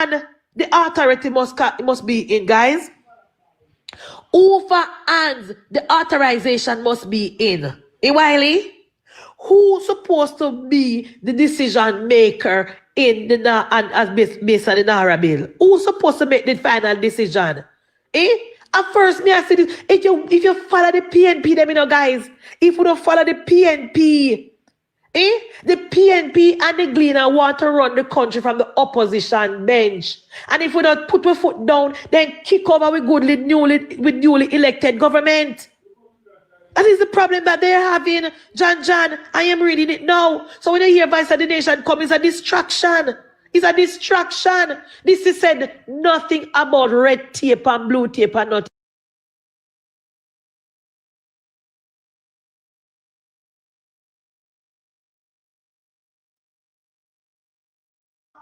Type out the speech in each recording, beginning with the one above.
the authority must be in, guys. Over hands, the authorization must be in. Wiley, who's supposed to be the decision maker in the as based on the NaRa bill? Who's supposed to make the final decision? At first, me I say this, if you follow the PNP, them, you know, guys, if you don't follow the PNP, the PNP and the Gleaner want to run the country from the opposition bench. And if we don't put our foot down, then kick over with newly elected government. That is the problem that they're having, John. I am reading it now. So when you hear Vice of the Nation come, it's a distraction. It's a distraction. This is said nothing about red tape and blue tape and nothing.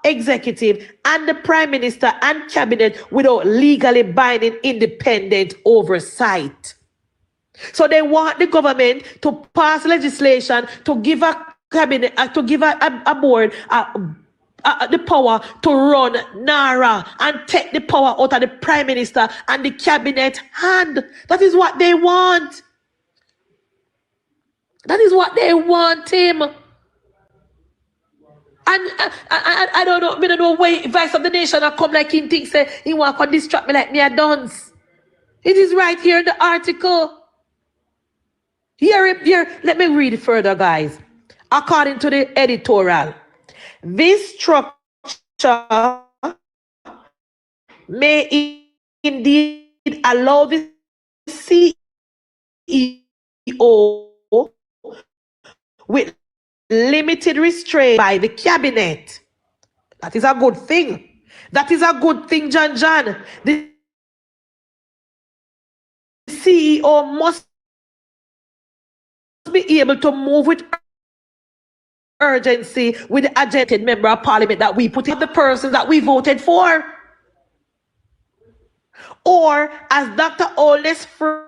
Executive and the Prime Minister and Cabinet without legally binding independent oversight. So they want the government to pass legislation to give a cabinet, to give a board the power to run NaRa and take the power out of the Prime Minister and the Cabinet hand. That is what they want. That is what they want him. And I don't know, I don't know why Vice of the Nation will come like him thinks he want to distract me like me a dunce. It is right here in the article. Here, let me read it further, guys. According to the editorial, this structure may indeed allow the CEO with limited restraint by the Cabinet. That is a good thing. That is a good thing, John. The CEO must be able to move with urgency with the agented member of Parliament that we put in, the persons that we voted for. Or, as Dr. Olness framed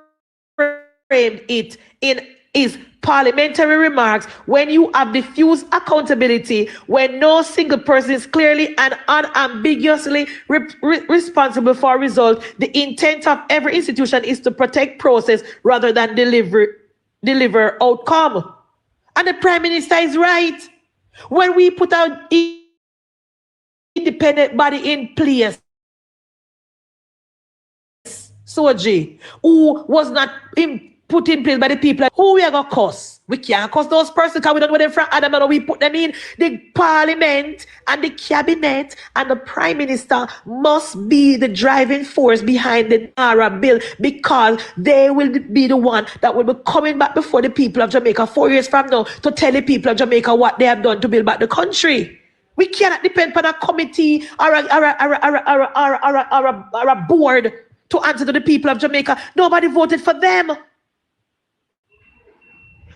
it in his parliamentary remarks, when you have diffuse accountability, when no single person is clearly and unambiguously responsible for a result, the intent of every institution is to protect process rather than deliver outcome. And the Prime Minister is right. When we put our independent body in place, Soji, who was not put in place by the people, who we are going to cuss? We can't cuss those persons because we don't know them from Adam and we put them in. The Parliament and the Cabinet and the Prime Minister must be the driving force behind the NaRa bill, because they will be the one that will be coming back before the people of Jamaica 4 years from now to tell the people of Jamaica what they have done to build back the country. We cannot depend on a committee or a board to answer to the people of Jamaica. Nobody voted for them.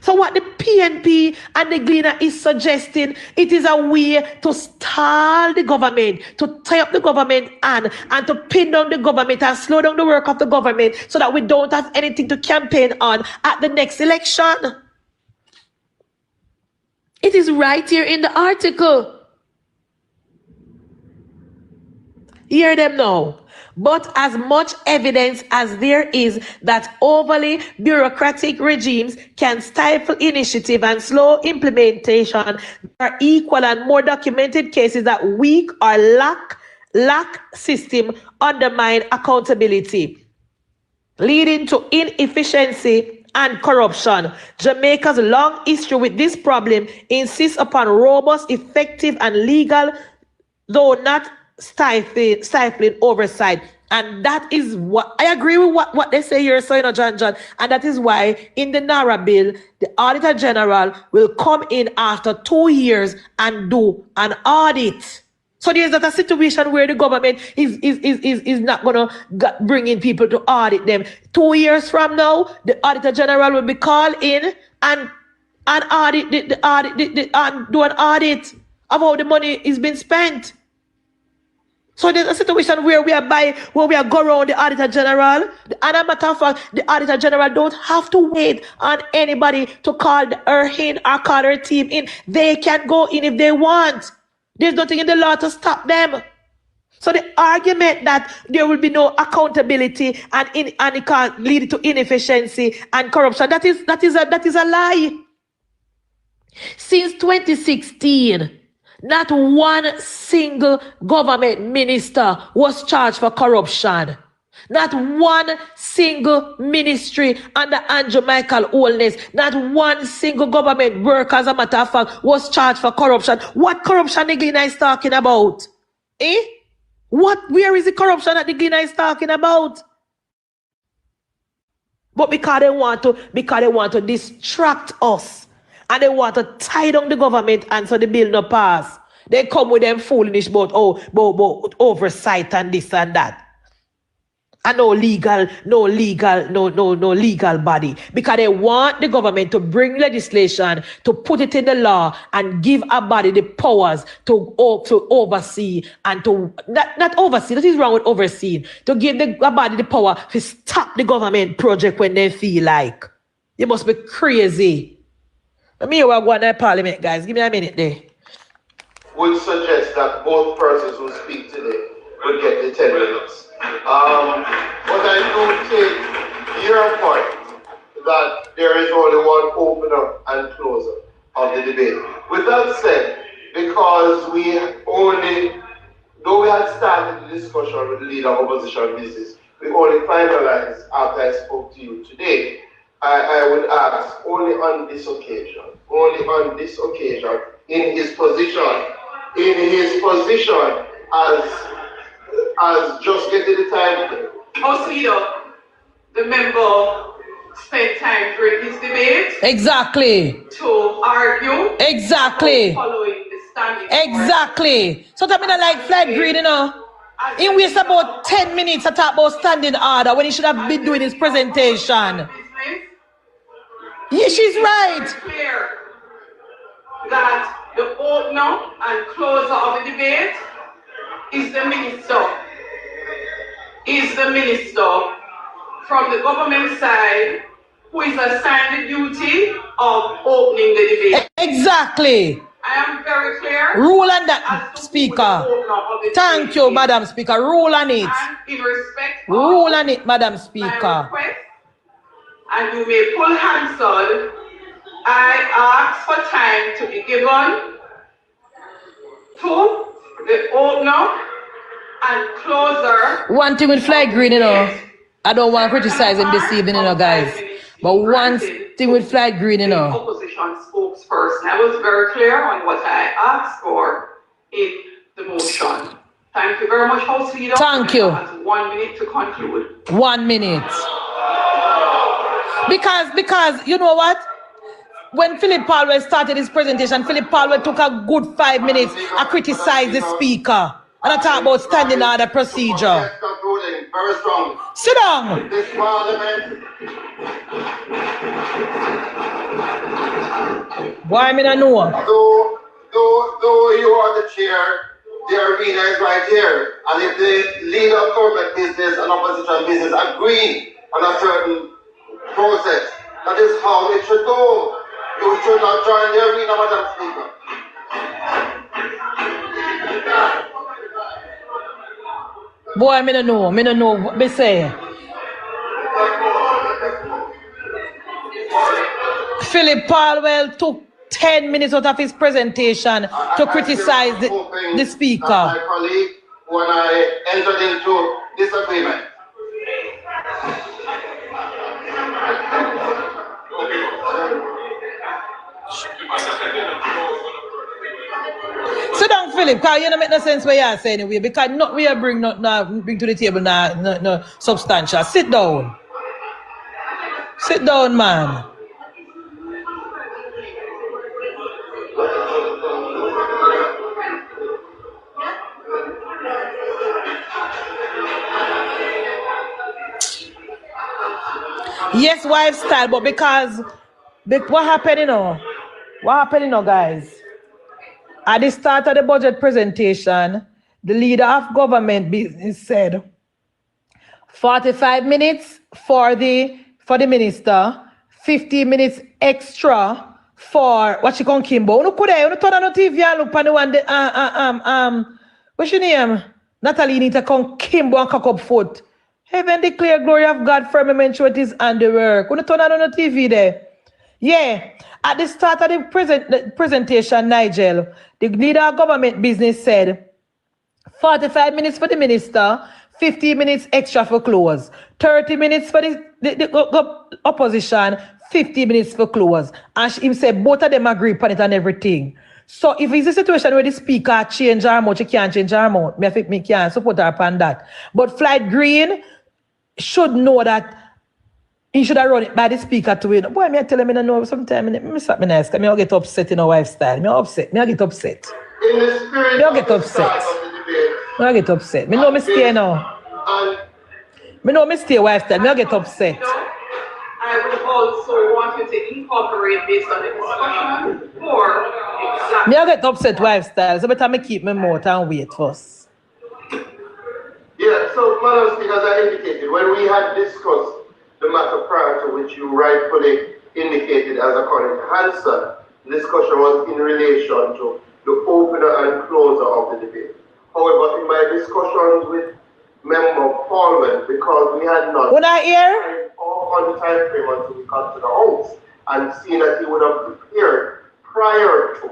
So what the PNP and the Gleaner is suggesting, it is a way to stall the government, to tie up the government and to pin down the government and slow down the work of the government so that we don't have anything to campaign on at the next election. It is right here in the article. Hear them now. But as much evidence as there is that overly bureaucratic regimes can stifle initiative and slow implementation, there are equal and more documented cases that weak or lack system undermine accountability, leading to inefficiency and corruption. Jamaica's long history with this problem insists upon robust, effective, and legal, though not stifling oversight. And that is what I agree with what they say here, so John. And that is why in the NaRa bill, the Auditor General will come in after 2 years and do an audit. So there's not a situation where the government is not gonna bring in people to audit them. 2 years from now, the Auditor General will be called in and audit do an audit of how the money is being spent. So there's a situation where we are go around the Auditor General. And a matter of fact, the Auditor General don't have to wait on anybody to call her in or call her team in. They can go in if they want. There's nothing in the law to stop them. So the argument that there will be no accountability and it can lead to inefficiency and corruption, that is a lie. Since 2016, not one single government minister was charged for corruption. Not one single ministry under Andrew Michael Holness, not one single government worker, as a matter of fact, was charged for corruption. What corruption the Gleaner is talking about? Where is the corruption that the Gleaner is talking about? But because they want to distract us and they want to tie down the government and so the bill no pass, they come with them foolish about oversight and this and that. And no legal body. Because they want the government to bring legislation, to put it in the law and give a body the powers to oversee and to, not oversee, that is wrong with overseeing, to give a body the power to stop the government project when they feel like. You must be crazy. Let me hear what going on in Parliament, guys. Give me a minute there. Would suggest that both persons who speak today would get the 10 minutes. But I do take your point that there is only one opener and closer of the debate. With that said, because though we had started the discussion with the leader of opposition business, we only finalized after I spoke to you today. I would ask only on this occasion, in his position as just getting the time. Also, the member spent time during his debate. Exactly. To argue. Exactly. Following the standing. Exactly. So that means I like flag green, He wastes about 10 minutes to talk about standing order when he should have been doing his presentation. Yeah, she's right. It's clear that the opener and closer of the debate is the minister. From the government side who is assigned the duty of opening the debate. Exactly. I am very clear. Rule on that, Speaker. Thank you, Madam Speaker. Rule on it. And in respect of rule on it, Madam Speaker. My request, and you may pull Hansel, I ask for time to be given to the opener and closer. One thing with flag green, I don't want to criticize him this evening, guys. But one thing with flag green, The opposition spokesperson. I was very clear on what I asked for in the motion. Thank you very much, House Leader. Thank you. 1 minute to conclude. 1 minute. Because you know what? When Philip Palwell started his presentation, Philip Palwell took a good 5 minutes to criticize the speaker. And I talk about standing order procedure. Very strong. Sit down. This Parliament. Why me not know? Though you are the chair, the arena is right here. And if the leader of government business and opposition business agree on a certain process, that is how it should go. You should not join the arena, Madam Speaker. Boy, me don't know what they say. Philip Palwell took 10 minutes out of his presentation to criticize the speaker. My colleague, when I entered into disagreement. Sit down, Philip, because you don't make no sense what you say anyway, because not we bring to the table no substantial. Sit down. Sit down, man. Yes, wife style, but because what happened, guys? At the start of the budget presentation, the leader of government business said 45 minutes for the minister, 50 minutes extra for what she call Kimbo. You could turn on the TV and look on the one what's your name? Natalie need to come Kimbo and cock up foot. Heaven declare glory of God, firmament show it is handiwork. When you turn on the TV there. Yeah. At the start of the presentation, Nigel, the leader of government business said 45 minutes for the minister, 50 minutes extra for close. 30 minutes for the opposition, 50 minutes for close. And him said both of them agree upon it and everything. So if it's a situation where the speaker change her amount, she can't change her amount. Me can't support her upon that. But Flight Green should know that he should have run it by the speaker to win. Boy, I tell him I know sometimes me stop me nice, because I get upset in our lifestyle. I get upset. In the spirit I get upset. I get upset. Me know me stay now. Me know me stay lifestyle. I get upset. I would also want you to incorporate based on the discussion or exactly. Me I get upset lifestyle, so better me keep my mouth and wait first. Yeah, so Madam Speaker, as I indicated, when we had discussed the matter prior to which you rightfully indicated as according to Hanson, the discussion was in relation to the opener and closer of the debate. However, in my discussions with Member Parliament, because we had not When I hear on the time frame until we got to the House and seeing that he would have prepared prior to,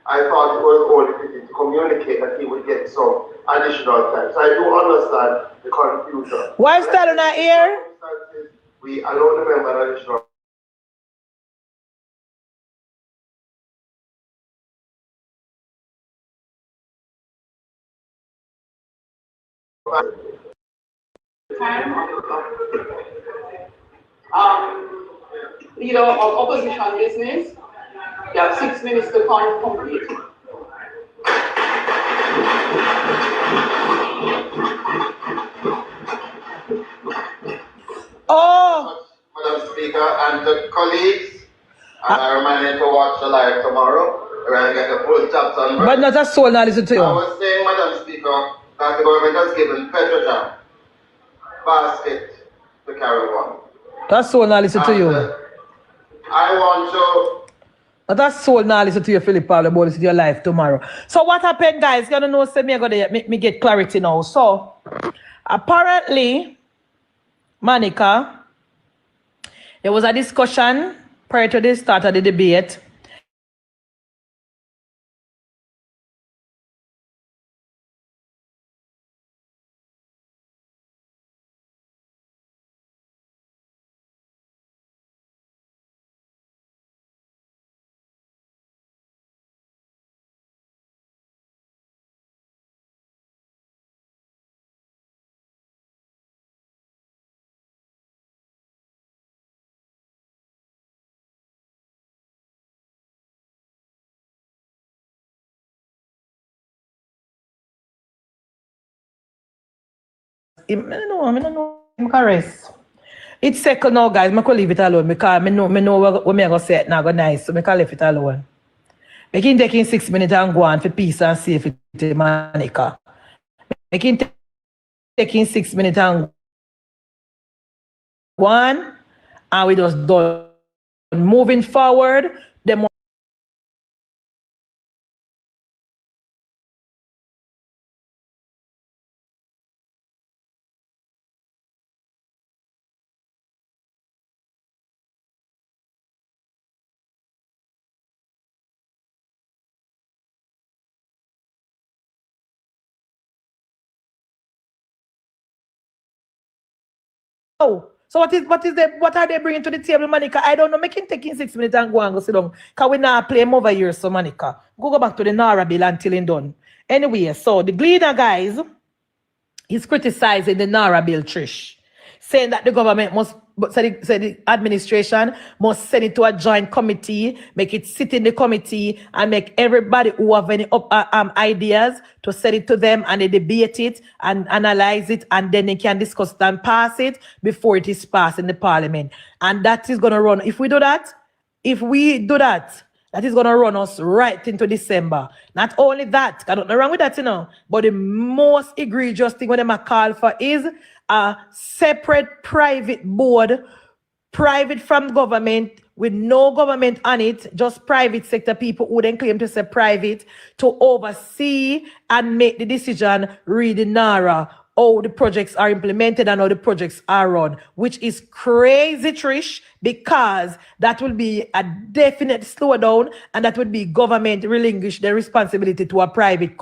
I thought it was only fitting to communicate that he would get some additional time. So I do understand the confusion. why start on our ear? We allow the member an additional Leader of opposition business, you have 6 minutes to complete. Oh, Madam Speaker and the colleagues, and I remind you to watch the live tomorrow. We're going to get the full chapter on. but not a soul now listen to you. I was saying, Madam Speaker, that the government has given Petrocham basket to carry on. That soul now listen to you. I want to. That soul now listen to you, Philip Pablo, about listen to your life tomorrow. So what happened, guys? You know, say me I gotta make me get clarity now. So apparently, Monica, there was a discussion prior to the start of the debate. I don't know. I'm caress. It's second now, guys. I can leave it alone because I know what I'm going to say it now go nice. So I can leave it alone. I can take in 6 minutes and go on for peace and safety, Monica. I can take in 6 minutes and go on and we just done. Moving forward, the Oh, so what are they bringing to the table, Monica? I don't know. Making taking 6 minutes and go sit down. Because we now play him over here, so Monica. Go back to the NaRa bill until it's done. Anyway, so the leader, guys, is criticizing the NaRa bill, Trish, saying that the government must, the administration must send it to a joint committee, make it sit in the committee, and make everybody who have any ideas to send it to them, and they debate it and analyze it, and then they can discuss it and pass it before it is passed in the parliament. And that is going to run. If we do that, that is going to run us right into December. Not only that, I don't know wrong with that, but the most egregious thing when they call for is a separate private board, private from government, with no government on it, just private sector people who then claim to say private, to oversee and make the decision, read the NaRa, how the projects are implemented and how the projects are run, which is crazy, Trish, because that will be a definite slowdown, and that would be government relinquish their responsibility to a private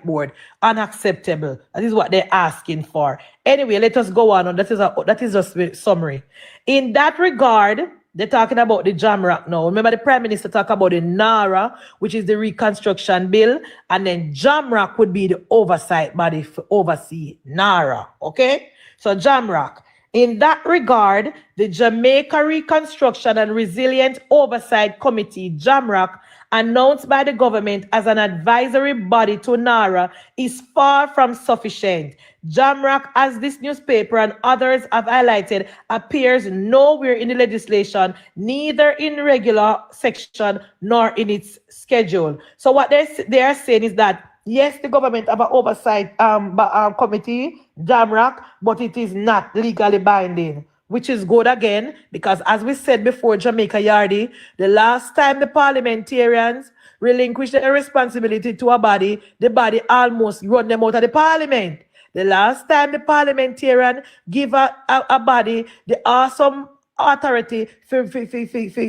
board. Unacceptable. That is what they're asking for. Anyway, let us go on. That is just a summary. In that regard, they're talking about the Jamrock now. Remember, the Prime Minister talked about the NaRa, which is the reconstruction bill, and then Jamrock would be the oversight body for oversee NaRa. Okay? So Jamrock. In that regard, the Jamaica Reconstruction and Resilient Oversight Committee, Jamrock, announced by the government as an advisory body to NaRa, is far from sufficient. Jamrock, as this newspaper and others have highlighted, appears nowhere in the legislation, neither in regular section nor in its schedule. So what they are saying is that, yes, the government have an oversight committee, Jamrock, but it is not legally binding, which is good again, because as we said before, Jamaica Yardy, the last time the parliamentarians relinquished their responsibility to a body, the body almost run them out of the parliament. The last time the parliamentarian give a body the awesome authority for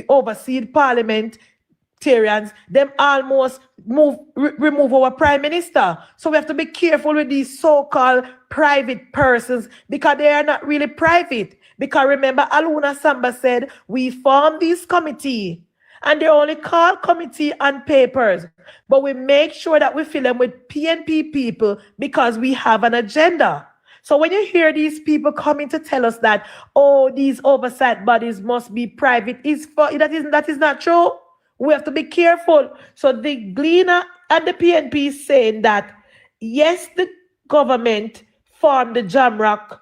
oversee parliamentarians, them almost remove our prime minister. So we have to be careful with these so-called private persons, because they are not really private. Because remember, Aluna Samba said, we formed this committee, and they only call committee on papers, but we make sure that we fill them with PNP people because we have an agenda. So when you hear these people coming to tell us that, oh, these oversight bodies must be private, that is not true. We have to be careful. So the Gleaner and the PNP is saying that, yes, the government formed the Jamrock,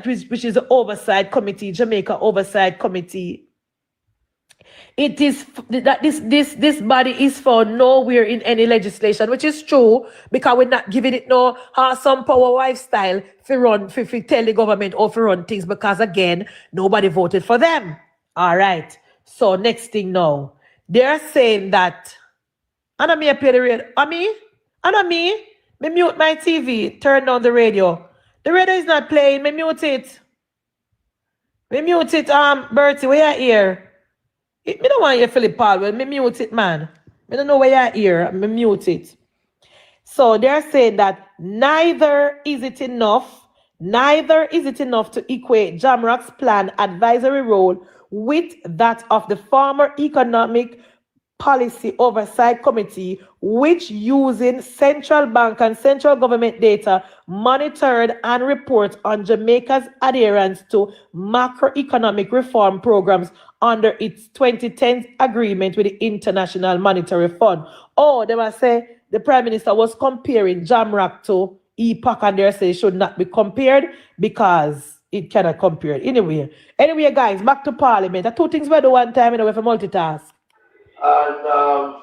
which is the oversight committee, Jamaica Oversight Committee. It is that this body is found nowhere in any legislation, which is true, because we're not giving it no some power lifestyle for tell the government or for run things, because again, nobody voted for them. All right. So next thing now, they're saying that Anna me play the radio. Me mute my TV, turn down the radio. The radio is not playing, me mute it. Bertie, where you here? Me don't want you Philip Paul. Me mute it, man. Me don't know where you're here. Me mute it. So they're saying that neither is it enough to equate Jamrock's planned advisory role with that of the former Economic Policy Oversight Committee, which using central bank and central government data monitored and report on Jamaica's adherence to macroeconomic reform programs under its 2010 agreement with the International Monetary Fund. Oh, they must say the Prime Minister was comparing Jamrock to EPOC, and they say it should not be compared because it cannot compare. Anyway, guys, back to Parliament. Two things we do one time, we have to multitask. And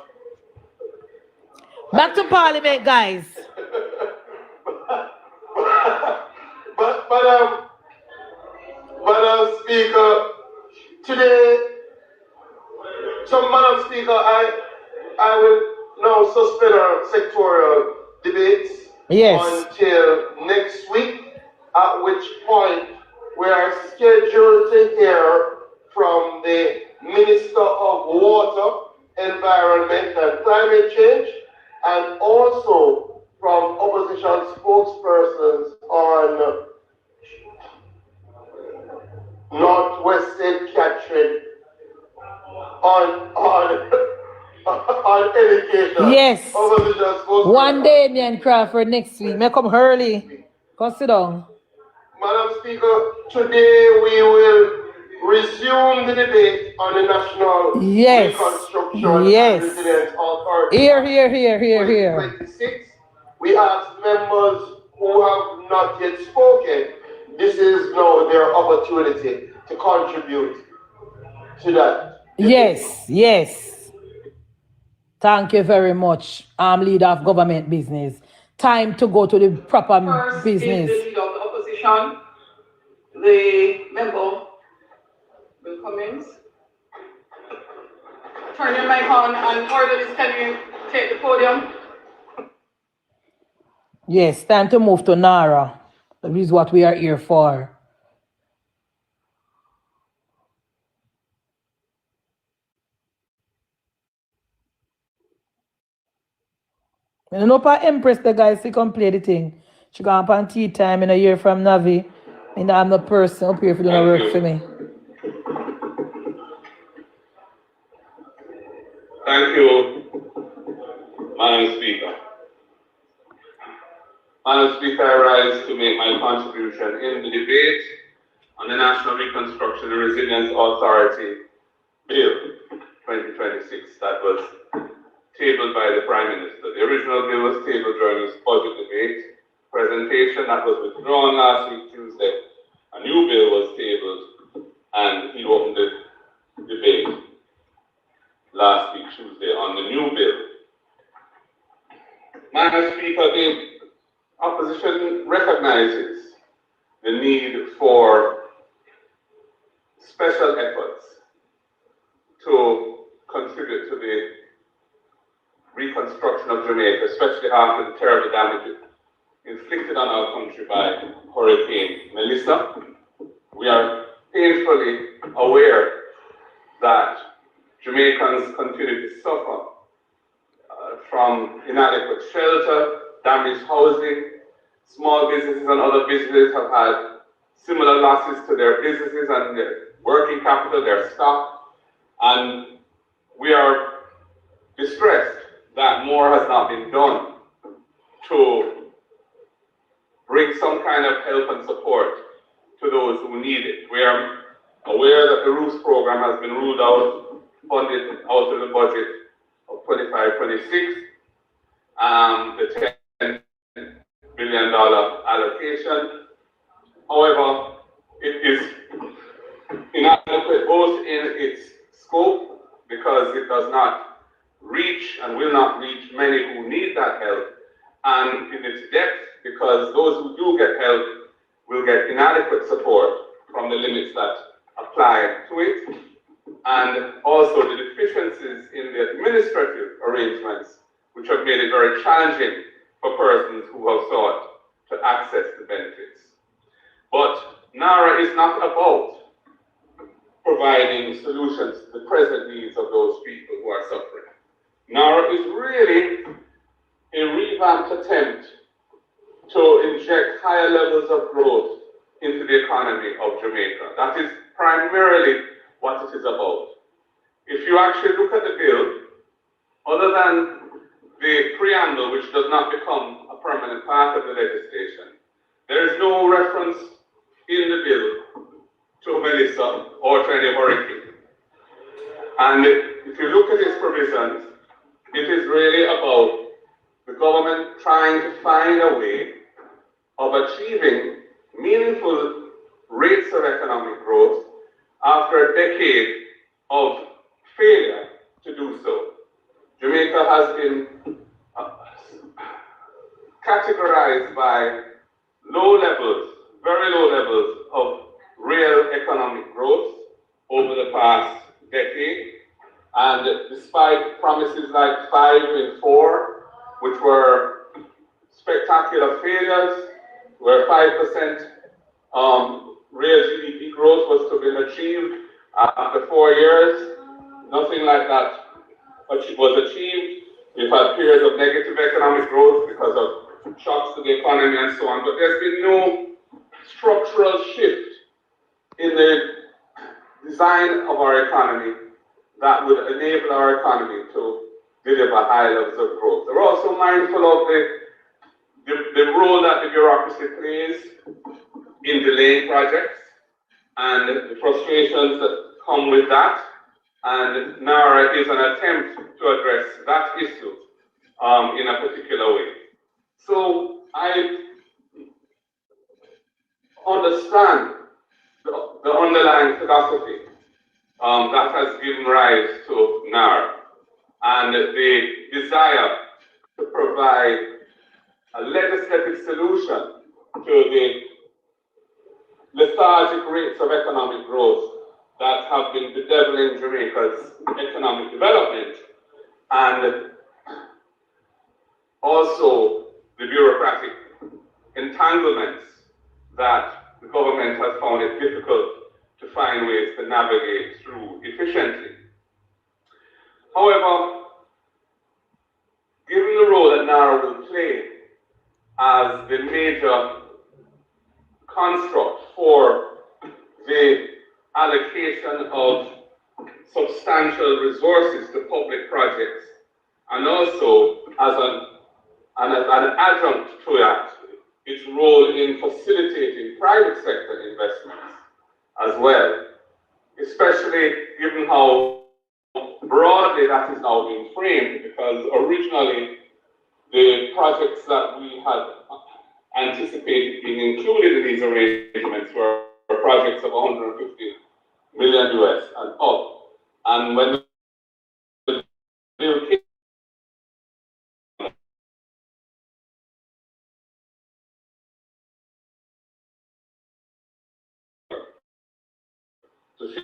back to Parliament, guys. Madam Speaker, today, Madam Speaker, I will now suspend our sectorial debates until next week, at which point we are scheduled to hear from the Minister of Water, Environment and Climate Change, and also from opposition spokespersons on Northwest St. Catherine on education. Yes. One day, me and Crawford next week. May come early. Come sit down. Madam Speaker, today we will resume the debate on the National Reconstruction and Resilience Authority. Here. 26. We ask members who have not yet spoken, this is now their opportunity to contribute to that debate. Yes. Thank you very much, Leader of Government Business. Time to go to the proper business. First, the Leader of the Opposition, the member will commence. turn your mic on, and orderlies, can you take the podium? Yes, time to move to NaRa. That is what we are here for. I don't know if I Empress the guys to come play the thing. She go up on tea time in a year from Navi. And I'm the person up here if you don't work for me. Thank you, Madam Speaker. Madam Speaker, I rise to make my contribution in the debate on the National Reconstruction and Resilience Authority Bill 2026 that was tabled by the Prime Minister. The original bill was tabled during his budget debate presentation that was withdrawn last week, Tuesday. A new bill was tabled and he opened the debate last week, Tuesday, on the new bill. Madam Speaker, the opposition recognizes the need for special efforts to contribute to the reconstruction of Jamaica, especially after the terrible damage inflicted on our country by Hurricane Melissa. We are painfully aware that Jamaicans continue to suffer from inadequate shelter, damaged housing. Small businesses and other businesses have had similar losses to their businesses and their working capital, their stock, and we are distressed that more has not been done to bring some kind of help and support to those who need it. We are aware that the ROOS program has been ruled out, funded out of the budget of 25-26, the $10 billion allocation. However, it is inadequate both in its scope, because it does not reach and will not reach many who need that help, and in its depth, because those who do get help will get inadequate support from the limits that apply to it, and also the deficiencies in the administrative arrangements, which have made it very challenging for persons who have sought to access the benefits. But NaRa is not about providing solutions to the present needs of those people who are suffering. NaRa is really a revamped attempt to inject higher levels of growth into the economy of Jamaica. That is primarily what it is about. If you actually look at the bill, other than the preamble, which does not become a permanent part of the legislation, there is no reference in the bill to Melissa or to any hurricane. And if you look at its provisions, it is really about the government trying to find a way of achieving meaningful rates of economic growth after a decade of failure to do so. Jamaica has been categorized by low levels, very low levels of real economic growth over the past decade. And despite promises like 5 and 4, which were spectacular failures, where 5% real GDP growth was to be achieved after 4 years, nothing like that was achieved. We've had periods of negative economic growth because of shocks to the economy and so on, but there's been no structural shift in the design of our economy that would enable our economy to deliver high levels of growth. We're also mindful of the role that the bureaucracy plays in delaying projects and the frustrations that come with that. And NaRa is an attempt to address that issue in a particular way. So I understand the underlying philosophy that has given rise to NaRa and the desire to provide a legislative solution to the lethargic rates of economic growth that have been bedeviling Jamaica's economic development, and also the bureaucratic entanglements that the government has found it difficult to find ways to navigate through efficiently. However, given the role that NaRa will play as the major construct for the allocation of substantial resources to public projects, and also as an adjunct to that, its role in facilitating private sector investments as well, especially given how broadly that is now being framed, because originally the projects that we had anticipated being included in these arrangements were projects of 150 million US and up. And when the bill came to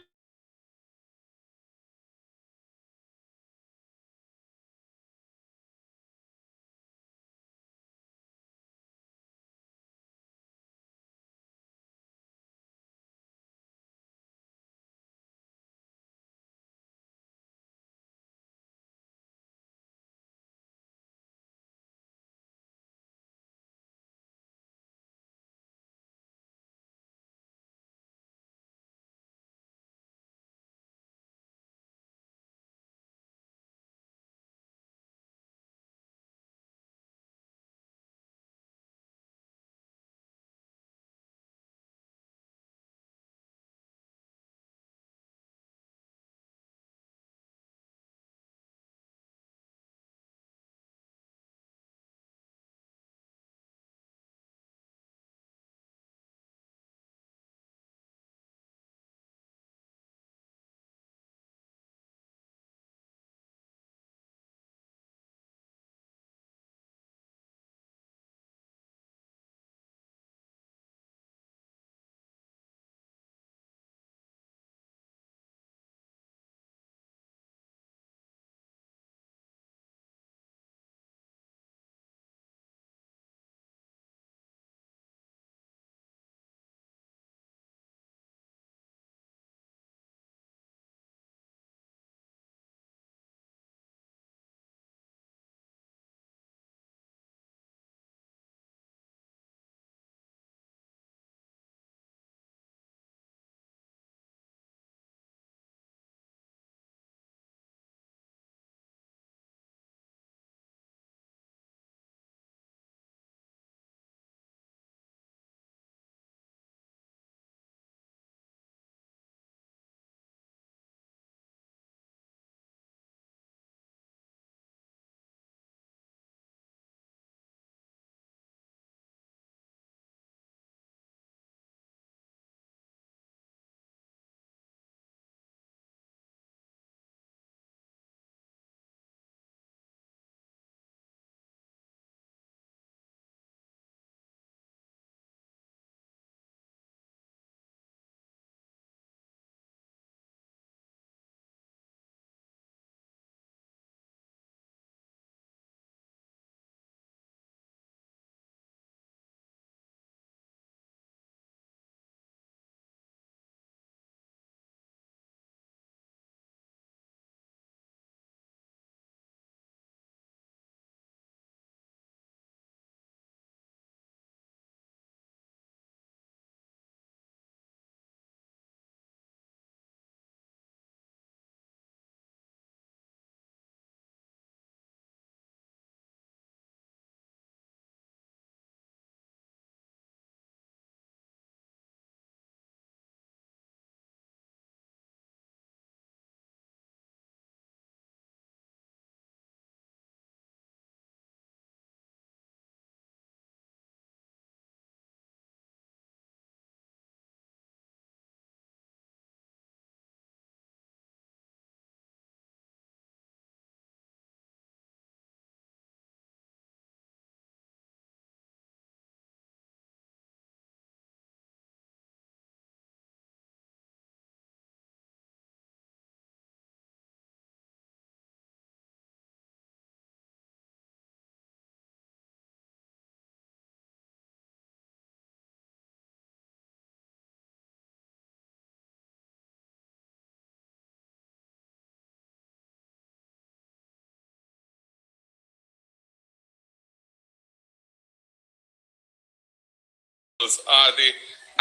are the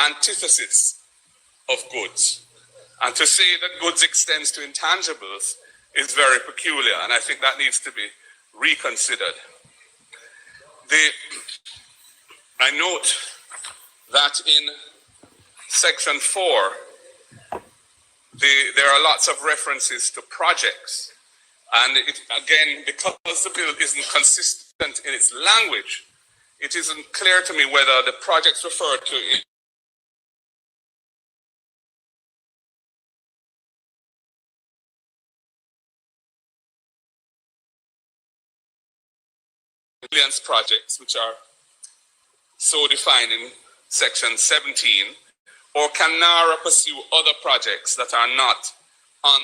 antithesis of goods. And to say that goods extends to intangibles is very peculiar, and I think that needs to be reconsidered. I note that in Section 4, there are lots of references to projects. And again, because the bill isn't consistent in its language, it isn't clear to me whether the projects referred to in projects, which are so defined in Section 17, or can NaRa pursue other projects that are not on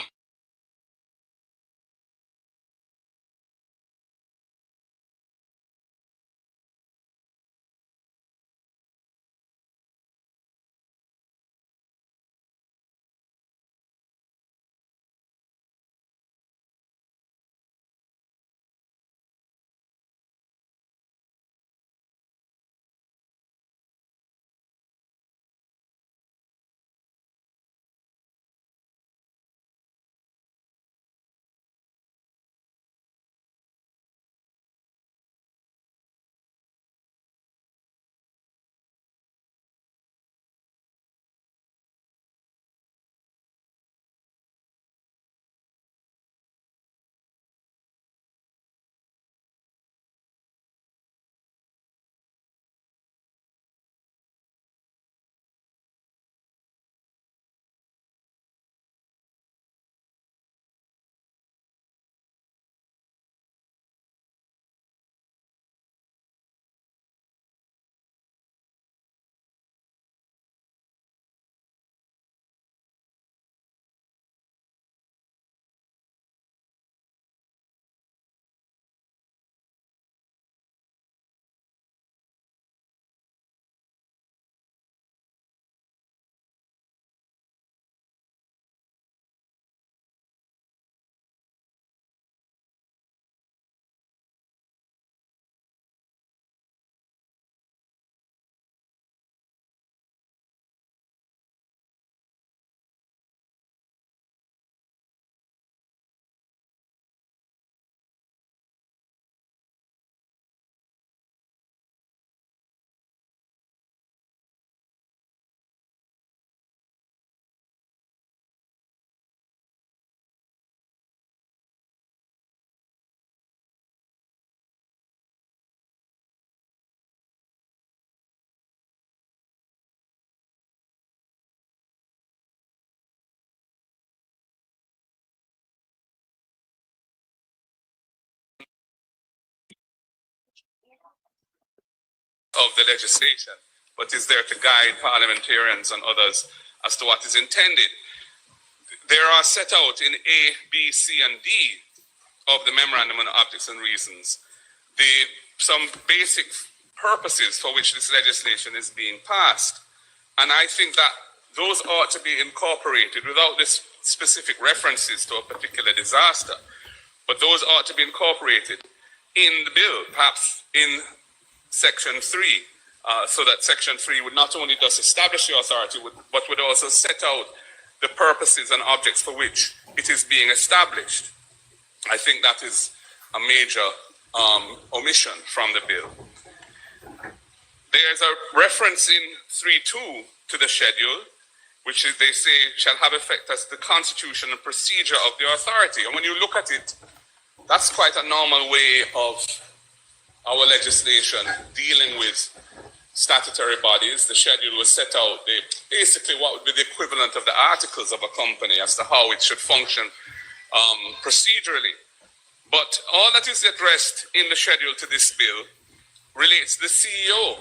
of the legislation, but is there to guide parliamentarians and others as to what is intended. There are set out in A, B, C, and D of the Memorandum on Objects and Reasons some basic purposes for which this legislation is being passed. And I think that those ought to be incorporated without this specific references to a particular disaster, but those ought to be incorporated in the bill, perhaps in Section 3, so that Section 3 would not only just establish the authority, but would also set out the purposes and objects for which it is being established. I think that is a major omission from the bill. There's a reference in 3.2 to the schedule, which is, they say, shall have effect as the constitution and procedure of the authority. And when you look at it, that's quite a normal way of our legislation dealing with statutory bodies. The schedule was set out, basically what would be the equivalent of the articles of a company as to how it should function procedurally. But all that is addressed in the schedule to this bill relates to the CEO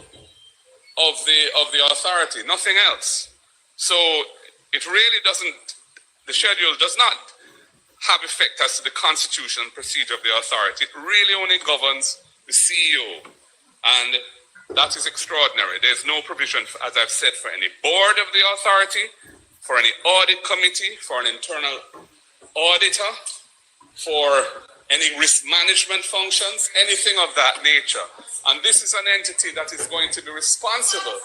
of the authority, nothing else. So it really doesn't, the schedule does not have effect as to the constitution and procedure of the authority. It really only governs the CEO, and that is extraordinary. There's no provision, as I've said, for any board of the authority, for any audit committee, for an internal auditor, for any risk management functions, anything of that nature. And this is an entity that is going to be responsible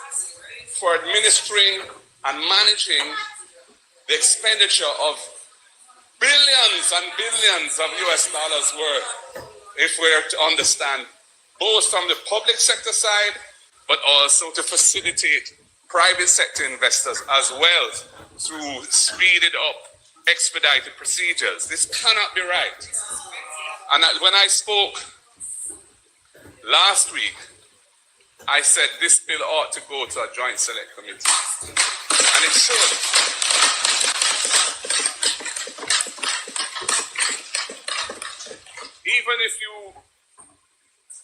for administering and managing the expenditure of billions and billions of US dollars worth, if we're to understand, both from the public sector side, but also to facilitate private sector investors as well through speeded up, expedited procedures. This cannot be right. And when I spoke last week, I said this bill ought to go to a joint select committee. And it should. Even if you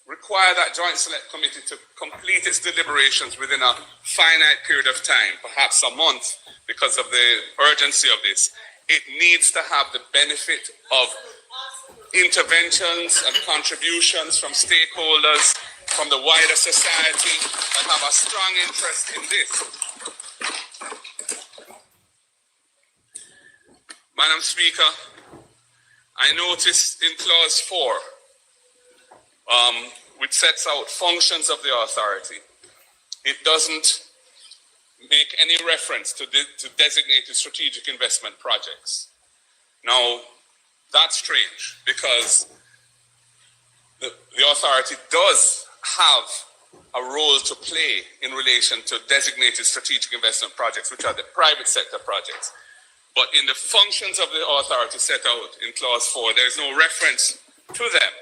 require that joint select committee to complete its deliberations within a finite period of time, perhaps a month, because of the urgency of this, it needs to have the benefit of interventions and contributions from stakeholders, from the wider society that have a strong interest in this. Madam Speaker, I noticed in clause 4, which sets out functions of the authority, it doesn't make any reference to designated strategic investment projects. Now, that's strange because the authority does have a role to play in relation to designated strategic investment projects, which are the private sector projects. But in the functions of the authority set out in clause 4, there is no reference to them.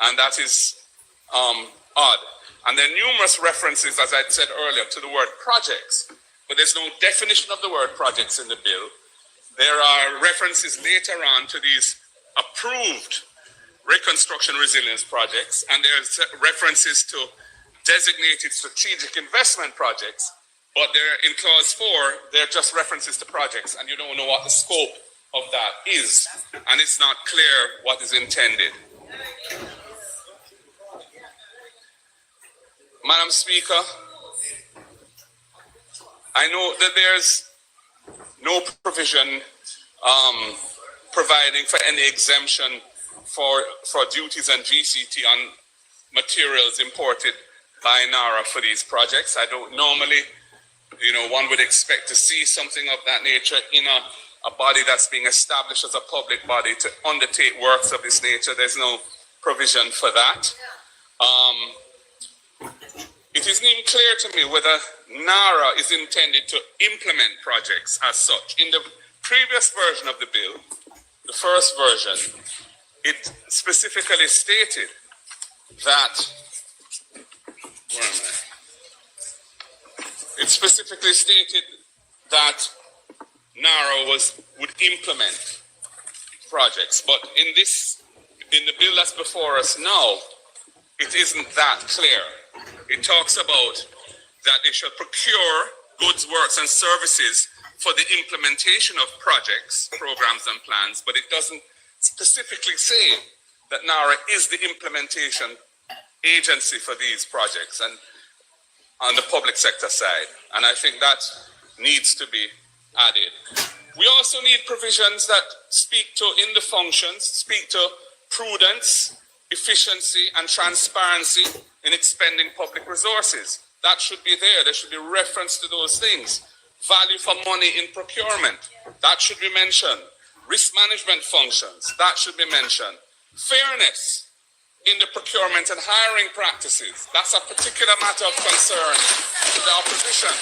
And that is odd. And there are numerous references, as I said earlier, to the word projects, but there's no definition of the word projects in the bill. There are references later on to these approved reconstruction resilience projects, and there's references to designated strategic investment projects, but they're in clause 4, they're just references to projects, and you don't know what the scope of that is, and it's not clear what is intended. Madam Speaker, I know that there's no provision providing for any exemption for duties and GCT on materials imported by NaRa for these projects. I don't normally, one would expect to see something of that nature in a body that's being established as a public body to undertake works of this nature. There's no provision for that. It isn't even clear to me whether NaRa is intended to implement projects as such. In the previous version of the bill, the first version, it specifically stated that, where am I? It specifically stated that NaRa would implement projects, but in the bill that's before us now, it isn't that clear. It talks about that they shall procure goods, works, and services for the implementation of projects, programs, and plans, but it doesn't specifically say that NaRa is the implementation agency for these projects and on the public sector side. And I think that needs to be added. We also need provisions that speak to, in the functions, speak to prudence, efficiency, and transparency in expending public resources. That should be there. There should be reference to those things. Value for money in procurement. That should be mentioned. Risk management functions. That should be mentioned. Fairness in the procurement and hiring practices. That's a particular matter of concern to the opposition.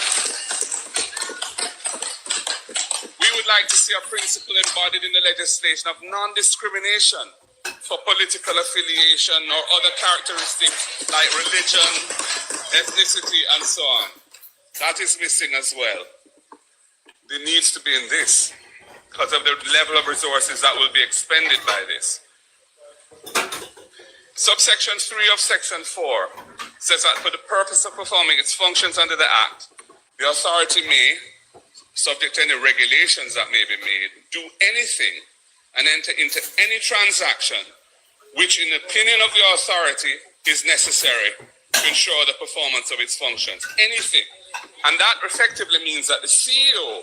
We would like to see a principle embodied in the legislation of non-discrimination for political affiliation or other characteristics like religion, ethnicity, and so on. That is missing as well. It needs to be in this because of the level of resources that will be expended by this. Subsection 3 of Section 4 says that for the purpose of performing its functions under the Act, the authority may, subject to any regulations that may be made, do anything and enter into any transaction which, in the opinion of the authority, is necessary to ensure the performance of its functions. Anything. And that effectively means that the CEO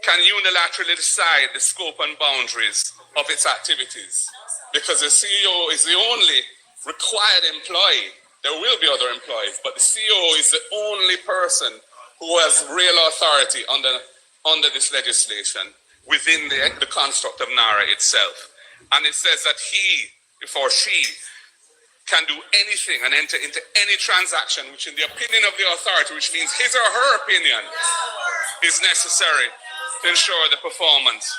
can unilaterally decide the scope and boundaries of its activities, because the CEO is the only required employee. There will be other employees, but the CEO is the only person who has real authority under this legislation within the construct of NaRa itself. And it says that he, or she, can do anything and enter into any transaction which in the opinion of the authority, which means his or her opinion, is necessary to ensure the performance.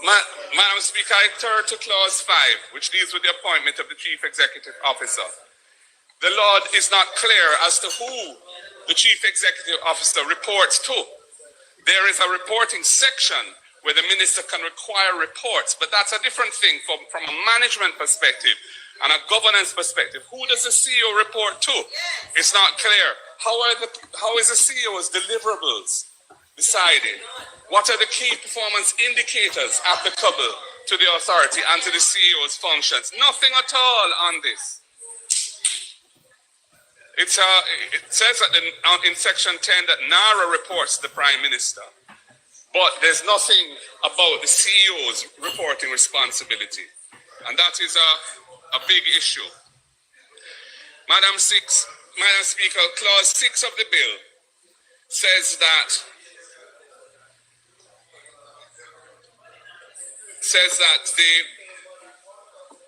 Madam Speaker, I turn to Clause 5, which deals with the appointment of the Chief Executive Officer. The law is not clear as to who the Chief Executive Officer reports to. There is a reporting section where the minister can require reports, but that's a different thing from a management perspective and a governance perspective. Who does the CEO report to? It's not clear. How is the CEO's deliverables decided? What are the key performance indicators applicable to the authority and to the CEO's functions? Nothing at all on this. It says that in Section 10 that NaRa reports to the Prime Minister, but there's nothing about the CEO's reporting responsibility. And that is a big issue. Madam Speaker, Clause 6 of the bill says that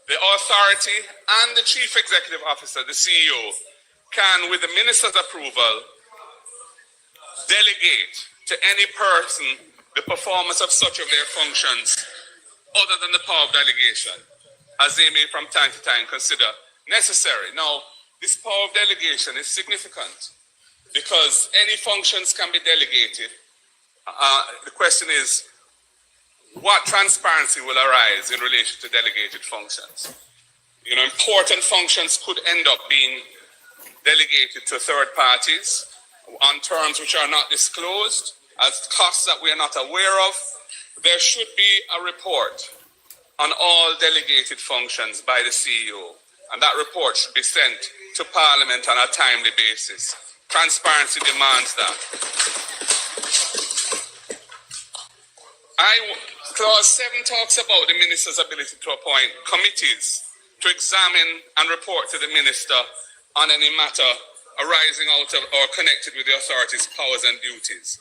the authority and the Chief Executive Officer, the CEO, can, with the minister's approval, delegate to any person the performance of such of their functions other than the power of delegation, as they may from time to time consider necessary. Now, this power of delegation is significant because any functions can be delegated. The question is, what transparency will arise in relation to delegated functions? You know, important functions could end up being delegated to third parties on terms which are not disclosed, as costs that we are not aware of. There should be a report on all delegated functions by the CEO, and that report should be sent to Parliament on a timely basis. Transparency demands that. Clause 7 talks about the minister's ability to appoint committees to examine and report to the minister on any matter arising out of or connected with the authority's powers and duties.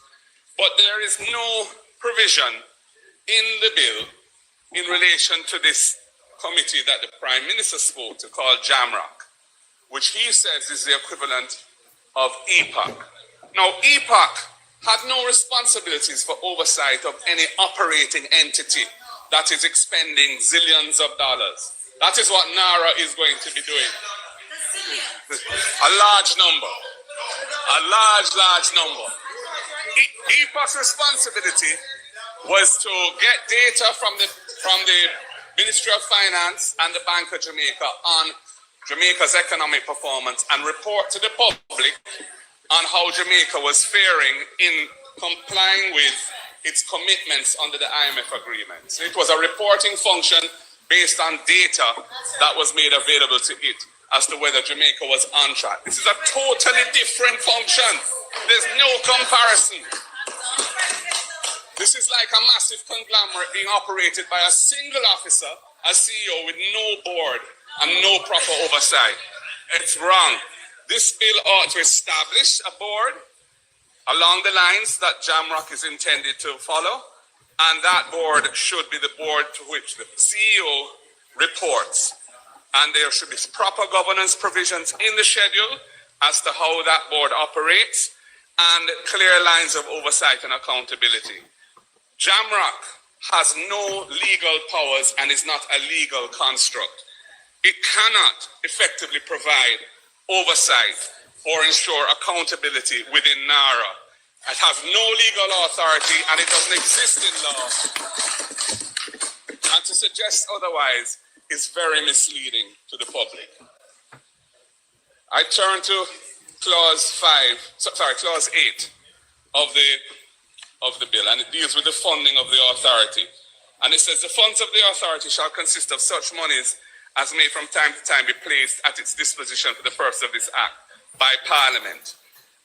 But there is no provision in the bill in relation to this committee that the Prime Minister spoke to, called Jamrock, which he says is the equivalent of EPOC. Now, EPOC had no responsibilities for oversight of any operating entity that is expending zillions of dollars. That is what NaRa is going to be doing. A large number. EPOC's responsibility was to get data from the Ministry of Finance and the Bank of Jamaica on Jamaica's economic performance and report to the public on how Jamaica was faring in complying with its commitments under the IMF agreement. So it was a reporting function based on data that was made available to it as to whether Jamaica was on track. This is a totally different function. There's no comparison. This is like a massive conglomerate being operated by a single officer, a CEO with no board and no proper oversight. It's wrong. This bill ought to establish a board along the lines that Jamrock is intended to follow, and that board should be the board to which the CEO reports. And there should be proper governance provisions in the schedule as to how that board operates and clear lines of oversight and accountability. Jamrock has no legal powers and is not a legal construct. It cannot effectively provide oversight or ensure accountability within NaRa. It has no legal authority and it doesn't exist in law. And to suggest otherwise is very misleading to the public. I turn to Clause 8 of the bill, and it deals with the funding of the authority. And it says the funds of the authority shall consist of such monies as may from time to time be placed at its disposition for the purpose of this act by Parliament.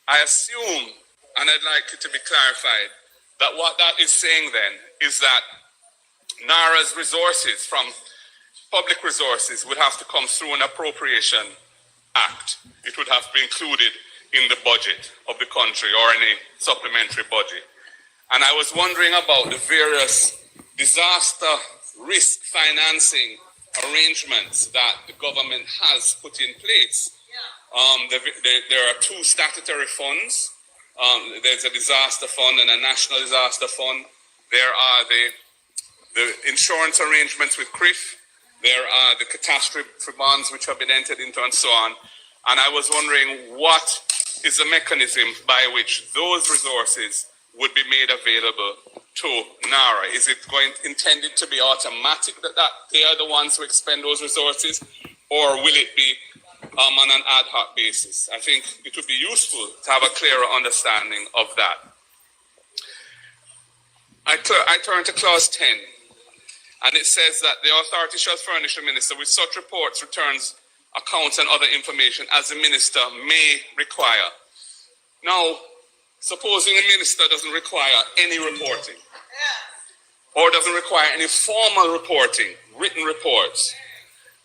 I assume, and I'd like it to be clarified, that what that is saying then is that NaRa's resources from public resources would have to come through an appropriation Act. It would have to be included in the budget of the country or in a supplementary budget. And I was wondering about the various disaster risk financing arrangements that the government has put in place. There are two statutory funds. There's a disaster fund and a national disaster fund. There are the insurance arrangements with CRIF. There are the catastrophe bonds which have been entered into and so on. And I was wondering what is the mechanism by which those resources would be made available to NaRa? Is it intended to be automatic that they are the ones who expend those resources, or will it be on an ad hoc basis? I think it would be useful to have a clearer understanding of that. I turn to clause 10, and it says that the authority shall furnish the minister with such reports, returns, accounts, and other information as the minister may require. Now, supposing a minister doesn't require any reporting, or doesn't require any formal reporting, written reports,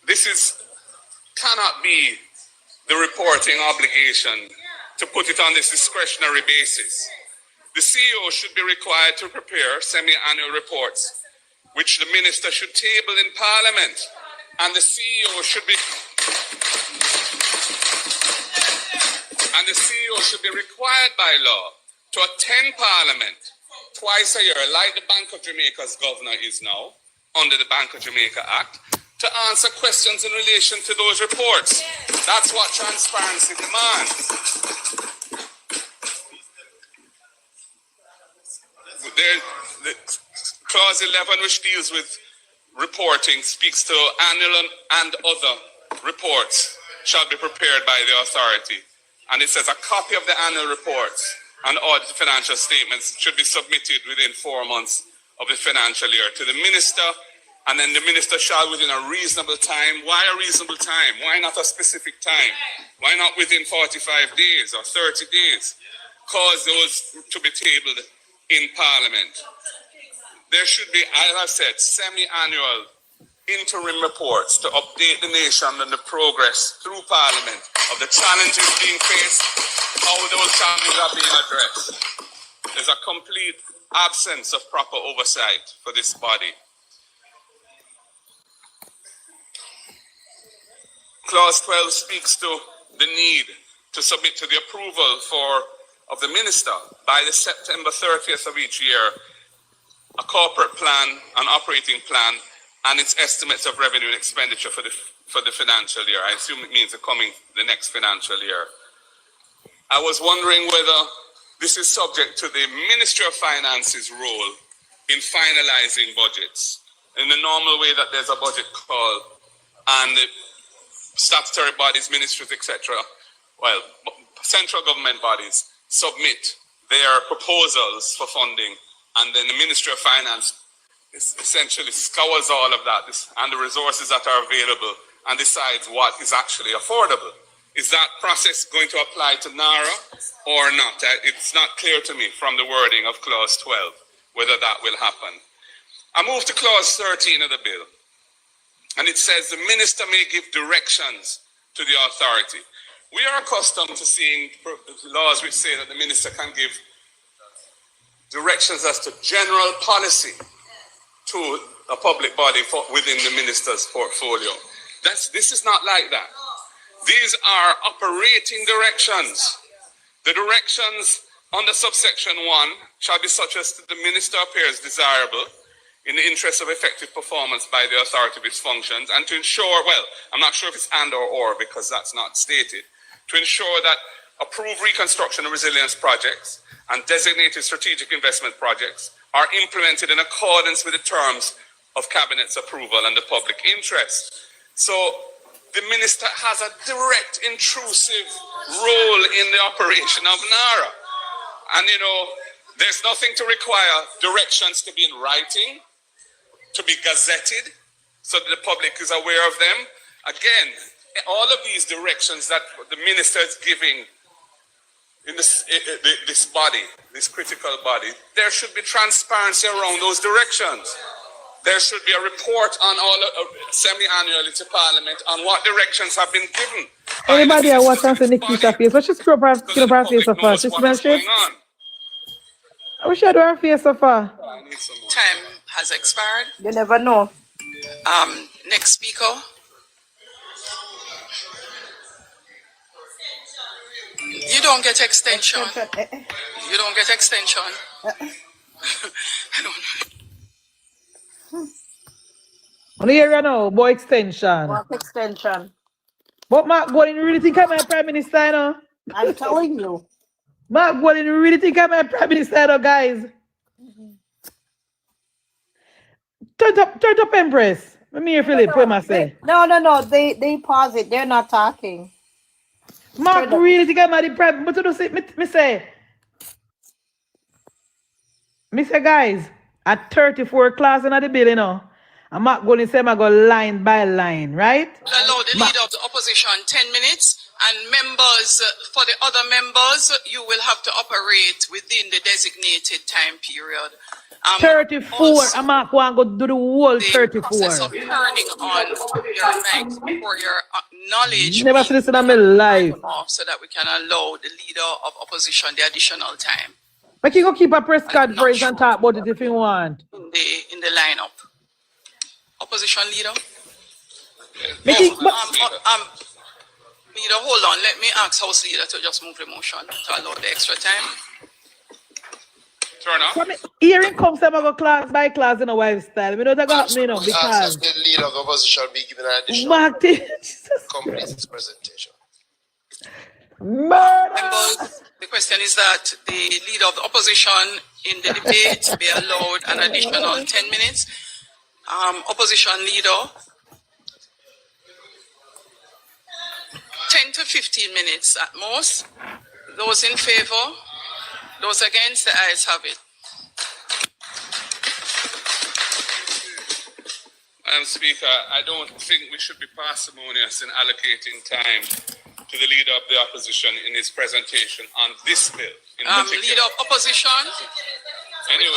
this cannot be the reporting obligation to put it on this discretionary basis. The CEO should be required to prepare semi-annual reports, which the minister should table in Parliament, and the CEO should be required by law to attend Parliament twice a year, like the Bank of Jamaica's governor is now, under the Bank of Jamaica Act, to answer questions in relation to those reports. That's what transparency demands. The clause 11, which deals with reporting, speaks to annual and other reports shall be prepared by the authority. And it says a copy of the annual reports and audited financial statements should be submitted within 4 months of the financial year to the minister, and then the minister shall, within a reasonable time. Why a reasonable time? Why not a specific time? Why not within 45 days or 30 days? Cause those to be tabled in Parliament. There should be, as I've said, semi-annual interim reports to update the nation on the progress through Parliament of the challenges being faced, how those challenges are being addressed. There's a complete absence of proper oversight for this body. Clause 12 speaks to the need to submit to the approval of the minister by the September 30th of each year a corporate plan, an operating plan, and its estimates of revenue and expenditure for the financial year. I assume it means the next financial year. I was wondering whether this is subject to the Ministry of Finance's role in finalizing budgets in the normal way that there's a budget call and the statutory bodies, ministries, etc., well, central government bodies submit their proposals for funding, and then the Ministry of Finance essentially scours all of that and the resources that are available and decides what is actually affordable. Is that process going to apply to NaRa or not? It's not clear to me from the wording of clause 12 whether that will happen. I move to clause 13 of the bill, and it says the minister may give directions to the authority. We are accustomed to seeing laws which say that the minister can give directions as to general policy to a public body within the minister's portfolio. This is not like that. These are operating directions. The directions under subsection 1 shall be such as the minister appears desirable in the interest of effective performance by the authority of its functions, and to ensure, well, I'm not sure if it's and or because that's not stated, to ensure that approved reconstruction and resilience projects and designated strategic investment projects are implemented in accordance with the terms of Cabinet's approval and the public interest. So the minister has a direct, intrusive role in the operation of NaRa. And there's nothing to require directions to be in writing, to be gazetted, so that the public is aware of them. Again, all of these directions that the minister is giving in this body, this critical body, there should be transparency around those directions. there should be a report on all semi-annually to Parliament on what directions have been given. Anybody I watch and say Nikita face? What she screw up her face so far? She smells shit? I wish I do her face so far. Time has expired. You never know. Next speaker. You don't get extension. You don't get extension. I don't know. On here right now, boy extension. What extension? But Mark Golding really think I'm my Prime Minister, you know? I'm telling you. Mark Golding really think I'm my Prime Minister, you know, guys? Turn up, Empress. Let me hear Philip, what am I saying? No. They pause it. They're not talking. Mark really think I'm the Prime, but you don't say, me say, guys, at 34 class in the bill, you know, I'm not going to say I go line by line, right? Allow the leader of the opposition 10 minutes, and members, for the other members, you will have to operate within the designated time period. 34, I'm not going to do the whole 34. Process of turning on your mics for your knowledge. Never seen this in my life. So that we can allow the leader of opposition the additional time. But you go keep a press conference and talk about it if you want. In the lineup. Opposition leader. Leader, Hold on. Let me ask House Leader to just move the motion to allow the extra time. Turn off. Hearing comes to go class by class in a wife style. I don't got me, you know, because the leader of the opposition be given an additional Martin, complete his presentation. murder. Members, the question is that the leader of the opposition in the debate be allowed an additional 10 minutes. Opposition leader, 10 to 15 minutes at most. Those in favor, those against, the ayes have it. Madam Speaker, I don't think we should be parsimonious in allocating time to the leader of the opposition in his presentation on this bill. Leader of opposition, Anyway,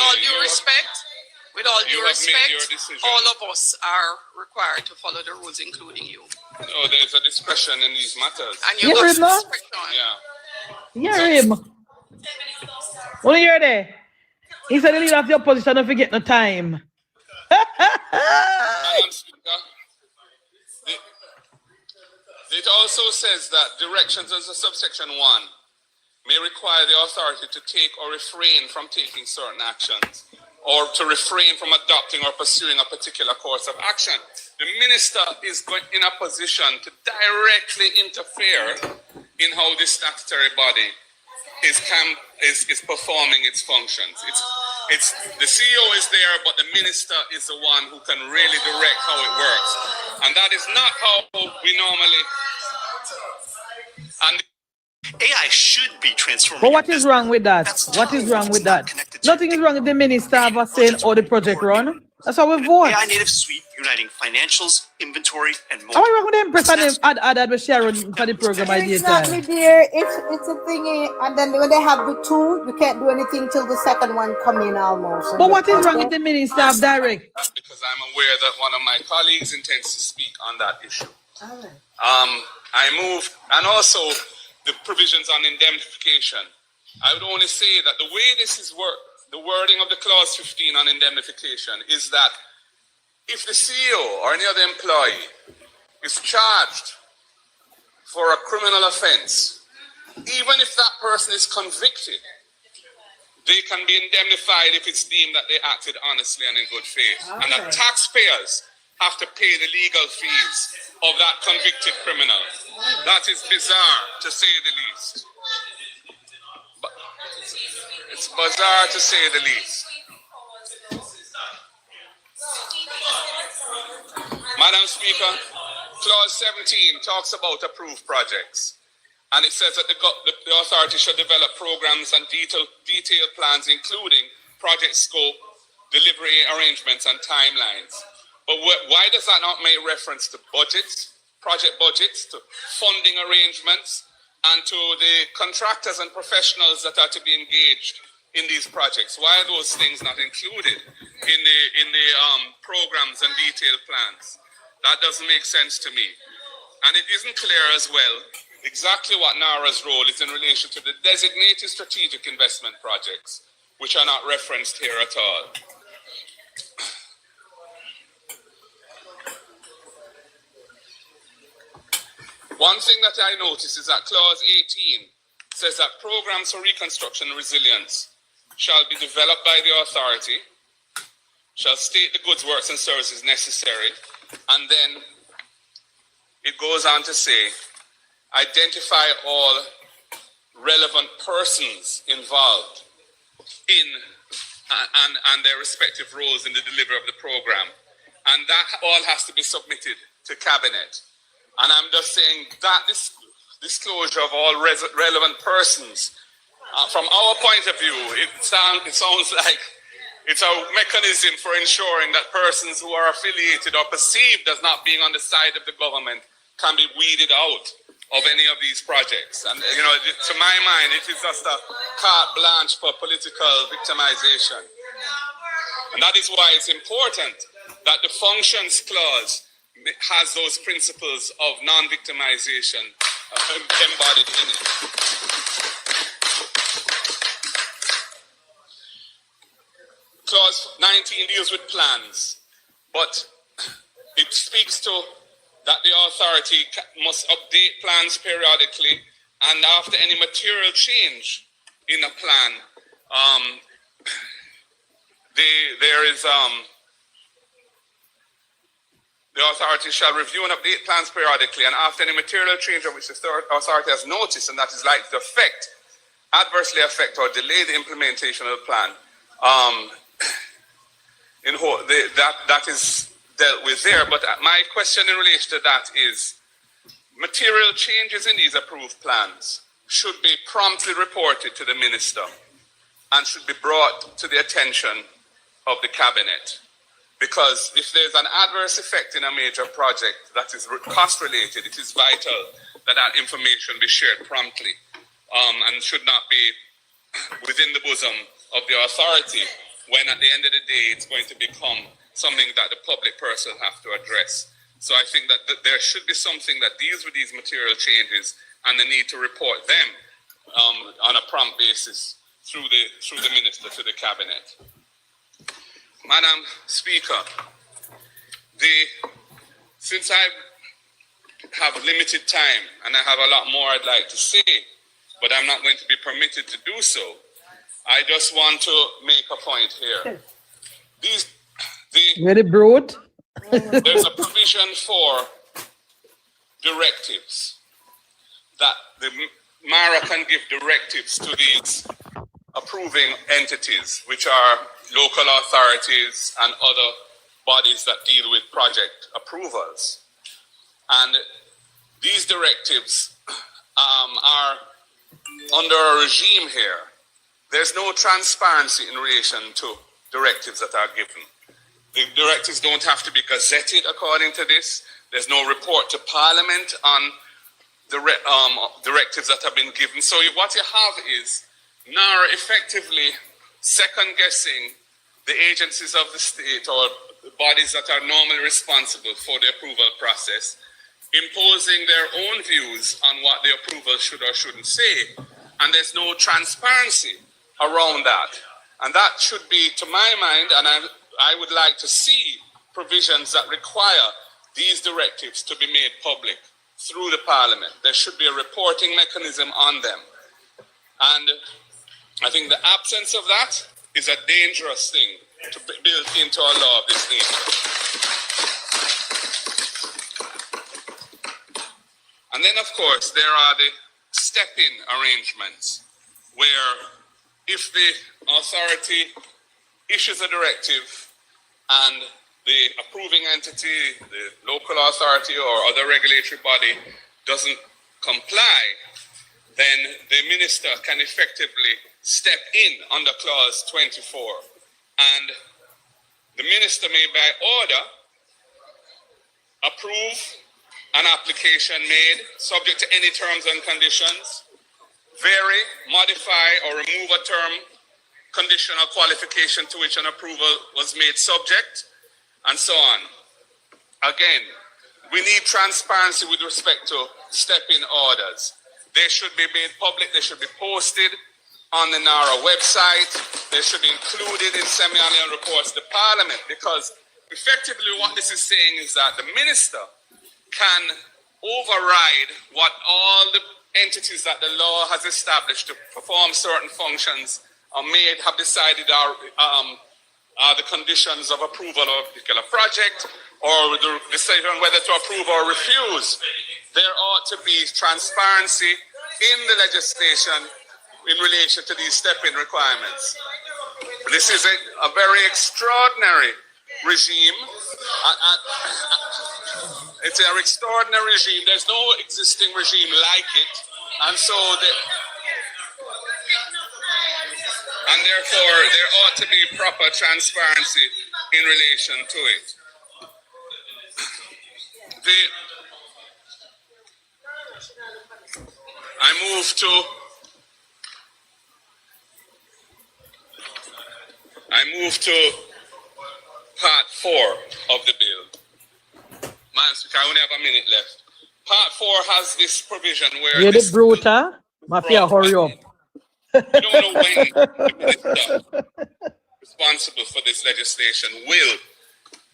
with all due respect, your decision. all of us are required to follow the rules, including you. No, there's a discretion in these matters. And you got discretion. Yeah. Hear him. Only hear there. He said the leader of the opposition don't forget no time. Madam Speaker, it also says that directions under subsection 1 may require the authority to take or refrain from taking certain actions, or to refrain from adopting or pursuing a particular course of action. The minister is in a position to directly interfere in how this statutory body is performing its functions. It's the CEO is there, but the minister is the one who can really direct how it works, and that is not how we normally. And AI should be transforming. But what is wrong with that? What is wrong with that? Nothing is wrong with the minister of saying how the project run. That's how we vote. AI native suite uniting financials, inventory, and more. How are you wrong with the Empress and add with Sharon for the program idea Exactly, time? dear. It's a thingy, and then when they have the two, you can't do anything till the second one come in almost. But what is wrong with the minister of direct? because I'm aware that one of my colleagues intends to speak on that issue. All right. I move, and also the provisions on indemnification. I would only say that the way this is worked, the wording of the clause 15 on indemnification is that if the CEO or any other employee is charged for a criminal offense, even if that person is convicted, they can be indemnified if it's deemed that they acted honestly and in good faith. And that taxpayers have to pay the legal fees of that convicted criminal. That is bizarre, to say the least. It's bizarre, to say the least. Madam Speaker, Clause 17 talks about approved projects. And it says that the authority should develop programs and detailed plans, including project scope, delivery arrangements, and timelines. But why does that not make reference to budgets, project budgets, to funding arrangements, and to the contractors and professionals that are to be engaged in these projects? Why are those things not included in the programs and detailed plans? That doesn't make sense to me. And it isn't clear as well exactly what NaRa's role is in relation to the designated strategic investment projects, which are not referenced here at all. One thing that I noticed is that Clause 18 says that programs for reconstruction and resilience shall be developed by the authority, shall state the goods, works, and services necessary, and then it goes on to say, identify all relevant persons involved in and their respective roles in the delivery of the program. And that all has to be submitted to Cabinet. And I'm just saying that this disclosure of all relevant persons, from our point of view, it sounds like it's a mechanism for ensuring that persons who are affiliated or perceived as not being on the side of the government can be weeded out of any of these projects. And, you know, to my mind, it is just a carte blanche for political victimization. And that is why it's important that the functions clause has those principles of non-victimization embodied in it. Clause 19 deals with plans, but it speaks to that the authority must update plans periodically, and after any material change in a plan, the authority shall review and update plans periodically, and after any material change of which the authority has noticed and that is likely to adversely affect or delay the implementation of the plan, that is dealt with there. But my question in relation to that is, material changes in these approved plans should be promptly reported to the minister and should be brought to the attention of the Cabinet. Because if there's an adverse effect in a major project that is cost related, it is vital that that information be shared promptly and should not be within the bosom of the authority when at the end of the day it's going to become something that the public person have to address. So I think that there should be something that deals with these material changes and the need to report them on a prompt basis through the minister to the Cabinet. Madam Speaker, since I have limited time and I have a lot more I'd like to say, but I'm not going to be permitted to do so, I just want to make a point here. Very broad. There's a provision for directives that the NaRa can give directives to these approving entities, which are local authorities and other bodies that deal with project approvals. And these directives are under a regime here. There's no transparency in relation to directives that are given. The directives don't have to be gazetted according to this. There's no report to Parliament on the directives that have been given. So what you have is NaRa effectively second-guessing the agencies of the state or bodies that are normally responsible for the approval process, imposing their own views on what the approval should or shouldn't say, and there's no transparency around that. And that should be, to my mind, and I would like to see provisions that require these directives to be made public through the Parliament. There should be a reporting mechanism on them. And I think the absence of that is a dangerous thing to build into a law of this nature. And then, of course, there are the step-in arrangements where if the authority issues a directive and the approving entity, the local authority or other regulatory body doesn't comply, then the minister can effectively step in under clause 24. And the minister may by order approve an application made subject to any terms and conditions, vary, modify or remove a term condition or qualification to which an approval was made subject, and so on. Again, we need transparency with respect to step-in orders. They should be made public, they should be posted on the NaRa website, they should be included in semi-annual reports to Parliament, because effectively what this is saying is that the minister can override what all the entities that the law has established to perform certain functions may have decided are the conditions of approval of a particular project, or the decision whether to approve or refuse. There ought to be transparency in the legislation in relation to these step-in requirements. This is a very extraordinary regime. It's an extraordinary regime. There's no existing regime like it. And so, and therefore, there ought to be proper transparency in relation to it. I move to part 4 of the bill. Man, Speaker, I only have a minute left. Part 4 has this provision where... You're the bruta. Mafia, hurry up. We don't know when the minister responsible for this legislation will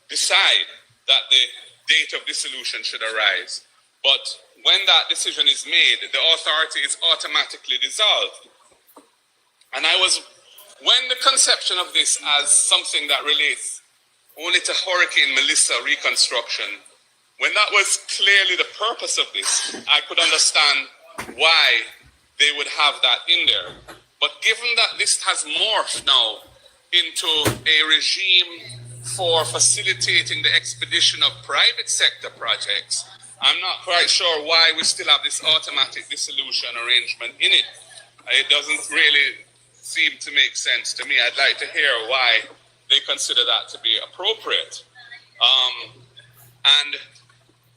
decide that the date of dissolution should arise. But when that decision is made, the authority is automatically dissolved. And when the conception of this as something that relates only to Hurricane Melissa reconstruction, when that was clearly the purpose of this, I could understand why they would have that in there. But given that this has morphed now into a regime for facilitating the expedition of private sector projects, I'm not quite sure why we still have this automatic dissolution arrangement in it. It doesn't really seem to make sense to me. I'd like to hear why they consider that to be appropriate. And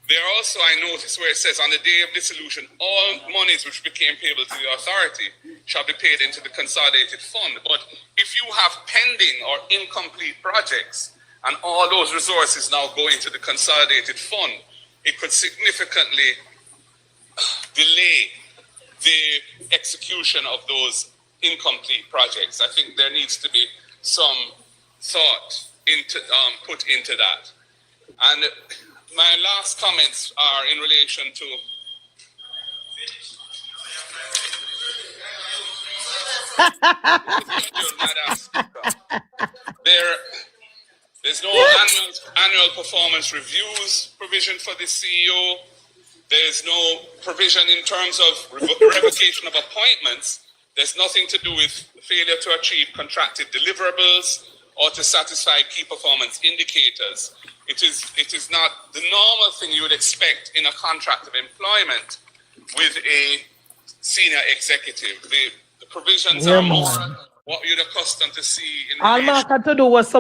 there also, I noticed where it says, on the day of dissolution, all monies which became payable to the authority shall be paid into the consolidated fund. But if you have pending or incomplete projects, and all those resources now go into the consolidated fund, it could significantly delay the execution of those incomplete projects. I think there needs to be some thought put into that. And my last comments are in relation to there's no annual performance reviews provision for the CEO. There's no provision in terms of revocation of appointments. There's nothing to do with failure to achieve contracted deliverables or to satisfy key performance indicators. It is not the normal thing you would expect in a contract of employment with a senior executive. The provisions are more what you'd accustomed to see in all Mark had to do was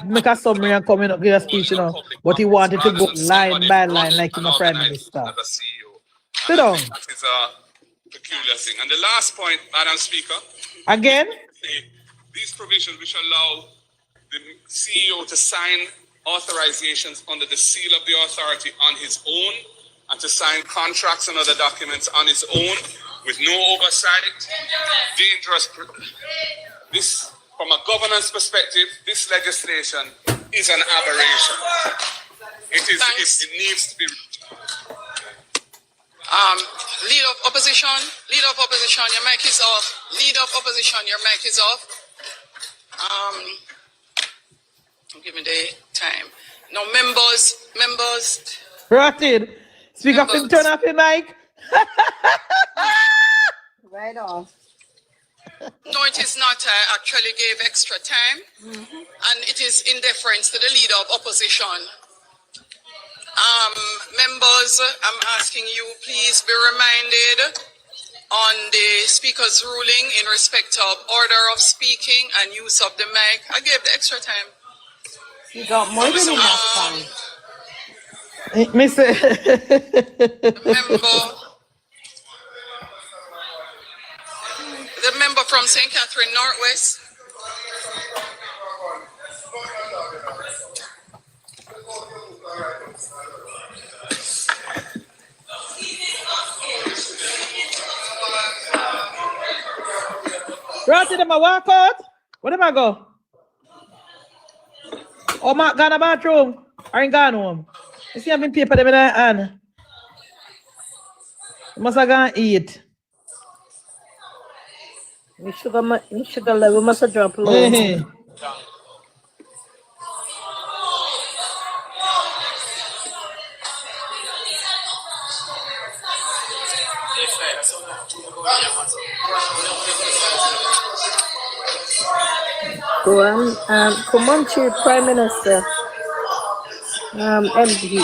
make a summary and come in and give a speech, you know. But he wanted to go line by line like in a prime minister. Sit down. That is a peculiar thing. And the last point, Madam Speaker. Again? These provisions which allow the CEO to sign authorizations under the seal of the authority on his own and to sign contracts and other documents on his own with no oversight. Dangerous. This, from a governance perspective, this legislation is an aberration. It needs to be. Leader of opposition, your mic is off. Leader of opposition, your mic is off. Give me the time. Now, members. Rotted. Speaker, can turn off your mic. Right off. No, it is not. I actually gave extra time. And it is in deference to the leader of opposition. Members, I'm asking you, please be reminded on the speaker's ruling in respect of order of speaking and use of the mic. I gave the extra time. You got more than enough time. Mr. The member from St. Catherine Northwest. Right to them, I walk out. Where them I go? Oh, Mark gone to the bathroom. I ain't gone home. You see, I've been paper them in their hand. You must have gone eat. Your sugar level must have dropped low. Hey. Go on, Comanche Prime Minister, MP.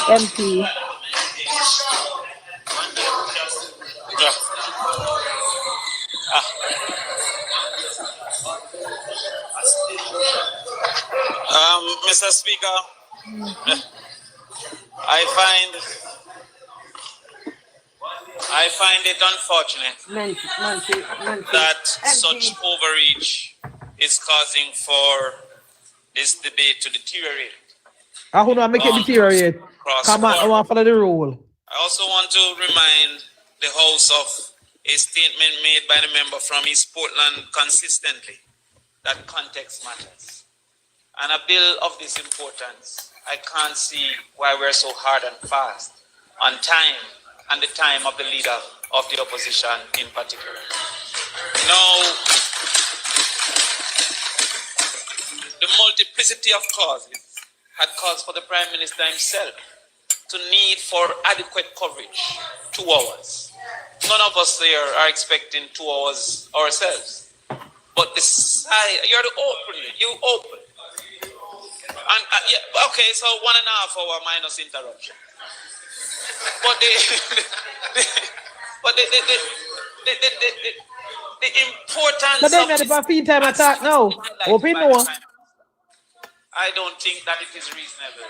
Mr. Speaker, I find it unfortunate that such overreach is causing for this debate to deteriorate. I don't know, make it deteriorate. Come on, I want to follow the rule. I also want to remind the House of a statement made by the member from East Portland consistently, that context matters. And a bill of this importance, I can't see why we're so hard and fast on time and the time of the leader of the opposition in particular. Now, the multiplicity of causes had caused for the Prime Minister himself to need for adequate coverage 2 hours. None of us there are expecting 2 hours ourselves. But the side, you're the open, you open. And yeah, okay, so 1.5 hour minus interruption. But the importance But then of the feed time attack now. Open no. I don't think that it is reasonable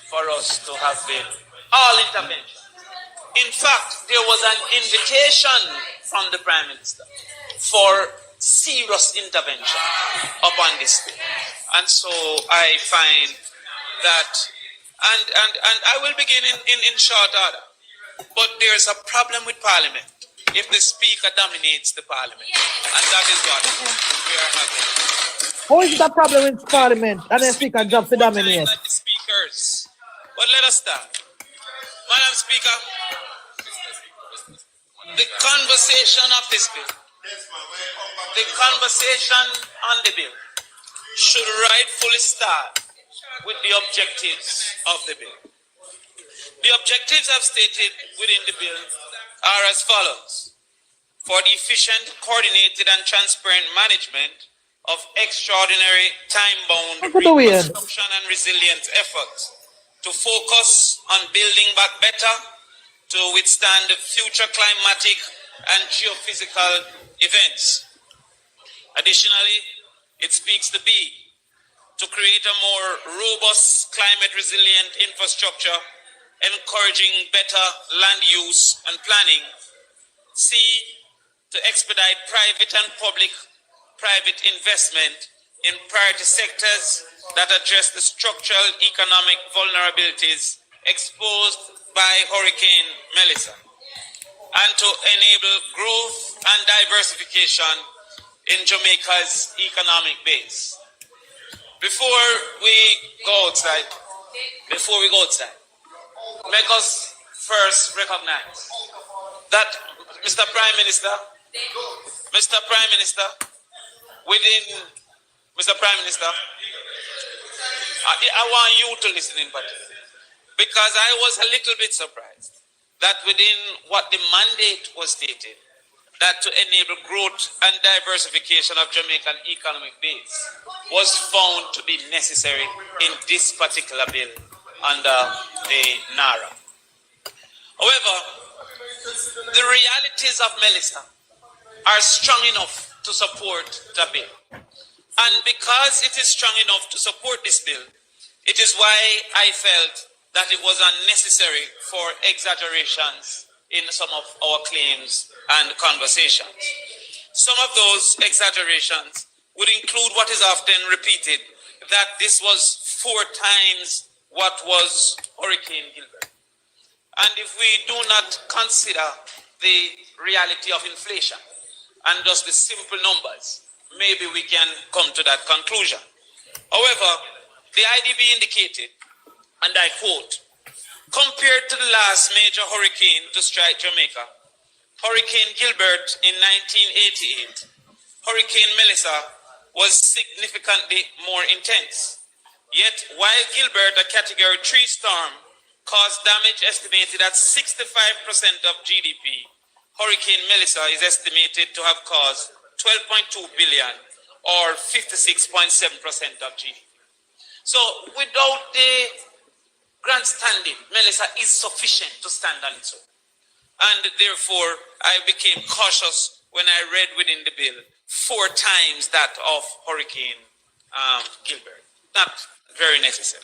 for us to have been all intervention. In fact, there was an invitation from the Prime Minister for serious intervention upon this thing. And so I find that, and I will begin in short order, but there's a problem with Parliament if the Speaker dominates the Parliament. And that is what we are having. How is it a problem with Parliament and the Speaker drops to dominate? The speakers. But let us start. Madam Speaker, the conversation of this bill, the conversation on the bill should rightfully start with the objectives of the bill. The objectives I've stated within the bill are as follows: for the efficient, coordinated, and transparent management of extraordinary, time-bound reconstruction and resilience efforts, to focus on building back better, to withstand future climatic and geophysical events. Additionally, it speaks to B, to create a more robust climate-resilient infrastructure, encouraging better land use and planning. C, to expedite private and public-private investment in priority sectors that address the structural economic vulnerabilities exposed by Hurricane Melissa, and to enable growth and diversification in Jamaica's economic base. Before we go outside, make us first recognize that Mr. Prime Minister, I want you to listen in particular, because I was a little bit surprised that within what the mandate was stated, that to enable growth and diversification of Jamaican economic base was found to be necessary in this particular bill under the NaRa. However, the realities of Melissa are strong enough to support the bill. And because it is strong enough to support this bill, it is why I felt that it was unnecessary for exaggerations in some of our claims and conversations. Some of those exaggerations would include what is often repeated, that this was 4 times what was Hurricane Gilbert. And if we do not consider the reality of inflation and just the simple numbers, maybe we can come to that conclusion. However, the IDB indicated, and I quote, compared to the last major hurricane to strike Jamaica, Hurricane Gilbert in 1988, Hurricane Melissa was significantly more intense. Yet, while Gilbert, a Category 3 storm, caused damage estimated at 65% of GDP, Hurricane Melissa is estimated to have caused 12.2 billion or 56.7% of GDP. So without the grandstanding, Melissa is sufficient to stand on its own. And therefore, I became cautious when I read within the bill 4 times that of Hurricane Gilbert. Not very necessary.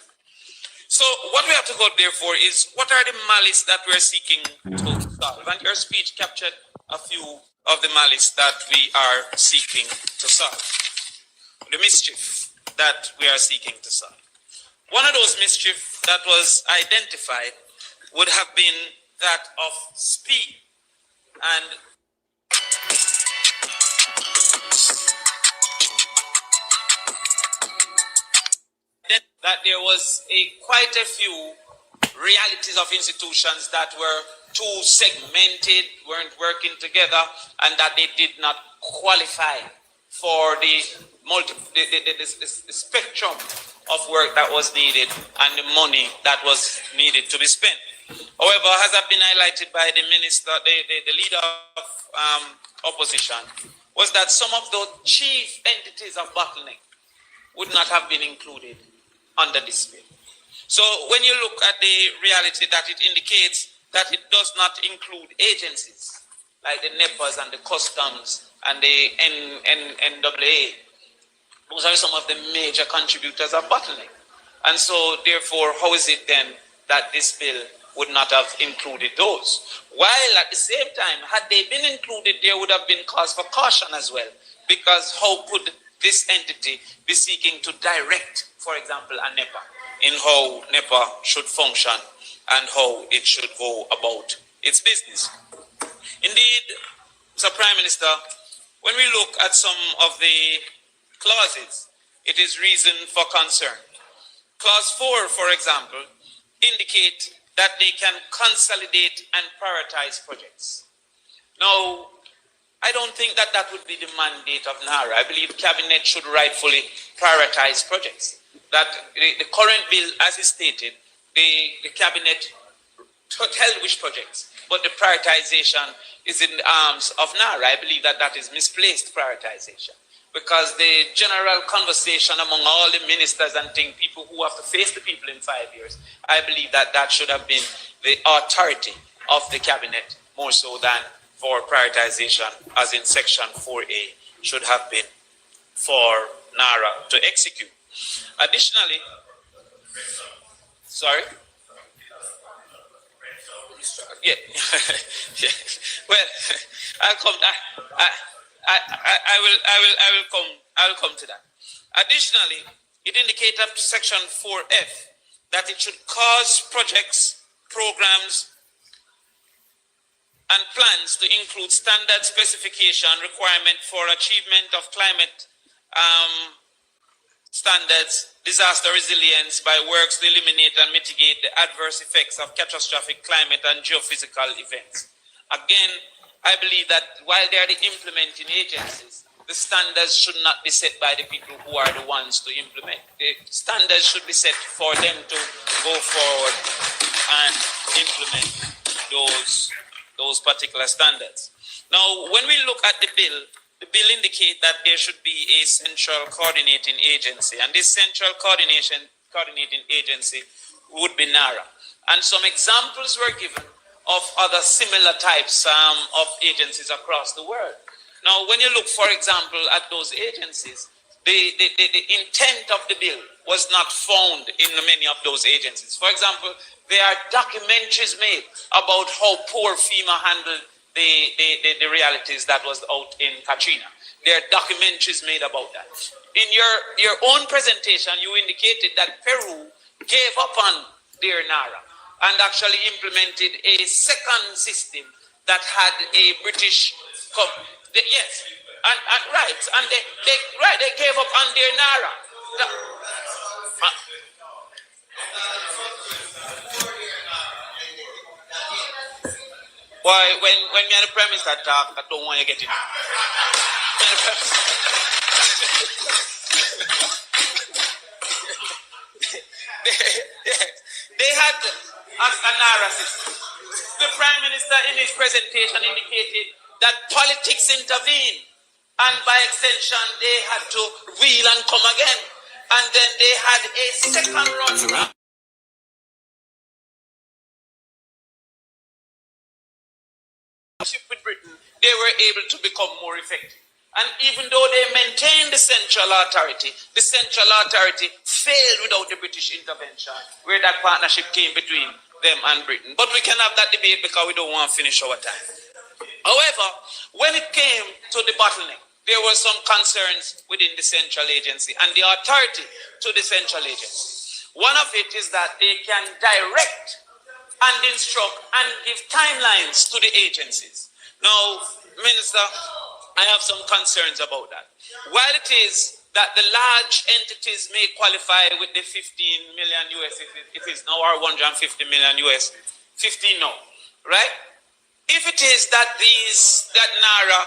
So what we have to go therefore is, what are the malice that we're seeking to solve? And your speech captured a few of the malice that we are seeking to solve. The mischief that we are seeking to solve. One of those mischief that was identified would have been that of speed. And that there was quite a few realities of institutions that were too segmented, weren't working together, and that they did not qualify for the spectrum of work that was needed and the money that was needed to be spent. However, as has been highlighted by the minister, the leader of opposition, was that some of the chief entities of bottleneck would not have been included under this bill. So when you look at the reality that it indicates that it does not include agencies like the NEPAs and the customs and the NAA, those are some of the major contributors of bottleneck. And so therefore, how is it then that this bill would not have included those? While at the same time, had they been included, there would have been cause for caution as well, because how could this entity be seeking to direct, for example, a NEPA in how NEPA should function and how it should go about its business? Indeed, Mr. Prime Minister, when we look at some of the clauses, it is reason for concern. Clause 4, for example, indicate that they can consolidate and prioritize projects. Now, I don't think that that would be the mandate of NaRa. I believe Cabinet should rightfully prioritize projects. That the current bill, as is stated, the Cabinet held which projects, but the prioritization is in the arms of NaRa. I believe that that is misplaced prioritization, because the general conversation among all the ministers and people who have to face the people in 5 years, I believe that that should have been the authority of the Cabinet more so than for prioritization, as in Section 4A should have been for NaRa to execute. Additionally, sorry? Yeah. Yeah. Well, I'll come. I will come to that. Additionally, it indicates up to Section 4F that it should cause projects, programs, and plans to include standard specification requirement for achievement of climate standards, disaster resilience by works to eliminate and mitigate the adverse effects of catastrophic climate and geophysical events. Again, I believe that while they are the implementing agencies, the standards should not be set by the people who are the ones to implement. The standards should be set for them to go forward and implement those particular standards. Now, when we look at the bill indicates that there should be a central coordinating agency, and this central coordinating agency would be NaRa. And some examples were given of other similar types of agencies across the world. Now, when you look, for example, at those agencies, the intent of the bill was not found in many of those agencies. For example, there are documentaries made about how poor FEMA handled the realities that was out in Katrina. There are documentaries made about that. In your own presentation, you indicated that Peru gave up on their NaRa and actually implemented a second system that had a British yes, right, and they gave up on their NaRa. Why, when me and the Prime Minister talk, I don't want you to get it. They had a NaRa system. The Prime Minister in his presentation indicated that politics intervened, and by extension they had to wheel and come again, and then they had a second run. With Britain, they were able to become more effective. And even though they maintained the central authority failed without the British intervention, where that partnership came between them and Britain. But we can have that debate because we don't want to finish our time. However, when it came to the bottleneck, there were some concerns within the central agency and the authority to the central agency. One of it is that they can direct and instruct and give timelines to the agencies. Now, Minister, I have some concerns about that. While it is that the large entities may qualify with the 15 million US, it is now our 150 million US, 15 now, right? If it is that that NaRa,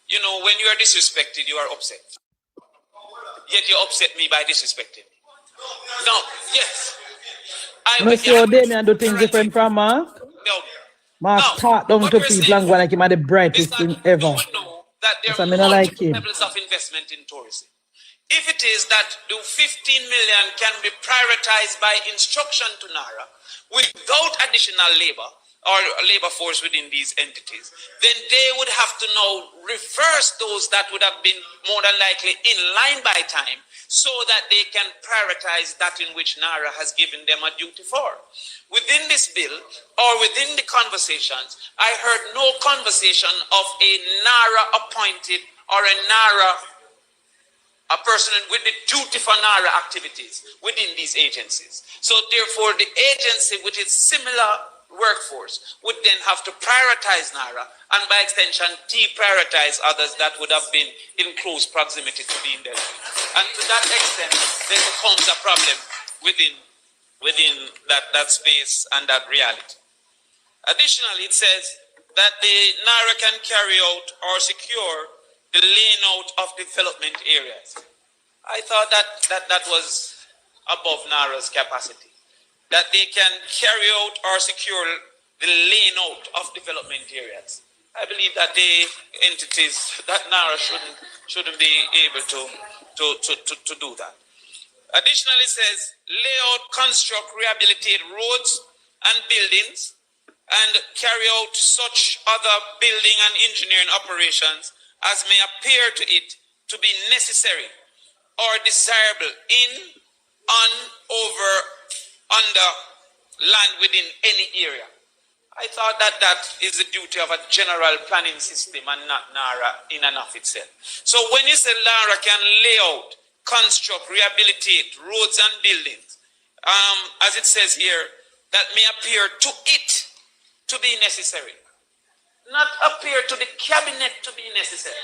you know, when you are disrespected, you are upset. Yet you upset me by disrespecting me. No, yes. You see how Damien do things different from Mark? No. Mark talk down to people and go like him are the brightest thing ever. That there So are I not like him. levels of investment in tourism. If it is that the 15 million can be prioritized by instruction to NaRa without additional labor or labor force within these entities, then they would have to now reverse those that would have been more than likely in line by time so that they can prioritize that in which NaRa has given them a duty for. Within this bill or within the conversations, I heard no conversation of a NaRa appointed or a person with the duty for NaRa activities within these agencies. So therefore, the agency with its similar workforce would then have to prioritize NaRa and by extension deprioritize others that would have been in close proximity to being there. And to that extent, there becomes a problem within that space and that reality. Additionally, it says that the NaRa can carry out or secure the laying out of development areas. I thought that was above NaRa's capacity. That they can carry out or secure the laying out of development areas. I believe that the entities that NaRa shouldn't be able to do that. Additionally, it says lay out, construct, rehabilitate roads and buildings and carry out such other building and engineering operations as may appear to it to be necessary or desirable in, on, over, under land within any area. I thought that is the duty of a general planning system and not NaRa in and of itself. So when you say NaRa can lay out, construct, rehabilitate roads and buildings, as it says here, that may appear to it to be necessary. Not appear to the cabinet to be necessary.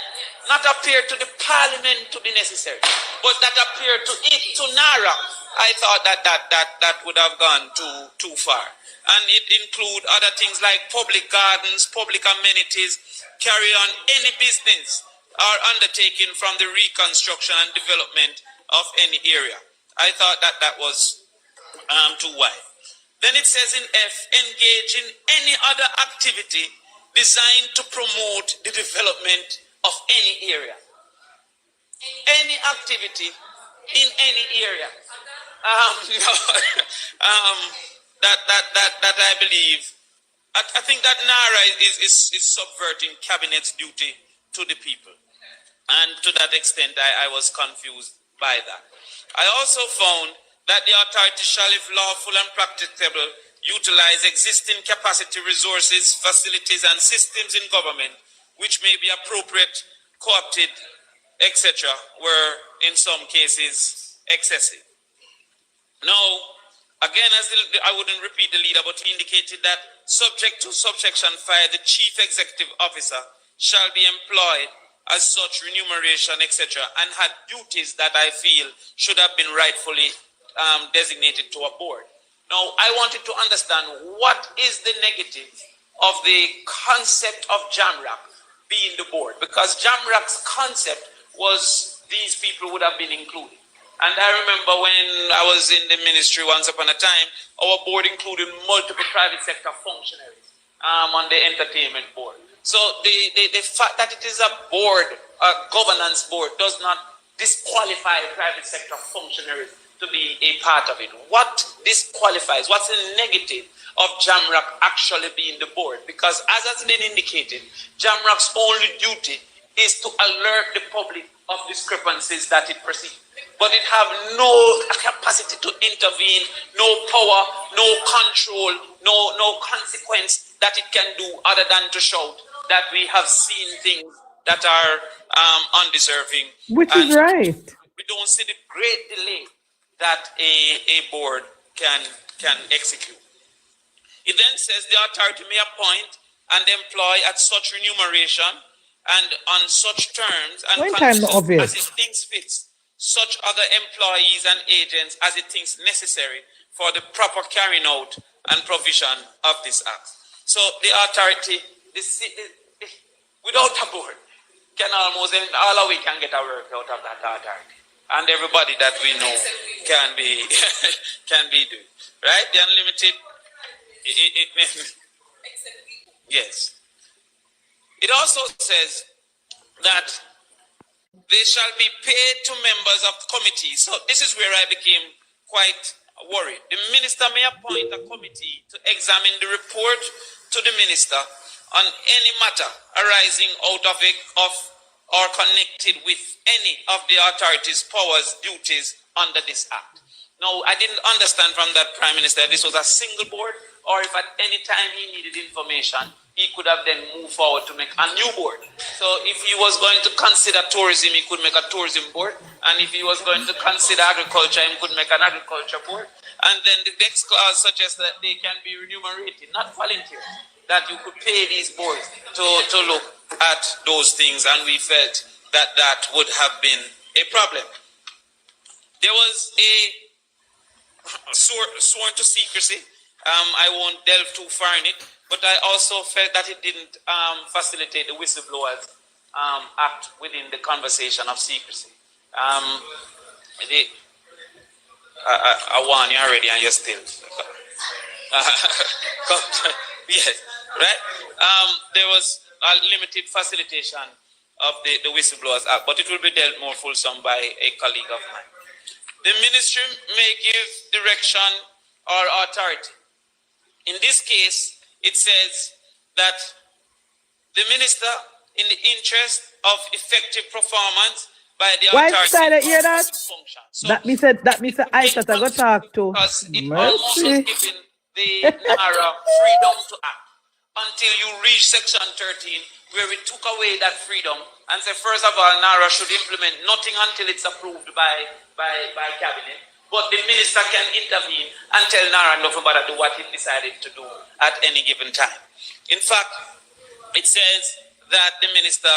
Not appear to the parliament to be necessary. But that appear to it, to NaRa. I thought that would have gone too far. And it include other things like public gardens, public amenities, carry on any business or undertaking from the reconstruction and development of any area. I thought that was too wide. Then it says in F, engage in any other activity designed to promote the development of any area. Any activity in any area. That I believe, I think that NaRa is subverting cabinet's duty to the people. And to that extent, I was confused by that. I also found that the authority shall, if lawful and practicable, utilize existing capacity, resources, facilities, and systems in government, which may be appropriate, co-opted, etc., were in some cases excessive. Now, again, I wouldn't repeat the leader, but he indicated that subject to subsection 5, the chief executive officer shall be employed as such remuneration, etc., and had duties that I feel should have been rightfully designated to a board. Now, I wanted to understand what is the negative of the concept of Jamrock being the board, because Jamrock's concept was these people would have been included. And I remember when I was in the ministry once upon a time, our board included multiple private sector functionaries on the entertainment board. So the fact that it is a board, a governance board, does not disqualify private sector functionaries to be a part of it. What disqualifies, what's the negative of Jamrock actually being the board? Because as has been indicated, Jamrock's only duty is to alert the public of discrepancies that it perceives. But it have no capacity to intervene, no power, no control, no consequence that it can do other than to shout that we have seen things that are undeserving. Which is right. We don't see the great delay that a board can execute. It then says the authority may appoint and employ at such remuneration and on such terms and conditions as it thinks fits such other employees and agents as it thinks necessary for the proper carrying out and provision of this act. So the authority, without a board, can almost, all we can get our work out of that authority. And everybody that we know can be doing. Right? The unlimited, yes. It also says that they shall be paid to members of committees. So this is where I became quite worried. The minister may appoint a committee to examine the report to the minister on any matter arising out of or connected with any of the authority's powers, duties under this act. Now, I didn't understand from that Prime Minister this was a single board, or if at any time he needed information, he could have then moved forward to make a new board. So if he was going to consider tourism, he could make a tourism board. And if he was going to consider agriculture, he could make an agriculture board. And then the next clause suggests that they can be remunerated, not volunteers, that you could pay these boards to look at those things. And we felt that that would have been a problem. There was a sworn to secrecy. I won't delve too far in it, but I also felt that it didn't facilitate the whistleblowers act within the conversation of secrecy. I warn you already and you're still. Yes, right? There was a limited facilitation of the Whistleblowers Act, but it will be dealt more fulsome by a colleague of mine. The ministry may give direction or authority. In this case, it says that the minister, in the interest of effective performance by the authority, side I hear that? So that me said I thought I got talk to. because it almost was giving the NaRa freedom to act until you reach section 13, where we took away that freedom and said, first of all, NaRa should implement nothing until it's approved by cabinet. But the minister can intervene and tell NaRa nothing but to do what he decided to do at any given time. In fact, it says that the minister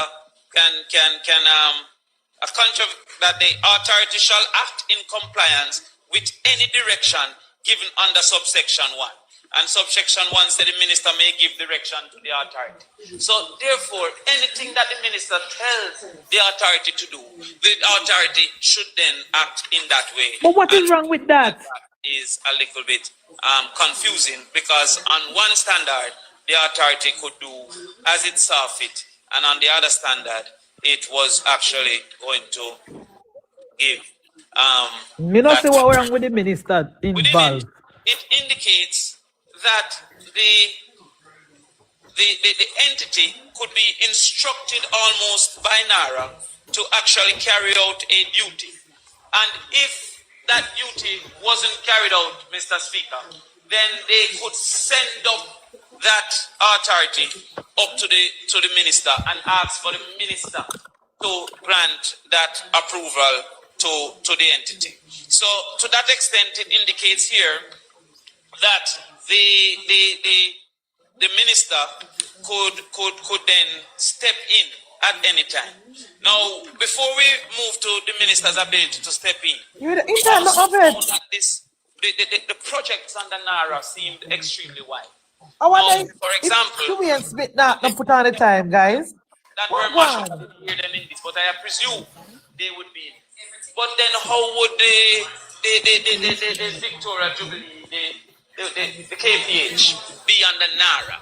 that the authority shall act in compliance with any direction given under subsection 1. And subsection 1 said the minister may give direction to the authority. So therefore, anything that the minister tells the authority to do, the authority should then act in that way. But what is wrong with that? That is a little bit confusing, because on one standard, the authority could do as it saw fit, and on the other standard, it was actually going to give. Me not say what wrong with the minister involved. It indicates that the entity could be instructed almost by NaRa to actually carry out a duty. And if that duty wasn't carried out, Mr. Speaker, then they could send up that authority up to the minister and ask for the minister to grant that approval to the entity. So to that extent, it indicates here that the minister could then step in at any time. Now, before we move to the minister's ability to step in, You we intend also of know it. that the projects under NaRa seemed extremely wide. I wonder Now, for if example, Chewy and Smith not put on the time, guys. that What very much I one? didn't hear them in this, but I presume they would be in. But then how would the Victoria Jubilee, the KPH be under NaRa?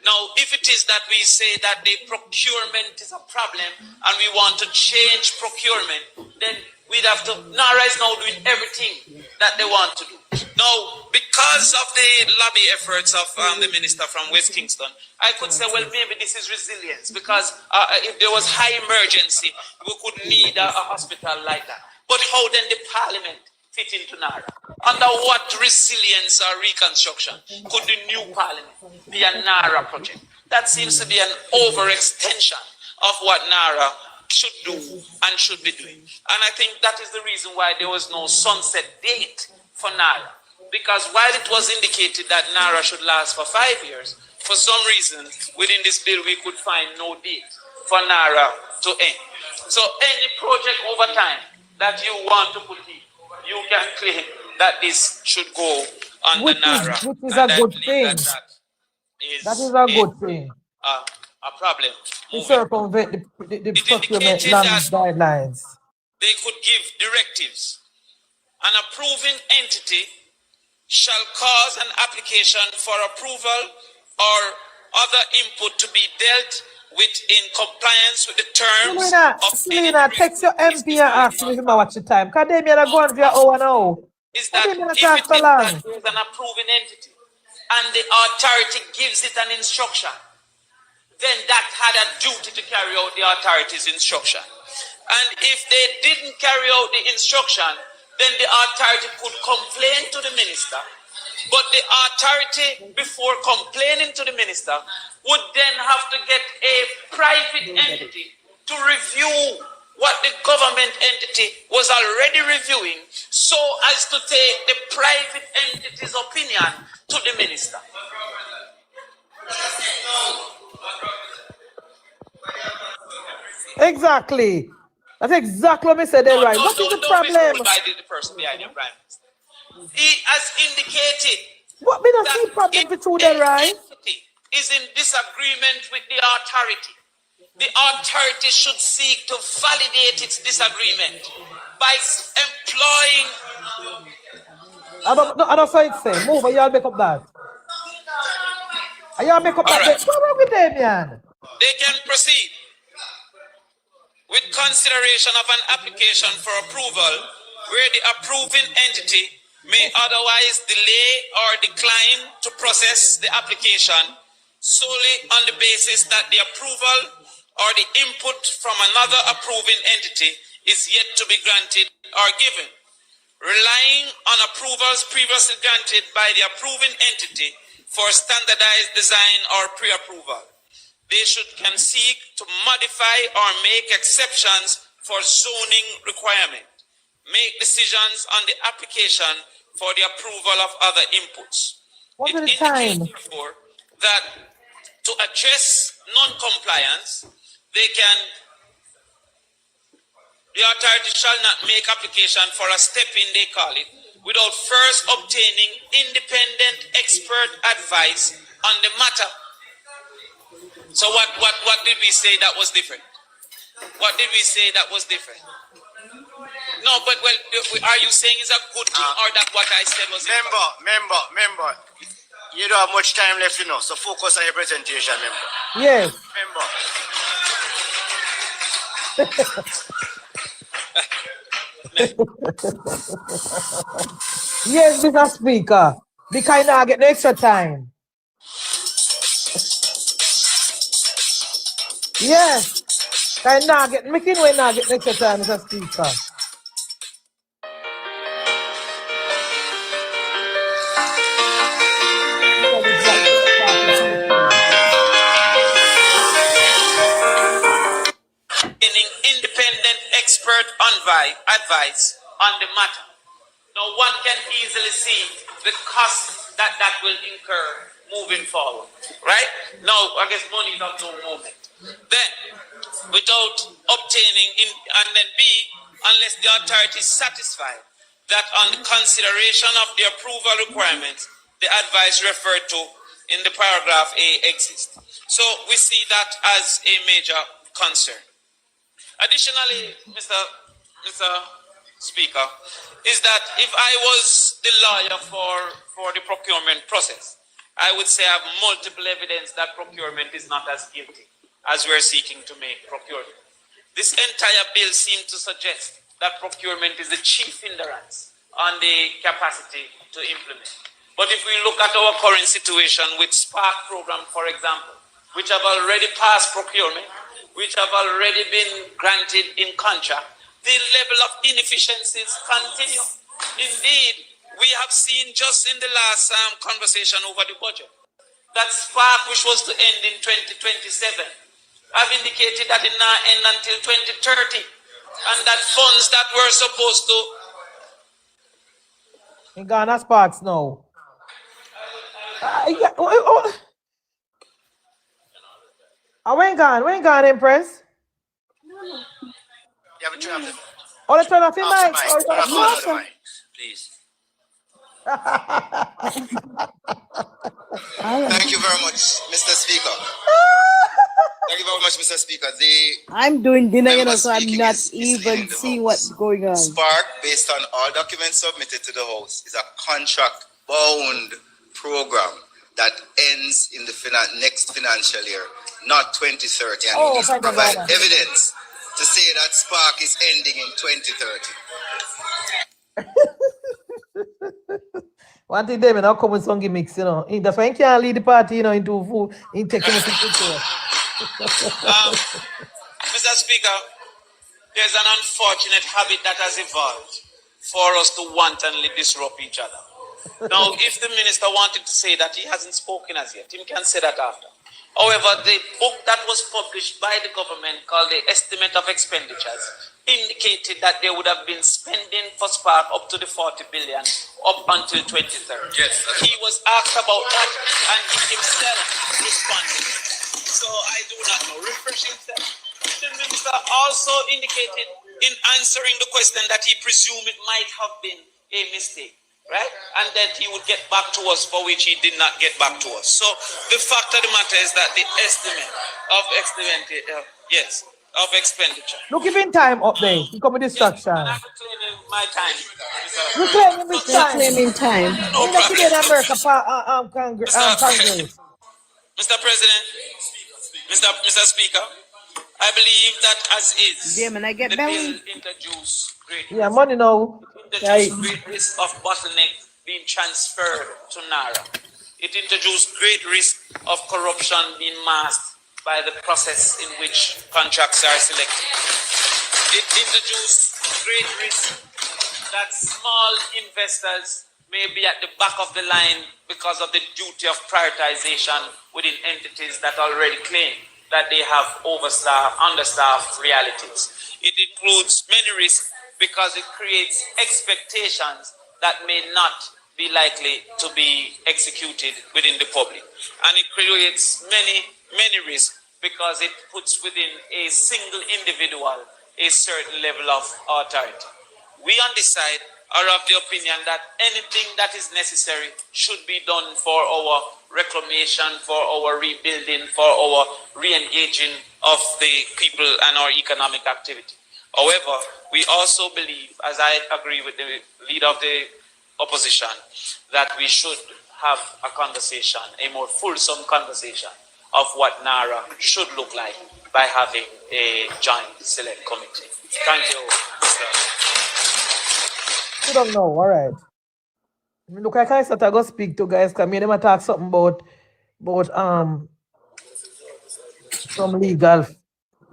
Now, if it is that we say that the procurement is a problem and we want to change procurement, then we'd have to, NaRa is now doing everything that they want to do. Now, because of the lobby efforts of the minister from West Kingston, I could say, well, maybe this is resilience, because if there was high emergency, we could need a hospital like that. But how then the parliament fit into NaRa? Under what resilience or reconstruction could the new parliament be a NaRa project? That seems to be an overextension of what NaRa should do and should be doing. And I think that is the reason why there was no sunset date for NaRa. Because while it was indicated that NaRa should last for 5 years, for some reason within this bill we could find no date for NaRa to end. So any project over time that you want to put in, you can claim that this should go on the NaRa. Which is a good thing. That is a good thing. A problem. To circumvent the procurement guidelines. They could give directives. An approving entity shall cause an application for approval or other input to be dealt with in compliance with the terms Selena, text your MP and ask me if you watch the time. Because they may not go on via hour now. Is that if it is that there is an approving entity and the authority gives it an instruction, then that had a duty to carry out the authority's instruction. And if they didn't carry out the instruction, then the authority could complain to the minister. But the authority, before complaining to the minister, would then have to get a private entity to review what the government entity was already reviewing, so as to take the private entity's opinion to the minister. Exactly. That's exactly what I said. They're right. What is the problem? The person behind your prime minister. He has indicated what we don't see problem between them, right? Is in disagreement with the authority. The authority should seek to validate its disagreement by employing. I don't say it say. Move, y'all make up that. Y'all make up that. What's wrong with them, man? They can proceed with consideration of an application for approval where the approving entity may otherwise delay or decline to process the application solely on the basis that the approval or the input from another approving entity is yet to be granted or given. Relying on approvals previously granted by the approving entity for standardized design or pre-approval, they can seek to modify or make exceptions for zoning requirement, make decisions on the application for the approval of other inputs. What is the time? Therefore, that to address non-compliance, the authority shall not make application for a step-in, they call it, without first obtaining independent expert advice on the matter. So what did we say that was different? What did we say that was different? No, but well, are you saying it's a good thing or that what I said was Member. You don't have much time left, you know, so focus on your presentation, member. Yes. Yes, Mr. Speaker. The kind of get the extra time. Yes. Kind of get making way now get the extra time, Mr. Speaker. Independent expert advice on the matter. Now one can easily see the cost that will incur moving forward, right? Now I guess money is of no moment. Then, without obtaining, and then B, unless the authority is satisfied that on the consideration of the approval requirements, the advice referred to in the paragraph A exists. So we see that as a major concern. Additionally, Mr. Speaker, is that if I was the lawyer for the procurement process, I would say I have multiple evidence that procurement is not as guilty as we're seeking to make procurement. This entire bill seems to suggest that procurement is the chief hindrance on the capacity to implement. But if we look at our current situation with Spark program, for example, which have already passed procurement, which have already been granted in contract, the level of inefficiencies continue. Indeed, we have seen just in the last conversation over the budget that Spark, which was to end in 2027, have indicated that it now end until 2030, and that funds that were supposed to... In Ghana Sparks now. When gone, Empress? You have a turn off the Oh, let's turn off your mic. mic. Please. Thank you very much, Mr. Speaker. Thank you very much, Mr. Speaker. I'm doing dinner, you know, member so I'm speaking not is even leading the seeing House. what's going on. Spark, based on all documents submitted to the House, is a contract-bound program that ends in the next financial year, not 2030. And he needs to provide evidence to say that Spark is ending in 2030. One thing they may not come with some gimmicks, you know. That's why he can't lead the party, you know, into food, in taking it into Mr. Speaker, there's an unfortunate habit that has evolved for us to wantonly disrupt each other. Now, if the minister wanted to say that he hasn't spoken as yet, he can say that after. However, the book that was published by the government called the Estimate of Expenditures indicated that they would have been spending for Spark up to the 40 billion up until 2030. Yes. He was asked about that and he himself responded. So I do not know. Refresh himself. The minister also indicated in answering the question that he presumed it might have been a mistake. Right? And that he would get back to us, for which he did not get back to us. So the fact of the matter is that the estimate of expenditure. Look, even time up there. You come with distraction. I'm claiming my time. You're claiming this time. Claiming time. No problem. Congress. Mr. President, Mr. Speaker, I believe that as is, Damn, and I get the belly. bill introduced great Yeah, money now. introduced great risk of bottleneck being transferred to NaRa. It introduced great risk of corruption being masked by the process in which contracts are selected. It introduced great risk that small investors may be at the back of the line because of the duty of prioritization within entities that already claim that they have understaffed realities. It includes many risks because it creates expectations that may not be likely to be executed within the public. And it creates many risks because it puts within a single individual a certain level of authority. We on this side are of the opinion that anything that is necessary should be done for our reclamation, for our rebuilding, for our re-engaging of the people and our economic activity. However, we also believe, as I agree with the leader of the opposition, that we should have a conversation, a more fulsome conversation of what NaRa should look like by having a joint select committee. Thank you, Mr. You don't know, all right. Look, like I start to go speak to guys, because me them talk something about some legal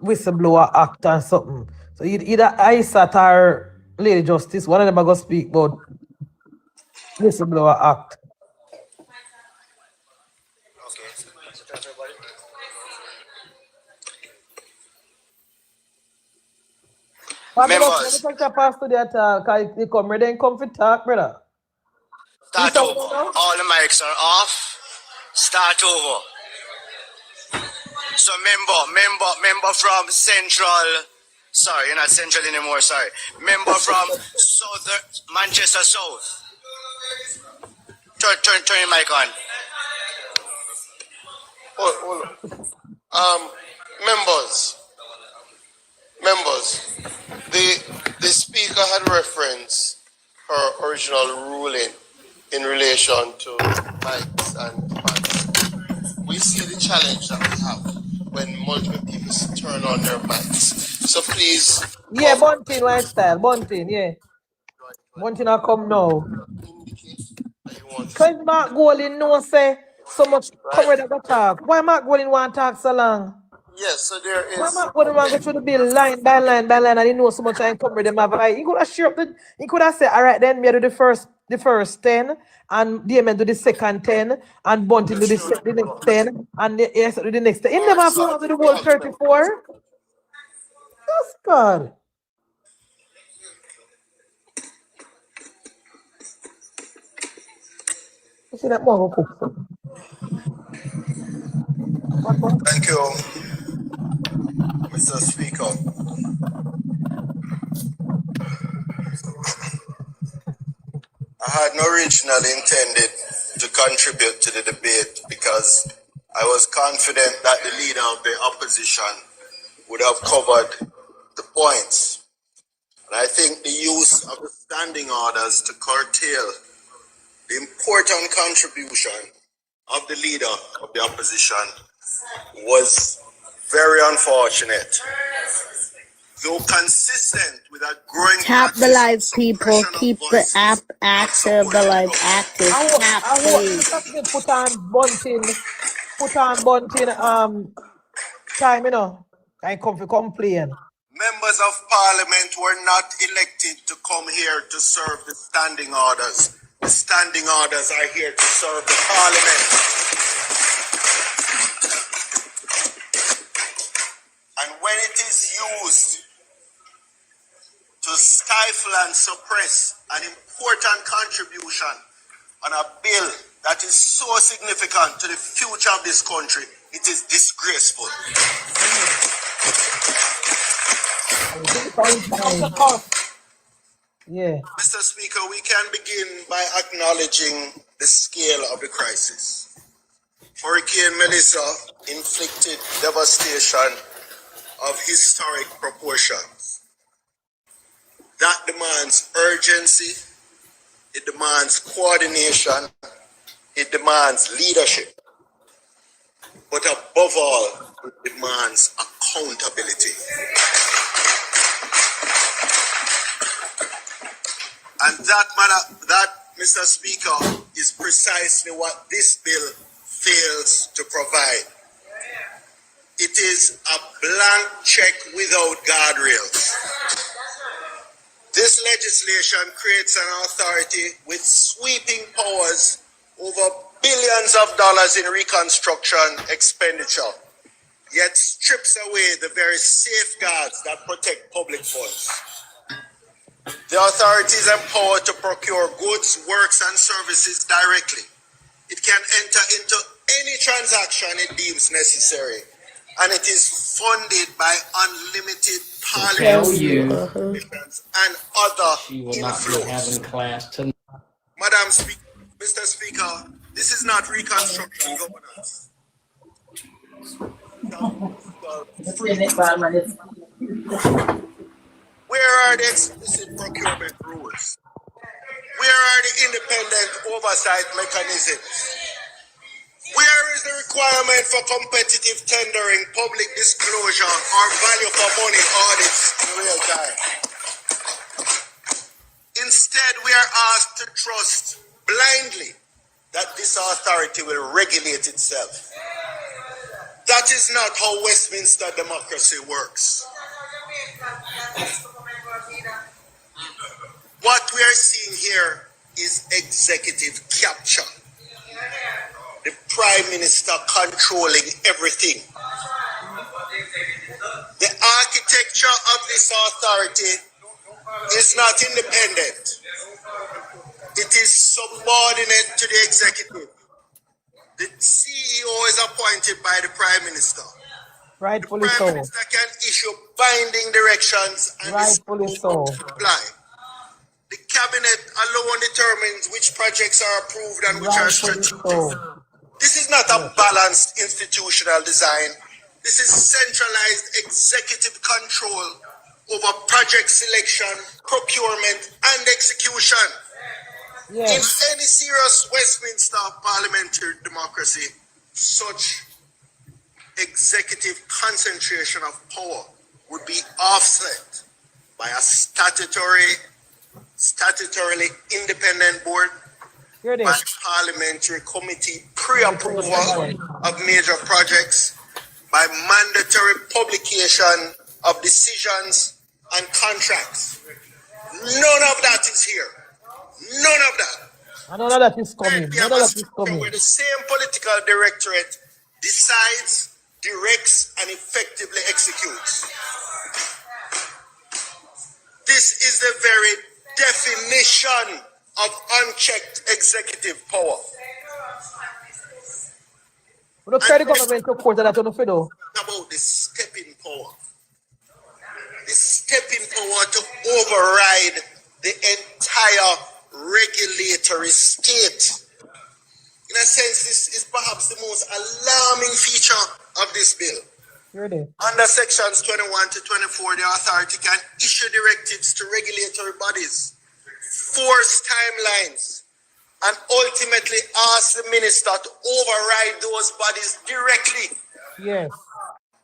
whistleblower act and something. So either I sat or Lady Justice, one of them are going to speak about whistleblower act. Members. Pass to that, you come ready and come for talk, brother. Start over. All the mics are off. Start over. So member from Central. Sorry, you're not Central anymore. Sorry, member from Southern Manchester South. Turn your mic on. Hold on. Members, the speaker had referenced her original ruling in relation to mics and fans. We see the challenge that we have when multiple people turn on their mics. So please. Yeah, Bunting, white style. Bunting, yeah. Bunting will come now. Because Mark Golding no say so much coverage at the talk. Why Mark Golding want to talk so long? Yes, so there is. Why Mark Golding want to go through the bill line by line by line and he knows so much and cover them have right? He could have shared up he could have said, all right, then me do the first 10 and Damon do the second 10 and Bunting do the next 10 and yes do the next 10. He never have to do the whole 34. That's God. You see that more cook something. Thank you, Mr. Speaker. I had originally intended to contribute to the debate because I was confident that the leader of the opposition would have covered the points. And I think the use of the standing orders to curtail the important contribution of the leader of the opposition was very unfortunate. Though consistent with a growing Tap the live, people. Keep the app active. The live active. Tap, please. Put on Bunting time, you know. I come for complain. Members of Parliament were not elected to come here to serve the standing orders. The standing orders are here to serve the Parliament. And when it is used to stifle and suppress an important contribution on a bill that is so significant to the future of this country, it is disgraceful. Yeah. Mr. Speaker, we can begin by acknowledging the scale of the crisis. Hurricane Melissa inflicted devastation of historic proportions. That demands urgency, it demands coordination, it demands leadership, but above all, it demands accountability. And that, Mr. Speaker, is precisely what this bill fails to provide. It is a blank check without guardrails. This legislation creates an authority with sweeping powers over billions of dollars in reconstruction expenditure, yet strips away the very safeguards that protect public funds. The authority is empowered to procure goods, works, and services directly. It can enter into any transaction it deems necessary, and it is funded by unlimited parliamentary and other influence. Madam Speaker, Mr. Speaker, this is not reconstruction governance. Where are the explicit procurement rules? Where are the independent oversight mechanisms? Where is the requirement for competitive tendering, public disclosure, or value for money audits in real time? Instead, we are asked to trust blindly that this authority will regulate itself. That is not how Westminster democracy works. What we are seeing here is executive capture. The Prime Minister controlling everything. The architecture of this authority is not independent. It is subordinate to the executive. The CEO is appointed by the Prime Minister. Rightfully Prime so. Minister can issue binding directions and Rightfully so. apply. The cabinet alone determines which projects are approved and which are Rightfully strategic. so. This is not a balanced institutional design. This is centralized executive control over project selection, procurement, and execution. Yes. In any serious Westminster parliamentary democracy, such executive concentration of power would be offset by a statutorily independent board, Here it by is. parliamentary committee pre-approval of major projects, by mandatory publication of decisions and contracts. None of that is here. None of that. I know that is coming. We I have know a that is structure coming. where the same political directorate decides, directs, and effectively executes. This is the very definition of unchecked executive power. We don't carry the government to court that on the fiddle. About the stepping power. The stepping power to override the entire regulatory state. In a sense, this is perhaps the most alarming feature of this bill. Here it is. Under sections 21 to 24, the authority can issue directives to regulatory bodies, force timelines, and ultimately ask the minister to override those bodies directly. Yes.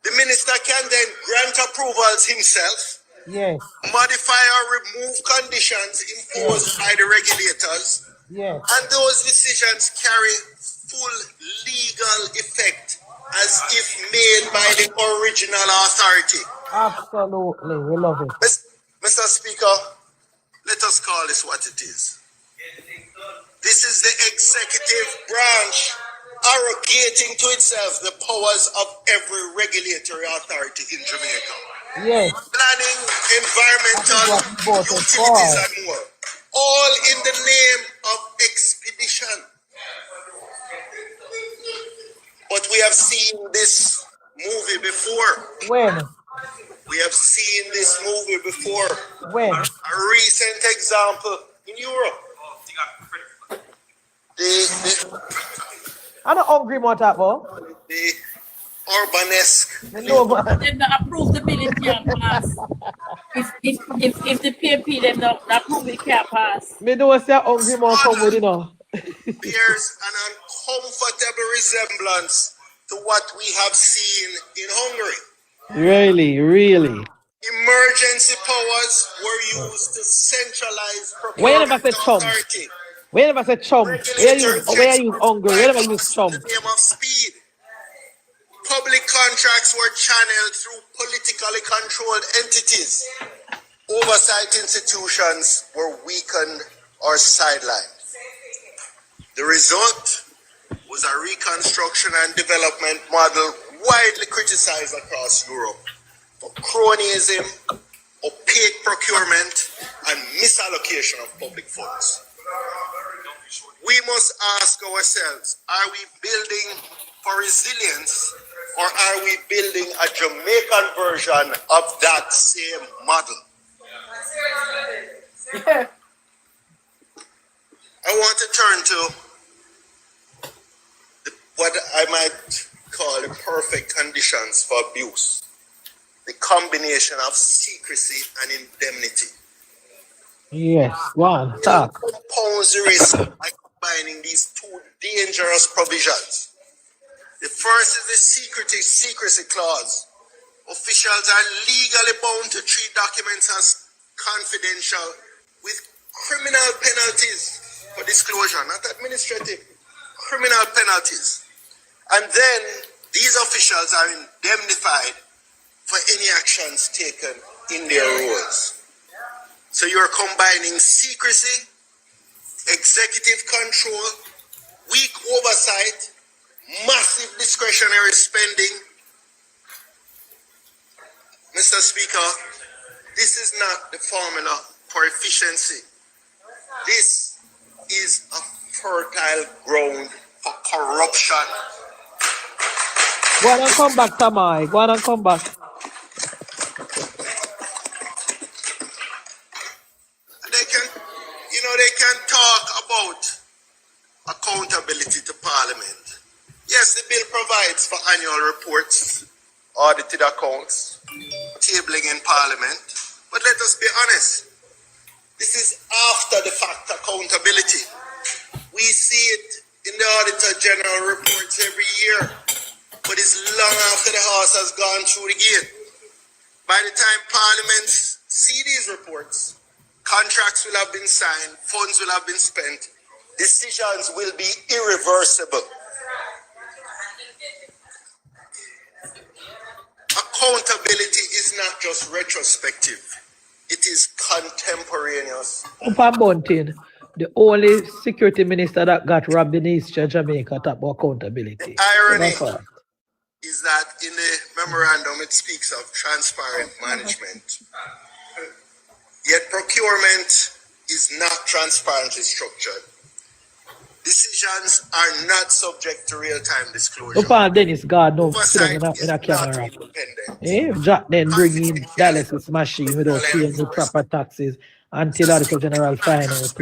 The minister can then grant approvals himself, Yes. modify or remove conditions imposed by the regulators, Yes. and those decisions carry full legal effect as if made by the original authority. Absolutely. We love it. Mr. Speaker, let us call this what it is. This is the executive branch arrogating to itself the powers of every regulatory authority in Jamaica. Yes. Planning, environmental, utilities, and more. All in the name of expedition. But we have seen this movie before. When? We have seen this movie before. When? A recent example in Europe. I'm not hungry about that, bro. The urbanesque. No, man. Them not approve the bill, it can't pass. If the PNP them not approve it, can't pass. Me know say hungry man come with, you know. Bears an uncomfortable resemblance to what we have seen in Hungary. Really. Emergency powers were used to centralize Where never procurement said chum? authority. Where never said chum? Where you hungry? Where never use chum? In the name of speed. Public contracts were channeled through politically controlled entities. Oversight institutions were weakened or sidelined. The result was a reconstruction and development model widely criticized across Europe for cronyism, opaque procurement, and misallocation of public funds. We must ask ourselves, are we building for resilience, or are we building a Jamaican version of that same model? I want to turn to what I might call the perfect conditions for abuse. The combination of secrecy and indemnity. Yes, one talk. Compounds the risk by combining these two dangerous provisions. The first is the secrecy clause. Officials are legally bound to treat documents as confidential with criminal penalties for disclosure, not administrative, criminal penalties. And then these officials are indemnified for any actions taken in their roles. So you're combining secrecy, executive control, weak oversight, massive discretionary spending. Mr. Speaker, this is not the formula for efficiency. This is a fertile ground for corruption. Go on and come back, Tamai. Go on and come back. They can talk about accountability to Parliament. Yes, the bill provides for annual reports, audited accounts, tabling in Parliament. But let us be honest, this is after the fact accountability. We see it in the Auditor General reports every year, but it's long after the horse has gone through the gate. By the time Parliaments see these reports, contracts will have been signed, funds will have been spent, decisions will be irreversible. Accountability is not just retrospective, it is contemporaneous. Bunting, the only security minister that got robbed in East Jamaica talk about accountability. The irony is that in the memorandum it speaks of transparent management. Yet procurement is not transparently structured. Decisions are not subject to real-time disclosure. Dennis God no Oversight in a is not camera. independent. Jack then bring in dialysis machine without paying the proper taxes until the Auditor General Finance.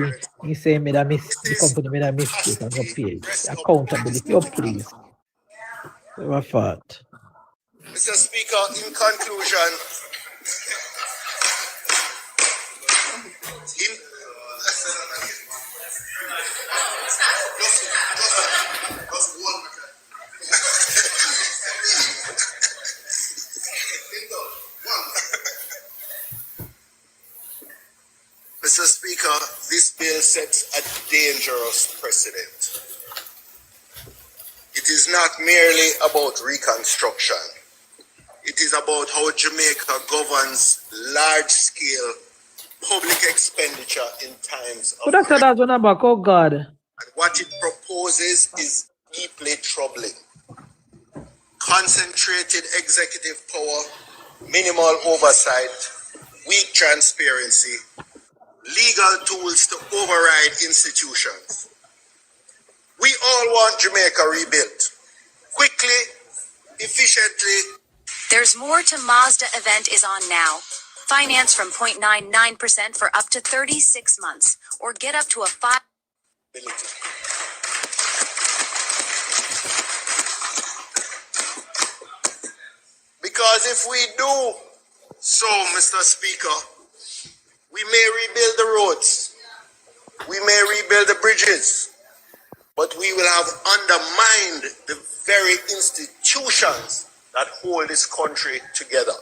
He say made a mistake, the company made a mistake and got paid. Accountability, oh please. What fault? Mr. Speaker, in conclusion, Mr. Speaker, this bill sets a dangerous precedent. It is not merely about reconstruction. It is about how Jamaica governs large-scale public expenditure in times of God. And what it proposes is deeply troubling. Concentrated executive power, minimal oversight, weak transparency, legal tools to override institutions. We all want Jamaica rebuilt. Quickly, efficiently. There's more to Mazda event is on now. Finance from 0.99% for up to 36 months, or get up to a 5. Because if we do so, Mr. Speaker, we may rebuild the roads, we may rebuild the bridges, but we will have undermined the very institutions that hold this country together.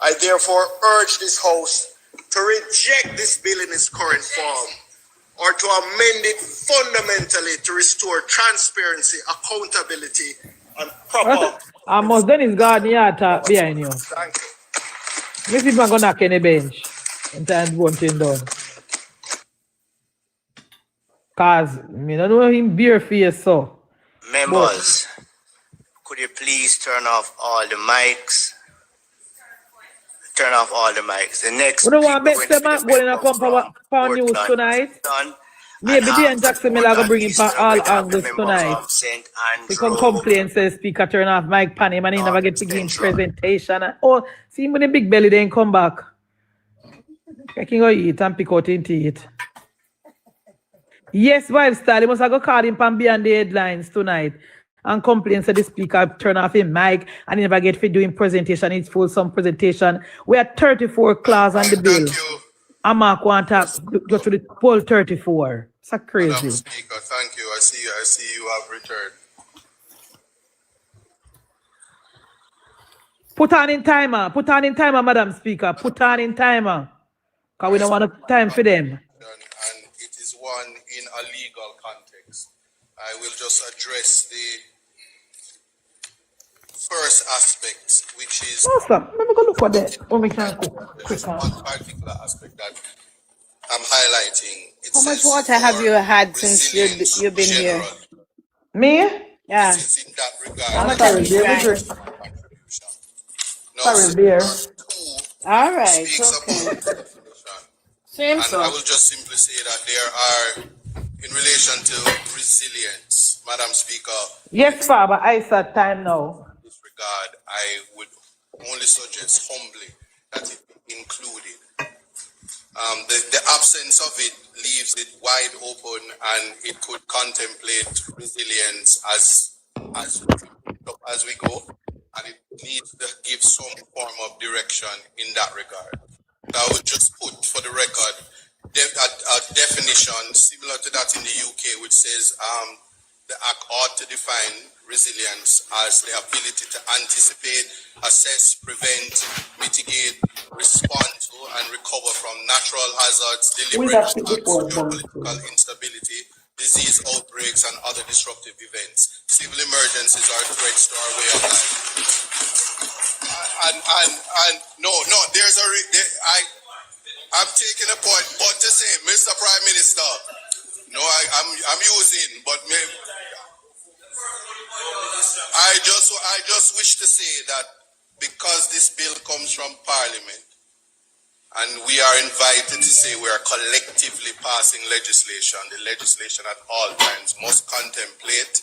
I therefore urge this House to reject this bill in its current form, or to amend it fundamentally to restore transparency, accountability, and proper. I must then is God behind you. Thank you. This is not going to knock any bench and time one thing done. Cause I don't know him bare face so. Members, could you please turn off all the mics? Turn off all the mics. The next. We don't want to make them going to come for news tonight. Maybe Dan Jackson Miller going to bring him for all angles tonight. He can complain, say speaker turn off mic pan him and he never get to give presentation. Oh, see him with the big belly then come back. I can go eat and pick out his teeth. Yes, wife style. He must have go call him and be on the headlines tonight and complain, say the speaker turn off his mic and he never get to doing presentation. It's full some presentation. We are 34 clause on the bill. And Mark want to go to the poll 34. It's crazy. Madam Speaker, thank you. I see you have returned. Put on in timer, Madam Speaker. Put on in timer. Because we don't want time for them. And it is one in a legal context. I will just address the first aspect, which is Awesome. Let me go look for that. Oh, we can there's one particular aspect that I'm highlighting. How much water have you had since you've been here? Me? Yeah. Since in that regard, How much have you drank? Sorry, beer. All right. speaks Okay. about definition. Same And so. I will just simply say that there are, in relation to resilience, Madam Speaker, Yes, Father, I said time now. in this regard, I would only suggest humbly that it be included. The absence of it leaves it wide open, and it could contemplate resilience as we go, and it needs to give some form of direction in that regard. So I would just put for the record a definition similar to that in the UK, which says the Act ought to define resilience as the ability to anticipate, assess, prevent, mitigate, respond to, and recover from natural hazards, deliberate attacks, geopolitical instability, disease outbreaks, and other disruptive events, civil emergencies, or threats to our way of life. There's I'm taking a point, but to say, Mr. Prime Minister, I'm using, but I just wish to say that because this bill comes from Parliament, and we are invited to say we are collectively passing legislation, the legislation at all times must contemplate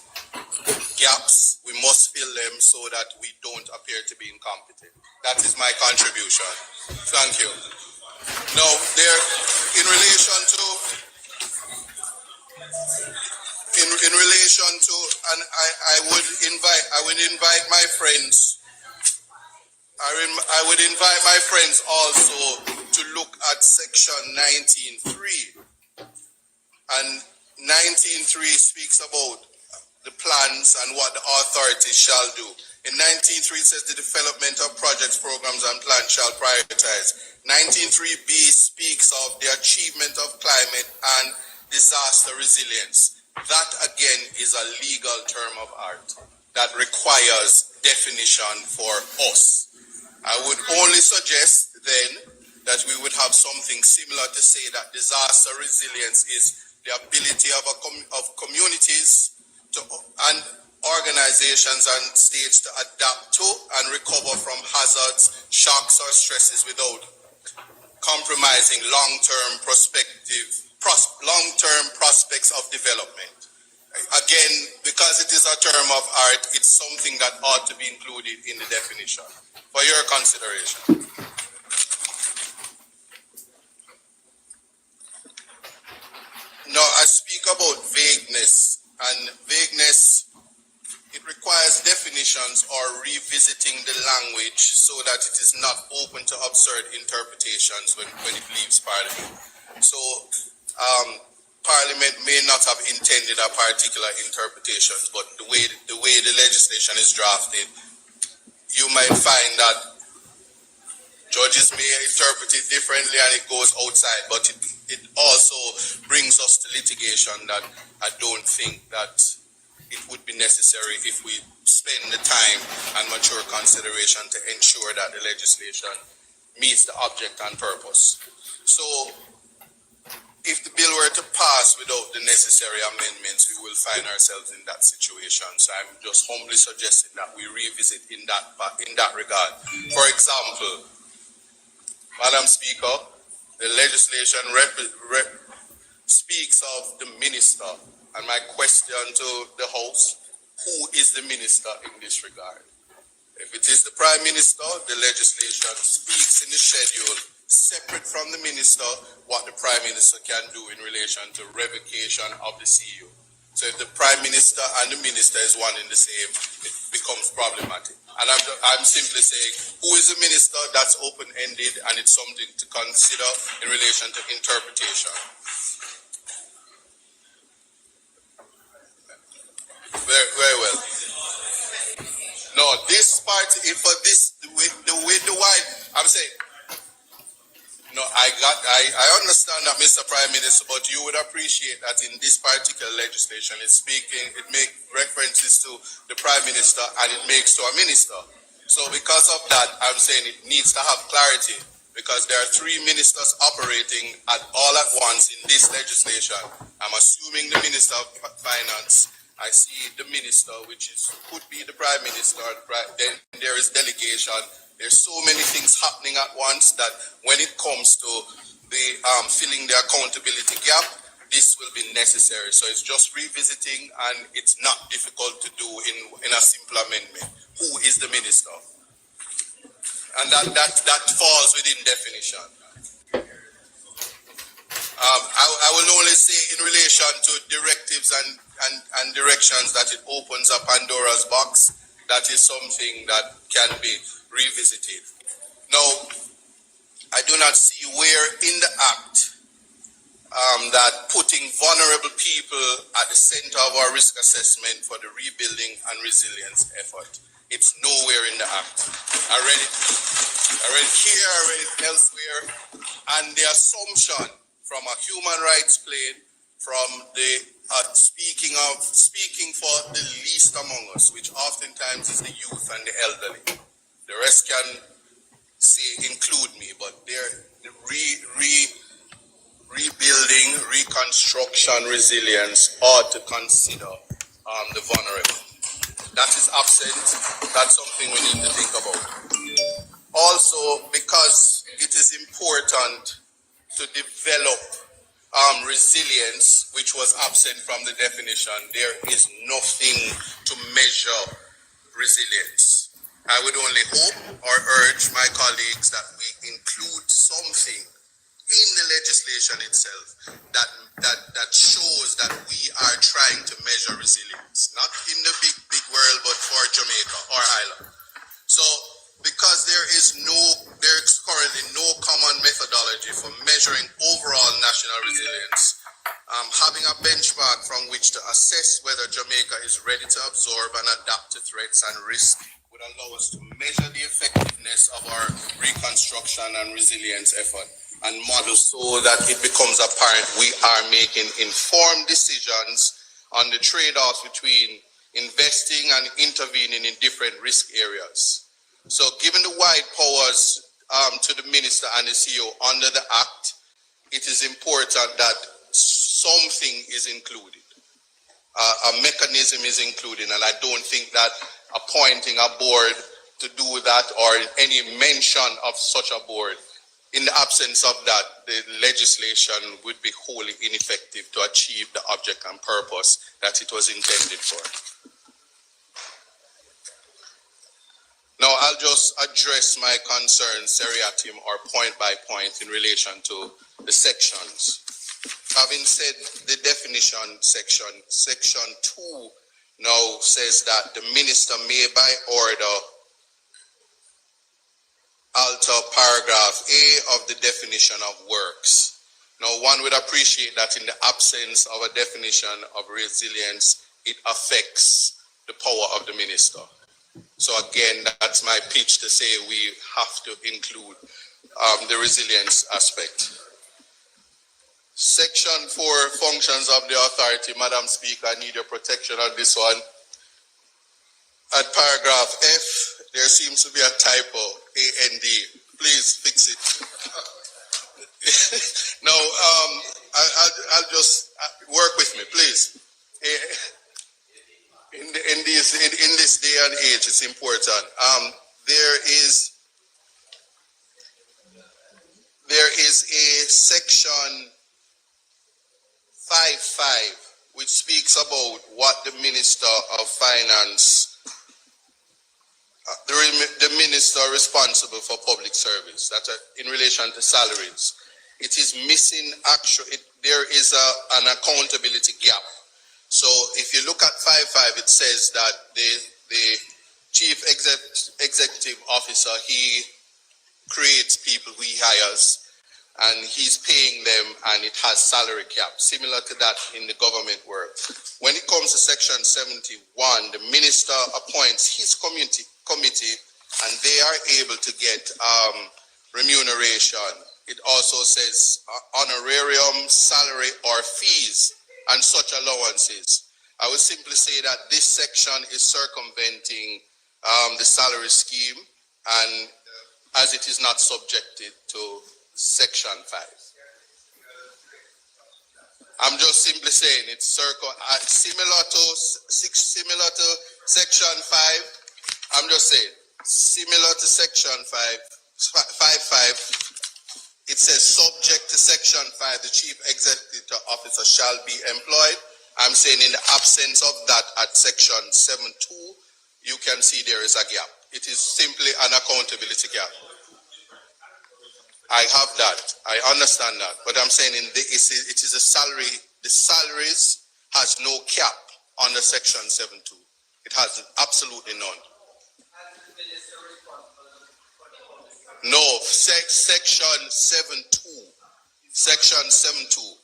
gaps. We must fill them so that we don't appear to be incompetent. That is my contribution. Thank you. Now, in relation to, and I would invite my friends. I would invite my friends also to look at section 19.3. And 19.3 speaks about the plans and what the authorities shall do. In 19.3 it says the development of projects, programs, and plans shall prioritize. 19.3b speaks of the achievement of climate and disaster resilience. That again is a legal term of art that requires definition for us. I would only suggest then that we would have something similar to say that disaster resilience is the ability of communities and organizations and states to adapt to and recover from hazards, shocks, or stresses without compromising long-term prospects of development. Again, because it is a term of art, it's something that ought to be included in the definition for your consideration. Now, I speak about vagueness, and vagueness, it requires definitions or revisiting the language so that it is not open to absurd interpretations when it leaves Parliament. So, Parliament may not have intended a particular interpretation, but the way the legislation is drafted, you might find that judges may interpret it differently and it goes outside, but it also brings us to litigation that I don't think that it would be necessary if we spend the time and mature consideration to ensure that the legislation meets the object and purpose. So, if the bill were to pass without the necessary amendments, we will find ourselves in that situation. So I'm just humbly suggesting that we revisit in that regard. For example, Madam Speaker, the legislation speaks of the minister, and my question to the House, who is the minister in this regard? If it is the Prime Minister, the legislation speaks in the schedule separate from the minister what the Prime Minister can do in relation to revocation of the CU. So if the Prime Minister and the Minister is one and the same, it becomes problematic. And I'm simply saying, who is the Minister? That's open-ended, and it's something to consider in relation to interpretation. Very well. No, this part, for this, the way the white, I'm saying, no, I understand that, Mr. Prime Minister, but you would appreciate that in this particular legislation, it makes references to the Prime Minister and it makes to a minister. So because of that, I'm saying it needs to have clarity, because there are three ministers operating all at once in this legislation. I'm assuming the Minister of Finance, I see the minister, which could be the Prime Minister, then there is delegation. There's so many things happening at once that when it comes to the filling the accountability gap, this will be necessary. So it's just revisiting, and it's not difficult to do in a simple amendment. Who is the minister? And that falls within definition. I will only say in relation to directives and directions that it opens up Pandora's box. That is something that can be revisited. Now, I do not see where in the Act that putting vulnerable people at the center of our risk assessment for the rebuilding and resilience effort. It's nowhere in the Act. I read it here, I read it elsewhere, and the assumption from a human rights plane, from the speaking for the least among us, which oftentimes is the youth and the elderly. The rest can say include me, but they're the rebuilding, reconstruction, resilience ought to consider the vulnerable. That is absent. That's something we need to think about. Also, because it is important to develop resilience, which was absent from the definition, there is nothing to measure resilience. I would only hope or urge my colleagues that we include something in the legislation itself that shows that we are trying to measure resilience, not in the big world, but for Jamaica or Ireland. So, because there is currently no common methodology for measuring overall national resilience, having a benchmark from which to assess whether Jamaica is ready to absorb and adapt to threats and risks would allow us to measure the effectiveness of our reconstruction and resilience effort and model so that it becomes apparent we are making informed decisions on the trade-offs between investing and intervening in different risk areas. So given the wide powers to the minister and the CEO under the Act, it is important that something is included. A mechanism is included, and I don't think that appointing a board to do that or any mention of such a board, in the absence of that, the legislation would be wholly ineffective to achieve the object and purpose that it was intended for. Now, I'll just address my concerns seriatim or point by point in relation to the sections. Having said the definition section 2 now says that the minister may by order alter paragraph A of the definition of works. Now, one would appreciate that in the absence of a definition of resilience, it affects the power of the minister. So again, that's my pitch to say we have to include the resilience aspect. Section 4, functions of the authority. Madam Speaker, I need your protection on this one. At paragraph F, there seems to be a typo, AND. Please fix it. No, I'll just work with me, please. In this day and age, it's important. There is a section 5.5 which speaks about what the Minister of Finance, the minister responsible for public service, that's in relation to salaries. It is missing there is an accountability gap. So if you look at 5.5, it says that the chief executive officer, he creates people who he hires and he's paying them and it has salary cap, similar to that in the government world. When it comes to section 71, the minister appoints his committee and they are able to get remuneration. It also says honorarium, salary or fees and such allowances. I would simply say that this section is circumventing the salary scheme and as it is not subjected to section 5. I'm just simply saying it's similar to section 5. I'm just saying similar to section 5.5. it says subject to section 5, the chief executive officer shall be employed. I'm saying in the absence of that at section 7.2, you can see there is a gap. It is simply an accountability gap. I have that. I understand that. But I'm saying it is a salary. The salaries has no cap under section 7.2. It has absolutely none. No, section 7.2. Section 7.2.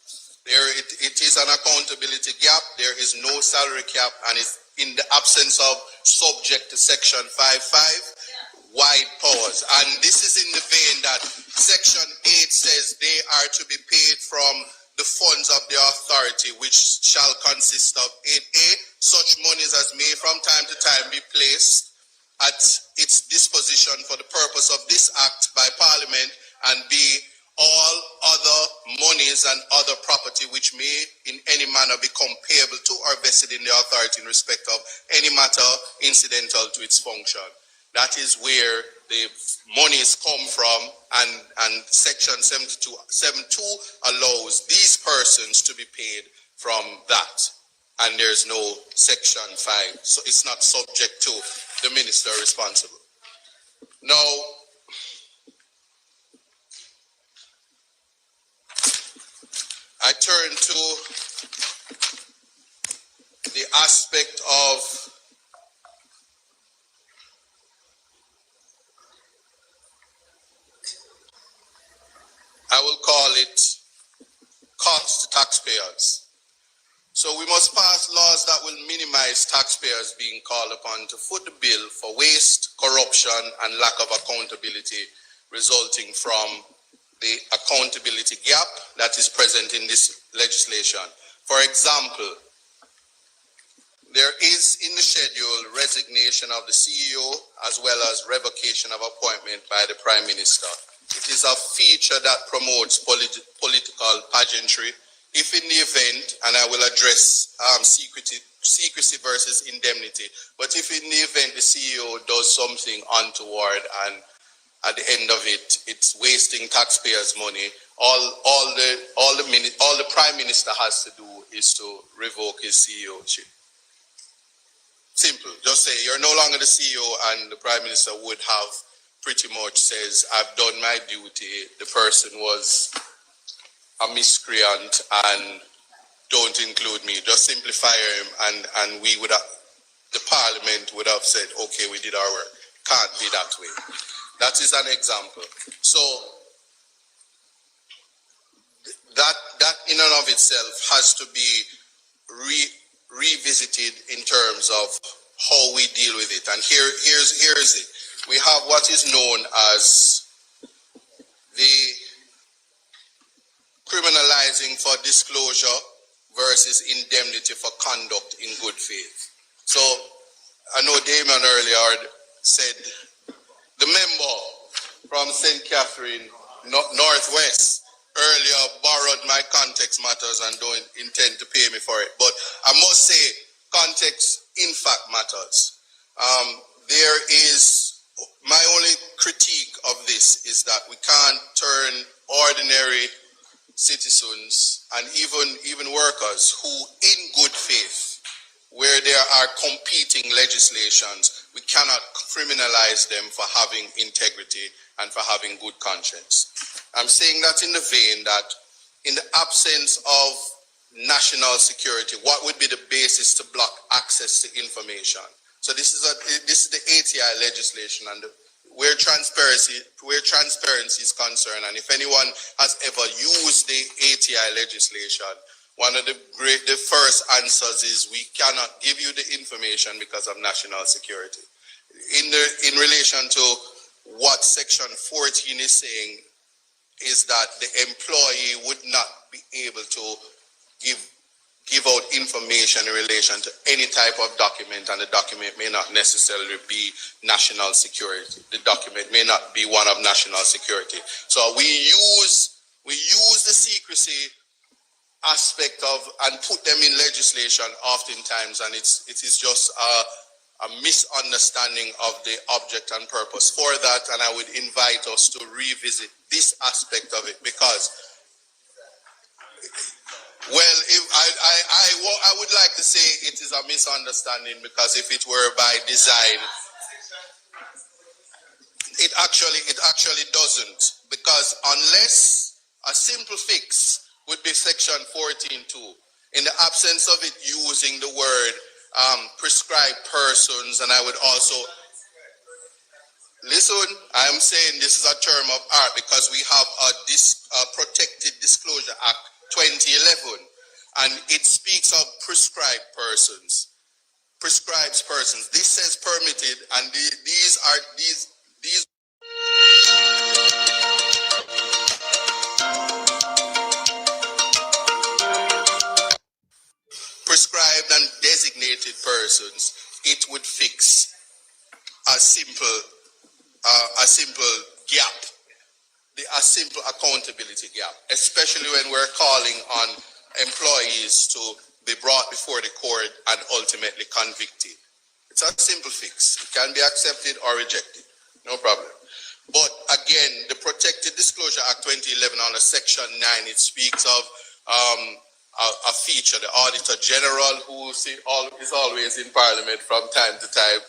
There it is an accountability gap. There is no salary cap, and it's in the absence of subject to section 5.5, wide pause. And this is in the vein that section 8 says they are to be paid from the funds of the authority, which shall consist of 8A, such monies as may from time to time be placed at its disposition for the purpose of this act by Parliament, and B, all other monies and other property which may in any manner become payable to or vested in the authority in respect of any matter incidental to its function. That is where the monies come from, and section 7.2 allows these persons to be paid from that. And there's no section 5, so it's not subject to the minister responsible. Now, I turn to the aspect of I will call it cost to taxpayers. So we must pass laws that will minimize taxpayers being called upon to foot the bill for waste, corruption, and lack of accountability resulting from the accountability gap that is present in this legislation. For example, there is in the schedule resignation of the CEO as well as revocation of appointment by the Prime Minister. It is a feature that promotes political pageantry. If in the event, and I will address secrecy versus indemnity, but if in the event the CEO does something untoward and at the end of it, it's wasting taxpayers' money, all the Prime Minister has to do is to revoke his CEOship. Simple. Just say you're no longer the CEO, and the Prime Minister would have pretty much says, I've done my duty, the person was a miscreant and don't include me. Just simply fire him, and we would have, the Parliament would have said, okay, we did our work. Can't be that way. That is an example. So that in and of itself has to be revisited in terms of how we deal with it. And here's it. We have what is known as the criminalizing for disclosure versus indemnity for conduct in good faith. So I know Damon earlier said the member from St. Catherine Northwest earlier borrowed my context matters and don't intend to pay me for it. But I must say context in fact matters. There is my only critique of this is that we can't turn ordinary citizens and even workers who in good faith, where there are competing legislations, we cannot criminalize them for having integrity and for having good conscience. I'm saying that in the vein that in the absence of national security, what would be the basis to block access to information? So this is the ATI legislation, and where transparency is concerned, and if anyone has ever used the ATI legislation, one of the first answers is we cannot give you the information because of national security. In relation to what section 14 is saying, is that the employee would not be able to give out information in relation to any type of document, and the document may not necessarily be national security. The document may not be one of national security. So we use the secrecy aspect of and put them in legislation oftentimes, and it is just a misunderstanding of the object and purpose for that, and I would invite us to revisit this aspect of it, because, well, if I would like to say it is a misunderstanding, because if it were by design, it actually doesn't, because unless a simple fix would be section 14.2, in the absence of it using the word prescribed persons, and I would also, listen, I'm saying this is a term of art because we have a Protected Disclosure Act 2011, and it speaks of prescribed persons. Prescribes persons. This says permitted, and these prescribed and designated persons. It would fix a simple gap, a simple accountability gap, especially when we're calling on employees to be brought before the court and ultimately convicted. It's a simple fix. It can be accepted or rejected, no problem. But again, the Protected Disclosure Act 2011 under Section 9, it speaks of a feature, the Auditor General, who is always in Parliament from time to time,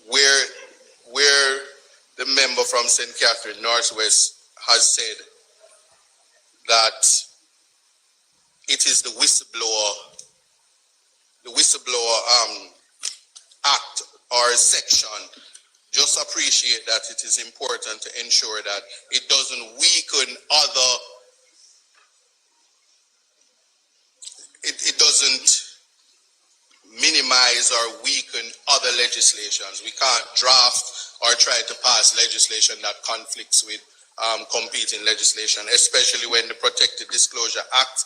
where the member from St. Catherine Northwest has said that it is the whistleblower act or section. Just appreciate that it is important to ensure that it doesn't weaken other, it doesn't minimize or weaken other legislations. We can't draft or try to pass legislation that conflicts with competing legislation, especially when the Protected Disclosure Act,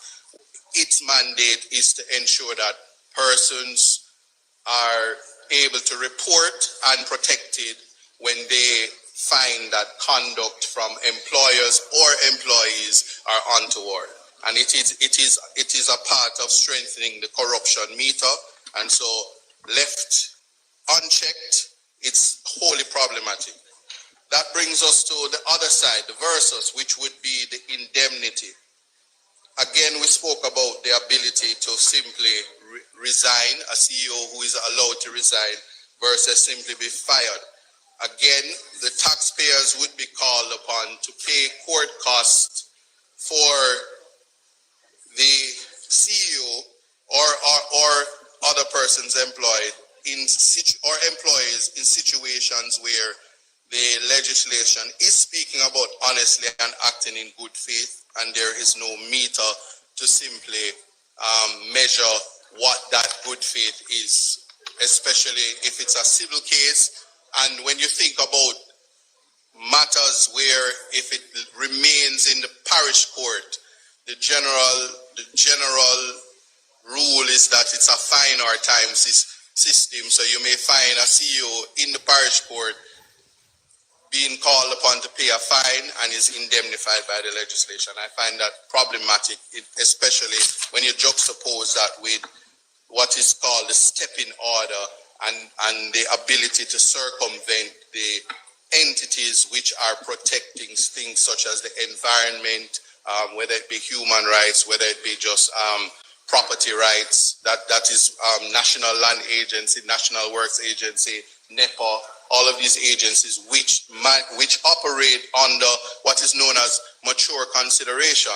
its mandate is to ensure that persons are able to report and protected when they find that conduct from employers or employees are untoward. And it is a part of strengthening the corruption meter, and so left unchecked, it's wholly problematic. That brings us to the other side, the versus, which would be the indemnity. Again, we spoke about the ability to simply resign, a CEO who is allowed to resign, versus simply be fired. Again, the taxpayers would be called upon to pay court costs for the CEO or other persons employed or employees in situations where the legislation is speaking about honestly and acting in good faith, and there is no meter to simply measure what that good faith is, especially if it's a civil case. And when you think about matters where if it remains in the parish court, the general rule is that it's a fine or time system. So you may find a CEO in the parish court being called upon to pay a fine and is indemnified by the legislation. I find that problematic, especially when you juxtapose that with what is called the stepping order and the ability to circumvent the entities which are protecting things such as the environment, whether it be human rights, whether it be just property rights. That is National Land Agency, National Works Agency, NEPA, all of these agencies which operate under what is known as mature consideration.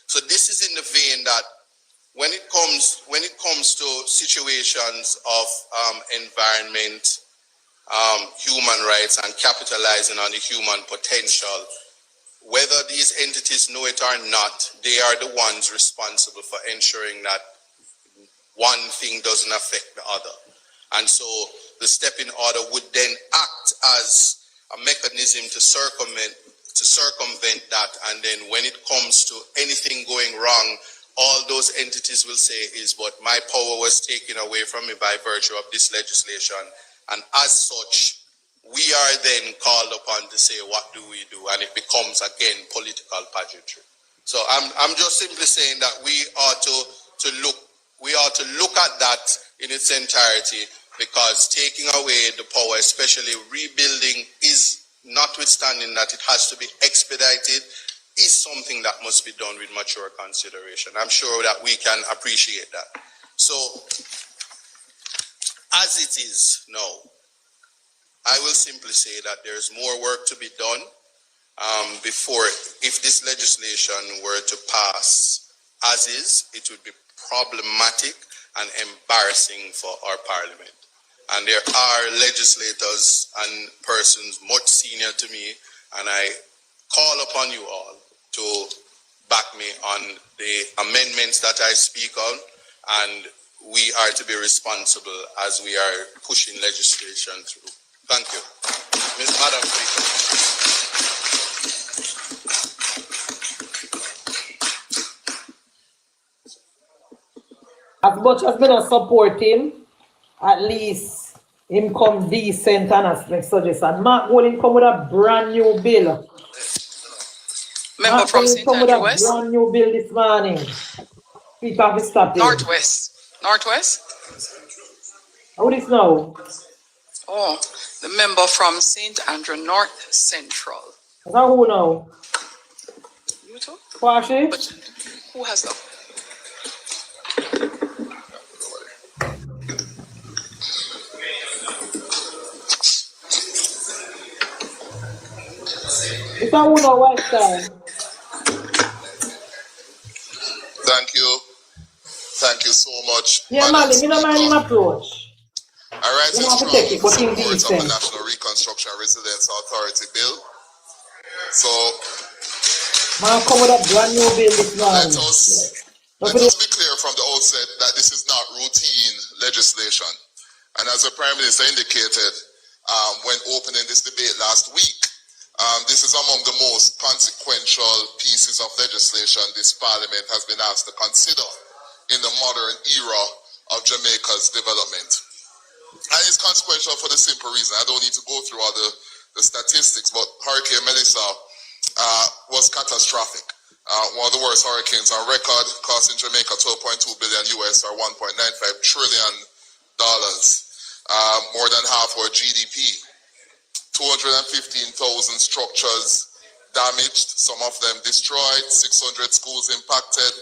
So this is in the vein that when it comes to situations of environment, human rights, and capitalizing on the human potential, whether these entities know it or not, they are the ones responsible for ensuring that one thing doesn't affect the other. And so the stepping order would then act as a mechanism to circumvent that, and then when it comes to anything going wrong, all those entities will say is, but my power was taken away from me by virtue of this legislation, and as such, we are then called upon to say, what do we do? And it becomes again political pageantry. So I'm just simply saying that we ought to look at that in its entirety because taking away the power, especially rebuilding, is notwithstanding that it has to be expedited, is something that must be done with mature consideration. I'm sure that we can appreciate that. So, as it is now, I will simply say that there's more work to be done before, if this legislation were to pass as is, it would be problematic and embarrassing for our parliament. And there are legislators and persons much senior to me, and I call upon you all to back me on the amendments that I speak on, and we are to be responsible as we are pushing legislation through. Thank you. Madam Speaker. As much as we don't support him, at least him come decent and as like suggestion. Mark Golding come with a brand new bill. Member from St. Andrew West? Brand new bill this morning. Speaker of the stop Northwest. Northwest? How is now? Oh, the member from St. Andrew North Central. Is that who now? You too? Kwashi? But who has that? Is that who now, White Side? Thank you. Thank you so much. Yeah, Mali, me don't mind him approach. I rise in strong support of the National Reconstruction and Resilience Authority bill. So, Man, come with a brand new bill this morning. let us be clear from the outset that this is not routine legislation. And as the Prime Minister indicated when opening this debate last week, this is among the most consequential pieces of legislation this Parliament has been asked to consider in the modern era of Jamaica's development. And it's consequential for the simple reason, I don't need to go through all the statistics, but Hurricane Melissa was catastrophic. One of the worst hurricanes on record, costing Jamaica $12.2 billion US or $1.95 trillion, more than half our GDP. 215,000 structures damaged, some of them destroyed, 600 schools impacted,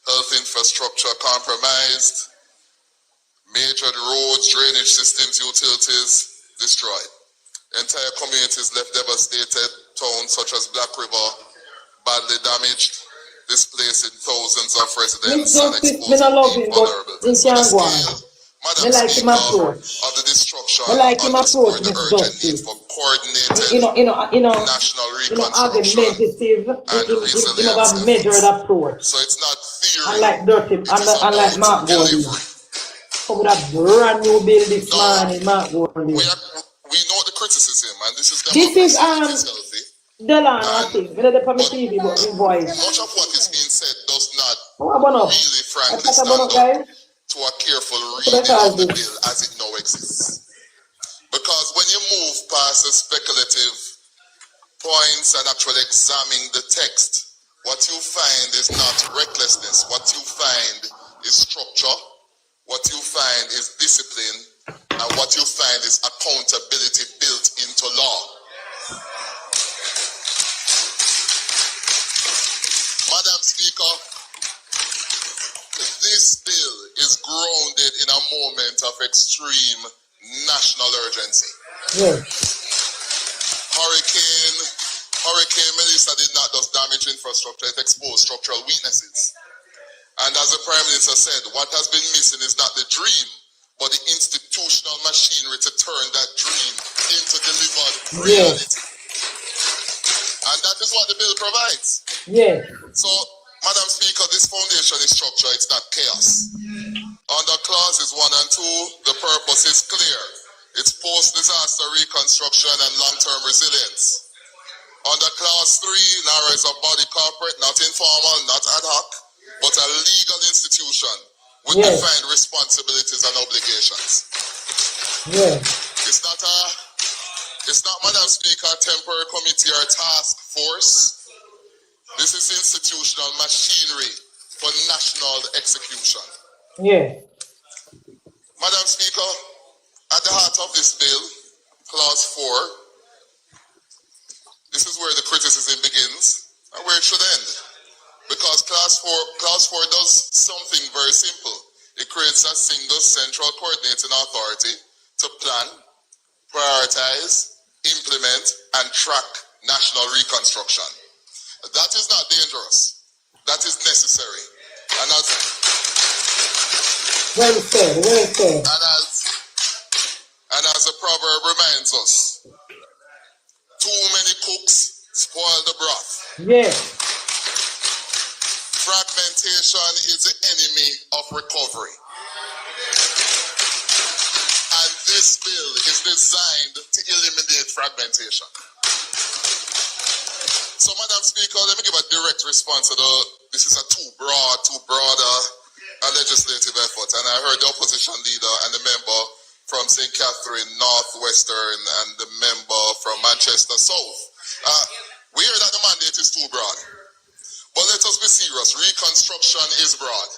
health infrastructure compromised, major roads, drainage systems, utilities destroyed. Entire communities left devastated, towns such as Black River badly damaged, displacing thousands of residents and exposing people vulnerable. Madam Speaker, of the destruction, underscored the urgent need for coordinated national reconstruction and resilience. So it's not theory, unlike Mark Golding. Come with a brand new bill this morning, Mark Golding. We know the criticism, and this is healthy. Delano, I think. Much of what is being said does not really, frankly, stand up to a careful reading of the bill as it now exists. Because when you move past the speculative points and actually examine the text, what you find is not recklessness. What you find is structure. What you find is discipline. And what you find is accountability built into law. Madam Speaker, this bill is grounded in a moment of extreme national urgency. Yes. Hurricane Melissa did not just damage infrastructure, it exposed structural weaknesses. And as the Prime Minister said, what has been missing is not the dream, but the institutional machinery to turn that dream into delivered reality. Yes. And that is what the bill provides. Yes. So, Madam Speaker, this foundation is structure, it's not chaos. Under clauses 1 and 2, the purpose is clear. It's post-disaster reconstruction and long-term resilience. Under clause 3, NaRa is a body corporate, not informal, not ad hoc, but a legal institution with defined responsibilities and obligations. It's not, Madam Speaker, a temporary committee or task force. This is institutional machinery for national execution. Yeah. Madam Speaker, At the heart of this bill, clause 4, this is where the criticism begins and where it should end. Because clause 4 does something very simple. It creates a single central coordinating authority to plan, prioritize, implement, and track national reconstruction. That is not dangerous. That is necessary. And as Well said. And as the proverb reminds us, too many cooks spoil the broth. Yes. Fragmentation is the enemy of recovery. And this bill is designed to eliminate fragmentation. So, Madam Speaker, let me give a direct response to this is a too broad legislative effort. And I heard the opposition leader and the member from St. Catherine, Northwestern, and the member from Manchester South. We hear that the mandate is too broad. But let us be serious. Reconstruction is broad.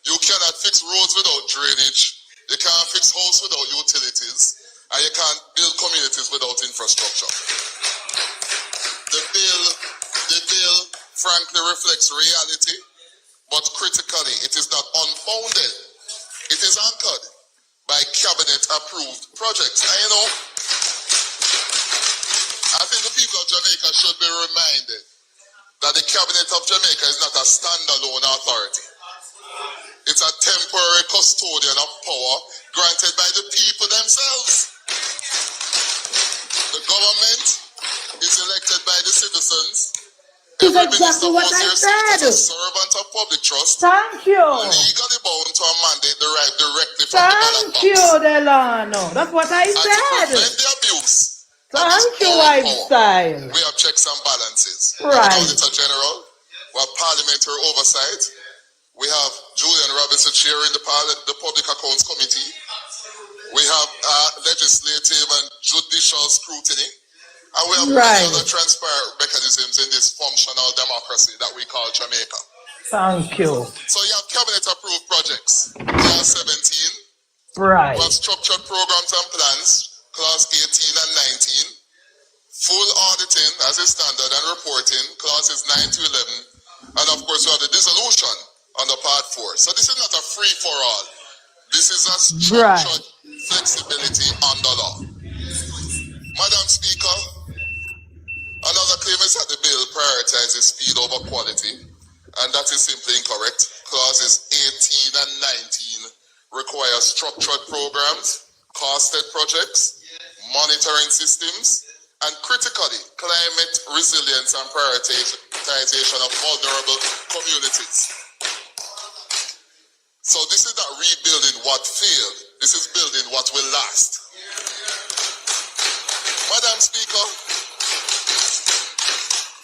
You cannot fix roads without drainage. You can't fix houses without utilities. And you can't build communities without infrastructure. The bill frankly reflects reality, but critically, it is not unfounded. It is anchored by cabinet-approved projects. And I think the people of Jamaica should be reminded that the cabinet of Jamaica is not a standalone authority. It's a temporary custodian of power granted by the people themselves. The government is elected by the citizens. That's exactly what I said. Is a servant of public trust. Thank you. Legally bound to a mandate derived directly from the ballot box. Thank you, Delano. That's what I And to said. prevent the abuse. Thank you, lifestyle. We have checks and balances. Right. We have Auditor General. We have Parliamentary Oversight. We have Julian Robinson chairing the Public Accounts Committee. We have legislative and judicial scrutiny. And we have many other transparent mechanisms in this functional democracy that we call Jamaica. Thank you. So you have cabinet-approved projects, Clause 17. Right. We have structured programs and plans, Clause 18 and 19. Full auditing as a standard and reporting, Clauses 9 to 11. And of course, we have the dissolution under Part 4. So this is not a free-for-all. This is a structured flexibility under law. Madam Speaker, another claim is that the bill prioritizes speed over quality, and that is simply incorrect. Clauses 18 and 19 require structured programs, costed projects, monitoring systems, and critically, climate resilience and prioritization of vulnerable communities. So this is not rebuilding what failed. This is building what will last. Madam Speaker,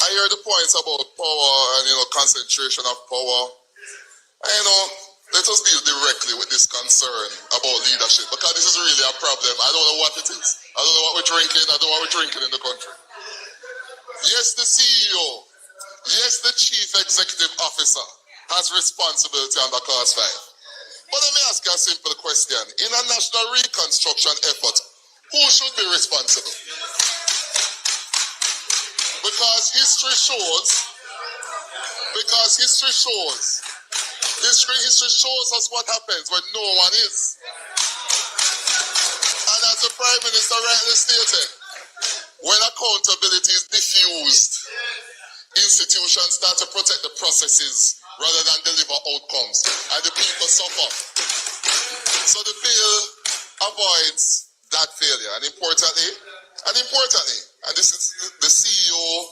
I hear the points about power and concentration of power. And let us deal directly with this concern about leadership, because this is really a problem. I don't know what it is. I don't know what we're drinking. I don't know what we're drinking in the country. Yes, the CEO, yes, the Chief Executive Officer has responsibility under Clause 5. But let me ask you a simple question. In a national reconstruction effort, who should be responsible? Because history shows us what happens when no one is. And as the Prime Minister rightly stated, when accountability is diffused, institutions start to protect the processes rather than deliver outcomes, and the people suffer. So the bill avoids that failure, and importantly, and this is the CEO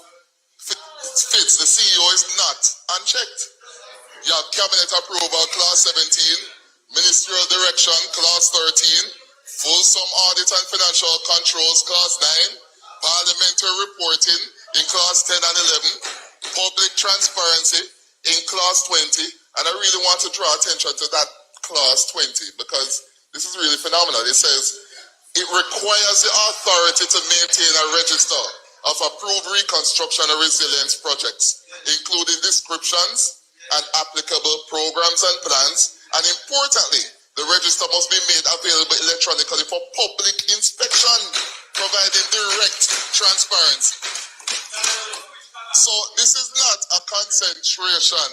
fits. The CEO is not unchecked. You have cabinet approval, Clause 17, ministerial direction, Clause 13, full sum audit and financial controls, Clause 9, parliamentary reporting in Clause 10 and 11, public transparency in Clause 20, and I really want to draw attention to that Clause 20 because this is really phenomenal. It says it requires the authority to maintain a register of approved reconstruction and resilience projects, including descriptions and applicable programs and plans, and importantly, The register must be made available electronically for public inspection, providing direct transparency. So this is not a concentration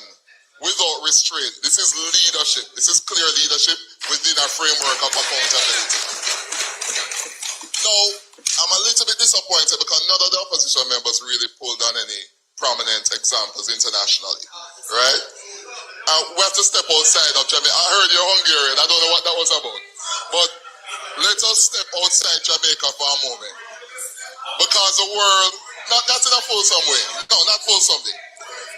without restraint. This is leadership. This is clear leadership within a framework of accountability. Now, I'm a little bit disappointed because none of the opposition members really pulled on any prominent examples internationally, right? We have to step outside of Jamaica. I heard you're Hungarian. I don't know what that was about. But let us step outside Jamaica for a moment. Because the world, not in a fulsome way. No, not fulsomely.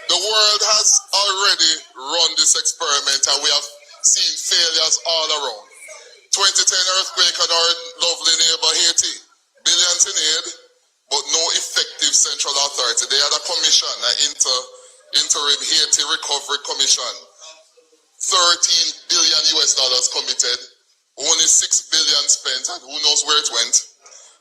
The world has already run this experiment and we have seen failures all around. 2010 earthquake on our lovely neighbor Haiti. Billions in aid, but no effective central authority. They had a commission, an interim Haiti Recovery Commission. $13 billion committed, only $6 billion spent, and who knows where it went.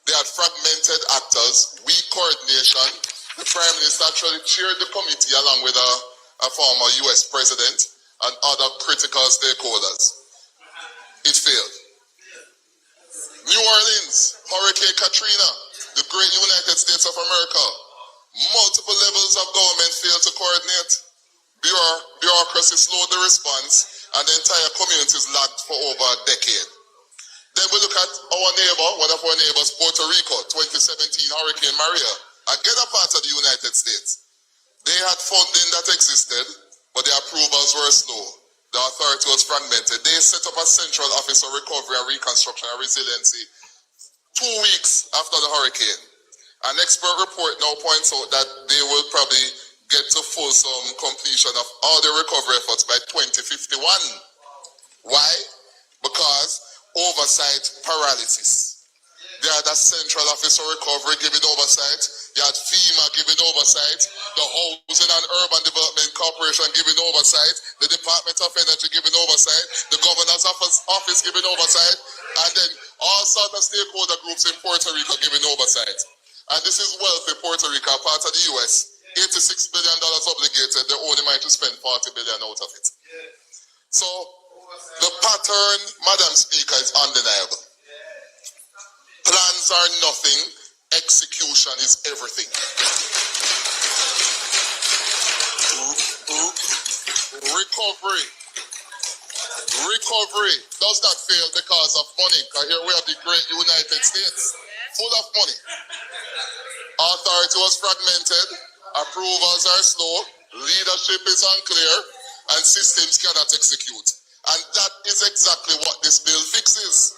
They had fragmented actors, weak coordination. The Prime Minister actually chaired the committee along with a former US president and other critical stakeholders. It failed. New Orleans, Hurricane Katrina, the great United States of America. Multiple levels of government failed to coordinate. Bureaucracy slowed the response, and the entire communities lagged for over a decade. Then we look at our neighbor, one of our neighbors, Puerto Rico, 2017 Hurricane Maria, again a part of the United States. They had funding that existed, but the approvals were slow. The authority was fragmented. They set up a central office of recovery and reconstruction and resiliency 2 weeks after the hurricane. An expert report now points out that they will probably get to fulsome completion of all the recovery efforts by 2051. Why? Because oversight paralysis. They had a central office of recovery giving oversight. You had FEMA giving oversight. The Housing and Urban Development Corporation giving oversight. The Department of Energy giving oversight. The Governor's Office giving oversight. And then all sorts of stakeholder groups in Puerto Rico giving oversight. And this is wealthy Puerto Rico, part of the US. $86 billion obligated. They're only might to spend $40 billion out of it. So the pattern, Madam Speaker, is undeniable. Plans are nothing, execution is everything. Recovery does not fail because of money, because here we have the great United States, full of money. Authority was fragmented, approvals are slow, leadership is unclear, and systems cannot execute. And that is exactly what this bill fixes.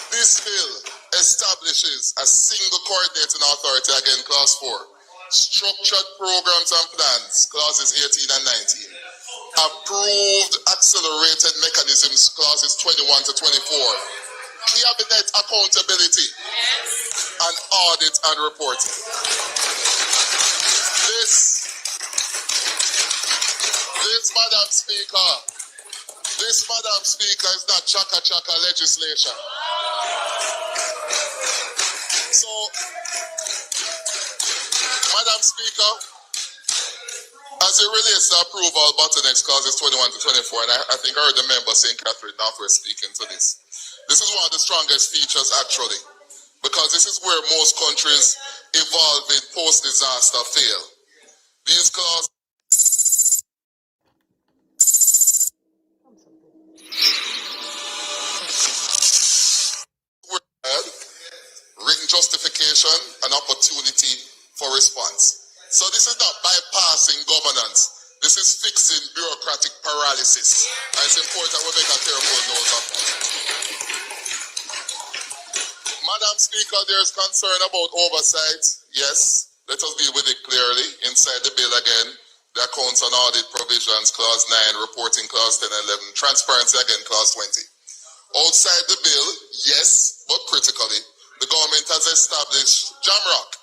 This bill establishes a single coordinating authority, again, clause 4. Structured programs and plans, clauses 18 and 19. Approved accelerated mechanisms, clauses 21 to 24. Cabinet accountability and audit and reporting. This, Madam Speaker, is not chaka-chaka legislation. So, Madam Speaker, as it relates to approval bottlenecks, clauses 21 to 24, and I think I heard the member saying, Catherine Northwest speaking to this. This is one of the strongest features, actually, because this is where most countries evolving post-disaster fail. These clauses written justification and opportunity for response. So this is not bypassing governance. This is fixing bureaucratic paralysis. And it's important we make a careful note of that. Madam Speaker, there is concern about oversight. Yes, let us deal with it clearly. Inside the bill again, the accounts and audit provisions, clause 9, reporting clause 10 and 11, transparency again, clause 20. Outside the bill, yes, but critically, the government has established Jamrock,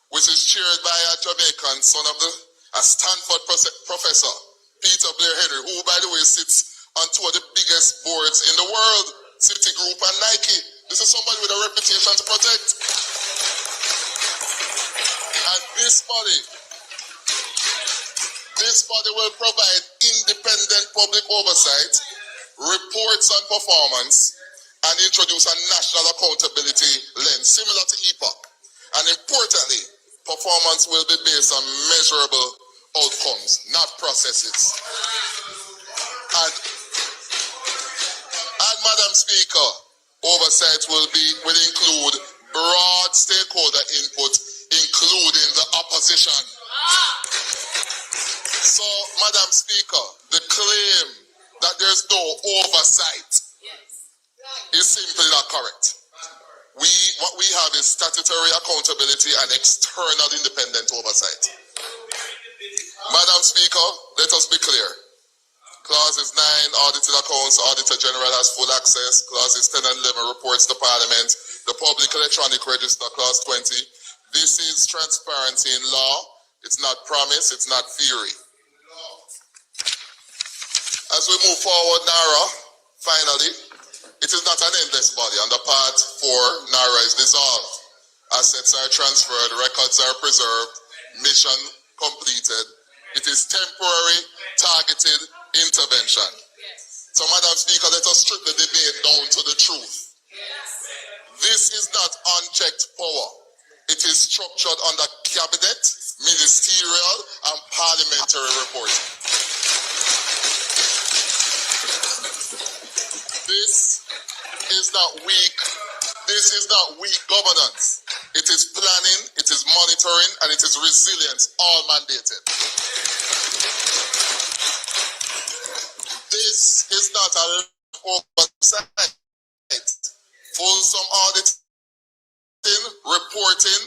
which is chaired by a Jamaican son of a Stanford professor, Peter Blair Henry, who, by the way, sits on 2 of the biggest boards in the world, Citigroup and Nike. This is somebody with a reputation to protect. And this body will provide independent public oversight, reports on performance, and introduce a national accountability lens similar to EPOC. And importantly, performance will be based on measurable outcomes, not processes. And Madam Speaker, oversight will include broad stakeholder input, including the opposition. So, Madam Speaker, the claim that there's no oversight is simply not correct. What we have is statutory accountability and external independent oversight. Madam Speaker, let us be clear. Clauses 9, audited accounts, Auditor General has full access. Clauses 10 and 11, reports to Parliament. The Public Electronic Register, Clause 20. This is transparency in law. It's not promise, it's not theory. As we move forward, NaRa, finally, it is not an endless body, and the Part 4, NaRa is dissolved. Assets are transferred, records are preserved, mission completed. It is temporary, targeted intervention. So, Madam Speaker, let us strip the debate down to the truth. This is not unchecked power. It is structured under cabinet, ministerial, and parliamentary reporting. This is not weak. This is not weak governance. It is planning, it is monitoring, and it is resilience, all mandated. This is not a oversight. Fulsome auditing, reporting,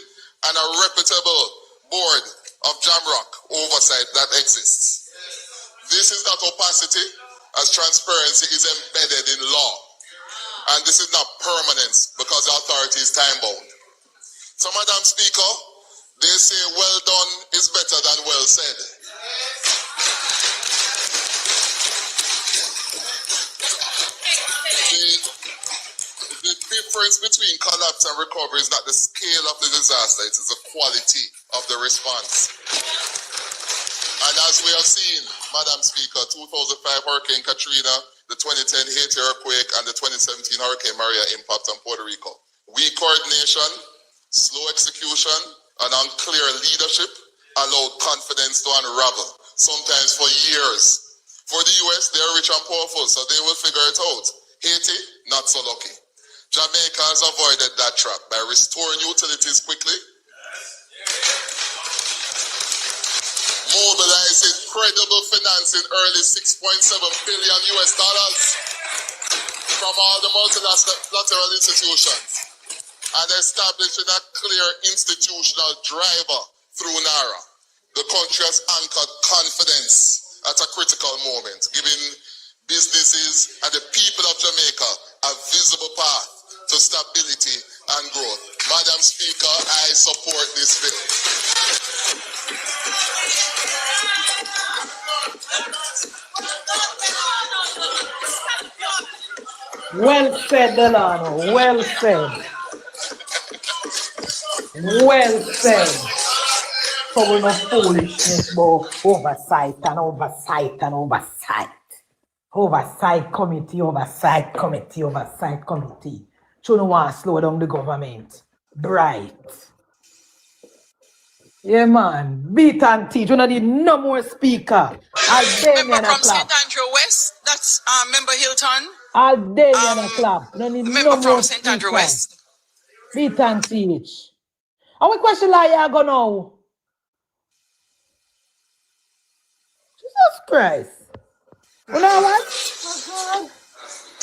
and a reputable board of Jamrock oversight that exists. This is not opacity, as transparency is embedded in law. And this is not permanence, because the authority is time-bound. So, Madam Speaker, they say well done is better than well said. The difference between collapse and recovery is not the scale of the disaster, it is the quality of the response. And as we have seen, Madam Speaker, 2005 Hurricane Katrina, the 2010 Haiti earthquake, and the 2017 Hurricane Maria impact on Puerto Rico. Weak coordination, slow execution, and unclear leadership allowed confidence to unravel, sometimes for years. For the US, they are rich and powerful, so they will figure it out. Haiti, not so lucky. Jamaica has avoided that trap by restoring utilities quickly, mobilizing credible financing early $6.7 billion from all the multilateral institutions, and establishing a clear institutional driver through NaRa. The country has anchored confidence at a critical moment, giving businesses and the people of Jamaica a visible path to stability and growth. Madam Speaker, I support this bill. Well said, Delano. Well said. Well said. So we're not foolishness, but oversight and oversight and oversight. Oversight committee, oversight committee, oversight committee. You don't want to slow down the government. Bright. Yeah, man. Beat and teach. You don't need no more speaker. Member from St. Andrew West, that's Member Hilton. All day in a club. You don't need no more from St. Andrew West. Beat and teach. And what question like you go now? Jesus Christ. You know what?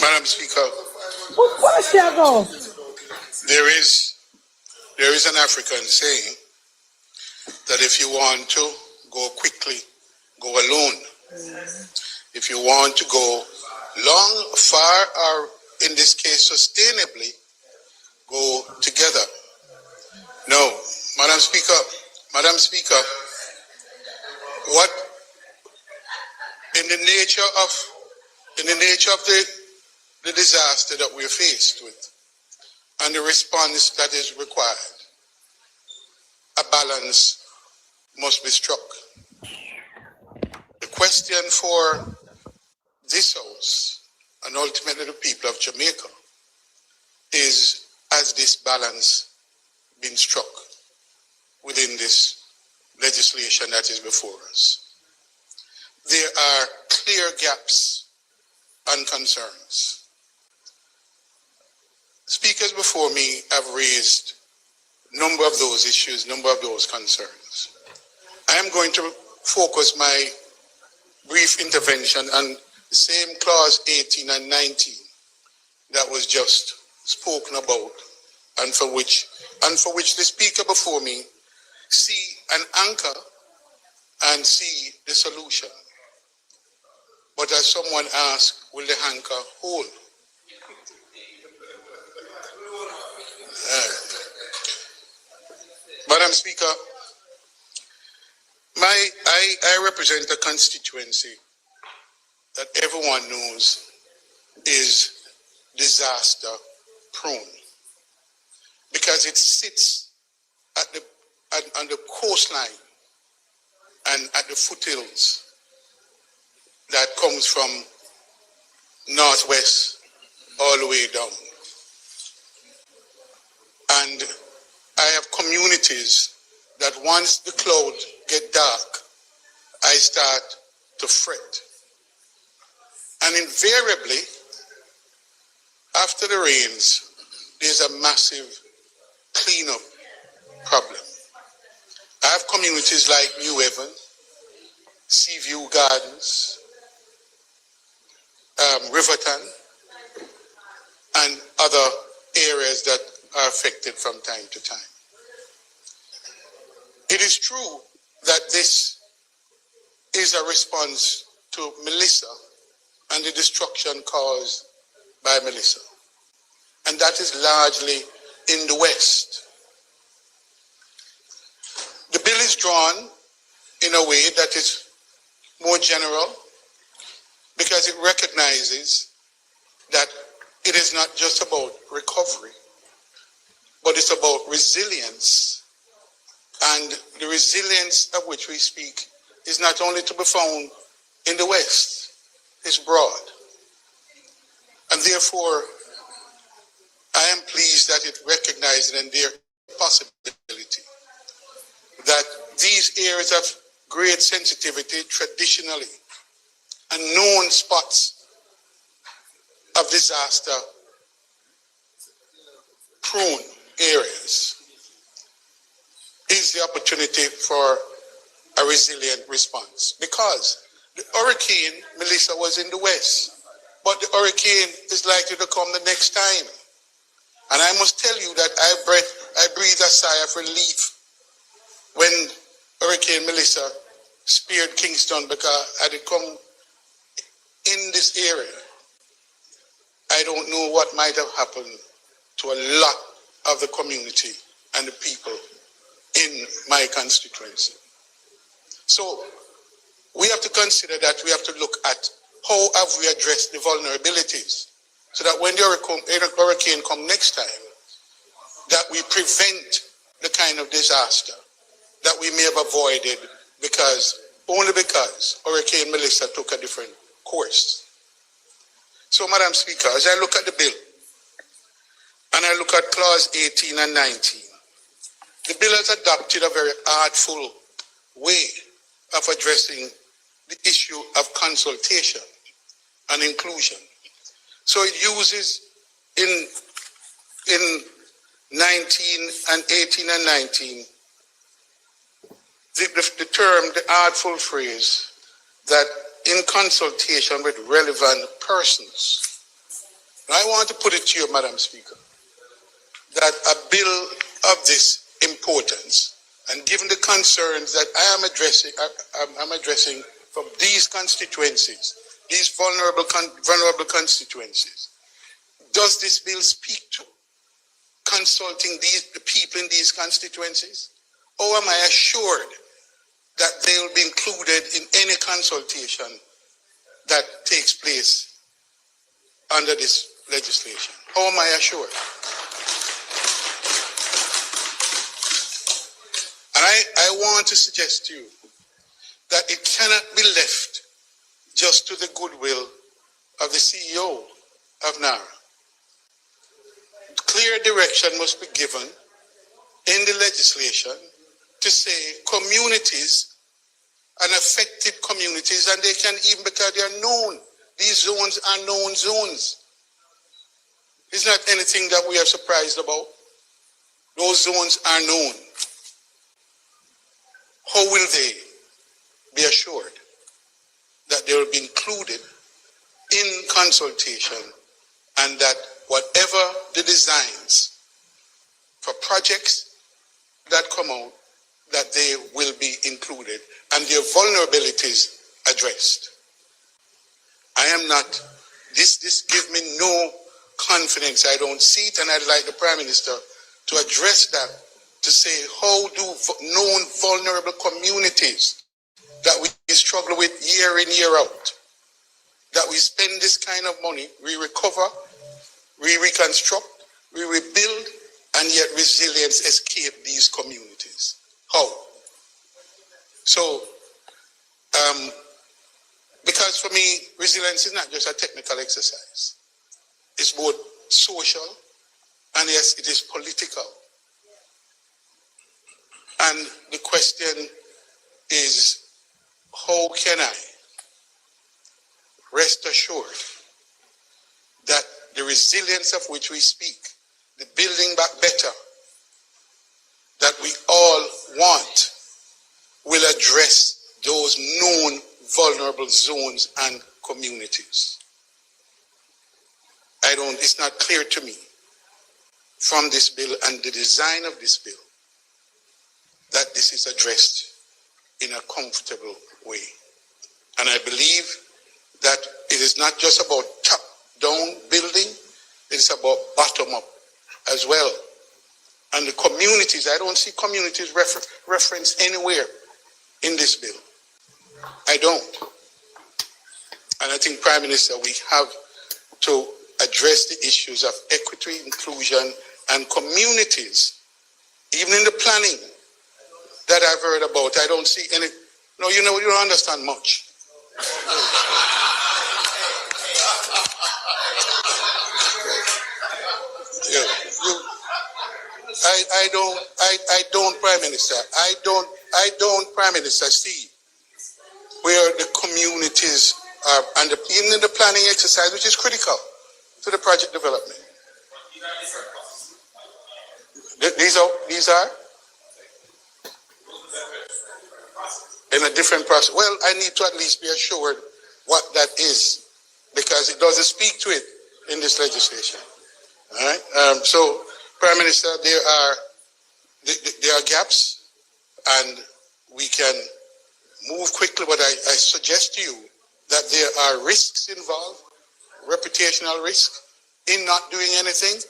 Madam Speaker, What question go? there is an African saying that if you want to go quickly, go alone. If you want to go long, far, or in this case sustainably, go together. No, Madam Speaker, what in the nature of the disaster that we're faced with and the response that is required, a balance must be struck. The question for this House and ultimately the people of Jamaica is, has this balance been struck within this legislation that is before us? There are clear gaps and concerns. Speakers before me have raised a number of those issues, number of those concerns. I am going to focus my brief intervention on the same clause 18 and 19 that was just spoken about, and for which the speaker before me see an anchor and see the solution. But as someone asked, will the anchor hold? Madam Speaker, I represent a constituency that everyone knows is disaster prone, because it sits on the coastline and at the foothills that comes from northwest all the way down. And I have communities that once the clouds get dark, I start to fret. And invariably, after the rains, there's a massive cleanup problem. I have communities like New Haven, Seaview Gardens, Riverton, and other areas that are affected from time to time. It is true that this is a response to Melissa and the destruction caused by Melissa. And that is largely in the West. The bill is drawn in a way that is more general, because it recognizes that it is not just about recovery, but it's about resilience. And the resilience of which we speak is not only to be found in the West, it's broad. And therefore, I am pleased that it recognizes and their possibility that these areas of great sensitivity traditionally and known spots of disaster prone areas is the opportunity for a resilient response, because the hurricane Melissa was in the West, but the hurricane is likely to come the next time. And I must tell you that I breathe a sigh of relief when Hurricane Melissa speared Kingston, because had it come in this area, I don't know what might have happened to a lot of the community and the people in my constituency. So we have to consider that we have to look at how have we addressed the vulnerabilities, so that when the hurricane comes next time, that we prevent the kind of disaster that we may have avoided only because Hurricane Melissa took a different course. So, Madam Speaker, as I look at the bill, and I look at clause 18 and 19, the bill has adopted a very artful way of addressing the issue of consultation and inclusion. So it uses in 19 and 18 and 19 the term, the artful phrase, that in consultation with relevant persons. And I want to put it to you, Madam Speaker, that a bill of this importance, and given the concerns that I'm addressing from these constituencies, these vulnerable constituencies, does this bill speak to consulting the people in these constituencies? Or am I assured that they will be included in any consultation that takes place under this legislation? How am I assured? And I want to suggest to you that it cannot be left just to the goodwill of the CEO of NaRa. Clear direction must be given in the legislation to say communities and affected communities, and they can even, because they are known, these zones are known zones. It's not anything that we are surprised about. Those zones are known. How will they be assured that they will be included in consultation and that whatever the designs for projects that come out, that they will be included and their vulnerabilities addressed? I am not, this gives me no confidence. I don't see it, and I'd like the Prime Minister to address that, to say how do known vulnerable communities that we struggle with year in, year out, that we spend this kind of money, we recover, we reconstruct, we rebuild, and yet resilience escape these communities. How? So, because for me, resilience is not just a technical exercise. It's both social and yes, it is political. And the question is, how can I rest assured that the resilience of which we speak, the building back better, that we all want, will address those known vulnerable zones and communities? It's not clear to me from this bill and the design of this bill that this is addressed in a comfortable way. And I believe that it is not just about top-down building, it is about bottom-up as well. And the communities, I don't see communities referenced anywhere in this bill. I don't. And I think, Prime Minister, we have to address the issues of equity, inclusion, and communities. Even in the planning that I've heard about, I don't see any. No, you don't understand much. I don't, Prime Minister. I don't, Prime Minister, see where the communities are, and even in the planning exercise, which is critical to the project development. These are in a different process. Well, I need to at least be assured what that is, because it doesn't speak to it in this legislation. All right. So, Prime Minister, there are gaps, and we can move quickly. But I suggest to you that there are risks involved, reputational risk, in not doing anything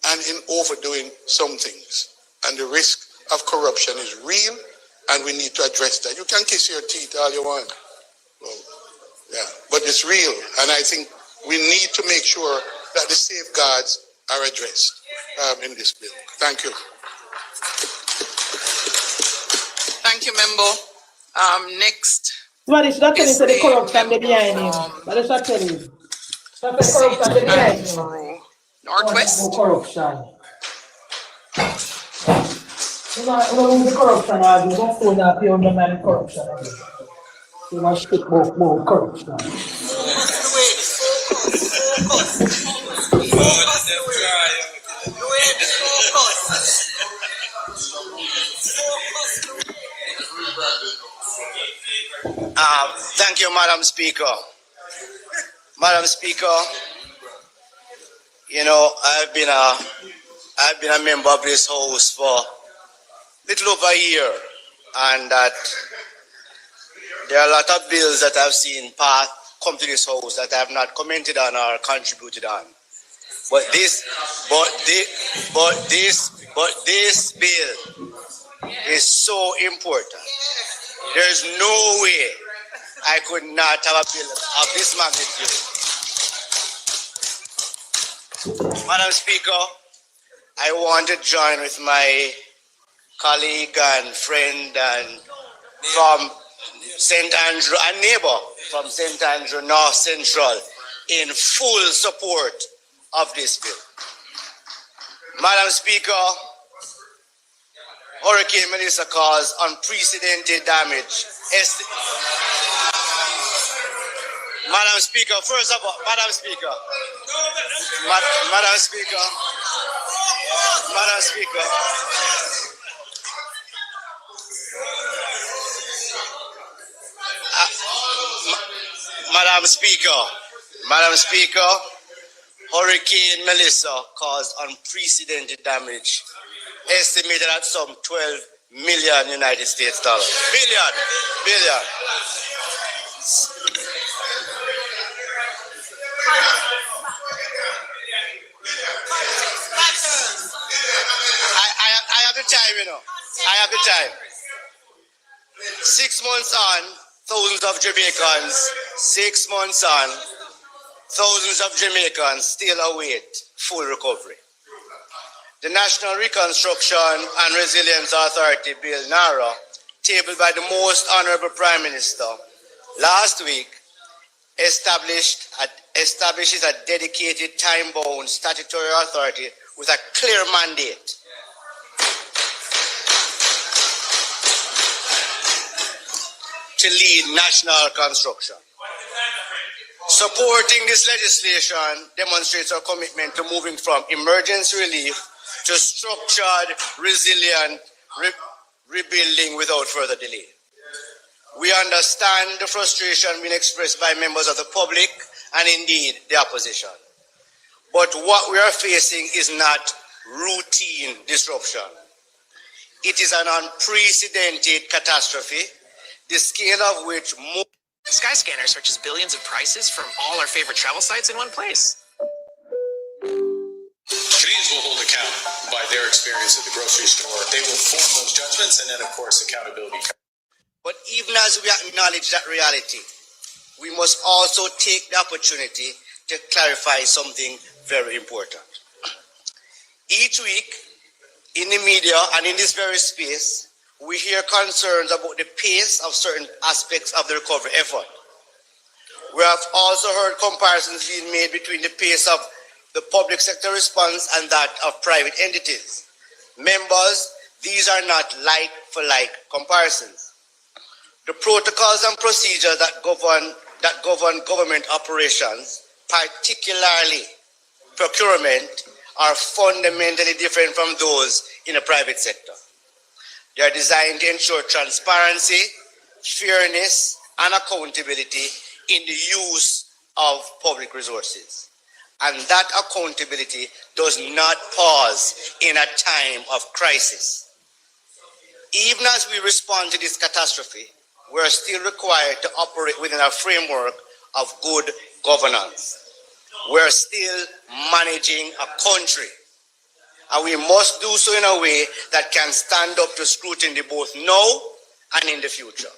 and in overdoing some things. And the risk of corruption is real, and we need to address that. You can kiss your teeth all you want. Well, yeah, but it's real, and I think we need to make sure that the safeguards are addressed in this bill. Thank you. Thank you, Member. Next. Somebody should not tell you the corruption they behind him. But it's not tell you. Stop the corruption they behind him. Northwest. Corruption. You know the corruption are you don't phone up your man corruption. You must speak more corruption. Thank you, Madam Speaker. Madam Speaker, you know, I've been a member of this House for a little over a year, and that there are a lot of bills that I've seen come to this House that I have not commented on or contributed on. But this bill is so important. There's no way I could not have a bill of this magnitude. Madam Speaker, I want to join with my colleague and friend and from St. Andrew, a neighbor from St. Andrew North Central, in full support of this bill. Madam Speaker, Hurricane Melissa caused unprecedented damage. Madam Speaker, first of all, Madam Speaker, Madam Speaker, Madam Speaker, Madam Speaker, Hurricane Melissa caused unprecedented damage, estimated at some 12 million United States dollars. Billion. I have the time, you know. I have the time. 6 months on, thousands of Jamaicans, 6 months on, thousands of Jamaicans still await full recovery. The National Reconstruction and Resilience Authority Bill, NaRa, tabled by the Most Honorable Prime Minister last week, establishes a dedicated time-bound statutory authority with a clear mandate to lead national construction. Supporting this legislation demonstrates our commitment to moving from emergency relief to structured, resilient rebuilding without further delay. We understand the frustration being expressed by members of the public and indeed the opposition. But what we are facing is not routine disruption. It is an unprecedented catastrophe, the scale of which Skyscanner searches billions of prices from all our favorite travel sites in one place. Canadians will hold account by their experience at the grocery store. They will form those judgments and then, of course, accountability. But even as we acknowledge that reality, we must also take the opportunity to clarify something very important. Each week, in the media and in this very space, we hear concerns about the pace of certain aspects of the recovery effort. We have also heard comparisons being made between the pace of the public sector response and that of private entities. Members, these are not like-for-like comparisons. The protocols and procedures that govern government operations, particularly procurement, are fundamentally different from those in the private sector. They are designed to ensure transparency, fairness, and accountability in the use of public resources. And that accountability does not pause in a time of crisis. Even as we respond to this catastrophe, we are still required to operate within a framework of good governance. We are still managing a country, and we must do so in a way that can stand up to scrutiny both now and in the future.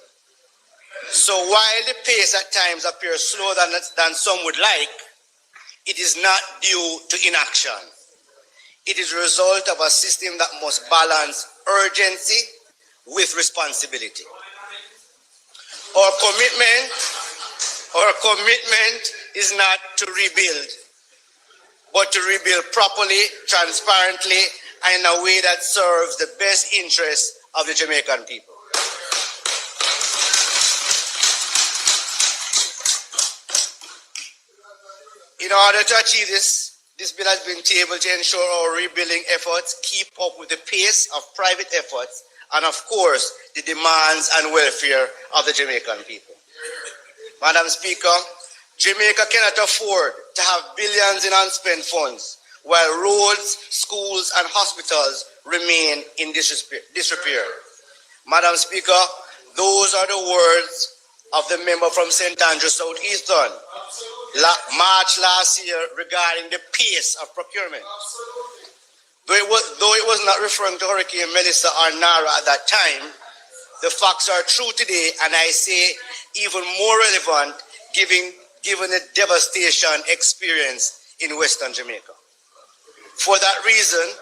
So while the pace at times appears slower than some would like, it is not due to inaction. It is a result of a system that must balance urgency with responsibility. Our commitment is not to rebuild, but to rebuild properly, transparently, and in a way that serves the best interests of the Jamaican people. In order to achieve this bill has been tabled to ensure our rebuilding efforts keep up with the pace of private efforts and, of course, the demands and welfare of the Jamaican people. Madam Speaker, Jamaica cannot afford to have billions in unspent funds while roads, schools, and hospitals remain in disrepair. Madam Speaker, those are the words of the member from St. Andrews Southeastern, March last year, regarding the pace of procurement. Though it was not referring to Hurricane Melissa or NaRa at that time, the facts are true today, and I say even more relevant given the devastation experienced in Western Jamaica. For that reason,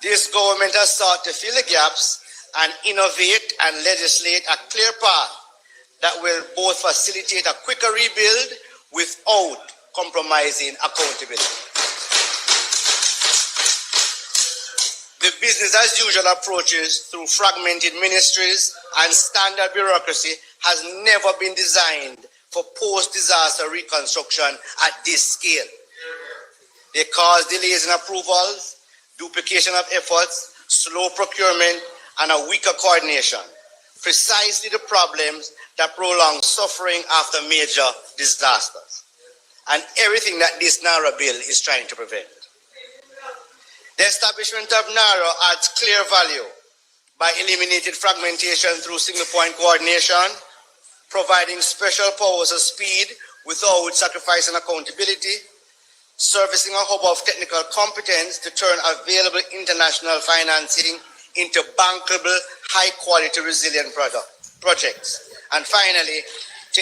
this government has sought to fill the gaps and innovate and legislate a clear path that will both facilitate a quicker rebuild without compromising accountability. The business as usual approaches through fragmented ministries and standard bureaucracy has never been designed for post-disaster reconstruction at this scale. They cause delays in approvals, duplication of efforts, slow procurement, and a weaker coordination. Precisely the problems that prolong suffering after major disasters. And everything that this NaRa bill is trying to prevent. The establishment of NaRa adds clear value by eliminating fragmentation through single point coordination, providing special powers of speed without sacrificing accountability, servicing a hub of technical competence to turn available international financing into bankable, high-quality, resilient projects. And finally, to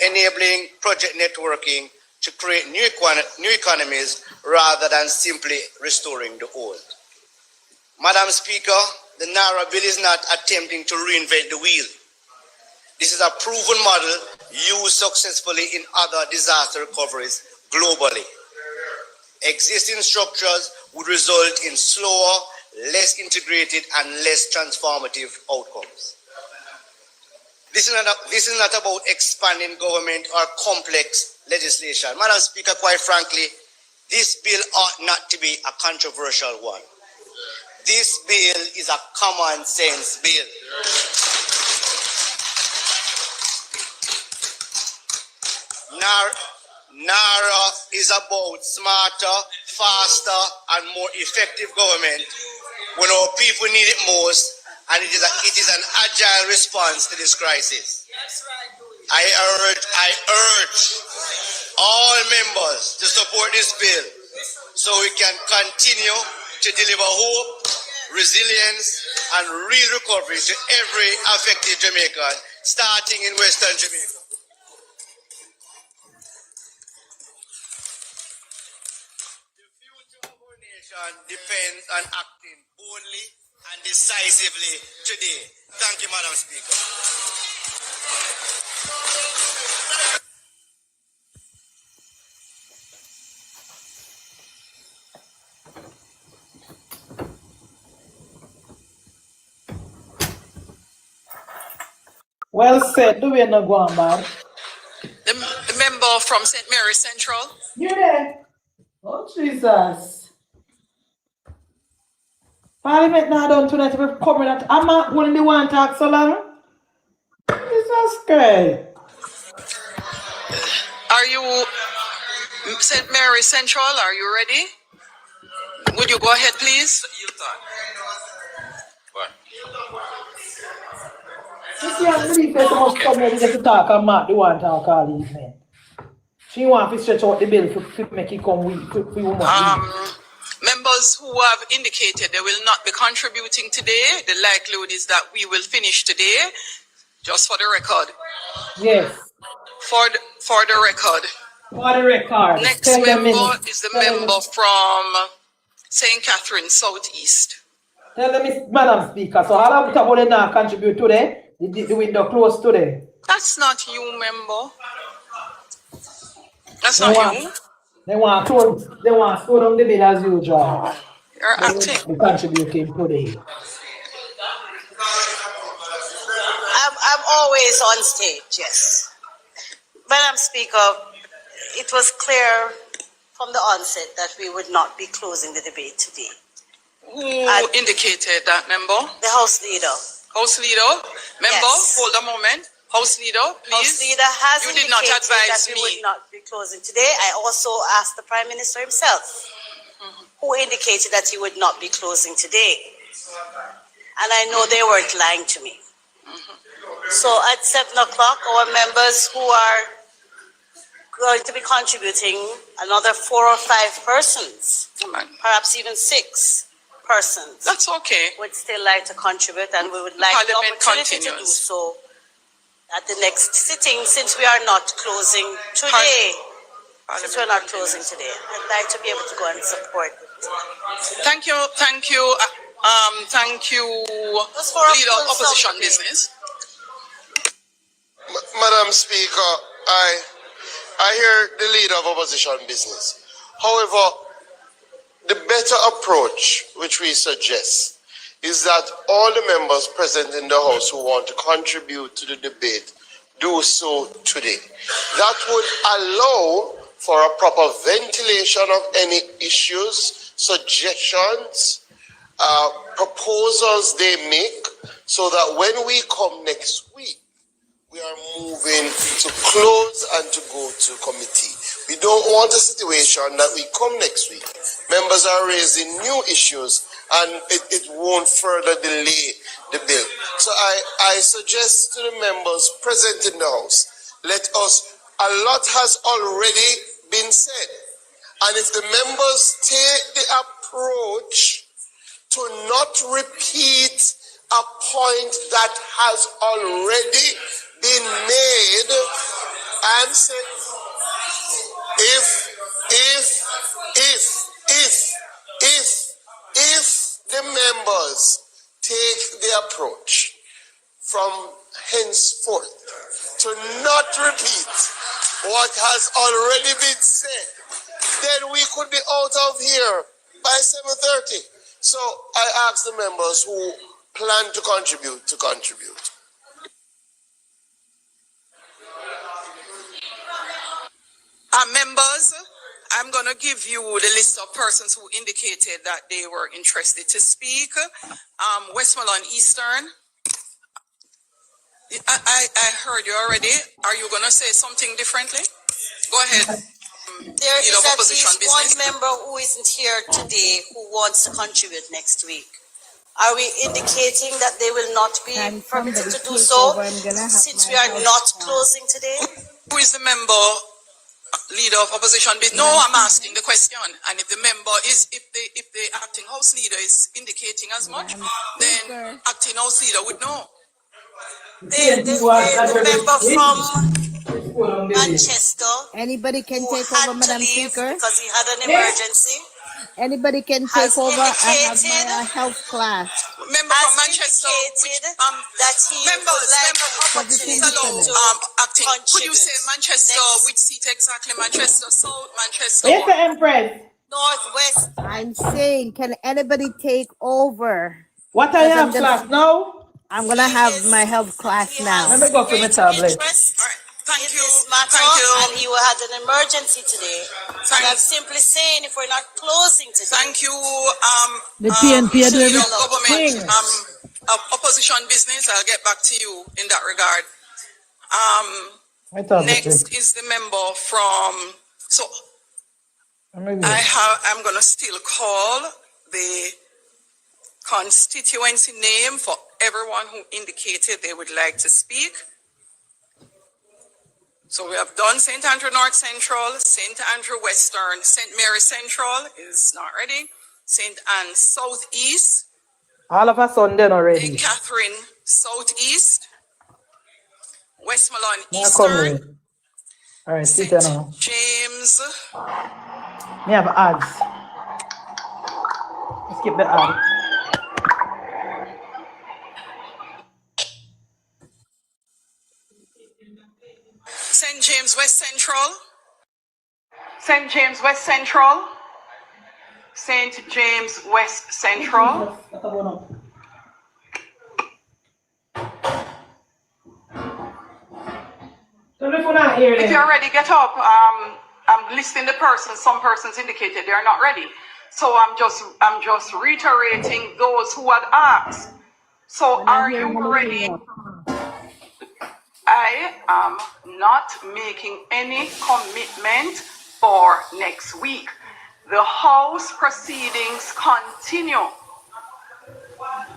enabling project networking to create new economies rather than simply restoring the old. Madam Speaker, the NaRa bill is not attempting to reinvent the wheel. This is a proven model used successfully in other disaster recoveries globally. Existing structures would result in slower, less integrated, and less transformative outcomes. This is not about expanding government or complex legislation. Madam Speaker, quite frankly, this bill ought not to be a controversial one. This bill is a common sense bill. NaRa is about smarter, faster, and more effective government when our people need it most, and it is an agile response to this crisis. I urge all members to support this bill so we can continue to deliver hope, resilience, and real recovery to every affected Jamaican, starting in Western Jamaica. Depends on acting boldly and decisively today. Thank you, Madam Speaker. Well said. Do we not go on, man? The member from St. Mary Central. You there? Oh, Jesus. Parliament now done tonight. We're coming at. I'm not going to want to talk so long. Jesus Christ. Are you St. Mary Central? Are you ready? Would you go ahead, please? This young lady must come here to talk and Mark the one talk all evening. She want to stretch out the bill to make it come with members who have indicated they will not be contributing today, the likelihood is that we will finish today, just for the record. Yes. For the record. For the record. Next member is the member from St. Catherine Southeast. Tell them, Madam Speaker, so how long about they not contribute today? The window closed today. That's not you, member. That's not you. They want to slow down the bill as usual. You're acting. They're contributing today. I'm always on stage, yes. Madam Speaker, it was clear from the onset that we would not be closing the debate today. Who indicated that, member? The House Leader. House Leader? Member, Yes. hold a moment. House Leader, please. House Leader has you did not indicated advise that we me. would not be closing today. I also asked the Prime Minister himself, who indicated that he would not be closing today. And I know they weren't lying to me. So at 7 o'clock, our members who are going to be contributing, another 4 or 5 persons, perhaps even 6 persons. That's okay. Would still like to contribute, and we would like the opportunity to do so at the next sitting, since we are not closing today. Since we're not closing today, I'd like to be able to go and support. Thank you, Leader of Opposition Business. Madam Speaker, I hear the leader of opposition business. However, the better approach which we suggest is that all the members present in the House who want to contribute to the debate do so today. That would allow for a proper ventilation of any issues, suggestions, proposals they make, so that when we come next week, we are moving to close and to go to committee. We don't want a situation that we come next week, members are raising new issues and it won't further delay the bill. So I suggest to the members present in the House, let us, a lot has already been said. And if the members take the approach to not repeat a point that has already been made, and say, if the members take the approach from henceforth to not repeat what has already been said, then we could be out of here by 7:30. So I ask the members who plan to contribute to contribute. Members, I'm going to give you the list of persons who indicated that they were interested to speak. Westmoreland Eastern. I heard you already. Are you going to say something differently? Go ahead. There is at least one member who isn't here today who wants to contribute next week. Are we indicating that they will not be permitted to do so since we are not closing today? Who is the member leader of opposition? No, I'm asking the question. And if the member is, if the acting house leader is indicating as much, then acting house leader would know. The member from Manchester. Anybody can take over, Madam Speaker. Because he had an emergency. Anybody can take over. I have my health class. Member from Manchester, that he acting. Could you say Manchester? Which seat exactly? Manchester South, Manchester. Yes, the Empress. Northwest. I'm saying, can anybody take over? What I have class now? I'm gonna have my health class now. Let me go to my tablet. Thank you. And he had an emergency today. And I'm simply saying, if we're not closing today. Thank you. The PNP government. Opposition business. I'll get back to you in that regard. Next is the member from. So I'm gonna still call the constituency name for everyone who indicated they would like to speak. So we have done St. Andrew North Central, St. Andrew Western, St. Mary Central is not ready, St. Anne Southeast. All of us on then already. St. Catherine Southeast, Westmoreland Eastern. All right, sit St. down. James. We have ads. Let's skip the ad. St. James West Central. St. James West Central. St. James West Central. If you're ready, get up. I'm listing the persons. Some persons indicated they are not ready. So I'm just reiterating those who had asked. So are you ready? I am not making any commitment for next week. The House proceedings continue.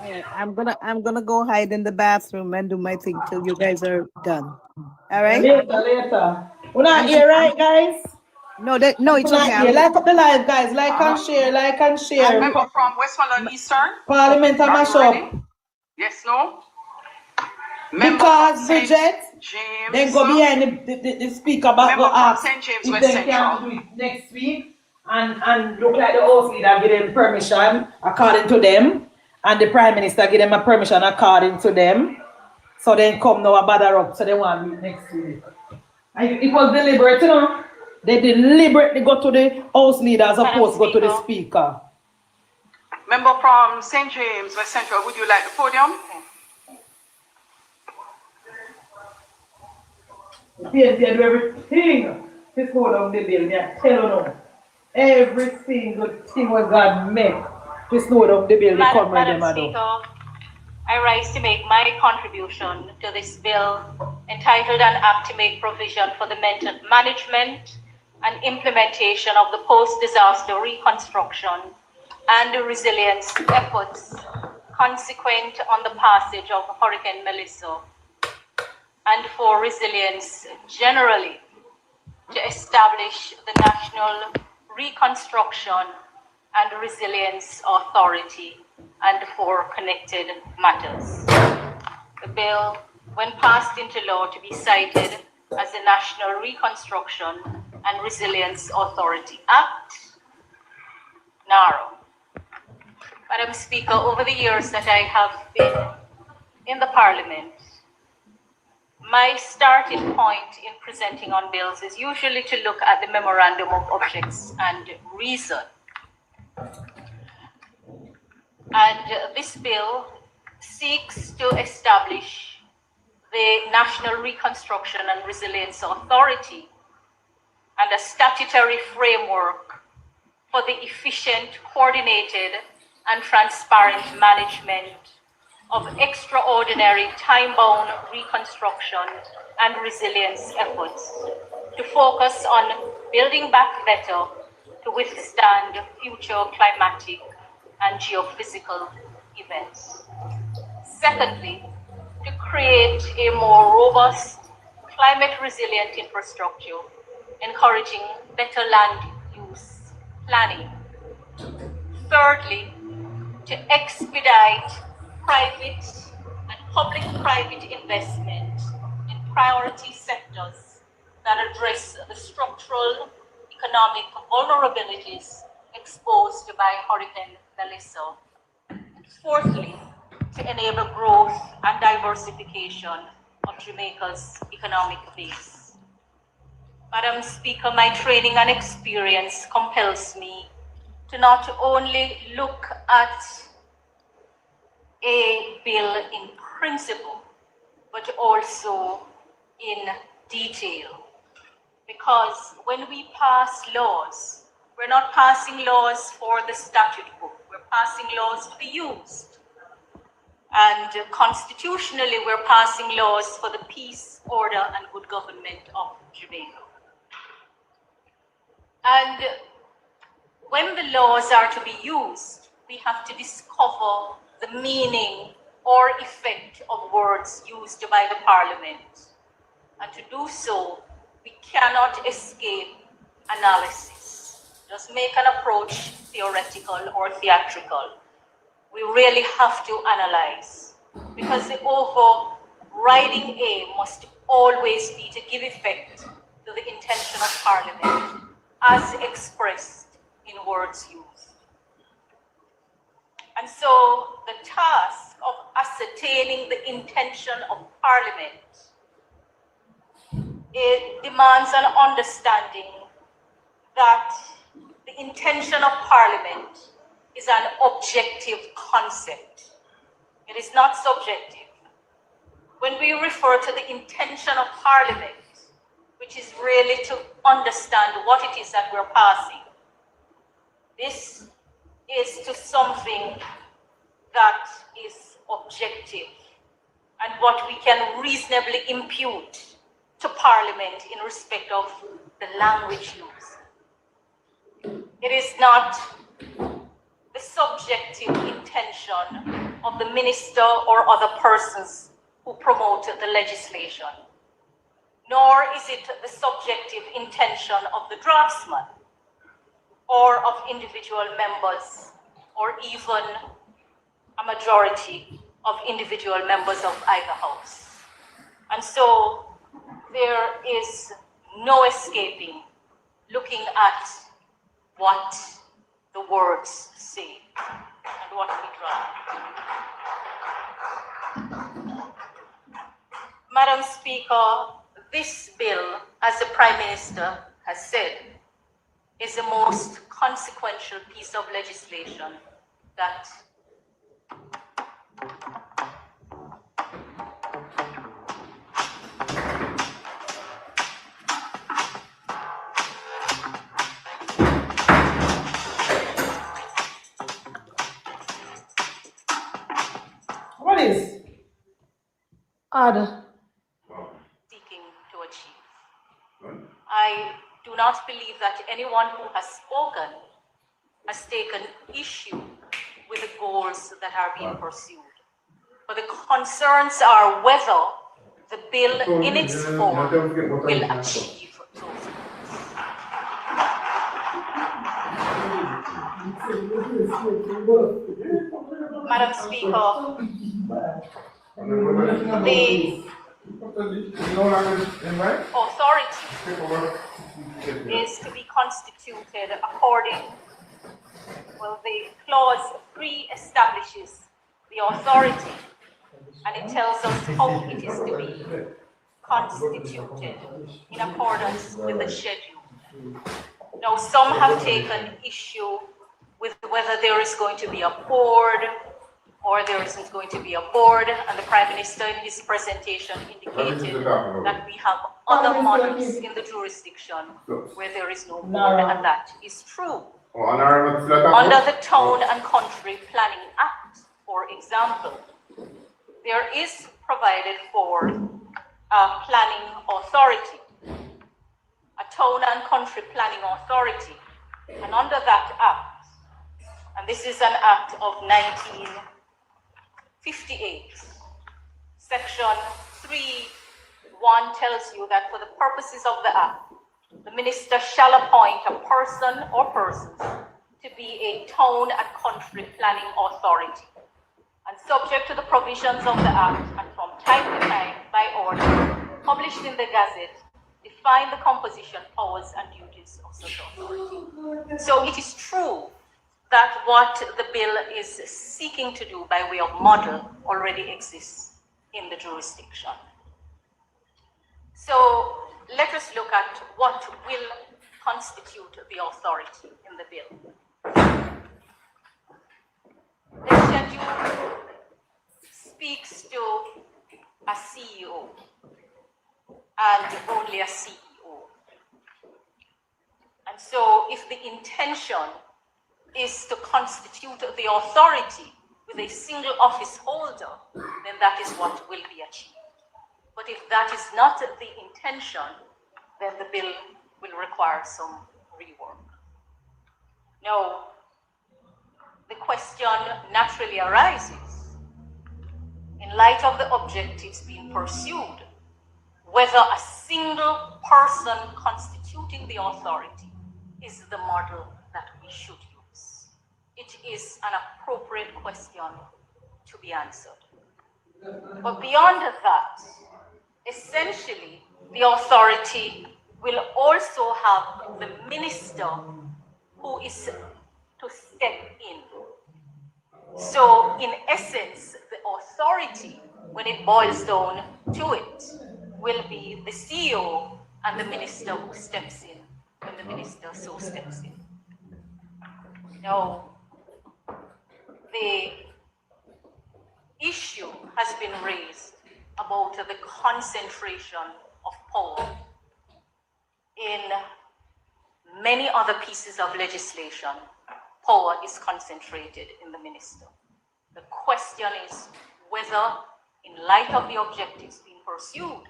Yeah, I'm gonna go hide in the bathroom and do my thing till you guys are done. All right? Later. We're not here, right, guys? No, it's okay. Like up the live, guys. Like and share. Member from Westmoreland Eastern. Parliamentary mashup. Yes, no. Because Bridget, then go behind the speaker back go ask if they can do it next week and look like the house leader give them permission according to them and the Prime Minister give them a permission according to them. So then come now a bother up so they want to meet next week. It was deliberate, you know. They deliberately go to the House Leader as opposed to go to the Speaker. Member from St. James, West Central, would you like the podium? The PNP do everything to slow down the bill. I tell you now. Every single thing what God make to slow down the bill, Madam Speaker, I rise to make my contribution to this bill entitled An Act to Make Provision for the Management and Implementation of the Post-Disaster Reconstruction and Resilience Efforts consequent on the passage of Hurricane Melissa, and for resilience generally, to establish the National Reconstruction and Resilience Authority and for connected matters. The bill, when passed into law, to be cited as the National Reconstruction and Resilience Authority Act, NaRa. Madam Speaker, over the years that I have been in the Parliament, my starting point in presenting on bills is usually to look at the Memorandum of Objects and Reason. And this bill seeks to establish the National Reconstruction and Resilience Authority and a statutory framework for the efficient, coordinated, and transparent management of extraordinary time-bound reconstruction and resilience efforts to focus on building back better to withstand future climatic and geophysical events. Secondly, to create a more robust, climate-resilient infrastructure, encouraging better land use planning. Thirdly, to expedite private and public-private investment in priority sectors that address the structural economic vulnerabilities exposed by Hurricane Melissa. Fourthly, to enable growth and diversification of Jamaica's economic base. Madam Speaker, my training and experience compels me to not only look at a bill in principle, but also in detail. Because when we pass laws, we're not passing laws for the statute book, we're passing laws to be used. And constitutionally, we're passing laws for the peace, order, and good government of Jamaica. And when the laws are to be used, we have to discover the meaning or effect of words used by the Parliament. And to do so, we cannot escape analysis. Just make an approach theoretical or theatrical. We really have to analyze, because the overriding aim must always be to give effect to the intention of Parliament as expressed in words used. And so the task of ascertaining the intention of Parliament, it demands an understanding that the intention of Parliament is an objective concept. It is not subjective. When we refer to the intention of Parliament, which is really to understand what it is that we're passing, this is to something that is objective and what we can reasonably impute to Parliament in respect of the language used. It is not the subjective intention of the minister or other persons who promote the legislation, nor is it the subjective intention of the draftsman or of individual members or even a majority of individual members of either house. And so there is no escaping looking at what the words say and what we draft. Madam Speaker, this bill, as the Prime Minister has said, is the most consequential piece of legislation that What is? Odd. seeking to achieve. I do not believe that anyone who has spoken has taken issue with the goals that are being pursued. But the concerns are whether the bill in its form will achieve those goals. Madam Speaker, the authority is to be constituted according, well, the clause pre-establishes the authority, and it tells us how it is to be constituted in accordance with the schedule. Now, some have taken issue with whether there is going to be a board or there isn't going to be a board, and the Prime Minister in his presentation indicated that we have other models in the jurisdiction where there is no board, and that is true. Under the Town and Country Planning Act, for example, there is provided for a planning authority, a Town and Country Planning Authority, and under that act, and this is an act of 1958, section 3(1) tells you that for the purposes of the act, the minister shall appoint a person or persons to be a town and country planning authority, and subject to the provisions of the act, and from time to time, by order, published in the Gazette, define the composition, powers, and duties of such authority. So it is true that what the bill is seeking to do by way of model already exists in the jurisdiction. So let us look at what will constitute the authority in the bill. The schedule speaks to a CEO and only a CEO. And so if the intention is to constitute the authority with a single office holder, then that is what will be achieved. But if that is not the intention, then the bill will require some rework. Now, the question naturally arises, in light of the objectives being pursued, whether a single person constituting the authority is the model that we should use. It is an appropriate question to be answered. But beyond that, essentially, the authority will also have the minister who is to step in. So, in essence, the authority, when it boils down to it, will be the CEO and the minister who steps in when the minister so steps in. Now, the issue has been raised about the concentration of power in many other pieces of legislation. Power is concentrated in the minister. The question is whether, in light of the objectives being pursued,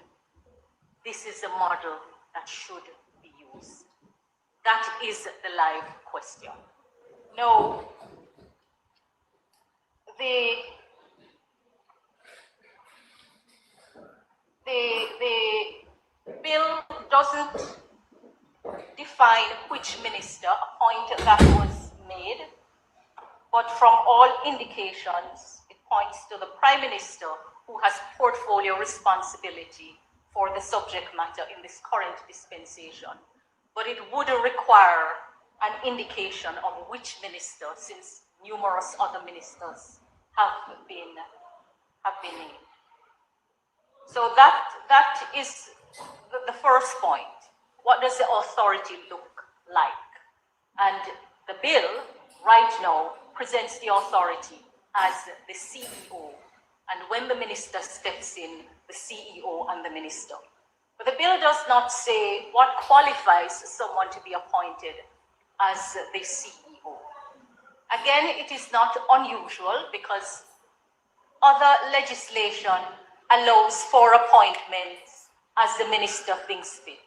this is a model that should be used. That is the live question. No, the bill doesn't define which minister, a point that was made, but from all indications, it points to the Prime Minister who has portfolio responsibility for the subject matter in this current dispensation. But it would require an indication of which minister, since numerous other ministers have been named. So that is the first point, what does the authority look like? And the bill right now presents the authority as the CEO. And when the minister steps in, the CEO and the minister. But the bill does not say what qualifies someone to be appointed as the CEO. Again, it is not unusual because other legislation allows for appointments as the minister thinks fit.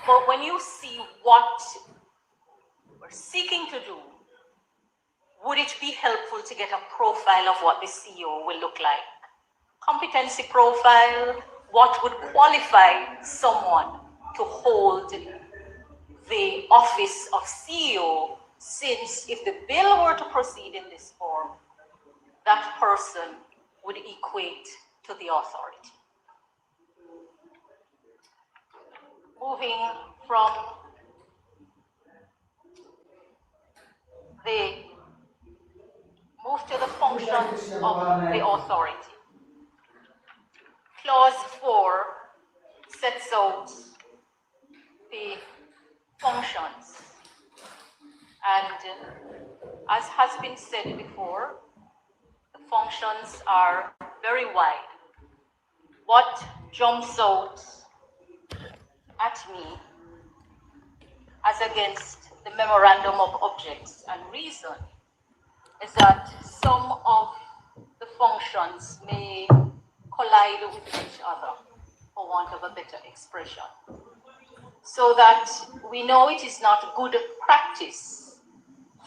But when you see what we're seeking to do, would it be helpful to get a profile of what the CEO will look like? Competency profile, what would qualify someone to hold the office of CEO, since if the bill were to proceed in this form, that person would equate to the authority. Moving from move to the functions of the authority. Clause 4 sets out the functions. And as has been said before, the functions are very wide. What jumps out at me as against the memorandum of objects and reason is that some of the functions may collide with each other, for want of a better expression. So that we know it is not good practice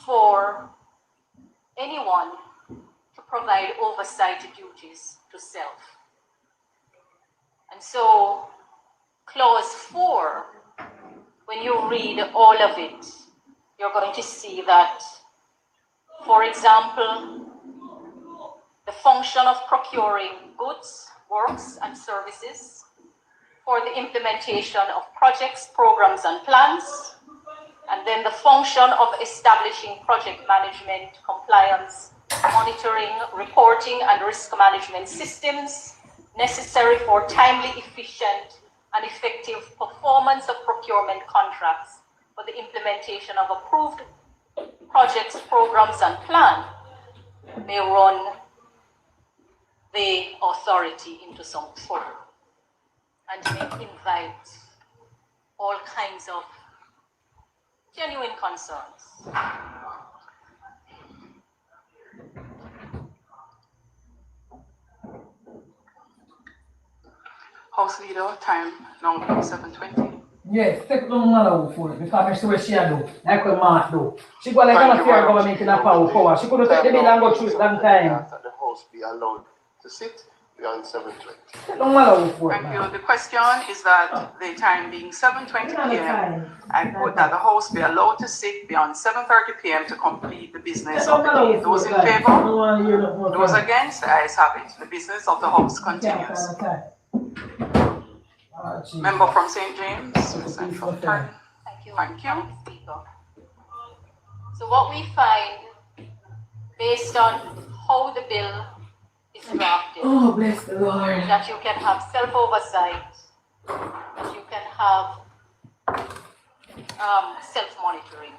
for anyone to provide oversight duties to self. And so clause 4, when you read all of it, you're going to see that, for example, the function of procuring goods, works, and services for the implementation of projects, programs, and plans, and then the function of establishing project management, compliance, monitoring, reporting, and risk management systems necessary for timely, efficient, and effective performance of procurement contracts for the implementation of approved projects, programs, and plans may run the authority into some trouble and may invite all kinds of genuine concerns. House Leader, time now 7:20. Yes, take long man for it because I see what she do. Like what Mark do. She go like a fair government in a power. She could take the bill and go through it long time. That the House be allowed to sit beyond 7:20. Thank you. The question is that the time being 7:20 p.m. I put that the House be allowed to sit beyond 7:30 p.m. to complete the business of the day. Those in favor? Those against? The ayes have it. The business of the House continues. Member from St. James, Central Turn. Thank you. Thank you. Speaker. So what we find, based on how the bill is drafted, oh, bless the Lord, that you can have self-oversight, that you can have self-monitoring.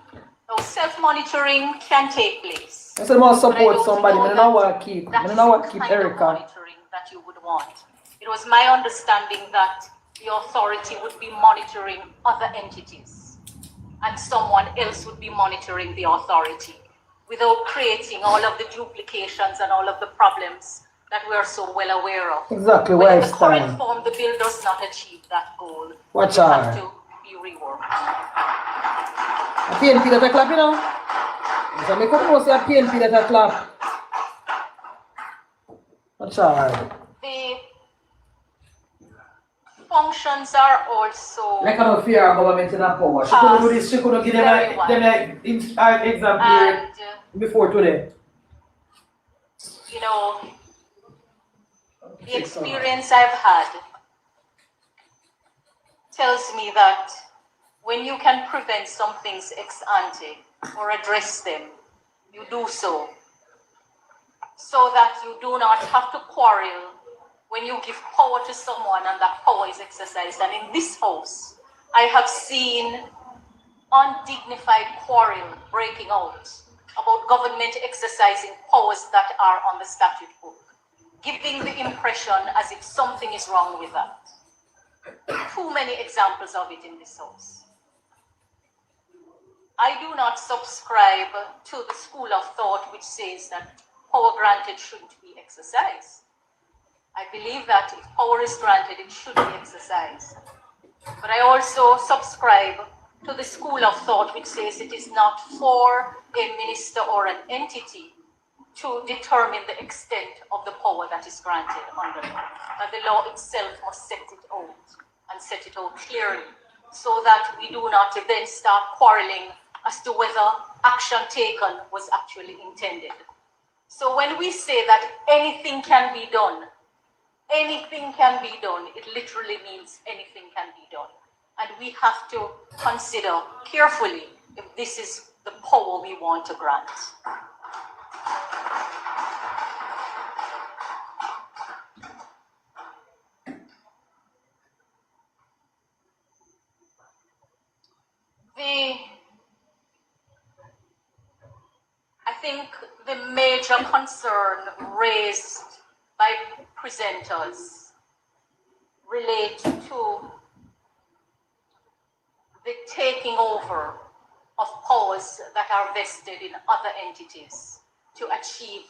Now, self-monitoring can take place. I must support somebody. I don't want to keep. I don't want to keep Erica. Monitoring that you would want. It was my understanding that the authority would be monitoring other entities, and someone else would be monitoring the authority, without creating all of the duplications and all of the problems that we are so well aware of. Exactly where where in it's the current time. form, the bill does not achieve that goal. Watch it out. has to be reworked. A PNP that a clap, you know? So I could say a PNP that a clap. Watch out. The functions are also like I don't fear our government in a power. She couldn't do this, she couldn't give them an exam period before today. You know, the experience I've had tells me that when you can prevent some things ex ante or address them, you do so that you do not have to quarrel when you give power to someone and that power is exercised. And in this house, I have seen undignified quarrel breaking out about government exercising powers that are on the statute book, giving the impression as if something is wrong with that. Too many examples of it in this house. I do not subscribe to the school of thought which says that power granted shouldn't be exercised. I believe that if power is granted, it should be exercised. But I also subscribe to the school of thought which says it is not for a minister or an entity to determine the extent of the power that is granted under law. That the law itself must set it out and set it out clearly, so that we do not then start quarreling as to whether action taken was actually intended. So when we say that anything can be done, it literally means anything can be done. And we have to consider carefully if this is the power we want to grant. I think the major concern raised by presenters relate to the taking over of powers that are vested in other entities to achieve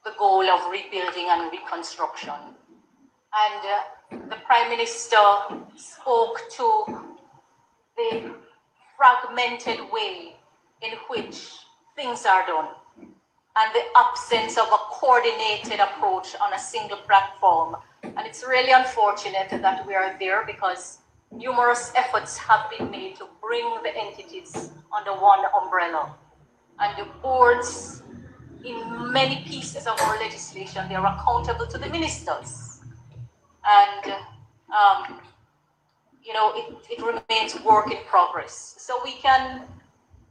the goal of rebuilding and reconstruction. And the Prime Minister spoke to the fragmented way in which things are done and the absence of a coordinated approach on a single platform. And it's really unfortunate that we are there, because numerous efforts have been made to bring the entities under one umbrella. And the boards, in many pieces of our legislation, they are accountable to the ministers. And, it remains work in progress. So we can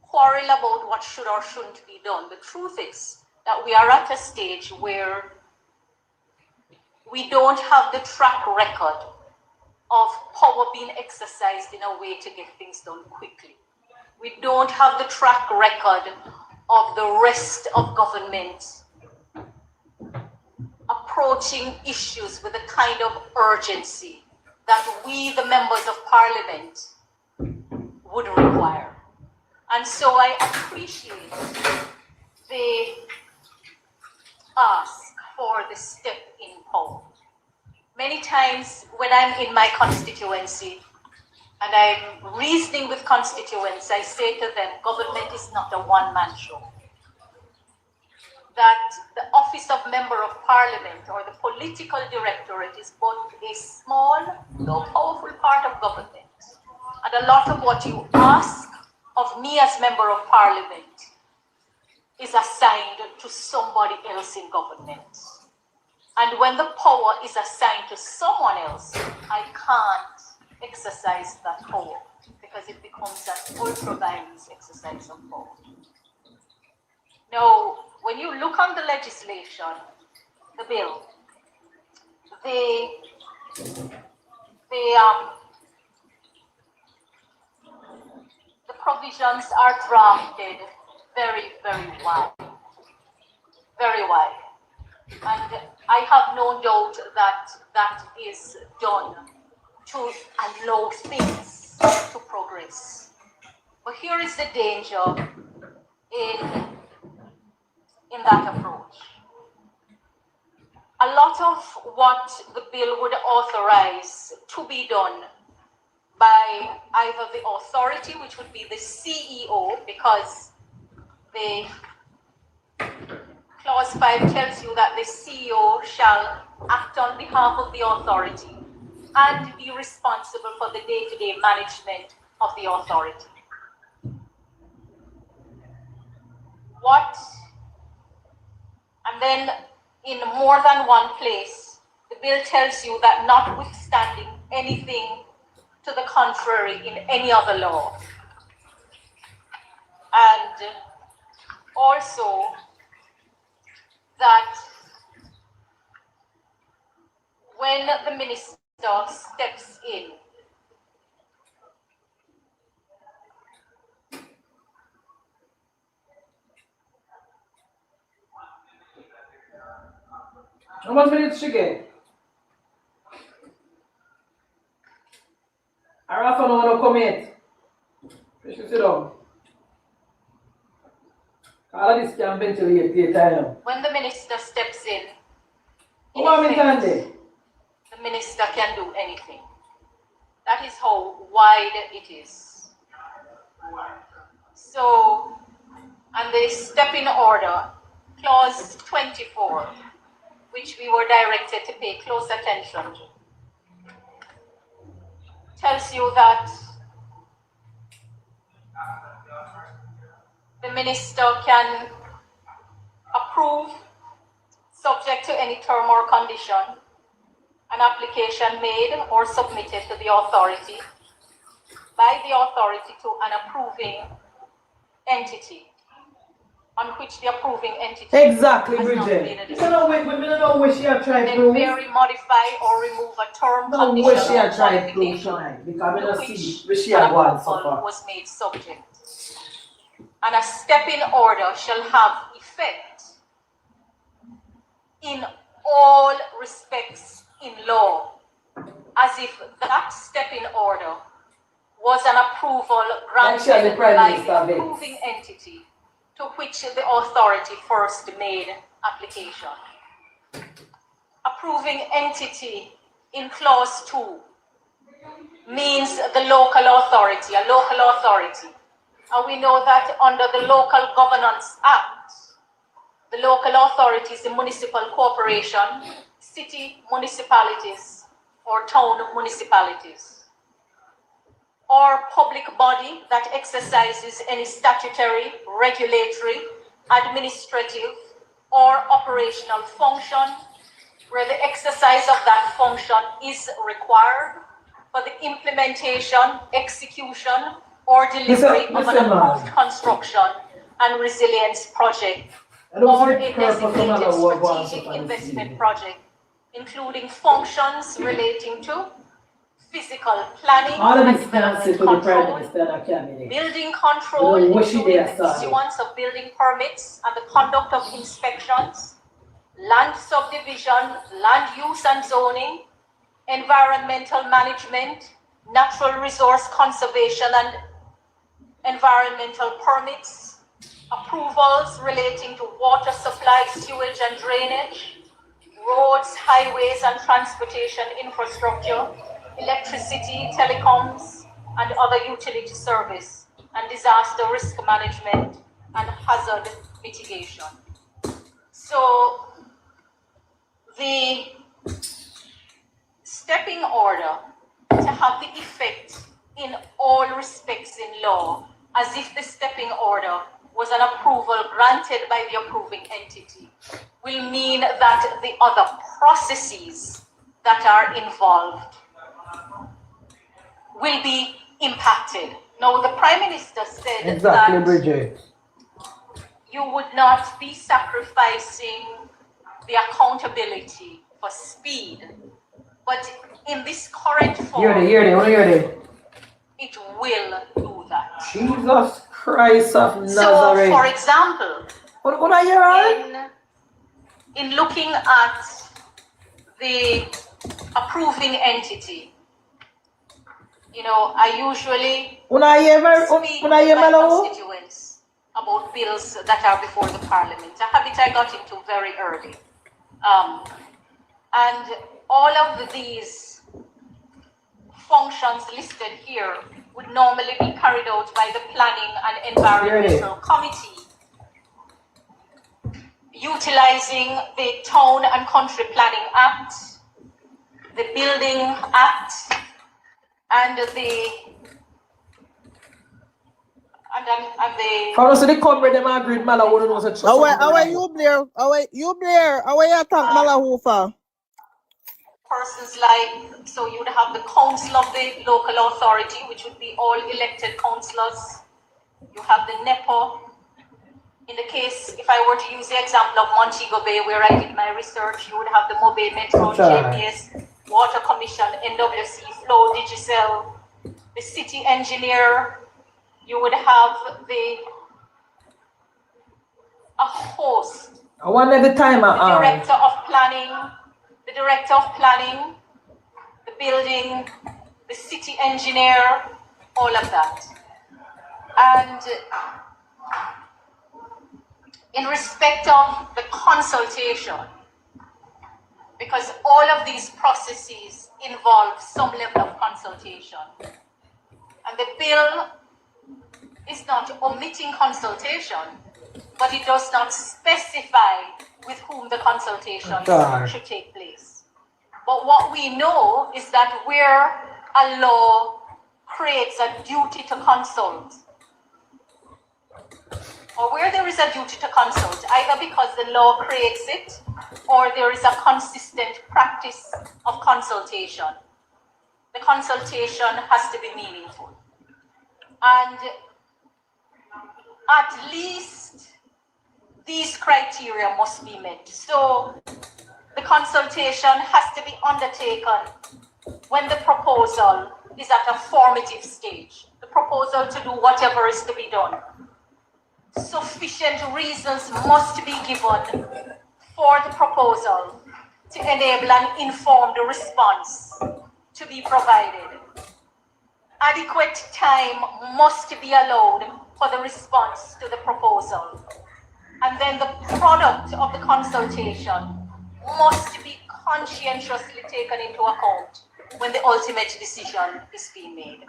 quarrel about what should or shouldn't be done. The truth is that we are at a stage where we don't have the track record of power being exercised in a way to get things done quickly. We don't have the track record of the rest of government approaching issues with the kind of urgency that we, the members of Parliament, would require. And so I appreciate the ask for the step in power. Many times when I'm in my constituency and I'm reasoning with constituents, I say to them, government is not a one-man show. That the office of Member of Parliament or the political directorate is both a small, though powerful part of government. And a lot of what you ask of me as Member of Parliament is assigned to somebody else in government. And when the power is assigned to someone else, I can't exercise that power because it becomes an ultra-violence exercise of power. Now, when you look on the legislation, the bill, the provisions are drafted very, very wide. Very wide. And I have no doubt that that is done to allow things to progress. But here is the danger in that approach. A lot of what the bill would authorize to be done by either the authority, which would be the CEO, because the Clause 5 tells you that the CEO shall act on behalf of the authority and be responsible for the day-to-day management of the authority. And then in more than one place, the bill tells you that notwithstanding anything to the contrary in any other law, and also that when when the minister steps in, how much minutes she get? Rafa don't want to come yet. You should sit down. All of this can ventilate the time. when the minister steps in, the minister can do anything. That is how wide it is. So, and the step in order, clause 24, which we were directed to pay close attention to, tells you that the minister can approve, subject to any term or condition, an application made or submitted to the authority by the authority to an approving entity, on which the approving entity exactly, has not Bridget. made a You decision. know, we don't know what she had tried to Then vary, modify, or remove a term, no, condition, what she or had tried to qualification because we to don't which see what she an had gone so approval far. was made subject. And a step in order shall have effect in all respects in law, as if that step in order was an approval granted by the approving entity to which the authority first made application. Approving entity in clause 2 means the local authority, a local authority. And we know that under the Local Governance Act, the local authorities, the municipal corporation, city municipalities, or town municipalities, or public body that exercises any statutory, regulatory, administrative, or operational function where the exercise of that function is required for the implementation, execution, or delivery of an approved construction and resilience project, or a designated strategic investment project, including functions relating to physical planning and development control, building control, including the issuance of building permits and the conduct of inspections, land subdivision, land use and zoning, environmental management, natural resource conservation and environmental permits, approvals relating to water supply, sewage and drainage, roads, highways and transportation infrastructure, electricity, telecoms, and other utility service, and disaster risk management and hazard mitigation. So the stepping order to have the effect in all respects in law, as if the stepping order was an approval granted by the approving entity, will mean that the other processes that are involved will be impacted. Now, the Prime Minister said that Bridget, you would not be sacrificing the accountability for speed, but in this current form, it will do that. Jesus Christ of Nazareth. So, for example, in looking at the approving entity, you know, I usually speak with my constituents about bills that are before the Parliament, a habit I got into very early. And all of these functions listed here would normally be carried out by the Planning and Environmental Committee, utilizing the Town and Country Planning Act, the Building Act, and the how does the cover them agreed Mala wouldn't know such how are you, Blair? How are you attack Malahufa? Persons like, so you would have the council of the local authority, which would be all elected councillors. You have the NEPO. In the case, if I were to use the example of MunchieB, where I did my research, you would have the Mobe Metro JPS Water Commission, NWC, Flow, Digicel, the city engineer, you would have a host. I want every time the director of planning, the building, the city engineer, all of that. And in respect of the consultation, because all of these processes involve some level of consultation, and the bill is not omitting consultation, but it does not specify with whom the consultation should take place. But what we know is that where a law creates a duty to consult, or where there is a duty to consult, either because the law creates it or there is a consistent practice of consultation, the consultation has to be meaningful. And at least these criteria must be met. So the consultation has to be undertaken when the proposal is at a formative stage, the proposal to do whatever is to be done. Sufficient reasons must be given for the proposal to enable an informed response to be provided. Adequate time must be allowed for the response to the proposal. And then the product of the consultation must be conscientiously taken into account when the ultimate decision is being made.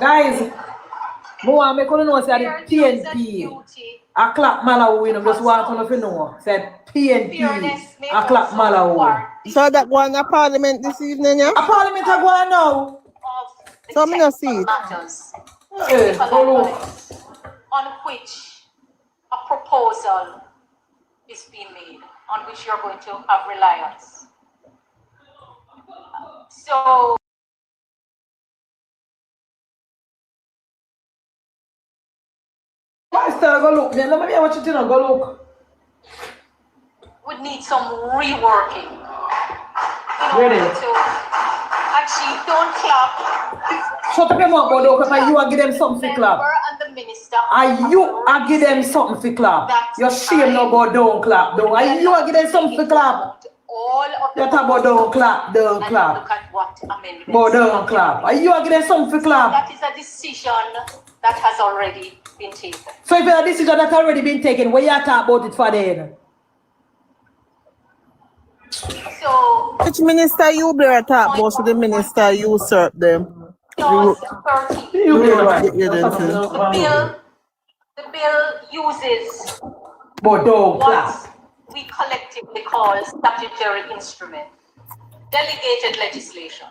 Guys, more make you know say the PNP a clap Malawi, you know, just want to know. Said PNP a clap Malawi. So that going to Parliament this evening, yeah? A Parliament are going now. So I'm not see it. Matters Hey, on which a proposal is being made, on which you're going to have reliance. So Master, go look. Let me watch it. Go look. would need some reworking in Really? order to actually don't clap. Shut up your mouth, go look. You are give them something to clap. And the minister. Are you are give them something to clap? Your shame no go don't clap. Don't. Are you are give them something to clap? All of the You talk about don't clap, don't clap. look at what amendments. But don't clap. Are you are give them something to clap? That is a decision that has already been taken. So if a decision that already been taken, why you talk about it for then? So Which minister you better talk about to the minister you serve them? clause 13. The bill uses But don't clap. what we collectively call statutory instrument, delegated legislation.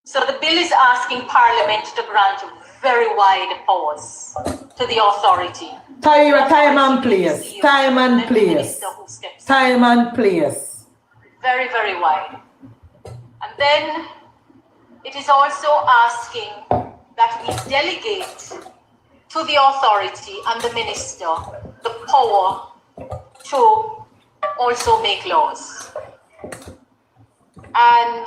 So the bill is asking Parliament to grant very wide powers to the authority. Time and place. Time and place. Time and place. Very, very wide. And then it is also asking that we delegate to the authority and the minister the power to also make laws. And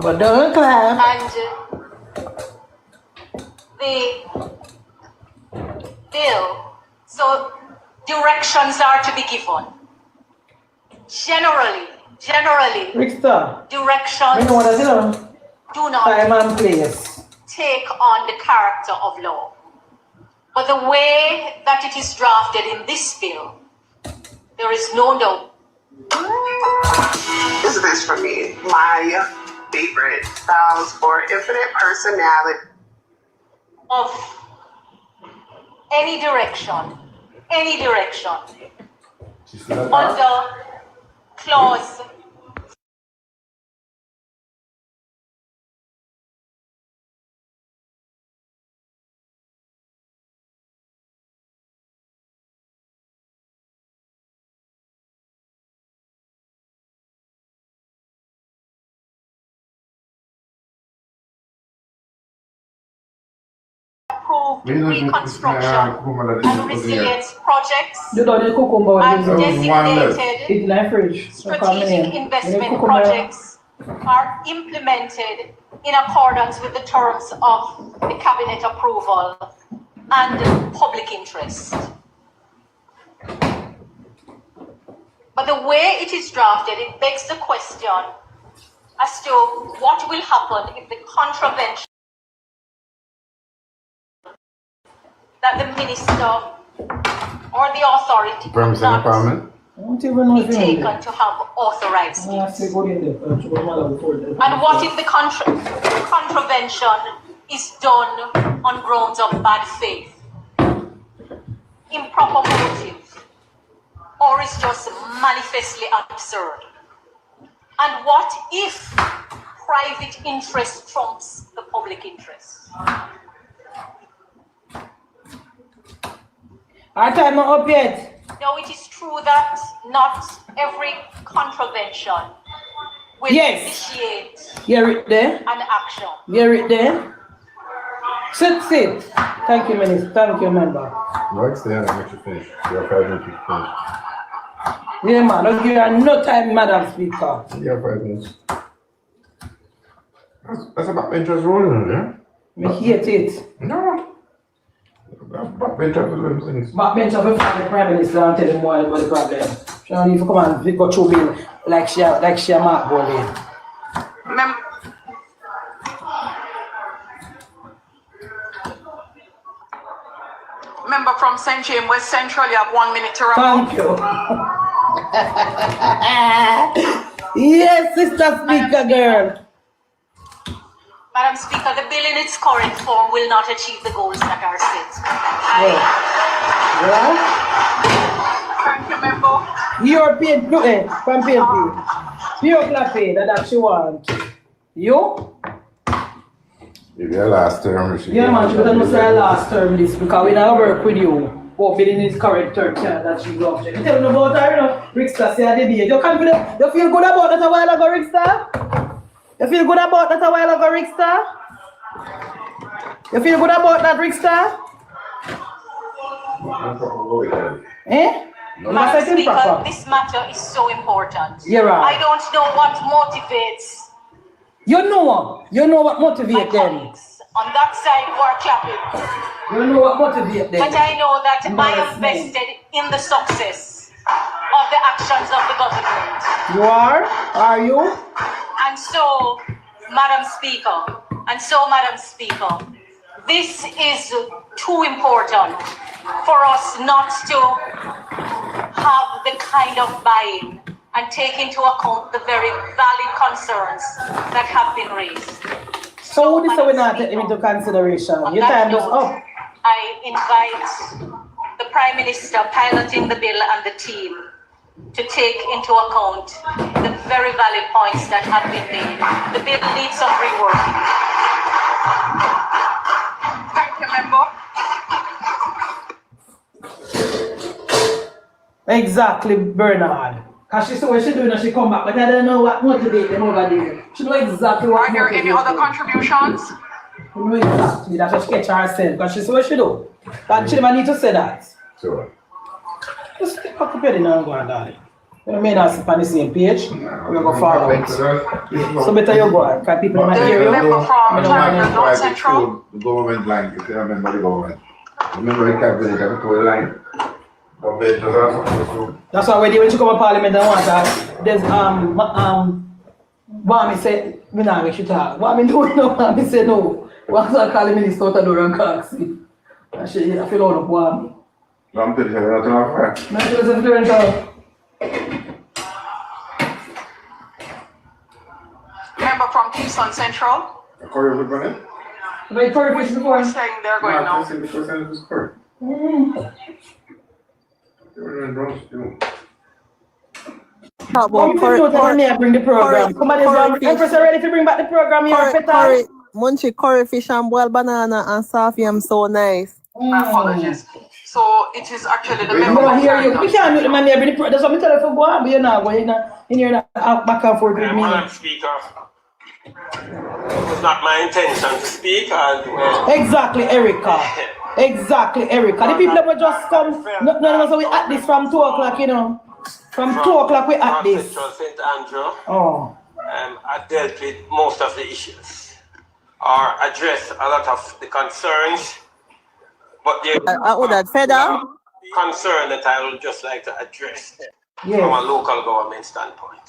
but don't clap. And the bill, so directions are to be given. Generally, Richter, directions do not time and place. take on the character of law. But the way that it is drafted in this bill, there is no doubt. This is for me. My favorite styles for infinite personality. Of any direction, under clause approved reconstruction and resilience projects You don't need cucumber. and designated strategic investment projects are implemented in accordance with the terms of the cabinet approval and public interest. But the way it is drafted, it begs the question as to what will happen if the contravention that the minister or the authority does not be taken to have authorized it. And what if the contravention is done on grounds of bad faith, improper motive, or is just manifestly absurd? And what if private interest trumps the public interest? Our time not up yet. No, it is true that not every contravention will initiate Hear it there. an action. Hear it there. Sit. Thank you, Minister. Thank you, member. No, stay and let you finish. You have 5 minutes to finish. Yeah, man. Don't give her no time, Madam Speaker. You have 5 minutes. That's about interest rolling, yeah? Me hate it. No. Backbench of the things. Backbench of the Prime Minister and tell him more about the problem. She don't need to come and go through bill like she a Mark Bowling. Member from St. James West Central, you have 1 minute to wrap up. Thank you. Yes, Sister Speaker girl. Madam Speaker, the bill in its current form will not achieve the goals that are set. Thank you, member. European, from PNP. Pure clapping, that she want. You? If your last term, yeah, man, she doesn't say last term this because we now work with you. But bill in its current term, that she's object. You tell me about her, you know, Rickster, say I debate. You confident? You feel good about that a while ago, Rickster? You feel good about that a while ago, Rickster? You feel good about that, Rickster? Eh? Madam Speaker, this matter is so important. You're right. I don't know what motivates. You know what motivates them. On that side who are clapping. You know what motivates them. But I know that I am vested in the success of the actions of the government. You are? Are you? And so, Madam Speaker, this is too important for us not to have the kind of buy-in and take into account the very valid concerns that have been raised. So this will not take into consideration. Your time is up. I invite the Prime Minister piloting the bill and the team to take into account the very valid points that have been made. The bill needs some reworking. Thank you, member. Exactly, Bernard. Because she saw what she doing and she come back, but I don't know what motivates them over there. She know exactly what. Are there any other contributions? She know exactly. That's what she catch herself. Because she saw what she do. And she never need to say that. So just pick up the pen and go and darling. You may not sit on the same page. We'll go forward. So better you go. Because people might hear you. The government line, if you remember the government. Remember the cabinet, have to the line. That's why when you come to Parliament and want that, there's Wami said, me not make you talk. Wami do no, Wami said no. Once I call the minister out the door and Coxie. And she I feel all of Wami. I'm telling you, you're not fair. No, it was a different talk. Member from Kingston Central. Wait for the before. Saying they're going now. Bring the program. Somebody Empress are ready to bring back the program here. Munchie curry fish and boiled banana and soft yam so nice. My apologies. So it is actually the member. I hear you. We can't do the man here bring the program. That's what I'm telling you for go on, but you're not going in here back and forth with me. Madam Speaker, It was not my intention to speak. Exactly, Erica. Exactly, Erica. The people that will just come. No, so we at this from 2 o'clock, you know. From 2 o'clock we at this. St. Andrew. Oh. I dealt with most of the issues, or addressed a lot of the concerns. But there that further concern that I would just like to address from a local government standpoint.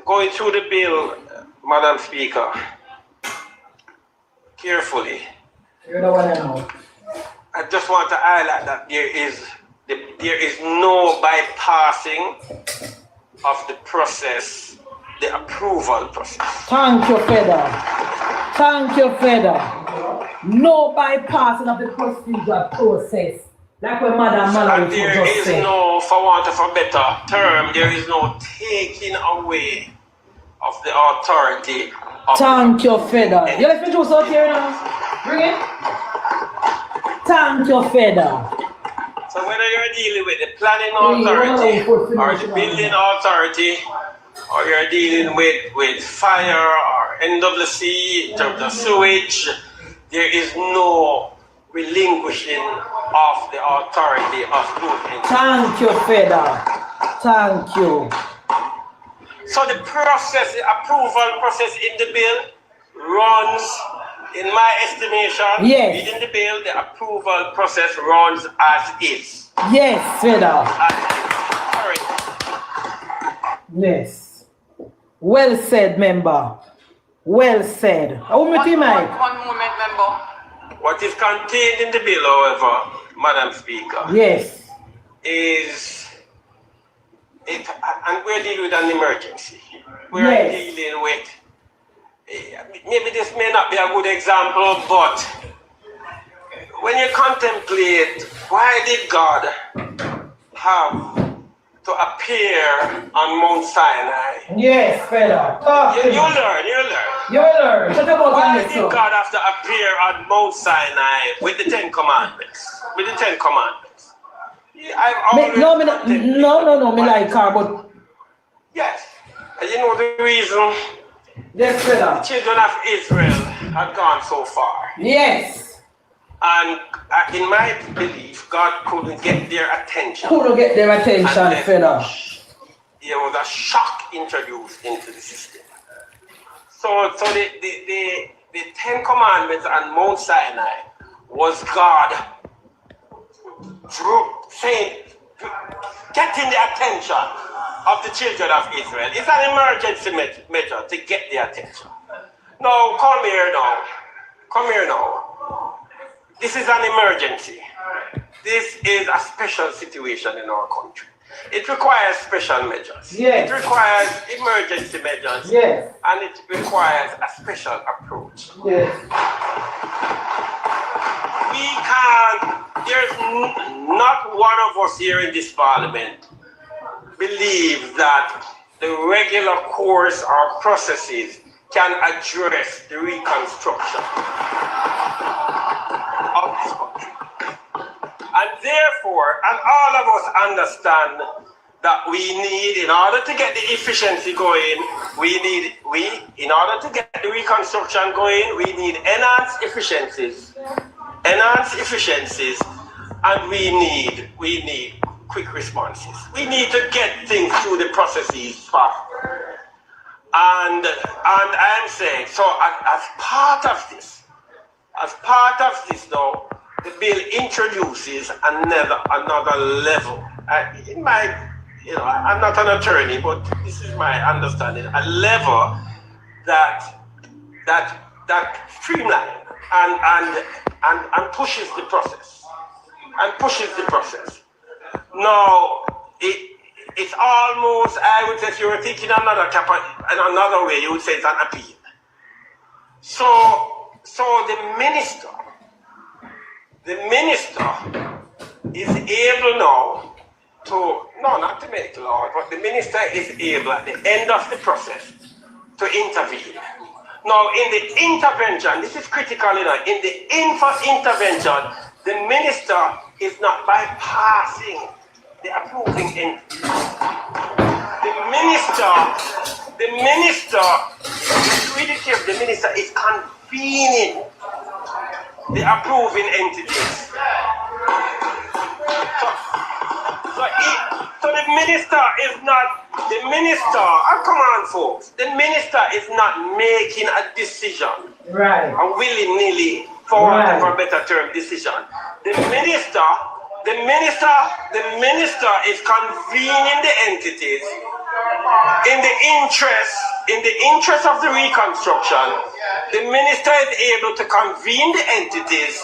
Going through the bill, Madam Speaker, carefully. You know what I know. I just want to highlight that there is no bypassing of the process, the approval process. Thank you, Feder. Thank you, Feder. No bypassing of the procedure process. Like when Madam Mallory just said. There is no, for want of a better term, there is no taking away of the authority. Thank you, Feder. You let me do something here now. Bring it. Thank you, Feder. So whether you're dealing with the planning authority or the building authority, or you're dealing with fire or NWC in terms of sewage, there is no relinquishing of the authority of movement. Thank you, Feder. Thank you. So the process, the approval process in the bill runs, in my estimation, within the bill, the approval process runs as is. Yes, Feder. Yes. Well said, member. Well said. One moment, member. What is contained in the bill, however, Madam Speaker, is it, and we're dealing with an emergency. We're dealing with, maybe this may not be a good example, but when you contemplate, why did God have to appear on Mount Sinai? Yes, Feder. You learn. Why did God have to appear on Mount Sinai with the 10 Commandments? With the 10 Commandments. No, me like her, but... Yes. And you know the reason? Yes, Feder. The children of Israel had gone so far. Yes. And in my belief, God couldn't get their attention. Feder. There was a shock introduced into the system. So the 10 Commandments on Mount Sinai was God saying, getting the attention of the children of Israel. It's an emergency measure to get their attention. No, come here now. This is an emergency. This is a special situation in our country. It requires special measures. Yes. It requires emergency measures. Yes. And it requires a special approach. Yes. There's not one of us here in this parliament believes that the regular course or processes can address the reconstruction of this country. And therefore, and all of us understand that we need, in order to get the efficiency going, in order to get the reconstruction going, we need enhanced efficiencies, and we need quick responses. We need to get things through the processes faster. And I'm saying, so as part of this though, the bill introduces another level. I'm not an attorney, but this is my understanding. A level that streamlines and pushes the process. Now, it's almost, I would say, if you were thinking another way, you would say it's an appeal. So the minister is able now not to make law, but the minister is able at the end of the process to intervene. Now, in the intervention, this is critical, in the intervention, the minister is not bypassing the approving entity. The the minister, the minister is convening the approving entities. So the minister is not, come on folks, the minister is not making a decision. Right. A willy-nilly, for want of a better term, decision. The minister is convening the entities in the interest of the reconstruction. The minister is able to convene the entities,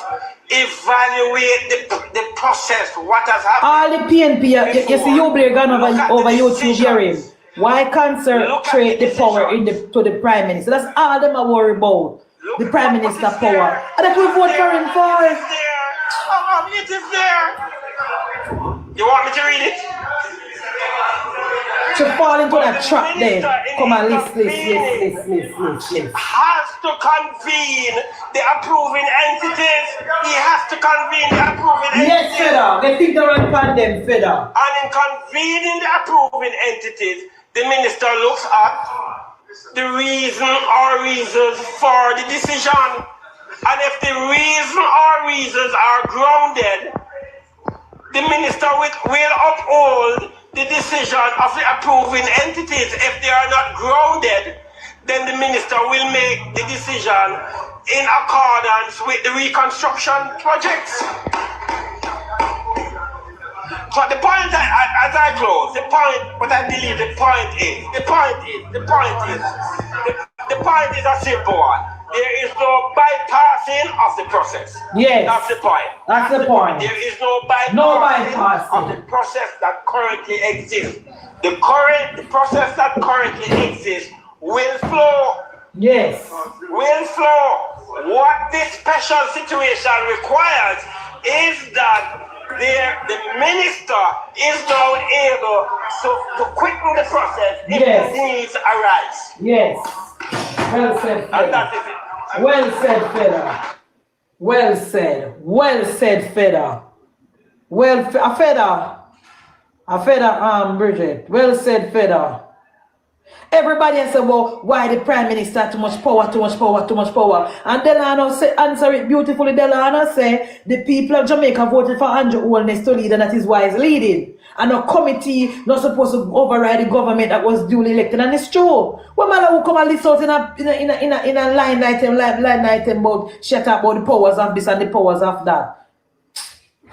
evaluate the process, what has happened. All the PNP, you see you bring over YouTube hearing. Why concentrate the power to the Prime Minister? That's all them are worried about. The Prime Minister power. And that we vote for him for. It is there. You want me to read it? To fall into that trap then. Come on, list. Has to convene the approving entities. He has to convene the approving entities. Yes, Feda. They think they're on them, Feda. And in convening the approving entities, the minister looks at the reason or reasons for the decision. And if the reason or reasons are grounded, the minister will uphold the decision of the approving entities. If they are not grounded, then the minister will make the decision in accordance with the reconstruction projects. So the point, as I close, the point is a simple one. There is no bypassing of the process. Yes. That's the point. That's the point. There is no bypassing of the process that currently exists. The process that currently exists will flow. Yes. Will flow. What this special situation requires is that the minister is now able to quicken the process if the needs arise. Yes. Well said, Feda. Well said, Feda. Well said. Well said, Feda. Well, Feda, Bridget. Well said, Feda. Everybody has said, well, why the Prime Minister too much power? And Delano answer it beautifully. Delano say the people of Jamaica voted for Andrew Holness to lead, and that is why he's leading. And a committee not supposed to override the government that was duly elected, and it's true. What matter who come and list out in a line item about shut up about the powers of this and the powers of that.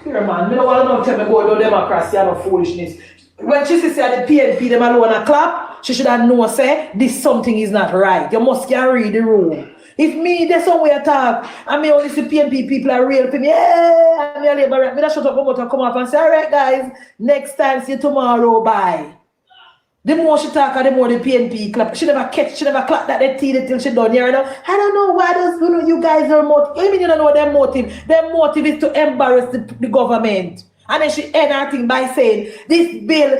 Here man, I don't want to tell me about democracy and foolishness. When she says the PNP them alone a clap, she should have known say this something is not right. You must read the room. If me there's somewhere talk and me only see PNP people are real for me, yeah, I'm your labor rep. Me that shut up my mouth and come up and say, alright guys, next time see you tomorrow, bye. The more she talk, the more the PNP clap. She never clap that they teeth till she done here. I don't know why those you guys are motive. I mean you don't know their motive. Their motive is to embarrass the government. And then she end her thing by saying this bill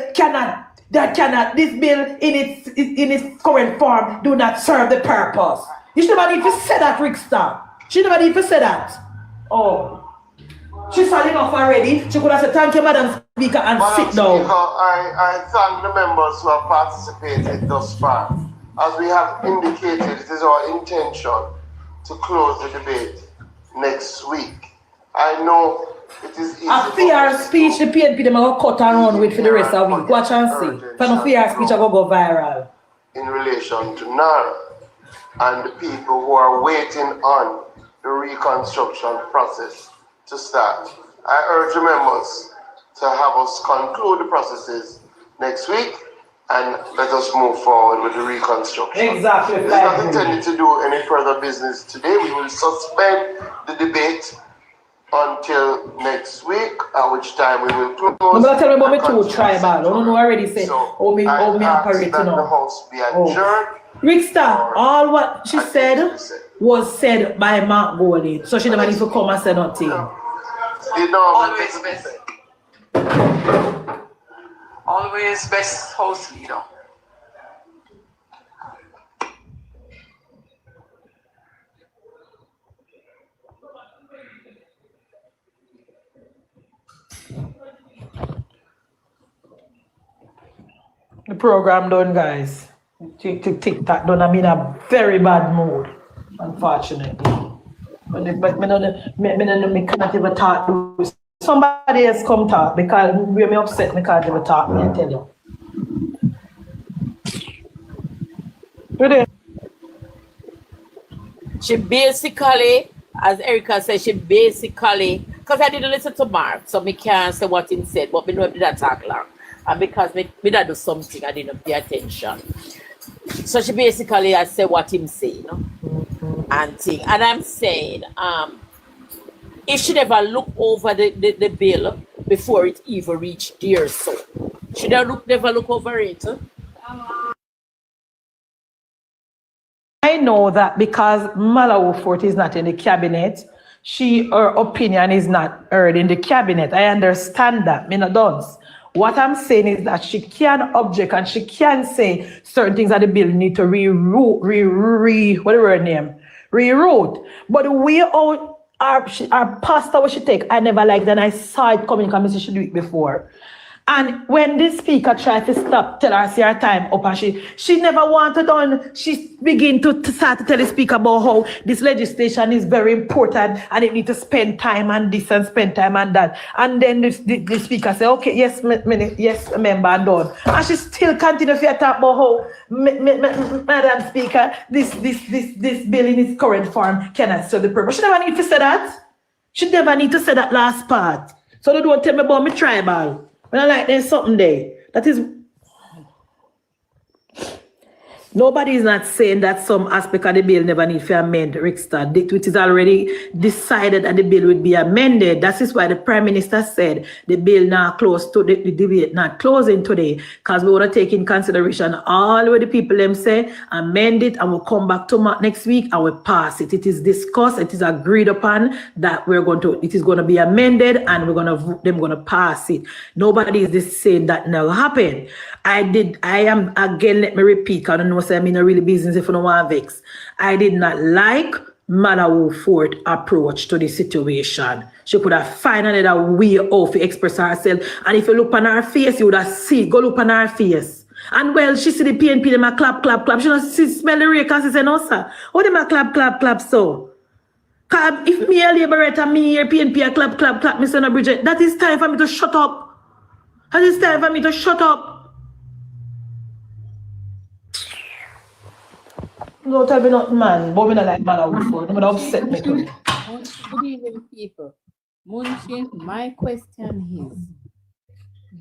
this bill in its current form do not serve the purpose. You should never even say that, Rickster. She never even said that. Oh. She's falling off already. She could have said thank you, Madam Speaker, and sit down. Speaker, I thank the members who have participated thus far. As we have indicated, it is our intention to close the debate next week. I know it is easy. A fair speech, the PNP them are going to cut around with for the rest of the week. Watch and see. For no fair speech, I go viral. In relation to NaRa and the people who are waiting on the reconstruction process to start. I urge the members to have us conclude the processes next week and let us move forward with the reconstruction. Exactly. It's not intended to do any further business today. We will suspend the debate until next week, at which time we will close. I'm going to tell you about me too tribal. I don't know already said how me operate now. The House be adjourned. Rickster, all what she said was said by Mark Goldie. So she never need to come and say nothing. Always best. Always best house leader. The program done, guys. TikTok done. I'm in a very bad mood, unfortunately. But me can't even talk. Somebody else come talk because we me upset. Me can't even talk. Me tell you. She basically, as Erica said, because I didn't listen to Mark, so me can't say what he said, but me know he did talk long. And because me did do something, I didn't pay attention. So she basically has said what him say, you know, and thing. And I'm saying, if she never look over the bill before it even reached there, so she never look over it. I know that because Malawi Fort is not in the cabinet, her opinion is not heard in the cabinet. I understand that. Me not does. What I'm saying is that she can object and she can say certain things that the bill need to reroute. But the way out our pastor what she take, I never liked and I saw it coming because she should do it before. And when the speaker tried to stop, tell her see her time up, and she never wanted on. She begin to start to tell the speaker about how this legislation is very important and it need to spend time on this and spend time on that. And then the speaker say, okay, yes, yes, member, and done. And she still continue to talk about how, Madam Speaker, this bill in its current form cannot serve the purpose. She never need to say that. She never need to say that last part. So they don't tell me about me tribal. When I like there's something there. That is, nobody is not saying that some aspect of the bill never need to amend, Rickster. It is already decided that the bill would be amended. That is why the Prime Minister said the bill not close to the debate, not closing today, because we want to take in consideration all what the people them say, amend it, and we'll come back to next week and we'll pass it. It is discussed, it is agreed upon that it is going to be amended and them going to pass it. Nobody is just saying that never happened. I am again, let me repeat, because I don't know I'm in a really business if you don't want to vex. I did not like Malawi Fort approach to the situation. She could have found another way of to express herself. And if you look on her face, you would have seen, go look on her face. And well, she see the PNP, them a clap. She don't smell the rake and she say, no, sir. How them a clap, so? Because if me a liberator, me here, PNP a clap, Mr. No Bridget, that is time for me to shut up. That is time for me to shut up. No, tell me not man, but we not like man out for. They would upset me too. Good evening, people. Munchie, my question is,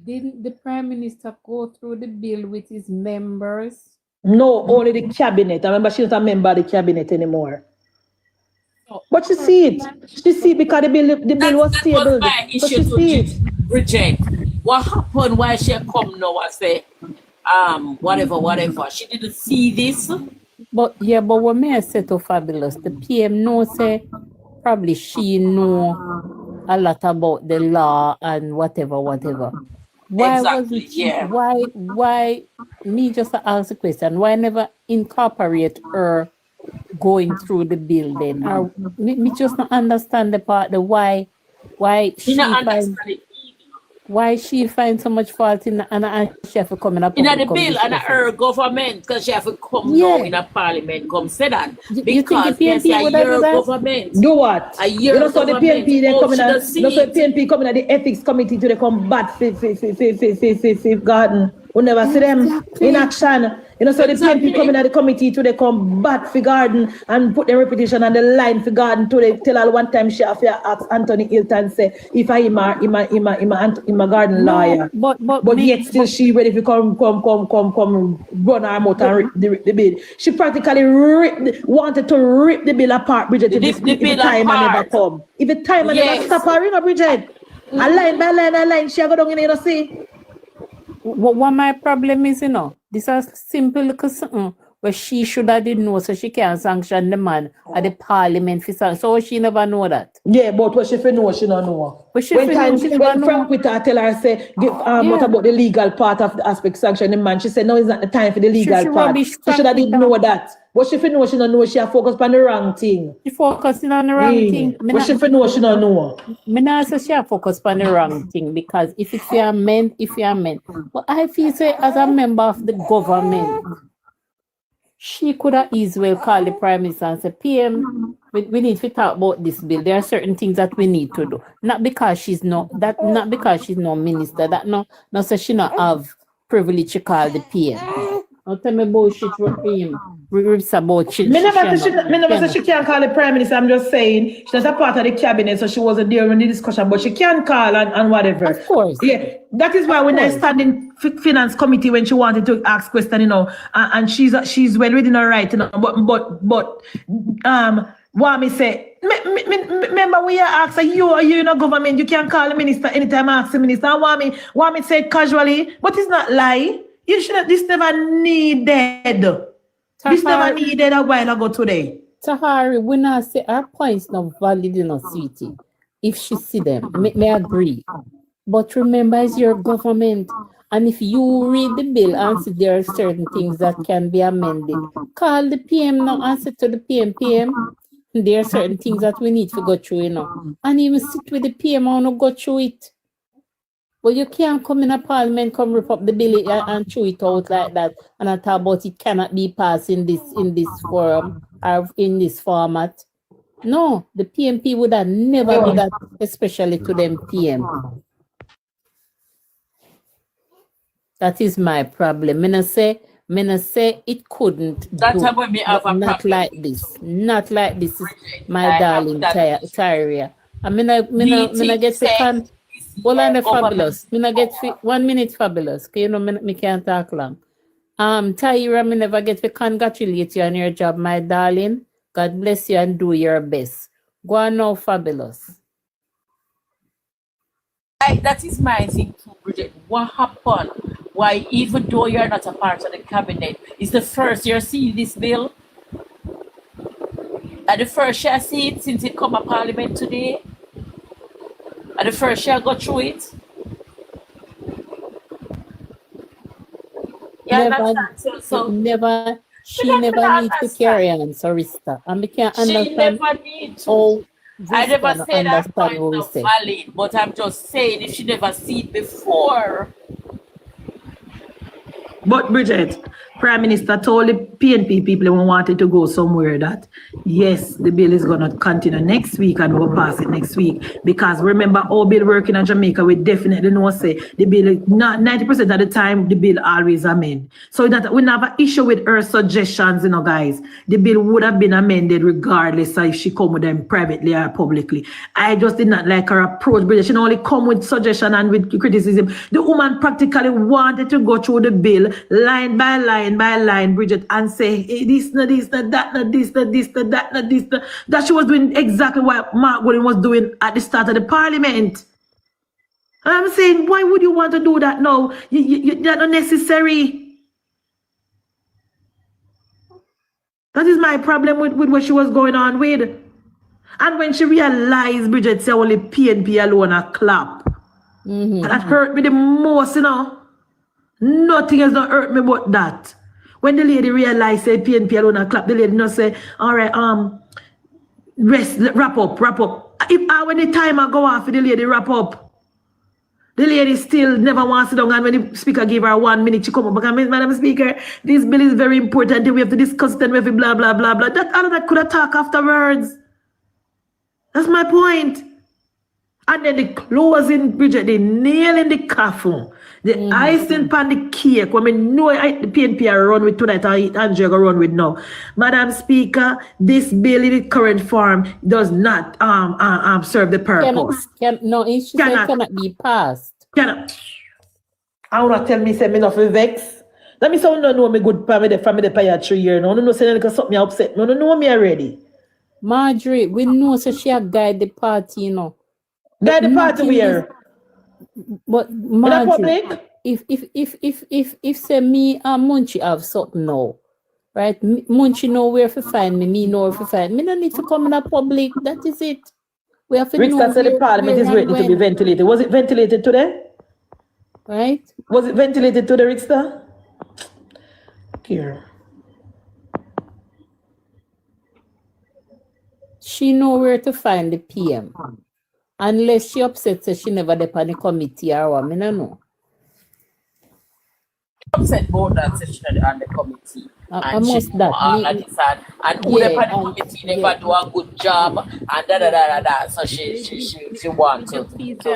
didn't the Prime Minister go through the bill with his members? No, only the cabinet. I remember she's not a member of the cabinet anymore. So, but she see it. She see it because the bill was tabled. That was my issue to Bridget. What happened? Why she come now and say, whatever. She didn't see this. But what may I say to Fabulous? The PM knows say probably she know a lot about the law and whatever. Why exactly, wasn't she, why me just ask the question, why never incorporate her going through the bill then? Or me just not understand the part, why she finds so much fault in and she have to come in a in the bill and her government because she have to come now in a parliament come say that because you think the PNP would have government do what? A year you know, so the PNP they come in the PNP coming at the ethics committee to the combat garden. We never see them in action. You know, so the PNP coming at the committee to the combat for garden and put the reputation on the line for garden to the tell all one time she have to ask Anthony Hilton say if I am a garden lawyer. But yet still she ready to come run her mouth and rip the bill. She practically wanted to rip the bill apart, Bridget, if the time and never come. If the time and never stop her, you know, Bridget. A line by line, she go down in, you know, see. What my problem is, you know, this is simple little something where she should have didn't know, so she can't sanction the man at the parliament for sanction. So she never know that. Yeah, but what she know, she don't know. When Frank with her tell her say, what about the legal part of the aspect sanction the man? She said, no, it's not the time for the legal part. So she didn't know that. What she know, she don't know. She focused on the wrong thing. She focusing on the wrong thing. What she know, she don't know. Me not say she focused on the wrong thing because if you are meant. But I feel say as a member of the government, she could have easily call the Prime Minister and say, PM, we need to talk about this bill. There are certain things that we need to do. Not because she's not minister, that no so she not have privilege to call the PM. Don't tell me bullshit from him. Rips about shit. Me never say she can't call the Prime Minister. I'm just saying she's a part of the cabinet, so she wasn't there in the discussion, but she can call and whatever. Of course. Yeah. That is why when I stand in finance committee when she wanted to ask question, you know, and she's well within her right, you know, but what me say, remember we asked you in a government, you can call the minister anytime I ask the minister. And what me say casually, but it's not lie. You should this never needed. This never needed a while ago today. Tahari, when I say our points not valid enough, sweetie, if she see them, may agree. But remember, it's your government. And if you read the bill and see there are certain things that can be amended, call the PM now and say to the PM, there are certain things that we need to go through, you know. And even sit with the PM and go through it. But you can't come in a parliament, come rip up the bill and chew it out like that, and I talk about it cannot be passed in this forum or in this format. No, the PNP would have never do that, especially to them PM. That is my problem. Me say it couldn't. That's how me have a not problem. like this. Not like this, my darling Tyria. I mean, I get the hold on, fabulous. Me get 1 minute, fabulous. Cause you know me can't talk long. Tyra, me never get to congratulate you on your job, my darling. God bless you and do your best. Go on now, fabulous. That is my thing too, Bridget. What happened? Why, even though you're not a part of the cabinet, it's the first you're seeing this bill? And the first year I see it since it come to Parliament today? And the first year I go through it? Yeah, She never needs to carry on, Sarista. And we can't understand. She never needs to. Oh, I never said that point is valid, but I'm just saying if she never see it before. But Bridget, Prime Minister told the PNP people who wanted to go somewhere that yes, the bill is going to continue next week and we'll pass it next week. Because remember, all bill working in Jamaica, we definitely know say the bill, not 90% of the time, the bill always amend. So that we never issue with her suggestions, you know, guys. The bill would have been amended regardless if she come with them privately or publicly. I just did not like her approach, Bridget. She only come with suggestion and with criticism. The woman practically wanted to go through the bill line by line, Bridget, and say, hey, this, that, that she was doing exactly what Mark William was doing at the start of the Parliament. And I'm saying, why would you want to do that now? That's not necessary. That is my problem with what she was going on with. And when she realized, Bridget, say only PNP alone a clap. And that hurt me the most, you know. Nothing has not hurt me but that. When the lady realized, say, PNP alone a clap, the lady not say, all right, wrap up. When the timer go off, the lady wrap up. The lady still never wants to sit down, and when the speaker give her 1 minute, she come up, because Madam Speaker, this bill is very important, we have to discuss it, and we have to blah, blah, blah, blah. All of that could have talked afterwards. That's my point. And then the closing, Bridget, the nail in the coffin, the icing pan the cake, when we know the PNP are run with tonight, Andrea go run with now. Madam Speaker, this bill in its current form does not serve the purpose. Cannot be passed. Cannot. I want to tell me, say me nothing vex. Let me say, no know me good family pay 3 years. No, say something upset. No, know me already. Marjorie, we know so she a guide the party, you know. Guide the party where? But Marjorie, if say me and Munchie have something now, right? Munchie know where to find me know where to find me. No need to come in the public. That is it. We have to know. Rickster said the Parliament is ready to be ventilated. Was it ventilated today? Right? Was it ventilated today, Rickster? Here. She know where to find the PM. Unless she upset, so she never depend on the committee or what, I don't know. upset about that session on the committee. I And she must know that. all that is sad. And who Yeah, the committee never do a good job and da. So she wants to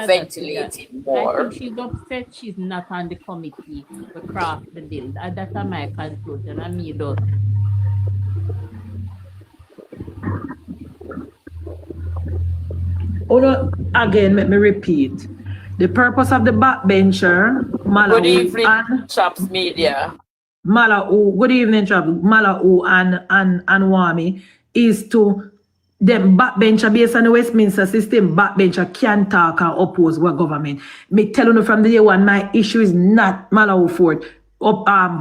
ventilate it I more. think she's upset she's not on the committee to craft the bill. That's my conclusion. I mean, though. Again, let me repeat. The purpose of the backbencher, Good evening, Chops Media. Good evening, Chops. Malau and Wami is to them backbencher based on the Westminster system. Backbencher can talk and oppose what government. Me telling you from the day one, my issue is not Malau Ford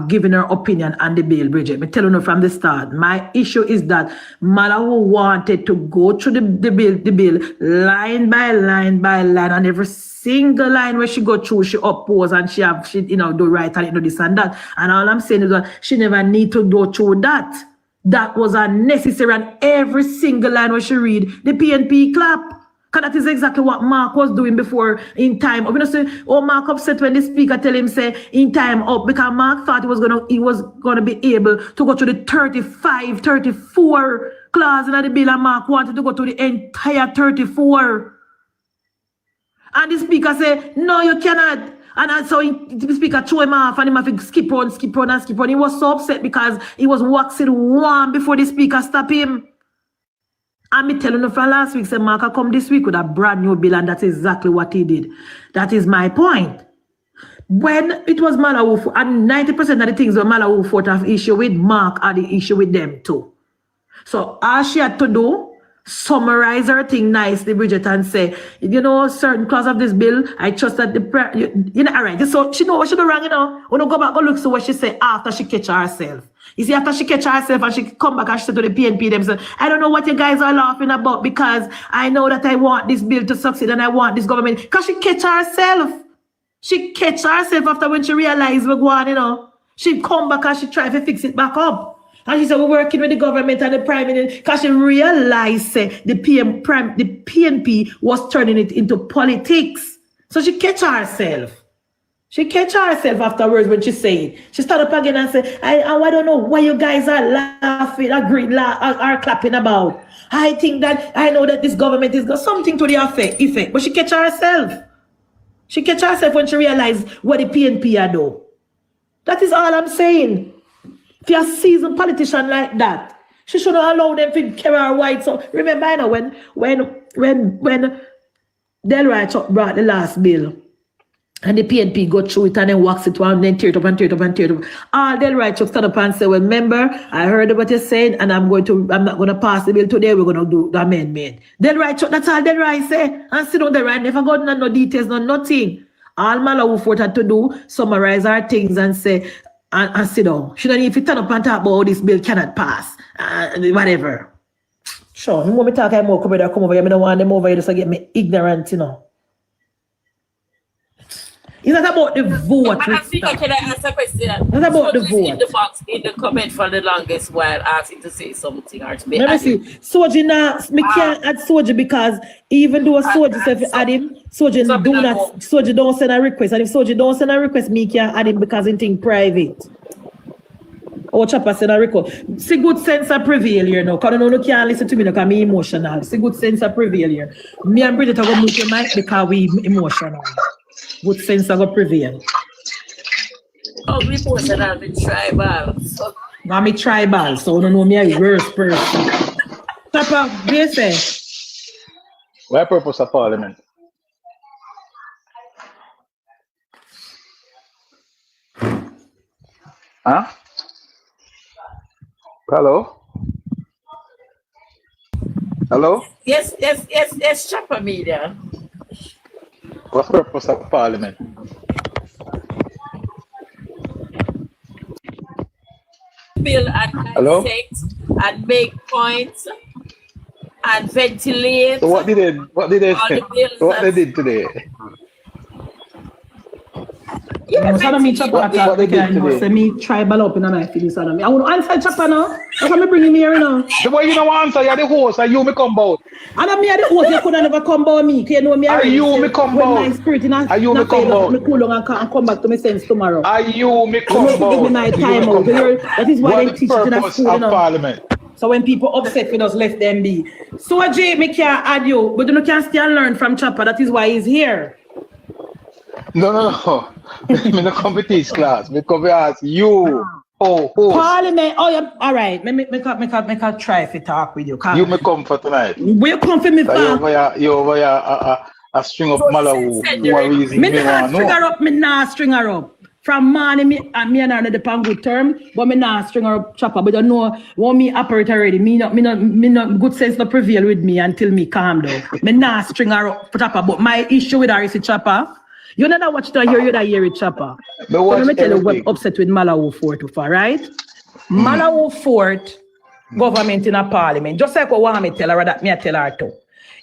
giving her opinion on the bill, Bridget. Me telling you from the start. My issue is that Malau wanted to go through the bill line by line by line, and every single line where she go through, she oppose and she do right and this and that. And all I'm saying is that she never need to go through that. That was unnecessary, and every single line where she read, the PNP clap. Because that is exactly what Mark was doing before in time up. You know, say, Mark upset when the speaker tell him say in time up, because Mark thought he was gonna be able to go to the 35, 34 clause in the bill, and Mark wanted to go to the entire 34. And the speaker said, no, you cannot. And so the speaker threw him off, and him have to skip on. He was so upset because he was waxing warm before the speaker stopped him. And me telling you from last week, say Mark come this week with a brand new bill, and that's exactly what he did. That is my point. When it was Malau, and 90% of the things that Malau fought have issue with, Mark had the issue with them too. So all she had to do, summarize her thing nicely, Bridget, and say, certain clause of this bill, I trust that all right. So she know what she do wrong, When you go back, go look to what she say after she catch herself. You see, after she catch herself and she come back and she said to the PNP, them say, I don't know what you guys are laughing about, because I know that I want this bill to succeed and I want this government. Because she catch herself. She catch herself after when she realized we're going, She come back and she try to fix it back up. And she said, we're working with the government and the prime minister, because she realized the PNP was turning it into politics. So she catch herself. She catch herself afterwards when she said, she started up again and said, I don't know why you guys are laughing, are clapping about. I know that this government is got something to the effect. But she catch herself. She catch herself when she realized what the PNP are doing. That is all I'm saying. If you're a seasoned politician like that, she shouldn't allow them to carry her white. So remember, when Delroy brought the last bill, and the PNP go through it and then walks it one and then tear it up. All Delroy Chuck stand up and say, well, remember, I heard what you said, and I'm not going to pass the bill today, we're going to do the amendment. Delroy Chuck, that's all Delroy say. And sit down Delroy, never got no details, nothing. All Malau Fort had to do, summarize our things and say, and sit down. She don't need to turn up and talk about how this bill cannot pass. Whatever. Sure, you want me to talk more, come over here, I don't want them over here just to get me ignorant, It's not about the vote. Can I ask a question? It's not about the vote. In the box, in the comment for the longest while, asking to say something or to be Let me see. Soji now, me can't add Soji because even though Soji says if you add him, Soji don't send a request. And if Soji don't send a request, me can't add him because it's private. Or Chopper send a request. See good sense of prevail here now. Because you can't listen to me because I'm emotional. See good sense of prevail here. Me and Bridget are going to move your mic because we emotional. Good sense of prevail. Oh, we emotional, me tribal. So. I'm a tribal, so I don't know me a worse person. Chopper, what do you say? What purpose of Parliament? Huh? Hello? Hello? Yes, Chopper Media. What's the purpose of Parliament? Bill and dissect and make points and ventilate. So what did they say? What they did today? Yes, I don't mean chopper attack. they did today? Say me tribal up in a knife for this. I want to answer chopper now. That's why me bring him here now. The way you don't answer, you're the host, and you me come out. And I'm me the host, you could never come about me. You know me Are already. you me come out? My spirit in Are you me come out? Me cool and come back to my sense tomorrow. Are you me come out? Give me my time out. That is why they teach it in a school, Parliament. So when people upset with us, let them be. So Jay, me can't add you, but you can still learn from Chopper. That is why he's here. No. Me no come to teach class. Me come to ask you. Oh, Parliament. Oh, yeah. All right. Make a try to talk with you. You me come for tonight. Where you come for me, fam? You over here a string up Malawi. Me not string her up. Me not string her up. From morning, me and her the pan good term, but me not string her up Chopper. But you know, want me operate already. Me not good sense not prevail with me until me calm down. Me not string her up Chopper. But my issue with her is Chopper. You never watch it hear you that hear it, Chopper. So let me tell you what upset with Malawi Fort of right? Malawi Fort government in a parliament. Just like what I tell her that me I tell her too.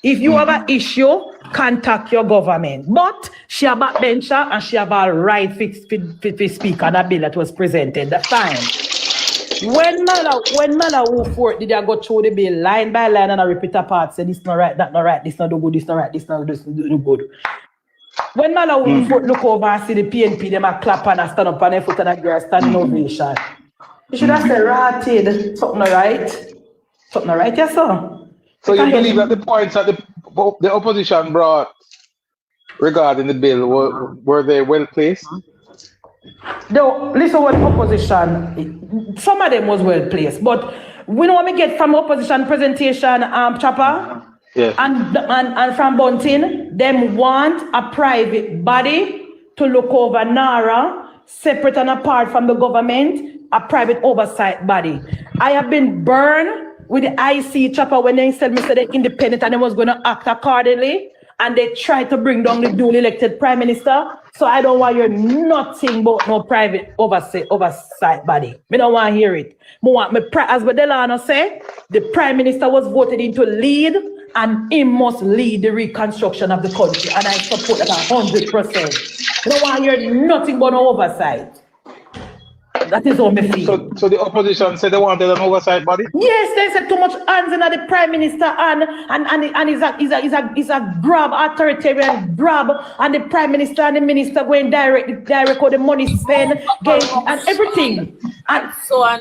If you have an issue, contact your government. But she have a backbencher and she have a right to speak on a bill that was presented. That's fine. When Malawi Fort did I go through the bill line by line and I repeat apart, say this not right, that not right, this not do good, this not right, this not do good. When Malawi look over and see the PNP, them a clap and a stand up on their foot and a girl standing ovation. You should have said, ratted, something right? Something right, yes, sir? So you believe that the points that the opposition brought regarding the bill, were they well placed? Listen what the opposition, some of them was well placed, but we know what we get from opposition presentation, Chopper? Yes. And from Bunting, them want a private body to look over NaRa, separate and apart from the government, a private oversight body. I have been burned with the IC Chopper when they said they're independent and they was going to act accordingly, and they tried to bring down the duly elected prime minister. So I don't want to hear nothing about no private oversight body. I don't want to hear it. As Delano say, the prime minister was voted in to lead, and he must lead the reconstruction of the country, and I support that 100%. I don't want to hear nothing but no oversight. That is all me feel. So the opposition said they wanted an oversight body? Yes, they said too much hands in the prime minister and is a grab, authoritarian grab, and the prime minister and the minister going direct how the money spent, and everything. And so a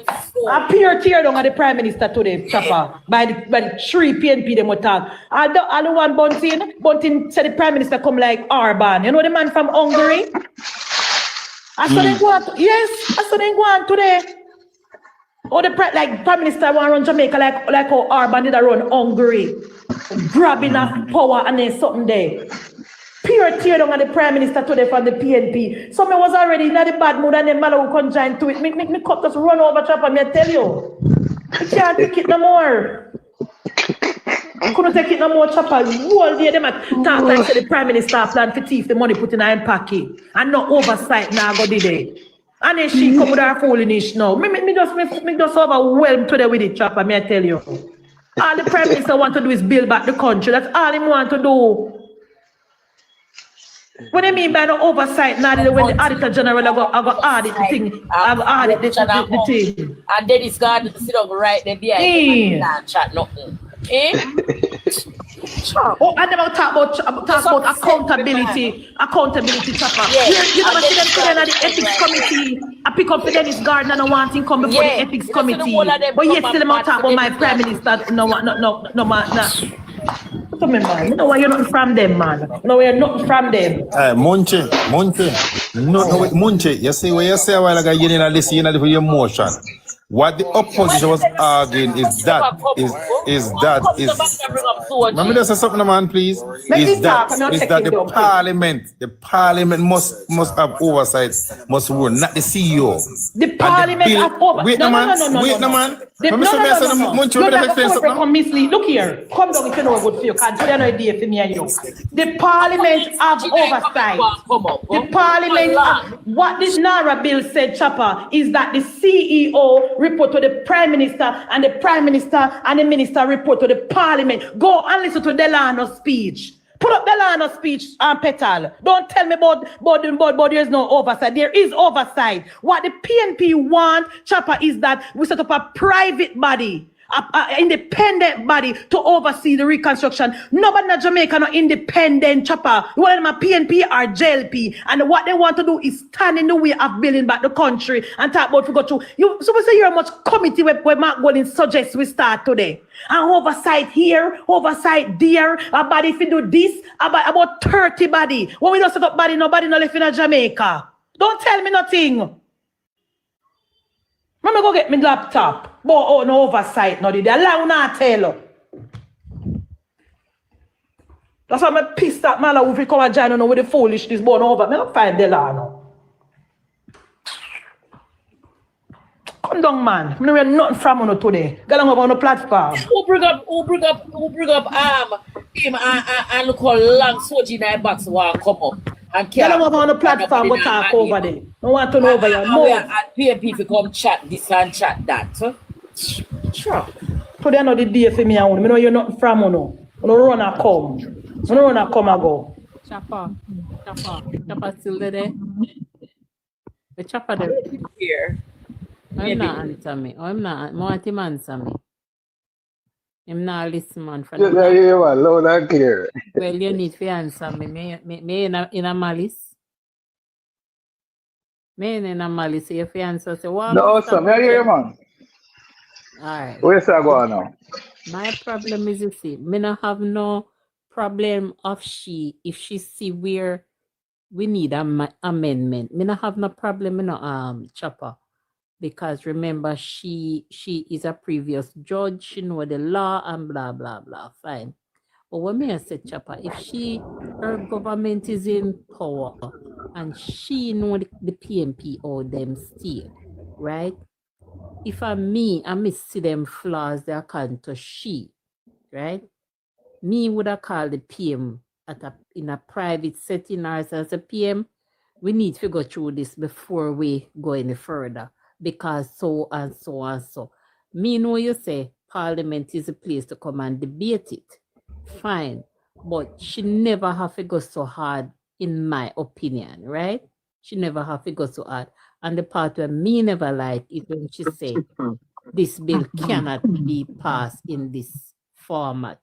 pure tear down at the prime minister today, Chopper, by the 3 PNP them talk. All the one Bunting said the prime minister come like Orban. You know the man from Hungary? I saw them go on, yes, I saw them go on today. Or the prime minister want to run Jamaica like how Orban did run Hungary, grabbing a power and then something there. Pure tear down on the prime minister today from the PNP. So me was already in the bad mood and then Malawi can join to it. Me cup just run over Chopper, me tell you. I can't take it no more. I couldn't take it no more, Chopper. All day them talk like the prime minister plan to thief the money put in her pocket. And no oversight now go did it. And then she come with her foolishness now. Me just overwhelmed today with it, Chopper, me I tell you. All the prime minister want to do is build back the country. That's all he want to do. What do you mean by no oversight now? When the auditor general I go audit the thing, I go audit the thing. And then it's got to sit down right there behind and chat nothing. Oh, I never talk about accountability, Chopper. Yes. You never see them today at the ethics committee. I pick up the Dennis Garden and I want him come before the ethics committee. But yet still I'm talk about my prime minister. No, man. No, you're not from them, man. No, you're not from them. Munchie. No, Munchie. You see what you say a while ago, you didn't listen to your motion. What the opposition was arguing is that. Let me just say something, man, please. Is that the parliament must have oversight, must rule, not the CEO. The parliament have oversight. Wait, man. Look here. Come down if you know good for you. Can't tell you no idea for me and you. The parliament have oversight. The parliament. What this NaRa bill said, Chopper, is that the CEO report to the prime minister, and the prime minister and the minister report to the parliament. Go and listen to Delano's speech. Put up the line of speech and petal. Don't tell me about there's no oversight. There is oversight. What the PNP want, Chopper, is that we set up a private body, an independent body to oversee the reconstruction. Nobody in Jamaica no independent, Chopper. Whether them a PNP or JLP. And what they want to do is stand in the way of building back the country and talk about we go through. You supposed to hear how much committee where Mark Golden suggests we start today. And oversight here, oversight there, a body if you do this, about 30 body. When we don't set up body, nobody no left in Jamaica. Don't tell me nothing. Let me go get my laptop. But oh, no oversight, no did they allow not tell you. That's why I'm pissed at man if we come and join with the foolishness born over. I don't find the law now. Come down, man. I don't nothing from you today. Get on the platform. Who bring up him and look how long Soji in that box will come up. And Get on the platform, go talk over there. I want to know over your mouth. And PNP to come chat this and chat that. Sure. Today not the day for me. I know you're not from you know. I don't run and come. I don't run and come and go. Chopper still there. The chopper there. Here. I'm not answer me. I'm not. I want him answer me. I'm not listening, man. Yeah, man, loud and clear. Well, you need to answer me. Me in a malice. Me in a malice. If you answer, say, what? No, sir, me hear you, man. Alright. Where's that going now? My problem is, you see, me not have no problem of she, if she see where we need an amendment. Me not have no problem in Chopper. Because remember, she is a previous judge, she know the law and blah, blah, blah. Fine. But when me say, Chopper, if her government is in power and she know the PNP or them still, right? If I'm me, I miss see them flaws they are calling to she, right? Me would have called the PM in a private setting or as a PM, we need to go through this before we go any further. Because so and so and so. Me know you say Parliament is a place to come and debate it. Fine. But she never have to go so hard, in my opinion, right? She never have to go so hard. And the part where me never like is when she say this bill cannot be passed in this format.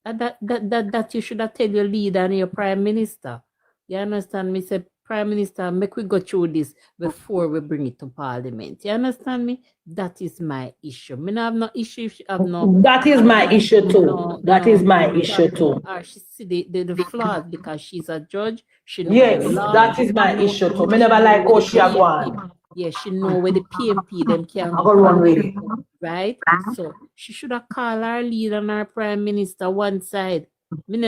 That you should have tell your leader and your prime minister. You understand me? Say, Prime Minister, make we go through this before we bring it to Parliament. You understand me? That is my issue. Me no have no issue if she have no. That is my issue too. That is my issue too. She see the flaws because she's a judge. She knows yes, the law. that is my issue too. Me never like how she have one. Yeah, she know where the PNP them can go run with it. Right? So she should have called our leader and our prime minister one side. Me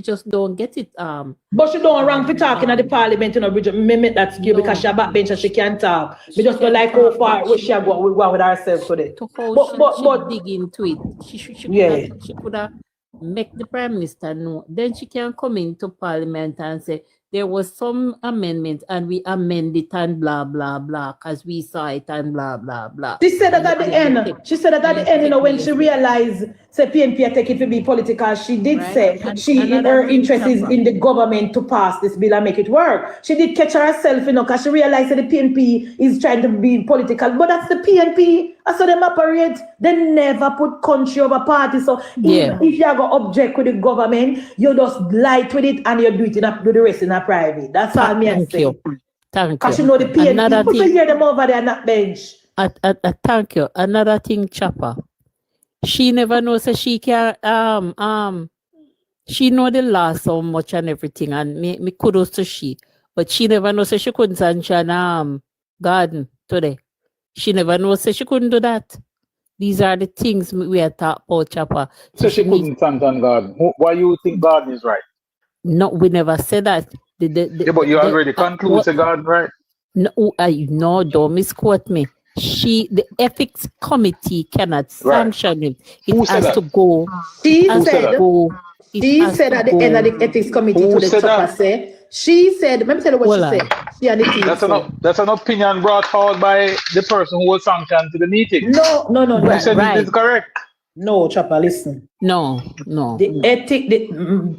just don't get it. But she don't wrong for talking at the Parliament, you know, Bridget. Me make that skill because she a backbench and she can't talk. Me just don't like how far where she go with herself today. But dig into it. She could have make the prime minister know. Then she can come into Parliament and say there was some amendment and we amend it and blah blah blah because we saw it and blah blah blah. She said that at the end. She said that at the end, you know, when she realized say PNP take it to be political, she did say her interest is in the government to pass this bill and make it work. She did catch herself, you know, because she realized that the PNP is trying to be political, but that's the PNP. That's how them operate. They never put country over party. So if you have an object with the government, you just light with it and you do it do the rest in a private. That's all me I say. Thank you. Because you know the PNP, people hear them over there on that bench. Thank you. Another thing, Chopper. She never knows that she can she know the law so much and everything, and me kudos to she. But she never knows that she couldn't sanction garden today. She never knows that she couldn't do that. These are the things we are talking about, Chopper. So she couldn't sanction garden. Why you think garden is right? No, we never said that. But you already concluded the garden, right? No, don't misquote me. The ethics committee cannot sanction it. It has to go. She said at the end of the ethics committee to the Chopper say. She said, let me tell you what she said. She and the team that's an opinion brought forward by the person who was sanctioned to the meeting. No. You said it is correct. No, Chopper, listen. No. The ethic,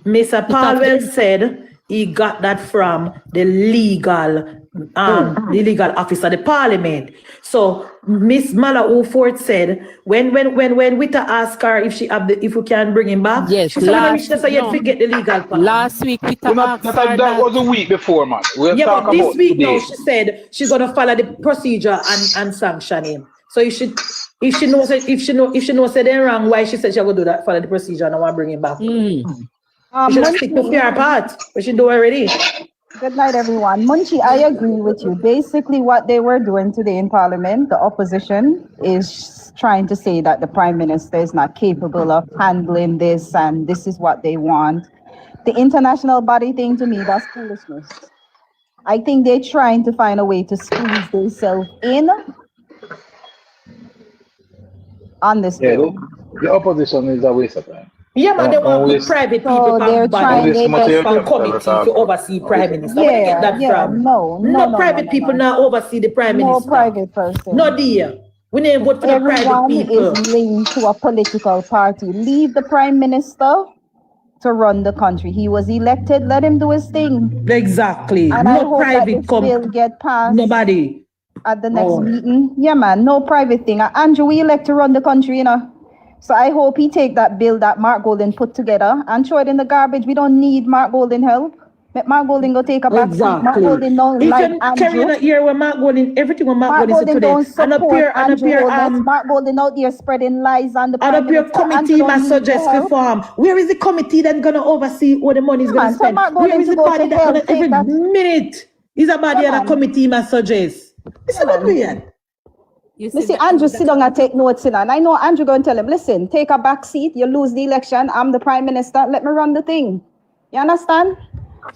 Mr. Palwell said he got that from the legal officer of the parliament. So Miss Mala Ufort said when Wita asked her if we can bring him back, Yes, she said you forget the legal part. Last week Wita asked her that was a week before, man. Yeah, but this week today. now she said she's gonna follow the procedure and sanction him. So you should, if she knows they're wrong, why she said she'll go do that, follow the procedure and I want to bring him back. You should stick to fair part, but she do already. Good night, everyone. Munchie, I agree with you. Basically, what they were doing today in Parliament, the opposition is trying to say that the Prime Minister is not capable of handling this and this is what they want. The international body thing, to me, that's foolishness. I think they're trying to find a way to squeeze themselves in on this bill. The opposition is a waste of time. Yeah, but they want private people from committee to oversee Prime Minister. Where they get that from? No, private people now oversee the Prime Minister. No private person. No, dear. We need to vote for the private people. Everyone is linked to a political party. Leave the Prime Minister to run the country. He was elected. Let him do his thing. Exactly. And no private will get passed. Nobody. At the next meeting. Yeah, man. No private thing. Andrew, we elect to run the country, you know. So I hope he take that bill that Mark Golden put together and throw it in the garbage. We don't need Mark Golden help. Let Mark Golden go take a back seat. Mark Golden don't like Andrew. Carry here with Mark Golden, everything with Mark Golden today. And Mark Golden out there spreading lies on the Prime Minister. And committee must suggest reform. Where is the committee that's going to oversee what the money is going to spend? Where is the body that's going to every minute is a body and a committee must suggest? It's not weird. You see, Andrew sit down and take notes in, and I know Andrew going to tell him, listen, take a back seat, you lose the election, I'm the Prime Minister, let me run the thing. You understand?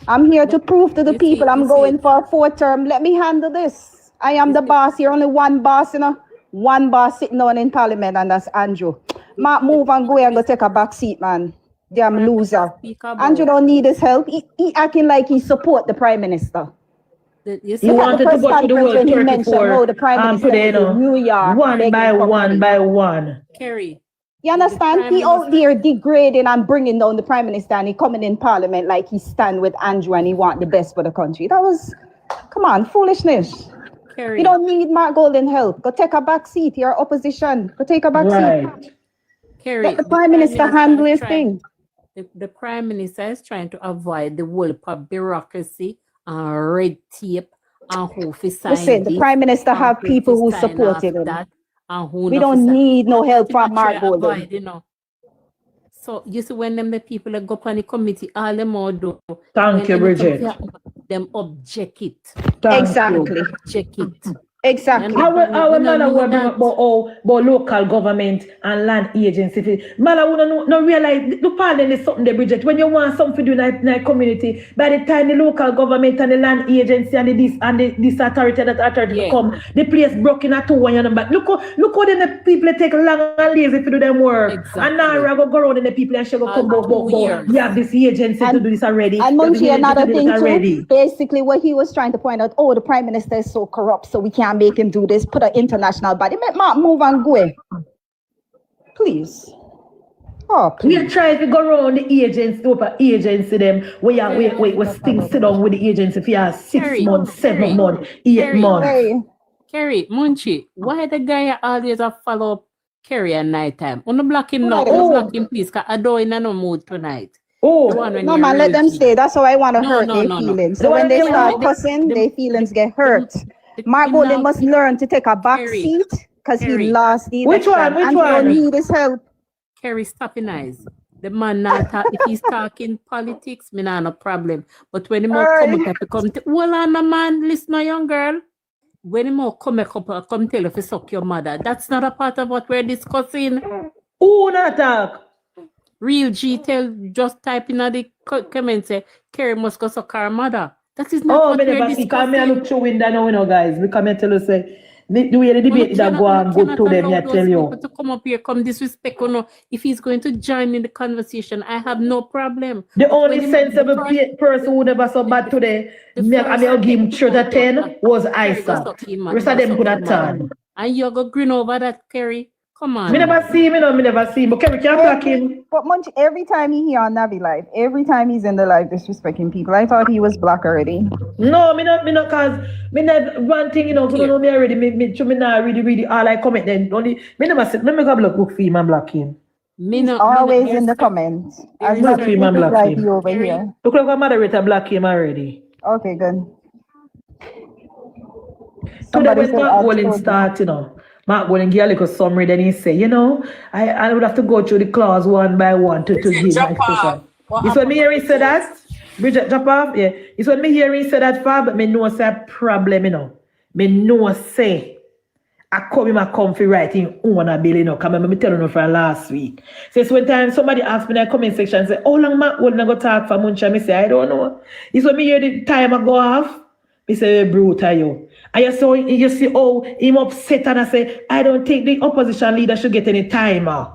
I'm here to prove to the people I'm going for a 4th term. Let me handle this. I am the boss. You're only one boss, you know. One boss sitting down in Parliament, and that's Andrew. Mark, move and go and go take a back seat, man. Damn loser. Andrew don't need his help. He acting like he support the Prime Minister. You wanted to go to the World 34 the Prime Minister in New York. One by one. Kerry. You understand? He out there degrading and bringing down the Prime Minister, and he coming in Parliament like he stand with Andrew and he want the best for the country. That was, come on, foolishness. Kerry. You don't need Mark Golden help. Go take a back seat. You're opposition. Go take a back seat. Kerry, let the Prime Minister handle his thing. The Prime Minister is trying to avoid the whole bureaucracy and red tape and who sign. Listen, the Prime Minister have people who supported him. We don't need no help from Mark Golden. You know. So you see when the people that go on the committee, all them all do. Thank you, Bridget. Them object it. Exactly. Object it. Exactly. Our man about local government and land agency. Man, I want to realize the parliament is something, there, Bridget. When you want something to do in a community, by the time the local government and the land agency and this authority come, the place broken at 2 1 but look how then the people take long and lazy to do them work. Exactly. And now go around and the people and she go come back. You have this agency to do this already. And Munchie, another thing too, basically what he was trying to point out, the Prime Minister is so corrupt, so we can't make him do this, put an international body. Make Mark move and go. Please. Oh, please. We try to go around the agency them. We sit down with the agency for 6 months, 7 months, 8 months. Kerry, Munchie, why the guy always follow up Kerry at night time? On the block him now, block him please, because I don't in no mood tonight. No man, let them stay. That's how I want to hurt their feelings. So when they start cussing, their feelings get hurt. Mark Golden must learn to take a back seat because he lost the election. Which one? He need his help. Kerry, stop in eyes. The man not if he's talking politics, me not no problem. But when he more come to well on a man, listen, young girl. When he more come tell you if you suck your mother, that's not a part of what we're discussing. Who not talk? Real G tell just type in the comments say Kerry must go suck her mother. That is not what we're discussing. Come here, look through window now, guys. We come and tell us say the way the debate that go on good to them, I tell you. To come up here, come disrespect or no. If he's going to join in the conversation, I have no problem. The only sensible person who never so bad today, I'll give him 3 out of 10 was Isa. Rest of them could have turned. And you're going to grin over that, Kerry. Come on. Me never see him, me never see him. But Kerry can't block him. But Munchie, every time he here on Navi Live, every time he's in the live disrespecting people, I thought he was black already. No, me not, cause me not one thing, you know, you know me already, me not really all I comment then. Only, me never said, me go block for him and block him. He's always in the comments. As Block much him and block like him. you over here. Look like a moderator block him already. Okay, good. Today when Mark Walling start, you know, Mark Walling give a little summary, then he say, you know, I would have to go through the clause one by one to give my expression. It's when me hear he say that, Bridget drop off, yeah. It's when me hear he say that far, but me know say a problem, you know. Me know say I come for writing on a bill, you know, because I tell you from last week. So it's when time somebody asked me in the comment section and say, how long Mark Walling I go talk for MunchieB? I say, I don't know. It's when me hear the time I go off, I say, brutal you. And you see, oh, him upset and I say, I don't think the opposition leader should get any timer.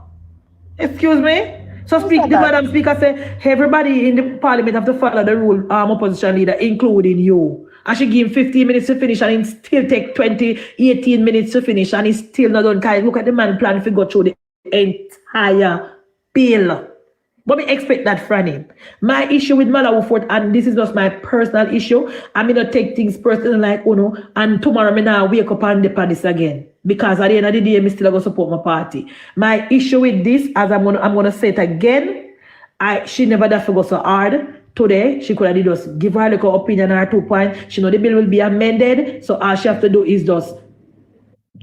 Excuse me? So the Madam Speaker say, everybody in the parliament have to follow the rule, opposition leader, including you. I should give him 15 minutes to finish and it still take 18 minutes to finish and he's still not done. Look at the man plan to go through the entire bill. But we expect that from him. My issue with Malawufort, and this is just my personal issue, I may not take things personal like, you know, and tomorrow I now wake up and depend this again. Because at the end of the day, I still going to support my party. My issue with this, as I'm gonna say it again, she never that go so hard. Today, she could have just give her a little opinion or 2 points. She know the bill will be amended, so all she have to do is just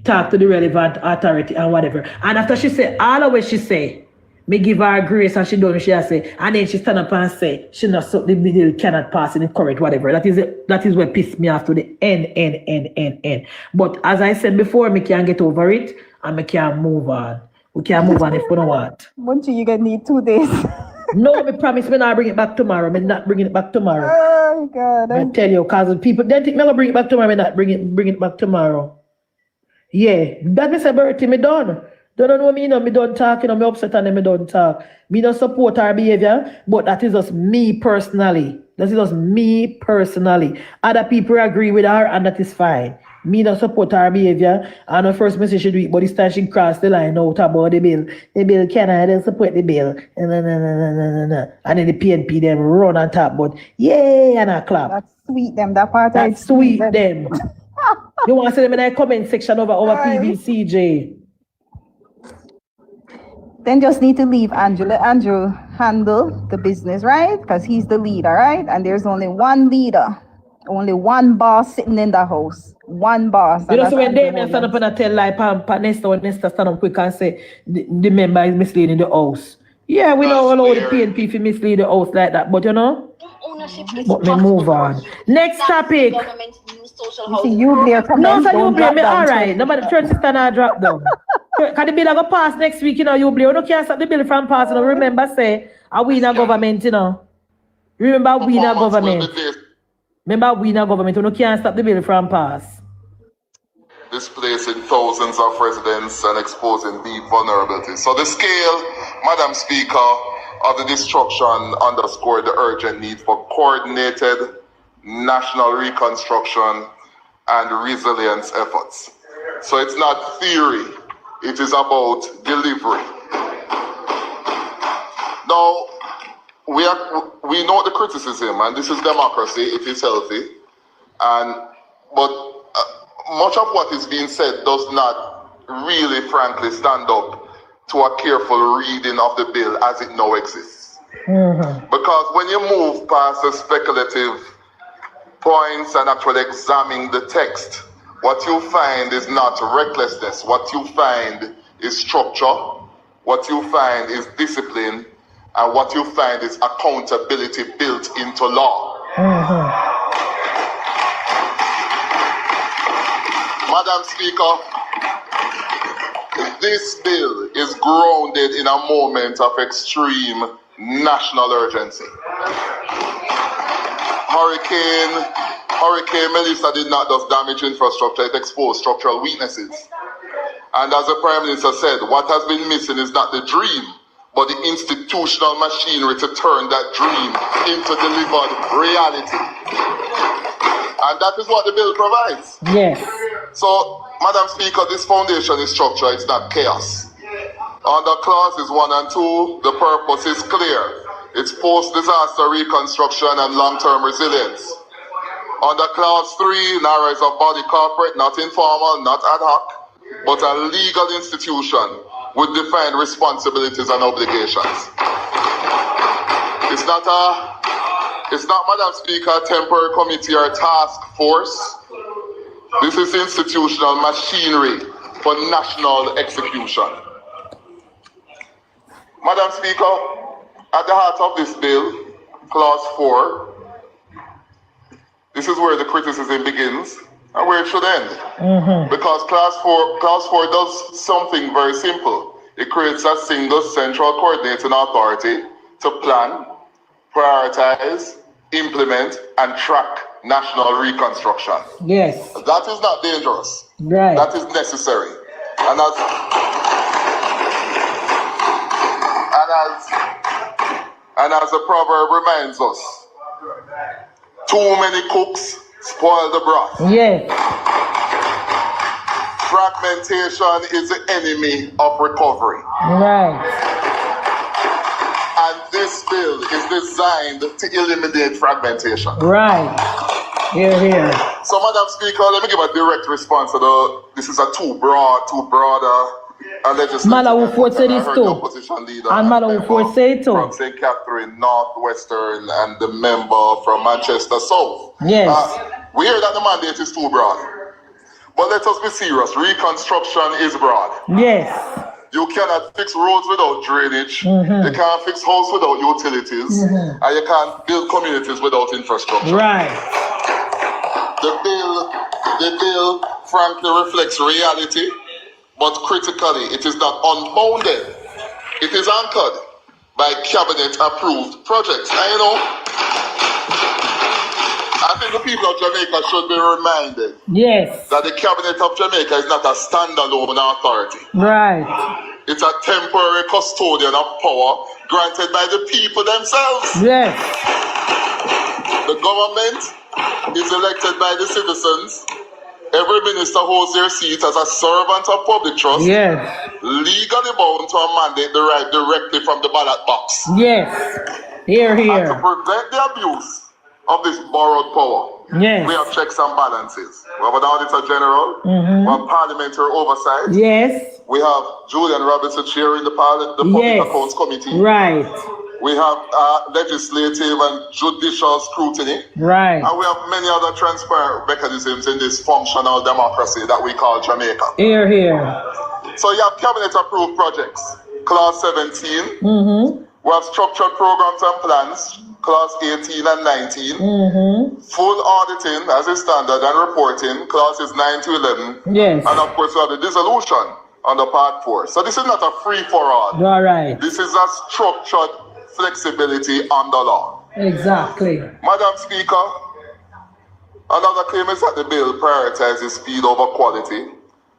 talk to the relevant authority and whatever. And after she say all of what she say, me give her grace and she done what she has say, and then she stand up and say she not so the bill cannot pass in the correct whatever. That is what pissed me off to the end. But as I said before, me can get over it and me can move on. We can move on if we don't want. Munchie, you gonna need 2 days. No, me promise me not bring it back tomorrow. Me not bringing it back tomorrow. Oh God! I tell you, cause people they think me gonna bring it back tomorrow. Me not bring it back tomorrow. Yeah, that me say Bertie, me done. Don't know me, you know, me don't talk, you know, me upset and then me don't talk. Me don't support her behavior, but that is just me personally. That is just me personally. Other people agree with her and that is fine. Me don't support her behavior. And the first message she do it, but this time she crossed the line out about the bill. The bill cannot, don't support the bill. And then the PNP them run on top, but yay, and I clap. That's sweet them, that part. That's sweet them. You want to see them in the comment section over PBCJ. Then just need to leave Andrew. Let Andrew handle the business, right? Because he's the leader, right? And there's only one leader, only one boss sitting in the house. One boss. You know, so when Damien stand up and tell like Nesta, when Nesta stand up quick and say the member is misleading the house. Yeah, we know all the PNP if you mislead the house like that, but you know. But me move on. Next topic. You see, you Blair come no, so you Blair me alright. Nobody church sister not drop down. Can the bill go pass next week, you know, you Blair. You don't can't stop the bill from passing. Remember, say, we in a government, you know. Remember, we in a government. Remember, we in a government. You don't can't stop the bill from pass. Displacing thousands of residents and exposing deep vulnerabilities. So the scale, Madam Speaker, of the destruction underscored the urgent need for coordinated national reconstruction and resilience efforts. So it's not theory, it is about delivery. Now, we know the criticism, and this is democracy, it is healthy, but much of what is being said does not really, frankly, stand up to a careful reading of the bill as it now exists. Because when you move past the speculative points and actually examine the text, what you find is not recklessness. What you find is structure. What you find is discipline. And what you find is accountability built into law. Madam Speaker, this bill is grounded in a moment of extreme national urgency. Hurricane Melissa did not just damage infrastructure, it exposed structural weaknesses. And as the Prime Minister said, what has been missing is not the dream, but the institutional machinery to turn that dream into delivered reality. And that is what the bill provides. Yes. So, Madam Speaker, this foundation is structure, it's not chaos. Under clauses 1 and 2, the purpose is clear. It's post-disaster reconstruction and long-term resilience. Under clause 3, NaRa is a body corporate, not informal, not ad hoc, but a legal institution with defined responsibilities and obligations. It's not, Madam Speaker, a temporary committee or task force. This is institutional machinery for national execution. Madam Speaker, at the heart of this bill, clause 4, this is where the criticism begins and where it should end. Because clause 4 does something very simple. It creates a single central coordinating authority to plan, prioritize, implement, and track national reconstruction. Yes. That is not dangerous. Right. That is necessary. And as the proverb reminds us, too many cooks spoil the broth. Yes. Fragmentation is the enemy of recovery. Right. And this bill is designed to eliminate fragmentation. Right. Here, here. So, Madam Speaker, let me give a direct response to this is a too broader legislation. Malawu say this too. And Malawu say too. From St. Catherine, Northwestern, and the member from Manchester South. Yes. We hear that the mandate is too broad. But let us be serious. Reconstruction is broad. Yes. You cannot fix roads without drainage. You can't fix houses without utilities. And you can't build communities without infrastructure. Right. The bill frankly reflects reality, but critically, it is not unbounded. It is anchored by cabinet-approved projects. I think the people of Jamaica should be reminded that the cabinet of Jamaica is not a standalone authority. Right. It's a temporary custodian of power granted by the people themselves. Yes. The government is elected by the citizens. Every minister holds their seat as a servant of public trust. Yes. Legally bound to a mandate derived directly from the ballot box. Yes. Here, And here. to prevent the abuse of this borrowed power, Yes. we have checks and balances. We have an Auditor General, we have Parliamentary Oversight. Yes. We have Julian Robinson chairing the Public Accounts Committee. Right. We have legislative and judicial scrutiny. Right. And we have many other transparent mechanisms in this functional democracy that we call Jamaica. Here, here. So you have cabinet-approved projects. Clause 17. We have structured programs and plans. Clause 18 and 19. Full auditing as a standard and reporting. Clauses 9 to 11. Yes. And of course we have the dissolution under Part 4. So this is not a free-for-all. All right. This is a structured flexibility under law. Exactly. Madam Speaker, another claim is that the bill prioritizes speed over quality,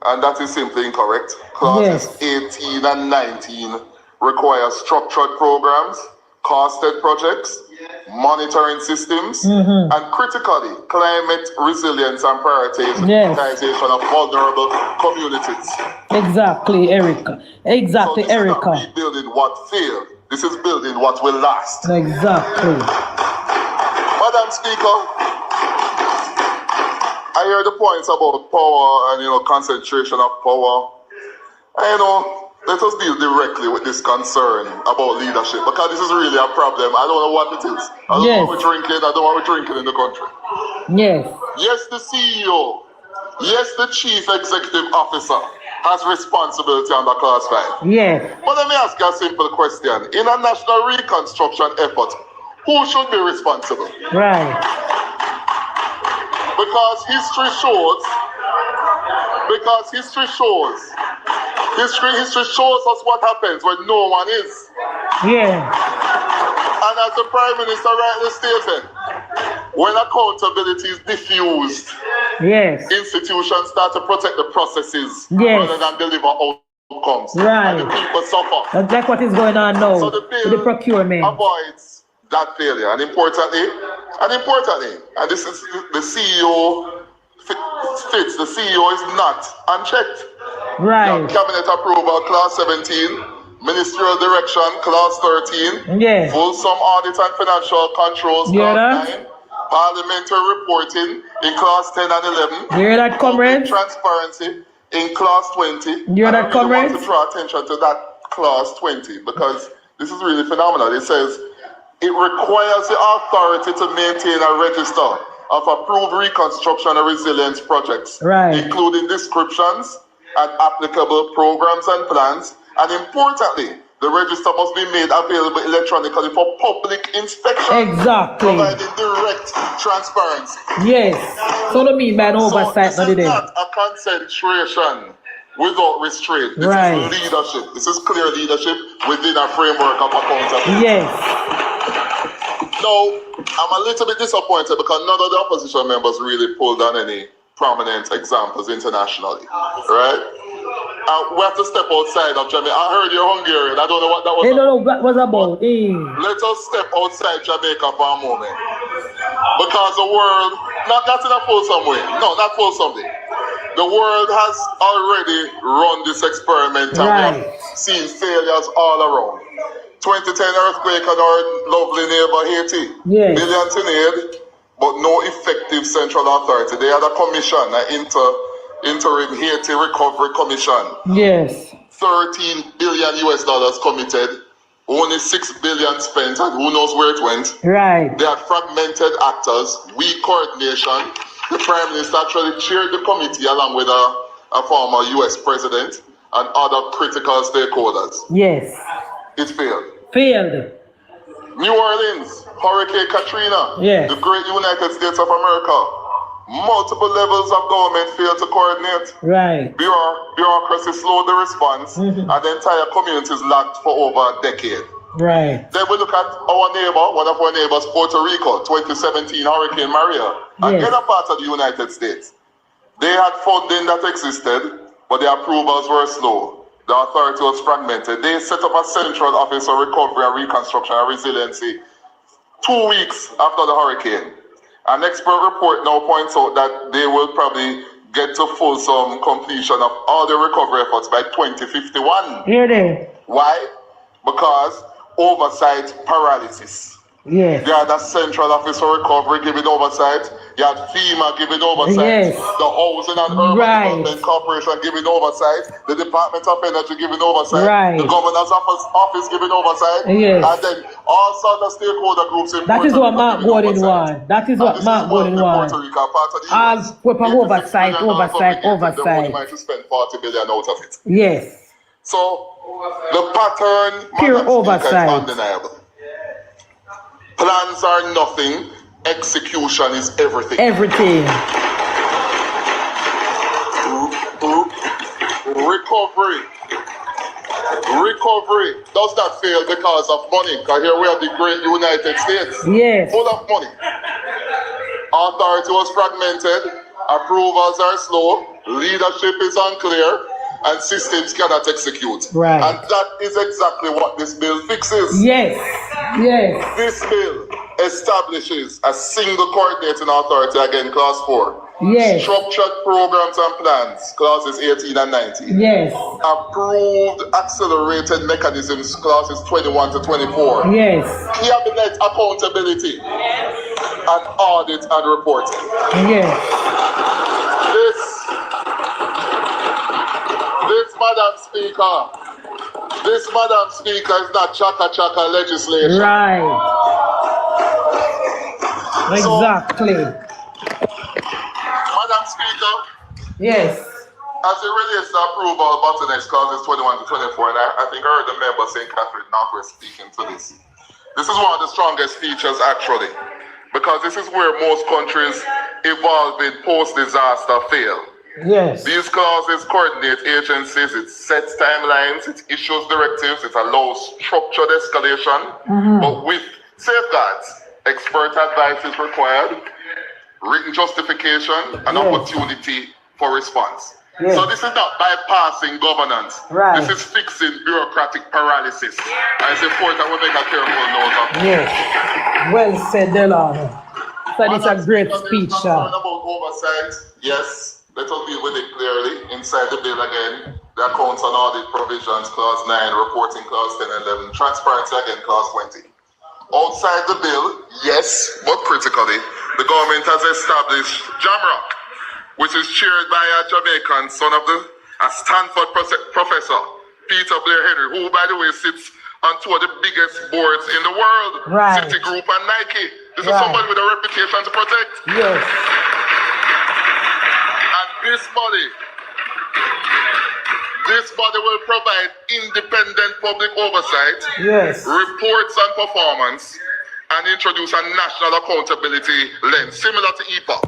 and that is simply incorrect. Clauses 18 and 19 require structured programs, costed projects, monitoring systems, and critically, climate resilience and prioritization of vulnerable communities. Exactly, Erica. Exactly, so this Erica. is not rebuilding what failed. This is building what will last. Exactly. Madam Speaker, I hear the points about power and concentration of power. Let us deal directly with this concern about leadership, because this is really a problem. I don't know what it is. I don't know what we're drinking. I don't know what we're drinking in the country. Yes. Yes, the CEO. Yes, the Chief Executive Officer has responsibility under Clause 5. Yes. But let me ask you a simple question. In a national reconstruction effort, who should be responsible? Right. Because history shows us what happens when no one is. Yeah. And as the Prime Minister rightly stated, when accountability is diffused, institutions start to protect the processes rather than deliver outcomes. Right. And the people suffer. That's like what is going on now So the bill with the procurement. avoids that failure. And importantly, and this is the CEO fits, the CEO is not unchecked. Right. Cabinet approval, Clause 17. Ministerial Direction, Clause 13. Yeah. Fulsome Audit and Financial Controls, Clause 9. Parliamentary Reporting in Clause 10 and 11. You hear that, comrades? Transparency in Clause 20. You hear that, comrades? I want to draw attention to that Clause 20 because this is really phenomenal. It says it requires the authority to maintain a register of approved reconstruction and resilience projects, including descriptions and applicable programs and plans. And importantly, the register must be made available electronically for public inspection. Exactly. Providing direct transparency. Yes. So what do you mean by an oversight? So this is not a concentration without restraint. This is leadership. This is clear leadership within a framework of accountability. Yes. Now, I'm a little bit disappointed because none of the opposition members really pulled on any prominent examples internationally, right? We have to step outside of Jamaica. I heard you're Hungarian. I don't know what that was. Hey, no, what was about? Let us step outside Jamaica for a moment. Because the world, not in a fulsome way. No, not fulsomely. The world has already run this experiment and we have seen failures all around. 2010 earthquake in our lovely neighbor Haiti. Millions in aid, but no effective central authority. They had a commission, an interim Haiti Recovery Commission. Yes. $13 billion committed, only $6 billion spent, and who knows where it went. Right. They had fragmented actors, weak coordination. The Prime Minister actually chaired the committee along with a former US president and other critical stakeholders. Yes. It failed. Failed. New Orleans, Hurricane Katrina. Yes. The great United States of America. Multiple levels of government failed to coordinate. Right. Bureaucracy slowed the response, and the entire community is locked for over a decade. Right. Then we look at our neighbor, one of our neighbors, Puerto Rico, 2017 Hurricane Maria. Again, a part of the United States. They had funding that existed, but the approvals were slow. The authority was fragmented. They set up a central office for recovery and reconstruction and resiliency 2 weeks after the hurricane. An expert report now points out that they will probably get to fulsome completion of all the recovery efforts by 2051. Here they. Why? Because oversight paralysis. Yes. You had a central office for recovery giving oversight. You had FEMA giving oversight. Yes. The Housing and Urban Development Corporation giving oversight. The Department of Energy giving oversight. Right. The Governor's Office giving oversight. Yes. And then all sorts of stakeholder groups in That is what Mark Gordon wants. That is what Mark Gordon wants. As oversight. The might to spend 40 billion out of it. Yes. So the pattern, pure oversight, is undeniable. Plans are nothing. Execution is everything. Everything. Recovery does not fail because of money. Because here we have the great United States. Yes. Full of money. Authority was fragmented. Approvals are slow. Leadership is unclear. And systems cannot execute. Right. And that is exactly what this bill fixes. Yes. Yes. This bill establishes a single coordinating authority, again, clause 4. Yes. Structured programs and plans, clauses 18 and 19. Yes. Approved accelerated mechanisms, clauses 21 to 24. Yes. Cabinet accountability. Yes. And audit and reporting. Yes. This, Madam Speaker, is not chaka legislation. Right. Exactly. Madam Speaker. Yes. As it relates to approval bottlenecks, clauses 21 to 24, and I think I heard the member St. Catherine Northwest speaking to this. This is one of the strongest features, actually, because this is where most countries evolving post-disaster fail. Yes. These clauses coordinate agencies, it sets timelines, it issues directives, it allows structured escalation, but with safeguards. Expert advice is required, written justification, and opportunity for response. Yes. So this is not bypassing governance. Right. This is fixing bureaucratic paralysis. And it's important we make a careful note of that. Yes. Well said, Delano. So it's a great speech. About oversight, yes. Let us deal with it clearly. Inside the bill again, the accounts and audit provisions, clause 9, reporting clause 10 and 11, transparency again, clause 20. Outside the bill, yes, but critically, the government has established Jamrock, which is chaired by a Jamaican, son of a Stanford professor, Peter Blair Henry, who, by the way, sits on two of the biggest boards in the world, Right. Citigroup and Nike. This is Right. somebody with a reputation to protect. Yes. And this body will provide independent public oversight, Yes. reports on performance, and introduce a national accountability lens, similar to EPA.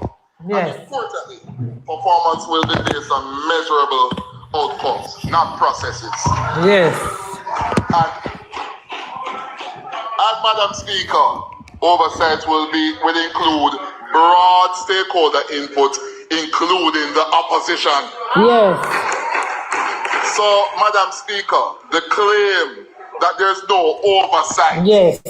Yes. And importantly, performance will be based on measurable outcomes, not processes. Yes. And Madam Speaker, oversight will include broad stakeholder input, including the opposition. Yes. So, Madam Speaker, the claim that there's no oversight Yes.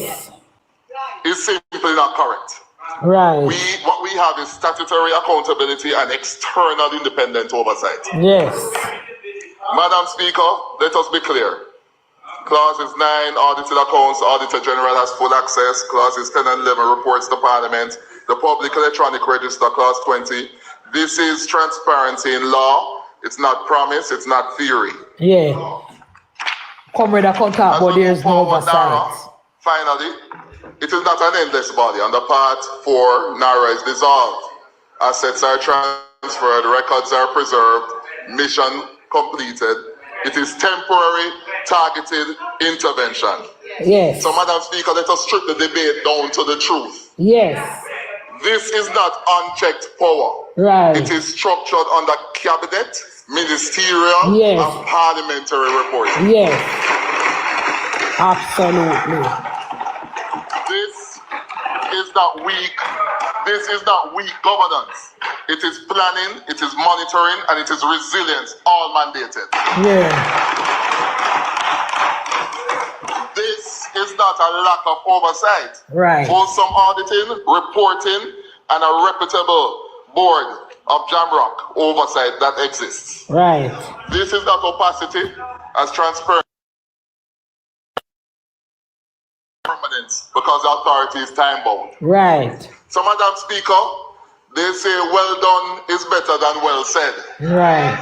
is simply not correct. Right. What we have is statutory accountability and external independent oversight. Yes. Madam Speaker, let us be clear. Clauses 9, audited accounts, Auditor General has full access. Clauses 10 and 11, reports to Parliament. The Public Electronic Register, Clause 20. This is transparency in law. It's not promise, it's not theory. Yeah. Comrade, I can't talk, but there's no oversight. Finally, it is not an endless body, and the part 4, NaRa, is dissolved. Assets are transferred, records are preserved, mission completed. It is temporary, targeted intervention. Yes. So, Madam Speaker, let us strip the debate down to the truth. Yes. This is not unchecked power. Right. It is structured under cabinet, ministerial, Yes. and parliamentary reporting. Yes. Absolutely. This is not weak. This is not weak governance. It is planning, it is monitoring, and it is resilience, all mandated. Yeah. This is not a lack of oversight. Right. Both some auditing, reporting, and a reputable board of Jamrock oversight that exists. Right. This is not opacity, as transparent permanence, because the authority is time bound. Right. So, Madam Speaker, they say well done is better than well said. Right.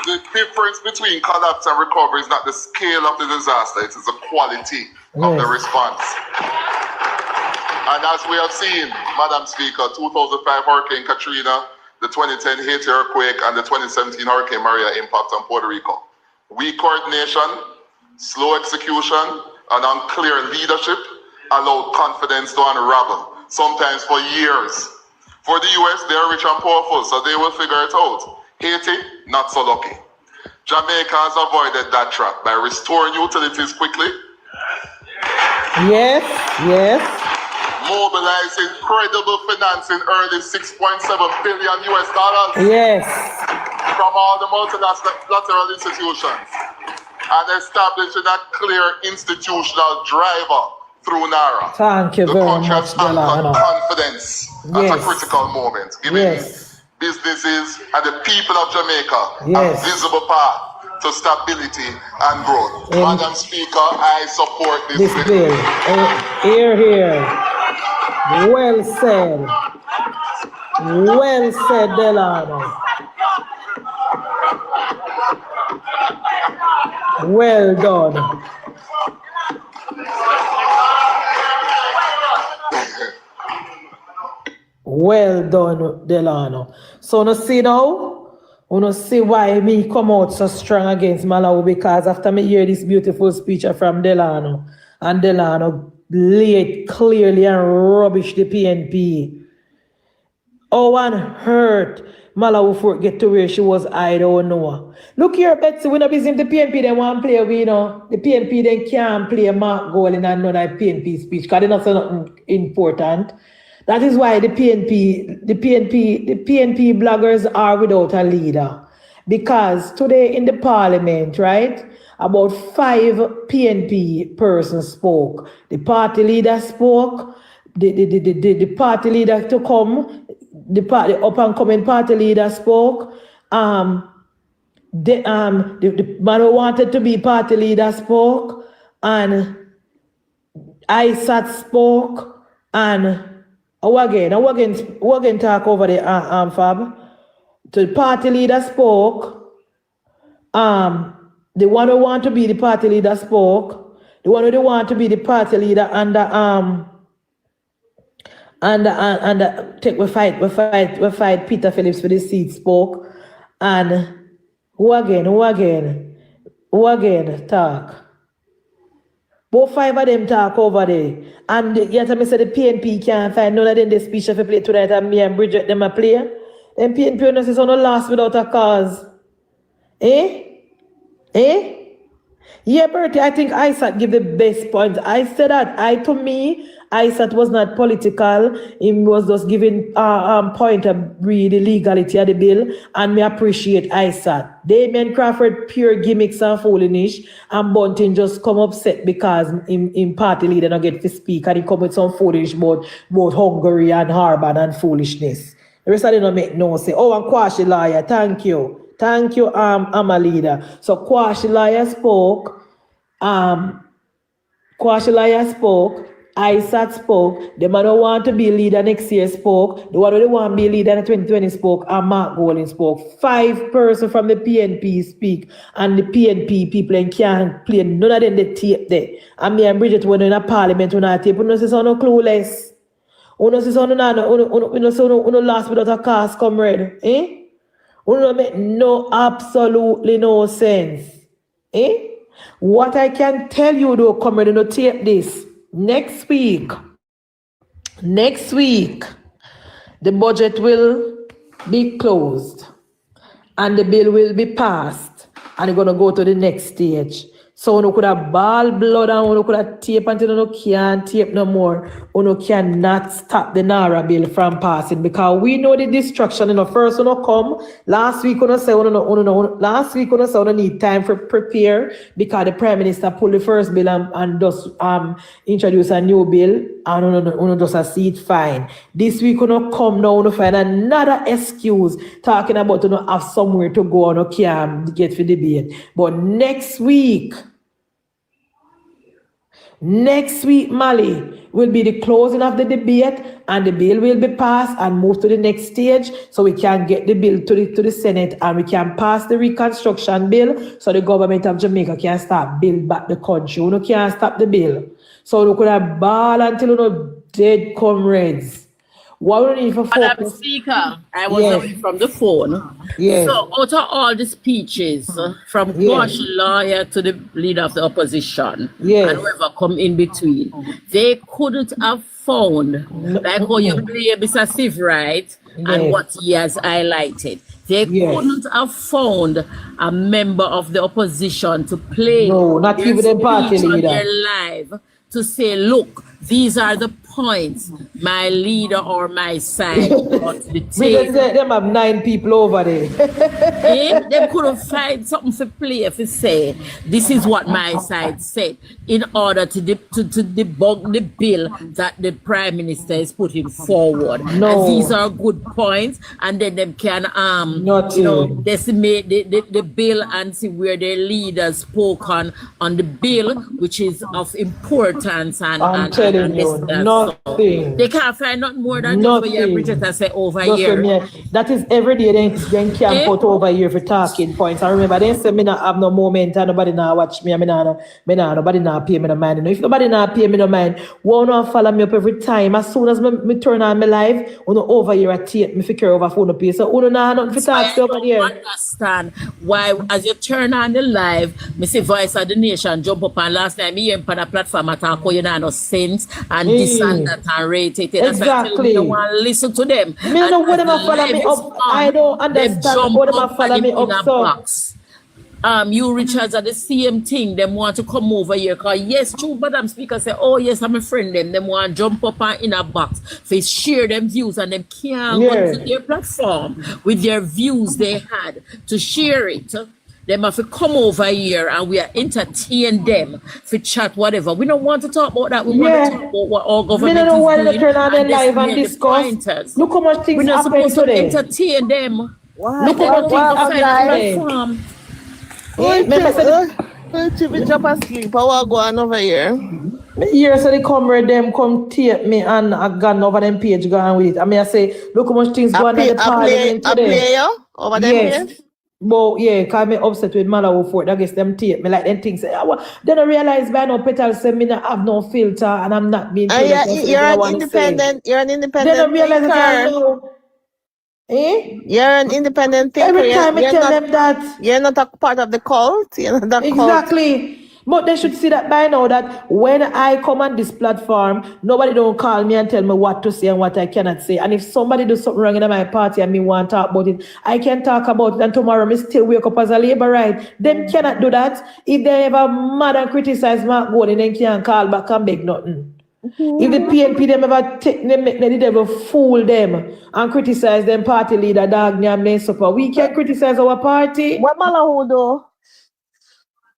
The difference between collapse and recovery is not the scale of the disaster, it is the quality of the response. And as we have seen, Madam Speaker, 2005 Hurricane Katrina, the 2010 Haiti earthquake, and the 2017 Hurricane Maria impact on Puerto Rico. Weak coordination, slow execution, and unclear leadership allowed confidence to unravel, sometimes for years. For the US, they are rich and powerful, so they will figure it out. Haiti, not so lucky. Jamaica has avoided that trap by restoring utilities quickly. Yes, yes. Mobilizing credible financing early $6.7 billion US dollars. Yes. From all the multilateral institutions. And establishing a clear institutional driver through NaRa. Thank you very much, Delano. Confidence at a critical moment, giving businesses and the people of Jamaica a visible path to stability and growth. Madam Speaker, I support this bill. Hear, hear. Well said. Well said, Delano. Well done. Well done, Delano. So no see now, no see why me come out so strong against Malawi, because after me hear this beautiful speech from Delano, and Delano laid clearly and rubbish the PNP. Oh, and hurt Malawi for get to where she was, I don't know. Look here, Betsy, we not busy the PNP, they want to play, we know. The PNP, they can't play Mark Goal in another PNP speech, because they not say nothing important. That is why the PNP bloggers are without a leader. Because today in the parliament, right, about 5 PNP persons spoke. The party leader spoke, the party leader to come, the up and coming party leader spoke, the man who wanted to be party leader spoke, and ISAT spoke, and who again talk over the Fab? So the party leader spoke, the one who want to be the party leader spoke, the one who want to be the party leader and we fight Peter Phillips for the seat spoke, and who again talk? Both 5 of them talk over there. And yet I said the PNP can't find none of them the speech if I play tonight and me and Bridget them a play. Then PNP on is on the last without a cause. Yeah, Bertie, I think ISAT give the best point. I said that to me, ISAT was not political. He was just giving point of read the legality of the bill, and me appreciate ISAT. Damien Crawford pure gimmicks and foolishness, and Bunting just come upset because in party leader not get to speak, and he come with some foolish about Hungary and Harban and foolishness. The rest of them don't make no sense. Oh, and Kwashi Lawyer, thank you. Thank you, I'm a leader. So Kwashi Lawyer spoke, ISAT spoke, the man who want to be leader next year spoke, the one who want to be leader in 2020 spoke, and Mark Golding spoke. 5 persons from the PNP speak, and the PNP people can't play none of them the tape there. And me and Bridget were in a parliament when I tape, no so no clueless. Uno see no last without a cast comrade. Uno make no absolutely no sense. What I can tell you though, comrade, no tape this. Next week, the budget will be closed and the bill will be passed and it's going to go to the next stage. So you could have ball blood and you could have tape until you can't tape no more. You cannot stop the NaRa bill from passing because we know the destruction. First you come. Last week you say you need time for prepare because the Prime Minister pulled the first bill and just introduce a new bill and you just see it fine. This week you come now you find another excuse talking about you have somewhere to go and you can't get for debate. But next week, Mali, will be the closing of the debate and the bill will be passed and move to the next stage so we can get the bill to the Senate and we can pass the reconstruction bill so the government of Jamaica can start build back the country. You can't stop the bill. So you could have ball until you dead comrades. What we need for focus? Madam Speaker, I was away from the phone. Yes. So out of all the speeches, from Kwashi Lawyer to the leader of the opposition, and whoever come in between, they couldn't have found, like how you play Mr. Steve right, and what he has highlighted. They couldn't have found a member of the opposition to play not even the party leader on their live to say, look, these are the points my leader or my side got to the table. Them have 9 people over there. They couldn't find something to play if you say, this is what my side said, in order to debunk the bill that the Prime Minister is putting forward. And these are good points, and then them can decimate the bill and see where their leaders spoke on the bill, which is of importance I'm telling you, nothing. They can't find nothing more than over here, Bridget, I say over here. That is every day then can't put over here for talking points. I remember they say me not have no moment and nobody now watch me and nobody now pay me no mind. If nobody now pay me no mind, won't not follow me up every time. As soon as me turn on my live, over here at tape, me figure over phone up here. So you know nothing for talk over here. I understand why as you turn on the live, me see Voice of the Nation jump up, and last time me hear on the platform attack you know no sense and this and that and rate it. That's why I tell you don't want to listen to them. Me know what them follow me up. I don't understand what them follow me up so. You Richards are the same thing. Them want to come over here because yes, true, Madam Speaker say, oh yes, I'm a friend. Them want to jump up and in a box for share them views and them can't go to their platform with their views they had to share it. They must come over here and we are entertain them for chat whatever. We don't want to talk about that. We want to talk about what our government I don't know why they is turn on doing the live and discuss. pointers. Look how much things We're not happen supposed today. to entertain them. Look how much things happen today. We drop asleep. I will go on over here. Here, so the comrade them come tape me and I gone over them page gone with it. I mean, I say, look how much things go on in the parliament today. I play you over them yes. here? But yeah, because I'm upset with Malawi Fort. I guess them tape me like them things. Then I realize by now Petal say me not have no filter and I'm not being You're an independent. You're an independent. Then I realize that I know. Eh? You're an independent thinker. Every time I tell them that. You're not a part of the cult. You're not a exactly. Cult. But they should see that by now that when I come on this platform, nobody don't call me and tell me what to say and what I cannot say. And if somebody does something wrong in my party and me want to talk about it, I can talk about it and tomorrow me still wake up as a labor right. Them cannot do that. If they ever mad and criticize Mark Gordon, then can't call back and beg nothing. If the PNP them ever take them, make the devil fool them and criticize them party leader, dog, and men supper. We can criticize our party. What Malahu do?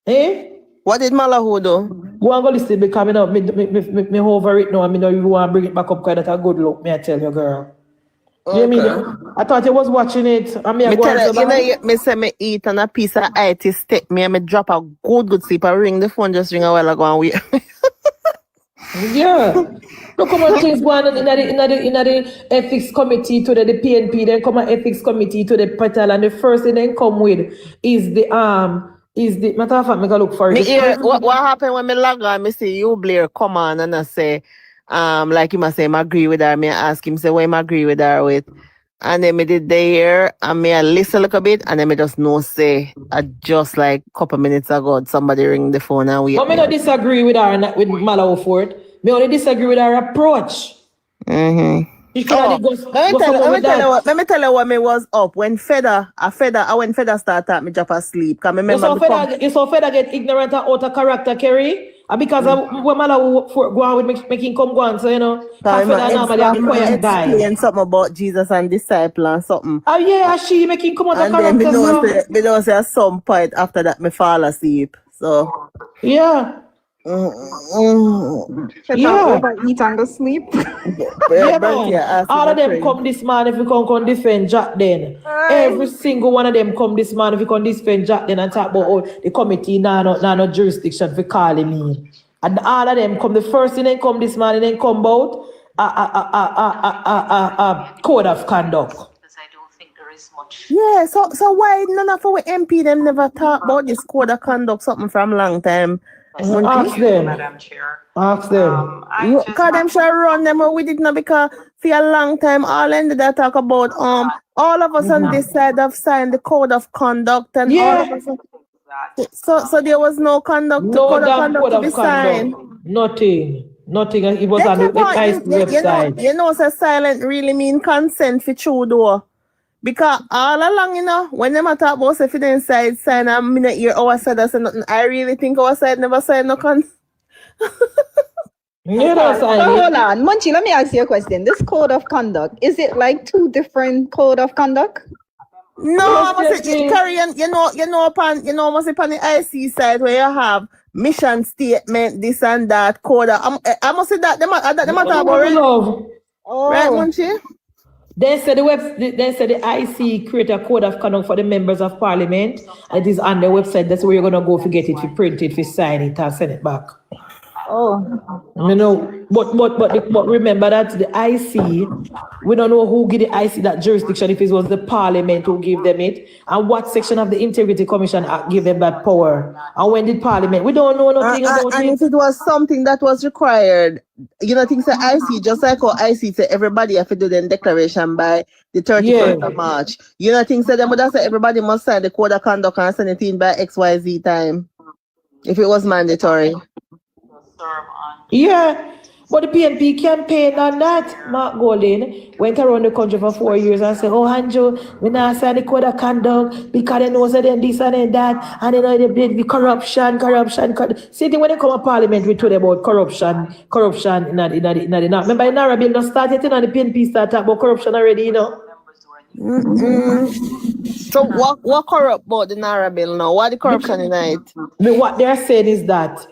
Eh? What did Malahu do? Go and go listen because me over it now and me know you want to bring it back up because that's a good look, me I tell you, girl. Okay. You mean, I thought you was watching it. And me say me eat and a piece of IT stick me and me drop a good sleep. I ring the phone, just ring a while ago and wait. Yeah. Look how much things go on in the ethics committee to the PNP, then come an ethics committee to the Petal, and the first thing they come with is the matter of fact, me go look for it. What happened when me log on, me see you Blair come on and I say, like him I say, I agree with her, me ask him, say, what I agree with her with? And then me did there and me I listen a little bit and then me just no say just like a couple minutes ago somebody ring the phone and we. But me don't disagree with her with Malawi Fort. Me only disagree with her approach. Mm-hmm. Let me tell you what me was up when Feda started me drop asleep. You saw Feda get ignorant and out of character, Kerry. And because when Malawi go on with making come go on, so you know, Feda normally a quiet guy. Explain something about Jesus and disciple and something. Oh yeah, she making come out of character. And then me don't say at some point after that me fall asleep. So yeah. Yeah, eat and go sleep. Yeah, all of them come this man if you come defend Jack then. Every single one of them come this man if you come defend Jack then and talk about the committee no jurisdiction for calling me. And all of them come the first thing they come this man and then come about code of conduct. Yeah, so why none of our MP them never talk about this code of conduct something from long time? Ask them. Madam Chair. Ask them. Because them shall run them with it now because for a long time all ended that talk about all of us on this side have signed the code of conduct and all of us. So there was no conduct code of conduct to be signed. Nothing. It was on the website. You know, so silent really mean consent for true though. Because all along, you know, when they talk about if you side sign and me not hear our side or say nothing, I really think our side never signed no con. Hold on, Munchie, let me ask you a question. This code of conduct, is it like two different code of conduct? No, I must say, Korean, you know, upon the IC side where you have mission statement, this and that, code. I must say that them talk about it. Right, Munchie? They said the IC create a code of conduct for the members of parliament. And it is on the website. That's where you're gonna go to get it, to print it, to sign it, and send it back. Oh, you know, but remember that the IC, we don't know who give the IC that jurisdiction, if it was the parliament who gave them it, and what section of the Integrity Commission give them that power, and when did parliament, we don't know nothing about it. And if it was something that was required, you know, things like IC, just like how IC say everybody have to do the declaration by the 31st of March. You know, things like that, but that's everybody must sign the code of conduct and send it in by XYZ time, if it was mandatory. Yeah, but the PNP campaign on that, Mark Golden went around the country for 4 years and said, oh, Anjo, we not sign the code of conduct because they know that then this and then that, and they know they did the corruption. See, when they come to parliament, we told about corruption in the remember the NaRa bill not started, and the PNP started talking about corruption already, you know? So what corrupt about the NaRa bill now? What the corruption in it? What they're saying is that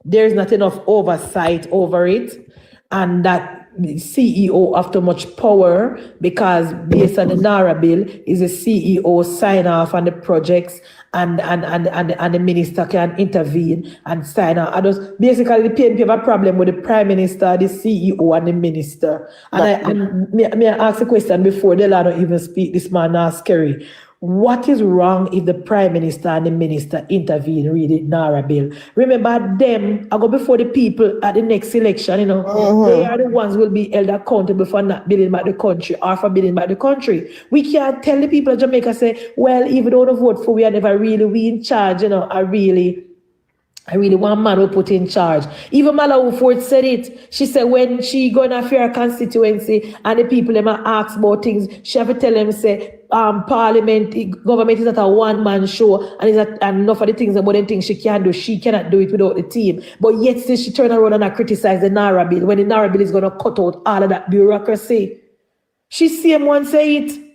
there is not enough oversight over it, and that the CEO have too much power because based on the NaRa bill is the CEO sign off on the projects and the minister can intervene and sign off. Basically the PNP have a problem with the Prime Minister, the CEO and the minister. And may I ask a question before they don't even speak, this man ask Kerry. What is wrong if the Prime Minister and the Minister intervene read the NaRa bill? Remember them, I go before the people at the next election, they are the ones who will be held accountable for not building back the country or for building back the country. We can't tell the people of Jamaica, say, well, even though the vote for we are never really we in charge, I really want man who put in charge. Even Malawi Ford said it. She said when she go in a fair constituency and the people them ask about things, she have to tell them, say, Parliament, government is not a one-man show, and enough of the things about the things she can do, she cannot do it without the team. But yet still she turn around and criticize the NaRa bill when the NaRa bill is going to cut out all of that bureaucracy. She see him one say it.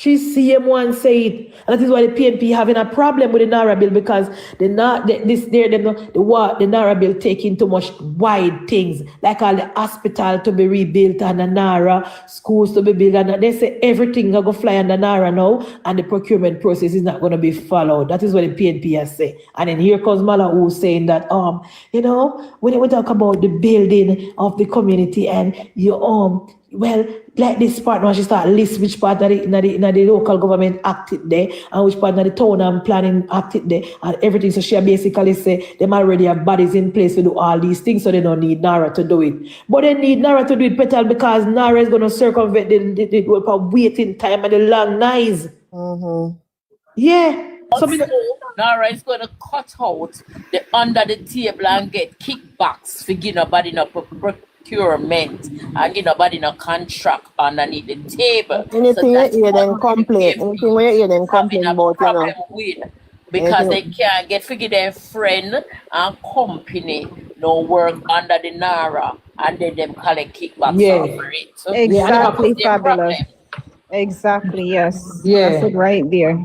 She see him one say it. And that is why the PNP having a problem with the NaRa bill, because the NaRa bill taking too much wide things, like all the hospital to be rebuilt and the NaRa, schools to be built, and they say everything going to fly on the NaRa now, and the procurement process is not going to be followed. That is what the PNP has said. And then here comes Malawi saying that, when we talk about the building of the community and well, like this part now, she start list which part of the local government acted there and which part of the town and planning acted there and everything. So she basically say them already have bodies in place to do all these things, so they don't need NaRa to do it. But they need NaRa to do it better because NaRa is going to circumvent the waiting time and the long nights. Yeah. So NaRa is going to cut out the under the table and get kickbacks for giving nobody no procurement and give nobody no contract underneath the table. Anything you hear them complain. Anything you hear them complain about, problem with, because they can't get figure their friend and company no work under the NaRa and then them collect kickbacks over it. So exactly, fabulous. Exactly, yes. Yeah. That's it right there.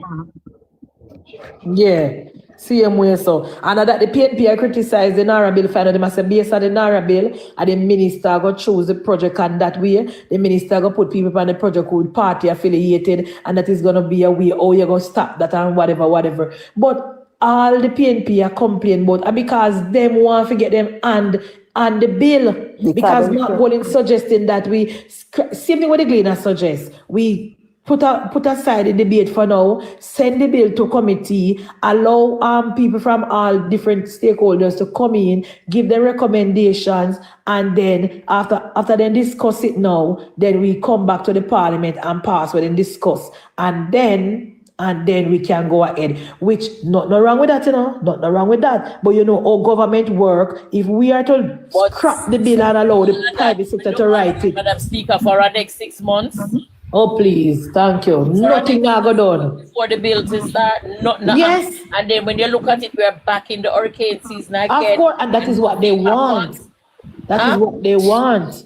Yeah. Same way so. And that the PNP I criticize the NaRa bill, find out them say based on the NaRa bill, and the minister go choose the project, and that way the minister go put people on the project who party affiliated, and that is gonna be a way how you gonna stop that and whatever. But all the PNP are complaining about because them want to get them and the bill, because not going suggesting that we same thing what the Gleaner suggests. We put aside the debate for now, send the bill to committee, allow people from all different stakeholders to come in, give them recommendations, and then after they discuss it now, then we come back to the Parliament and pass what they discuss. And then we can go ahead, which not wrong with that, not wrong with that. But our government work, if we are to scrap the bill and allow the private sector to write it. Madam Speaker, for our next 6 months. Oh, please, thank you. Nothing now go done. Before the bill to start, nothing. Yes. And then when you look at it, we're back in the hurricane season again. Of course, and that is what they want. That is what they want.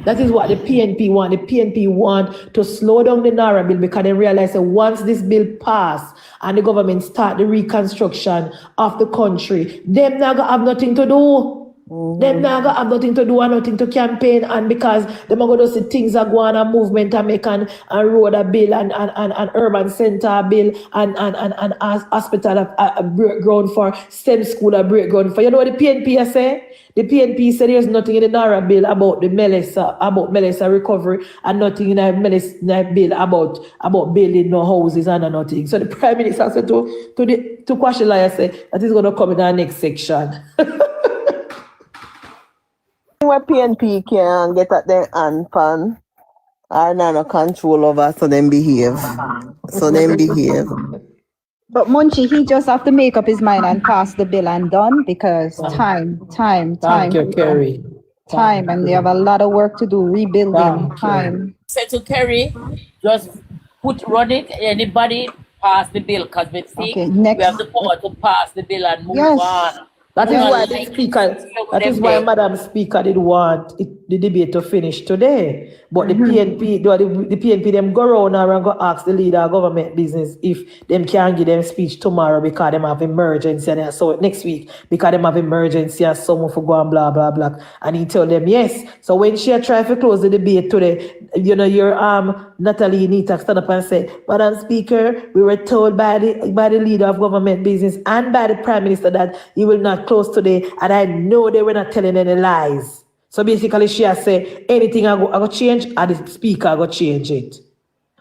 That is what the PNP want. The PNP want to slow down the NaRa bill because they realize that once this bill pass and the government start the reconstruction of the country, them not gonna have nothing to do. Them not gonna have nothing to do and nothing to campaign, and because them are gonna see things are going on, movement and make and road a bill and urban center bill and hospital a break ground for STEM school a break ground for. You know what the PNP say? The PNP said there's nothing in the NaRa bill about the Melissa recovery, and nothing in the Melissa bill about building no houses and nothing. So the Prime Minister said to Kwashilaya say that is gonna come in our next section. Where PNP can get at their hand pan are no control over, so them behave. But Munchie, he just have to make up his mind and pass the bill and done, because time. Thank you, Kerry. Time, and they have a lot of work to do, rebuilding time. Say to Kerry, just run it. Anybody pass the bill, because we think we have the power to pass the bill and move on. That is why the speaker. That is why Madam Speaker did want it the debate to finish today. But the PNP, the PNP them go around now and go ask the leader of government business if them can give them speech tomorrow because them have emergency and so next week because them have emergency and someone for go and blah blah blah. And he tell them yes. So when she try to close the debate today, you know, your Natalie need to stand up and say, Madam Speaker, we were told by the leader of government business and by the Prime Minister that he will not close today, and I know they were not telling any lies. So basically, she has said, anything I go change, and the speaker I go change it.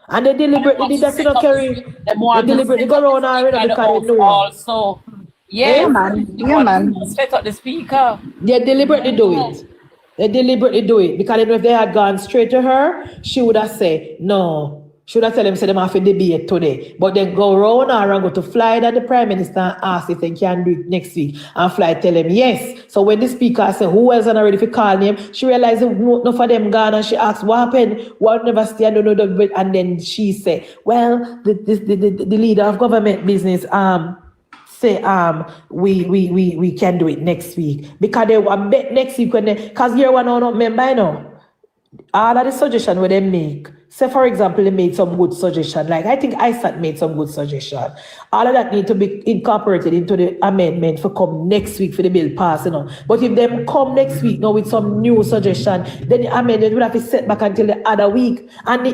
And they deliberately did that, you know, Kerry. They deliberately go around already because they know. Also, Yeah, man. Yeah, man. Set up the speaker. They deliberately do it. They deliberately do it because if they had gone straight to her, she would have said, no. She would have told them, say them have to debate today. But then go around her and go to fly at the Prime Minister and ask if they can do it next week. And fly tell them yes. So when the speaker said, who else are ready for call him, she realized no for them gone and she asked, what happened? What never stay? I don't know. And then she said, well, the leader of government business, say we can do it next week because they were bet next week when they because you're one not member now. All of the suggestions where they make. Say for example, they made some good suggestion. Like I think ISAT made some good suggestion. All of that need to be incorporated into the amendment for come next week for the bill pass, you know. But if them come next week now with some new suggestion, then the amendment will have to set back until the other week. And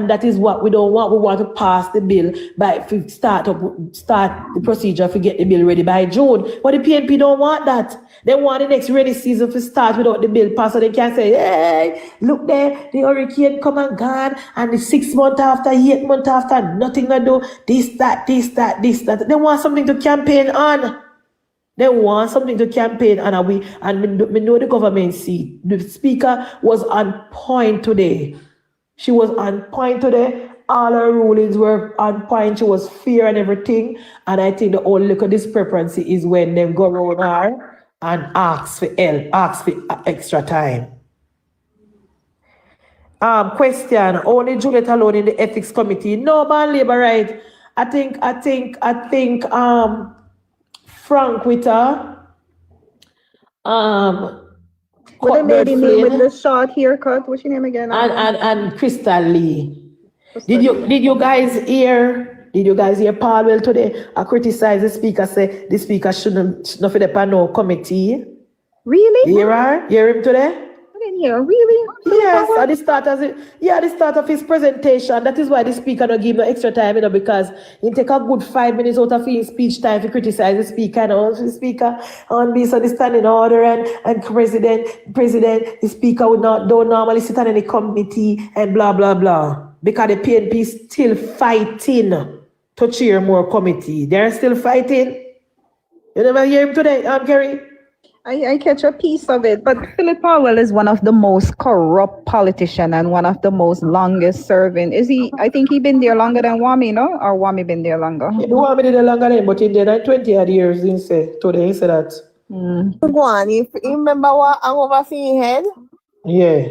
that is what we don't want. We want to pass the bill by start the procedure to get the bill ready by June. But the PNP don't want that. They want the next rainy season to start without the bill pass, so they can say, hey, look there, the hurricane come and gone, and the 6 months after, 8 months after, nothing to do, this, that. They want something to campaign on. They want something to campaign on, and we know the government seat. The speaker was on point today. She was on point today. All her rulings were on point. She was fair and everything. And I think the only look at discrepancy is when they go around her and ask for extra time. Question, only Juliet alone in the ethics committee. No, man, labor right. I think Frank with her what the lady name with the short haircut, what's your name again? And Crystal Lee. Did you guys hear Paul today? I criticize the speaker, say the speaker shouldn't not fit up on no committee. Really? Hear him today? I didn't hear. Really? Yes, at the start of his presentation. That is why the speaker don't give no extra time, you know, because he take a good 5 minutes out of his speech time to criticize the speaker and also the speaker on misunderstanding order and president, the speaker don't normally sit on any committee and blah blah blah. Because the PNP is still fighting to chair more committee. They're still fighting. You never hear him today, Kerry? I catch a piece of it, but Philip Powell is one of the most corrupt politicians and one of the most longest serving. Is he? I think he been there longer than Wami, no? Or Wami been there longer? Wami been there longer than, but in there 20 odd years, he said that. Go on, you remember what I'm overseeing head? Yeah.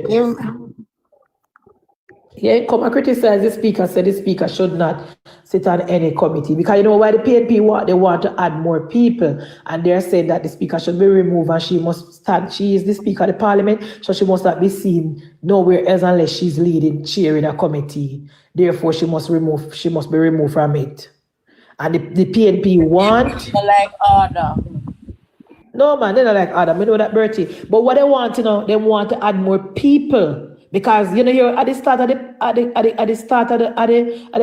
Yeah, come and criticize the speaker, said the speaker should not sit on any committee. Because you know why the PNP they want to add more people. And they're saying that the speaker should be removed and she must stand. She is the speaker of the parliament, so she must not be seen nowhere else unless she's chairing a committee. Therefore, she must be removed from it. And the PNP want like order. No man, they don't like order. I know that, Bertie. But what they want, you know, they want to add more people. Because you know, here at the start of the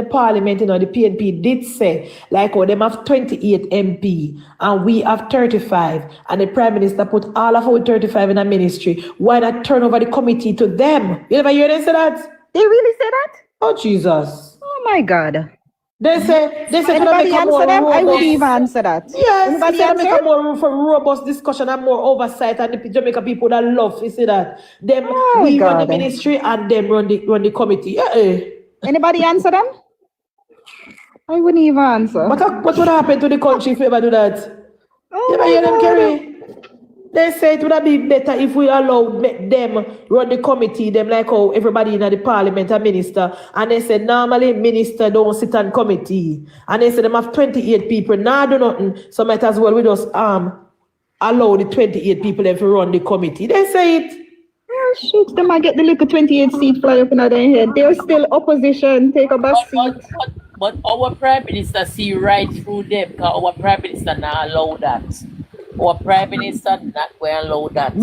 parliament, you know, the PNP did say, like, oh, them have 28 MP and we have 35, and the Prime Minister put all of our 35 in a ministry. Why not turn over the committee to them? You ever hear them say that? They really say that? Oh Jesus! Oh my God! They say anybody answer them? I wouldn't even answer that. Yes, anybody they make a more room for robust discussion and more oversight, and the Jamaica people that love, you see that. Them we run the ministry and them run the committee. Yeah. Anybody answer them? I wouldn't even answer. What would happen to the country if we ever do that? Oh you ever hear them, Kerry? They say it would have been better if we allowed them run the committee, them like how everybody in the parliament a minister. And they said normally minister don't sit on committee. And they said them have 28 people. Now do nothing. So might as well we just allow the 28 people them to run the committee. They say it. shoot them, I get the little 28 seat fly up in their head. They're still opposition. Take a back seat. But our Prime Minister see right through them because our Prime Minister not allow that. Our Prime Minister not going to allow that.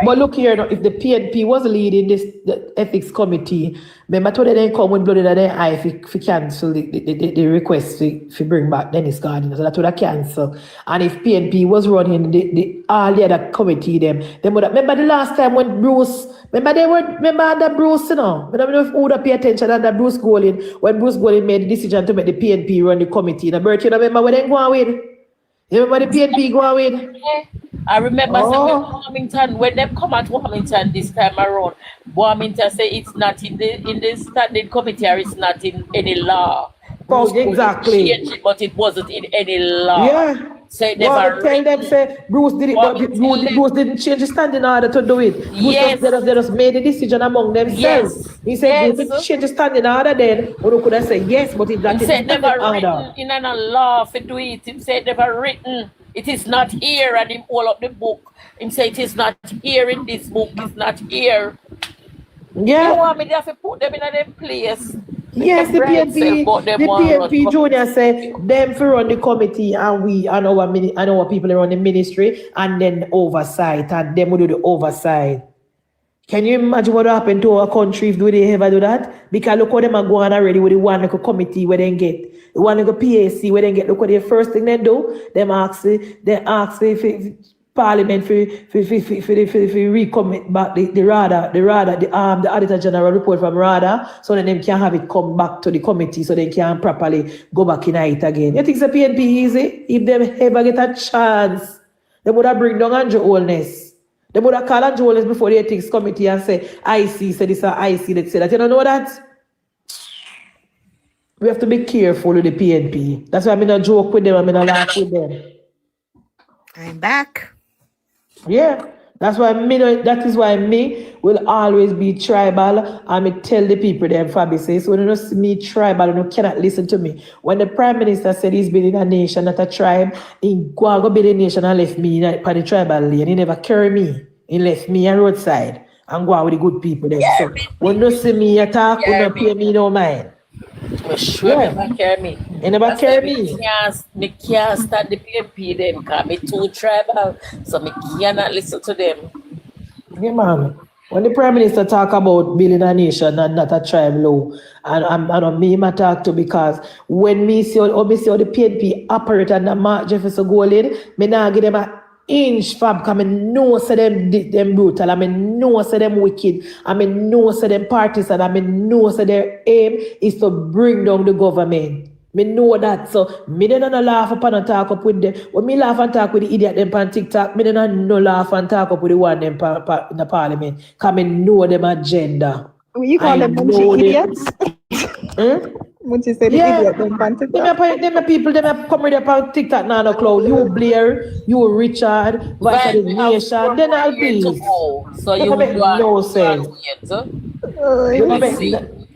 But look here, if the PNP was leading the ethics committee, remember today they come with blood in their eye if cancel the request to bring back Dennis Gardner. So that's what I cancel. And if PNP was running all the other committee, them would have, remember the last time when Bruce, remember under Bruce, you know, I don't know if you would pay attention under Bruce Golding, when Bruce Golding made the decision to make the PNP run the committee. Now, Bert, you remember where they go on with? You remember the PNP go on with? I remember Warmington, when they come at Warmington this time around, Warmington say it's not in the standing committee or it's not in any law. Oh, exactly. Changed it, but it wasn't in any law. Yeah. So never tell them say Bruce didn't change the standing order to do it. Yes. They just made a decision among themselves. Yes. He said Bruce didn't change the standing order then, or could have said yes, but it's not in the standing never order. written in a law for do it. He said never written. It is not here, and him all up the book. Him say it is not here in this book. It's not here. Yeah. You want me to have to put them in a them place? Yes, the PNP Junior say them for run the committee and we and our people run the ministry and then oversight and them will do the oversight. Can you imagine what happened to our country if they ever do that? Because look what them are going already with the one like a committee where they get. The one like a PAC where they get. Look what the first thing they do. They ask if Parliament for recommit back the Auditor General report from RADA, so then they can have it come back to the committee so they can properly go back in it again. You think the PNP easy? If they ever get a chance, they would have bring down Andrew Holness. They would have called Andrew Holness before the ethics committee and say, IC said this or IC that said that. You don't know that? We have to be careful with the PNP. That's why I'm not joke with them, I'm not laugh with them. I'm back. Yeah, that is why me will always be tribal. And me tell the people them Fabi says, when you don't see me tribal, you cannot listen to me. When the Prime Minister said he's building a nation, not a tribe, he go build a nation and left me for the tribal lane. He never carry me. He left me a roadside and go out with the good people there. So when you see me attack, you don't pay me no mind. Sure, never carry me. You never carry me. Me can't stand the PNP them because me too tribal, so me cannot listen to them. Yeah, man. When the Prime Minister talk about building a nation and not a tribe law, and I don't mean my talk to because when me see how the PNP operate and the Mark Jefferson Golding, me now give them a inch fab because I know say them brutal, I know say them wicked, I know say them partisan, I know say their aim is to bring down the government. Me know that, so me don't laugh upon and talk up with them. When me laugh and talk with the idiot them on TikTok, me don't laugh and talk up with the one them in the parliament. Because me know them agenda. You call them idiots? What you say, the idiot them on TikTok? Them people, them come with on TikTok now, no cloud. You Blair, you Richard, Vice of the Nation, then I'll be. So you make no sense.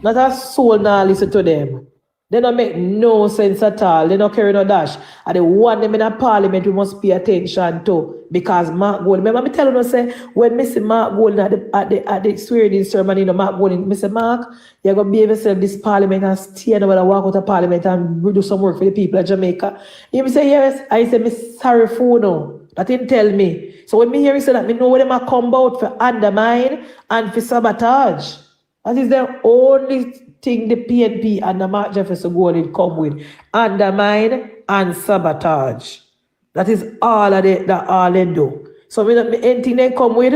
Not a soul now listen to them. They don't make no sense at all. They don't carry no dash. And the one them in a parliament we must pay attention to because Mark Gold. Remember me telling you say when Mr. Mark Gold at the swearing ceremony, you know, Mark Gold, Mr. Mark, you're gonna behave yourself this parliament and stay and walk out of parliament and do some work for the people of Jamaica. You say yes. I say me sorry for no. That didn't tell me. So when me hear you say that, me know where them are come out for undermine and for sabotage. That is the only thing the PNP and the Mark Jefferson Golding come with. Undermine and sabotage. That is all they do. So anything they come with,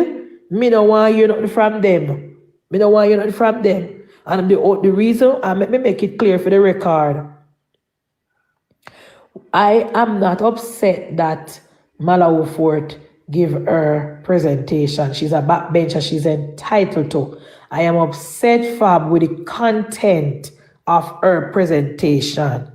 me don't want you nothing from them. Me don't want you nothing from them. And the reason, let me make it clear for the record. I am not upset that Malawi Fort give her presentation. She's a backbencher. She's entitled to. I am upset, Fab, with the content of her presentation.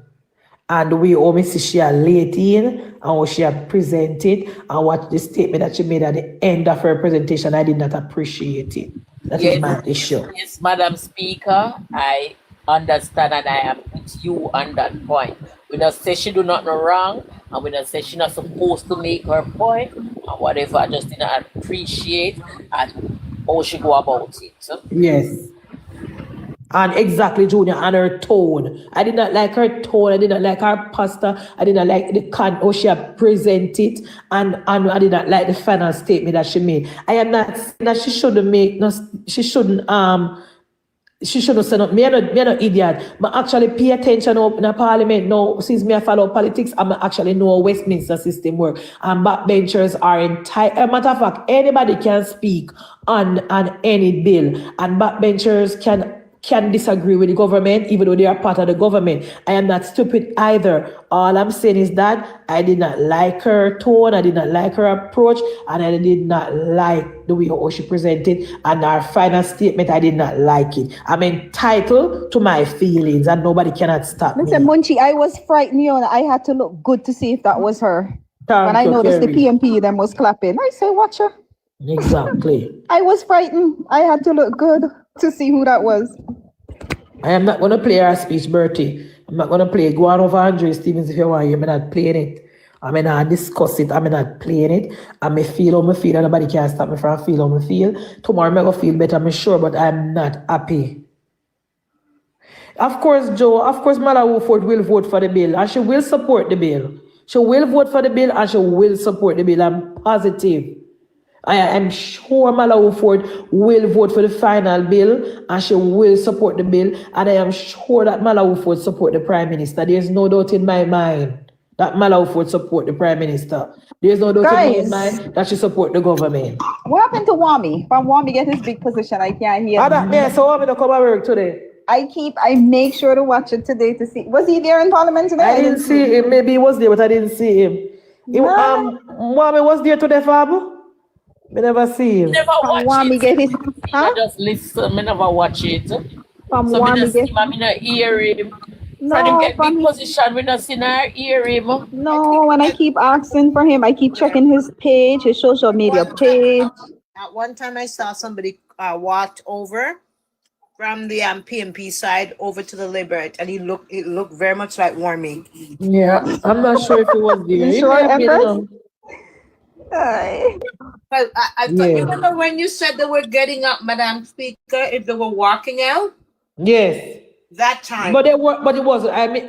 And we see she late in and what she had presented and what the statement that she made at the end of her presentation, I did not appreciate it. That is my issue. Yes, Madam Speaker, I understand and I am with you on that point. We don't say she do not know wrong and we don't say she's not supposed to make her point and whatever. I just did not appreciate and how she go about it. Yes. And exactly, Junior, and her tone. I did not like her tone. I did not like her posture. I did not like the how she presented, and I did not like the final statement that she made. I am not saying that she shouldn't make no. She shouldn't say no. Me no idiot. But actually pay attention in the parliament now. Since me I follow politics, I'm actually know how Westminster system work. And backbenchers are entitled. As a matter of fact, anybody can speak on any bill, and backbenchers can disagree with the government, even though they are part of the government. I am not stupid either. All I'm saying is that I did not like her tone, I did not like her approach, and I did not like the way how she presented. And our final statement, I did not like it. I'm entitled to my feelings, and nobody cannot stop me. Listen, Munchie, I was frightened, you know, I had to look good to see if that was her. When I noticed the PNP, them was clapping. I say, watch her. Exactly. I was frightened. I had to look good to see who that was. I am not going to play her speech, Bertie. I'm not going to play. Go on over Andre Stevens if you want. I'm not playing it. I'm not discuss it. I'm not playing it. I may feel how I feel, and nobody can stop me from feel how I feel. Tomorrow I'm going to feel better, I'm sure, but I'm not happy. Of course, Joe, of course, Mala Woodford will vote for the bill, and she will support the bill. She will vote for the bill, and she will support the bill. I'm positive. I am sure Mala Woodford will vote for the final bill, and she will support the bill. And I am sure that Mala Woodford support the Prime Minister. There's no doubt in my mind that Mala Woodford support the Prime Minister. There's no doubt in my mind that she support the government. What happened to Wami? From Wami get his big position, I can't hear. So Wami to come and work today. I make sure to watch it today to see. Was he there in Parliament today? I didn't see him. Maybe he was there, but I didn't see him. Wami was there today, Fabu? I never see him. Never watch it. I just listen. I never watch it. From so I get... not hear him. No, from him get big position, we not see her hear him. No, when I keep asking for him, I keep checking his page, his social media page. At one time, I saw somebody walked over from the PNP side over to the Liberate, and it looked very much like Warmy. Yeah, I'm not sure if he was there. You sure, Empress? I thought, Yeah. remember when you said they were getting up, Madam Speaker, if they were walking out? Yes. That time. But it was. I mean,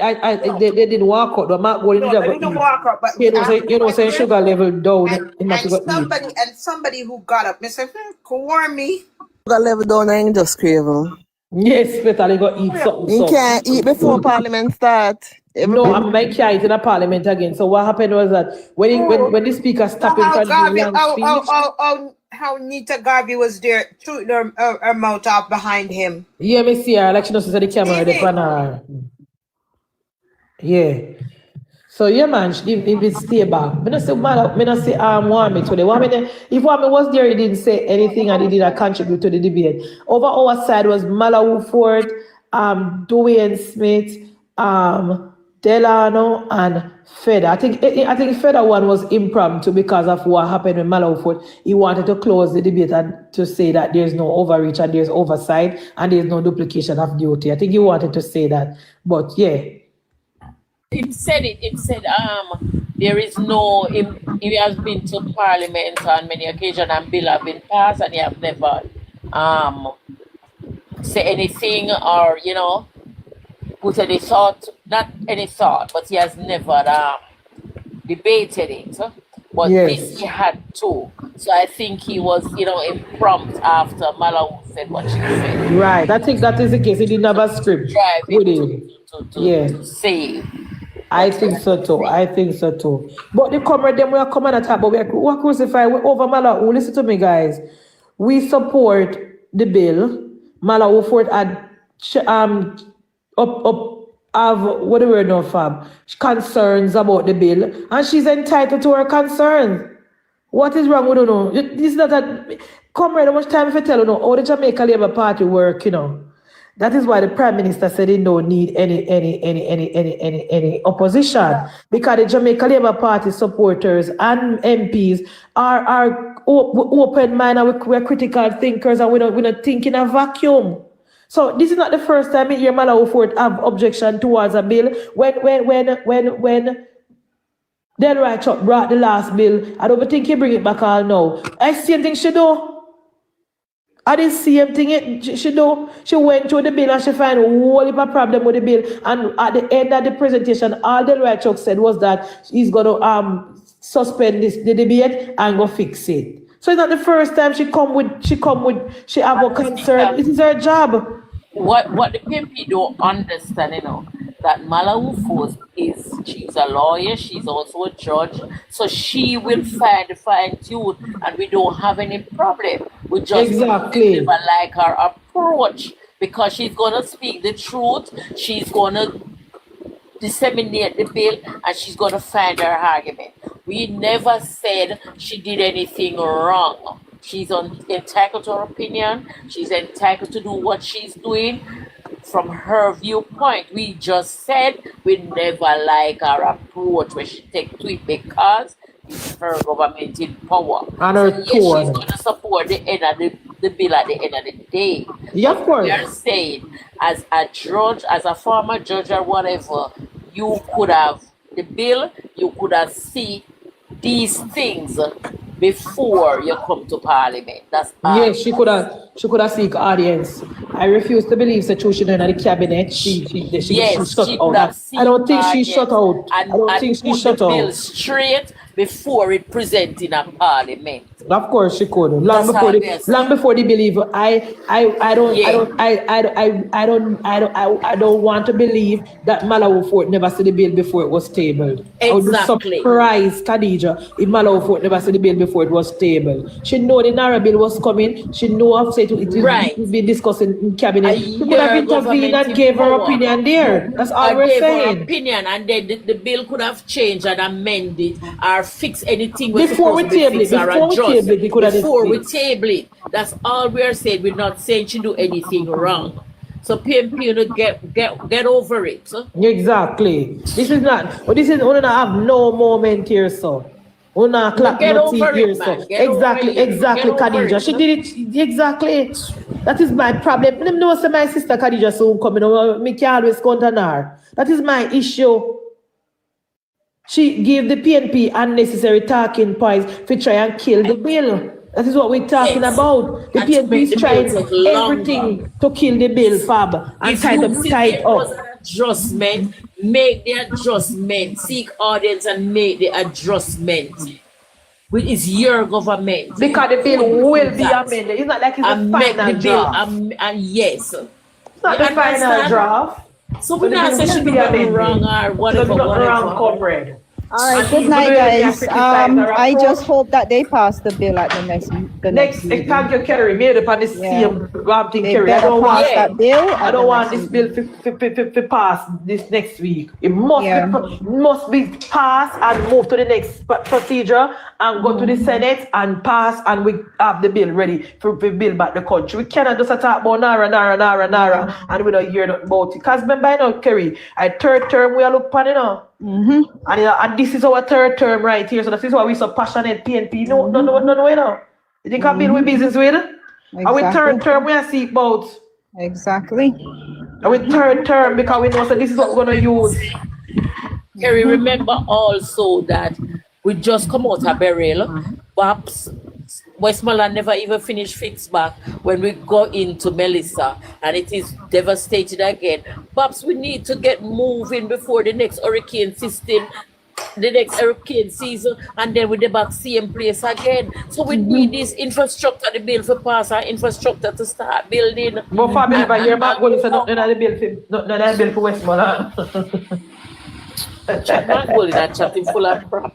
they didn't walk out. They didn't walk out, but you know, saying sugar level down. And somebody who got up, Mr. Warmy. Sugar level down and just craven. Yes, better go eat something. You can't eat before Parliament start. No, I can't eat in a Parliament again. So what happened was that when the speaker stopped in front of the how Nita Garvey was there, shooting her mouth out behind him. Yeah, me see her, like she knows the camera, the panel. Yeah. So yeah, man, if it stay back. Me not say Wami today. If Wami was there, he didn't say anything and he didn't contribute to the debate. Over our side was Mala Woodford, Dwayne Smith, Delano and Feder. I think Feder one was impromptu because of what happened with Mala Woodford. He wanted to close the debate and to say that there's no overreach and there's oversight and there's no duplication of duty. I think he wanted to say that. But yeah. It said there is no, he has been to Parliament on many occasions and bill have been passed and he have never say anything or, you know, put any thought, not any thought, but he has never debated it. But this he had to. So I think he was, you know, impromptu after Mala said what she said. Right. I think that is the case. He didn't have a script. To say. I think so too. But the comrade them we are coming attack, but we are crucified over Mala. Listen to me, guys. We support the bill. Mala Woodford had what the word now, Fab? Concerns about the bill, and she's entitled to her concerns. What is wrong with you? Know? This is not that. Comrade, how much time if I tell you know how the Jamaica Labour Party work, you know? That is why the Prime Minister said he don't need any opposition, because the Jamaica Labour Party supporters and MPs are open-minded, we're critical thinkers, and we're not thinking a vacuum. So this is not the first time you hear Mala Woodford have objection towards a bill. When Delroy Chuck brought the last bill, I don't think he bring it back all now. I same thing she do. I didn't see him thing. She went through the bill and she found a whole heap of problem with the bill. And at the end of the presentation, all the lawyer Chuck said was that he's gonna suspend the debate and go fix it. So it's not the first time she have a concern. This is her job. What the PNP don't understand, that Malawi Force she's a lawyer, she's also a judge, so she will find the fine tune, and we don't have any problem. We just exactly never like her approach, because she's gonna speak the truth, she's gonna disseminate the bill, and she's gonna find her argument. We never said she did anything wrong. She's entitled to her opinion. She's entitled to do what she's doing from her viewpoint. We just said we never like her approach when she take to it, because it's her government in power. And her so yes, she's going to support the end of the bill at the end of the day. Yeah, of course. We are saying, as a judge, as a former judge or whatever, you could have the bill, you could have seen these things before you come to Parliament. That's yes, she could have seek audience. I refuse to believe that she's in the cabinet. She shut out. I don't think she's shut out. I don't think she's shut out. Bill straight before it present in a Parliament. Of course she could. Long before the bill. I don't want to believe that Malawi Fort never see the bill before it was tabled. Exactly. I would be surprised, Khadija, if Malawi Fort never see the bill before it was tabled. She know the NaRa bill was coming. She know it will be discussed in cabinet. She could have intervened and gave her opinion there. That's all we're saying. Her opinion, and then the bill could have changed and amended or fix anything before we table it. Before we table it. That's all we're saying. We're not saying she do anything wrong. So PNP, get over it. Exactly. This is not. But this is we don't have no moment here, so. We not clap no teeth here, so. Exactly, Khadija. She did it exactly. That is my problem. Let me know say my sister Khadija soon coming. Me can always count on her. That is my issue. She gave the PNP unnecessary talking points to try and kill the bill. That is what we're talking about. The PNP is trying everything to kill the bill, Fab, and tie it up. Adjustment, make the adjustment, seek audience and make the adjustment. It's your government. Because the bill will be amended. It's not like it's a final draft. Yes. It's not the final draft. So we not say she be wrong or whatever. Wrong, comrade. All right, good night, guys. I just hope that they pass the bill at the next. Thank you, Kerry. Made upon the same thing, Kerry. I don't want this bill to pass this next week. It must be passed and move to the next procedure and go to the Senate and pass, and we have the bill ready to build back the country. We cannot just talk about NaRa, and we don't hear nothing about it. Because remember, I know, Kerry, third term we are looking at, and this is our third term right here. So this is why we're so passionate, PNP. No, You think I build with business with? Exactly. And with third term, we are seek about. Exactly. And with third term, because we know that this is what we're going to use. Kerry, remember also that we just come out of burial. Perhaps Westmoreland never even finished fix back when we go into Melissa, and it is devastated again. Perhaps we need to get moving before the next hurricane season, and then we the back same place again. So we need this infrastructure, the bill for pass our infrastructure to start building. But Fabi, if I hear back going to not the bill for Westmoreland. Chatting full of crap.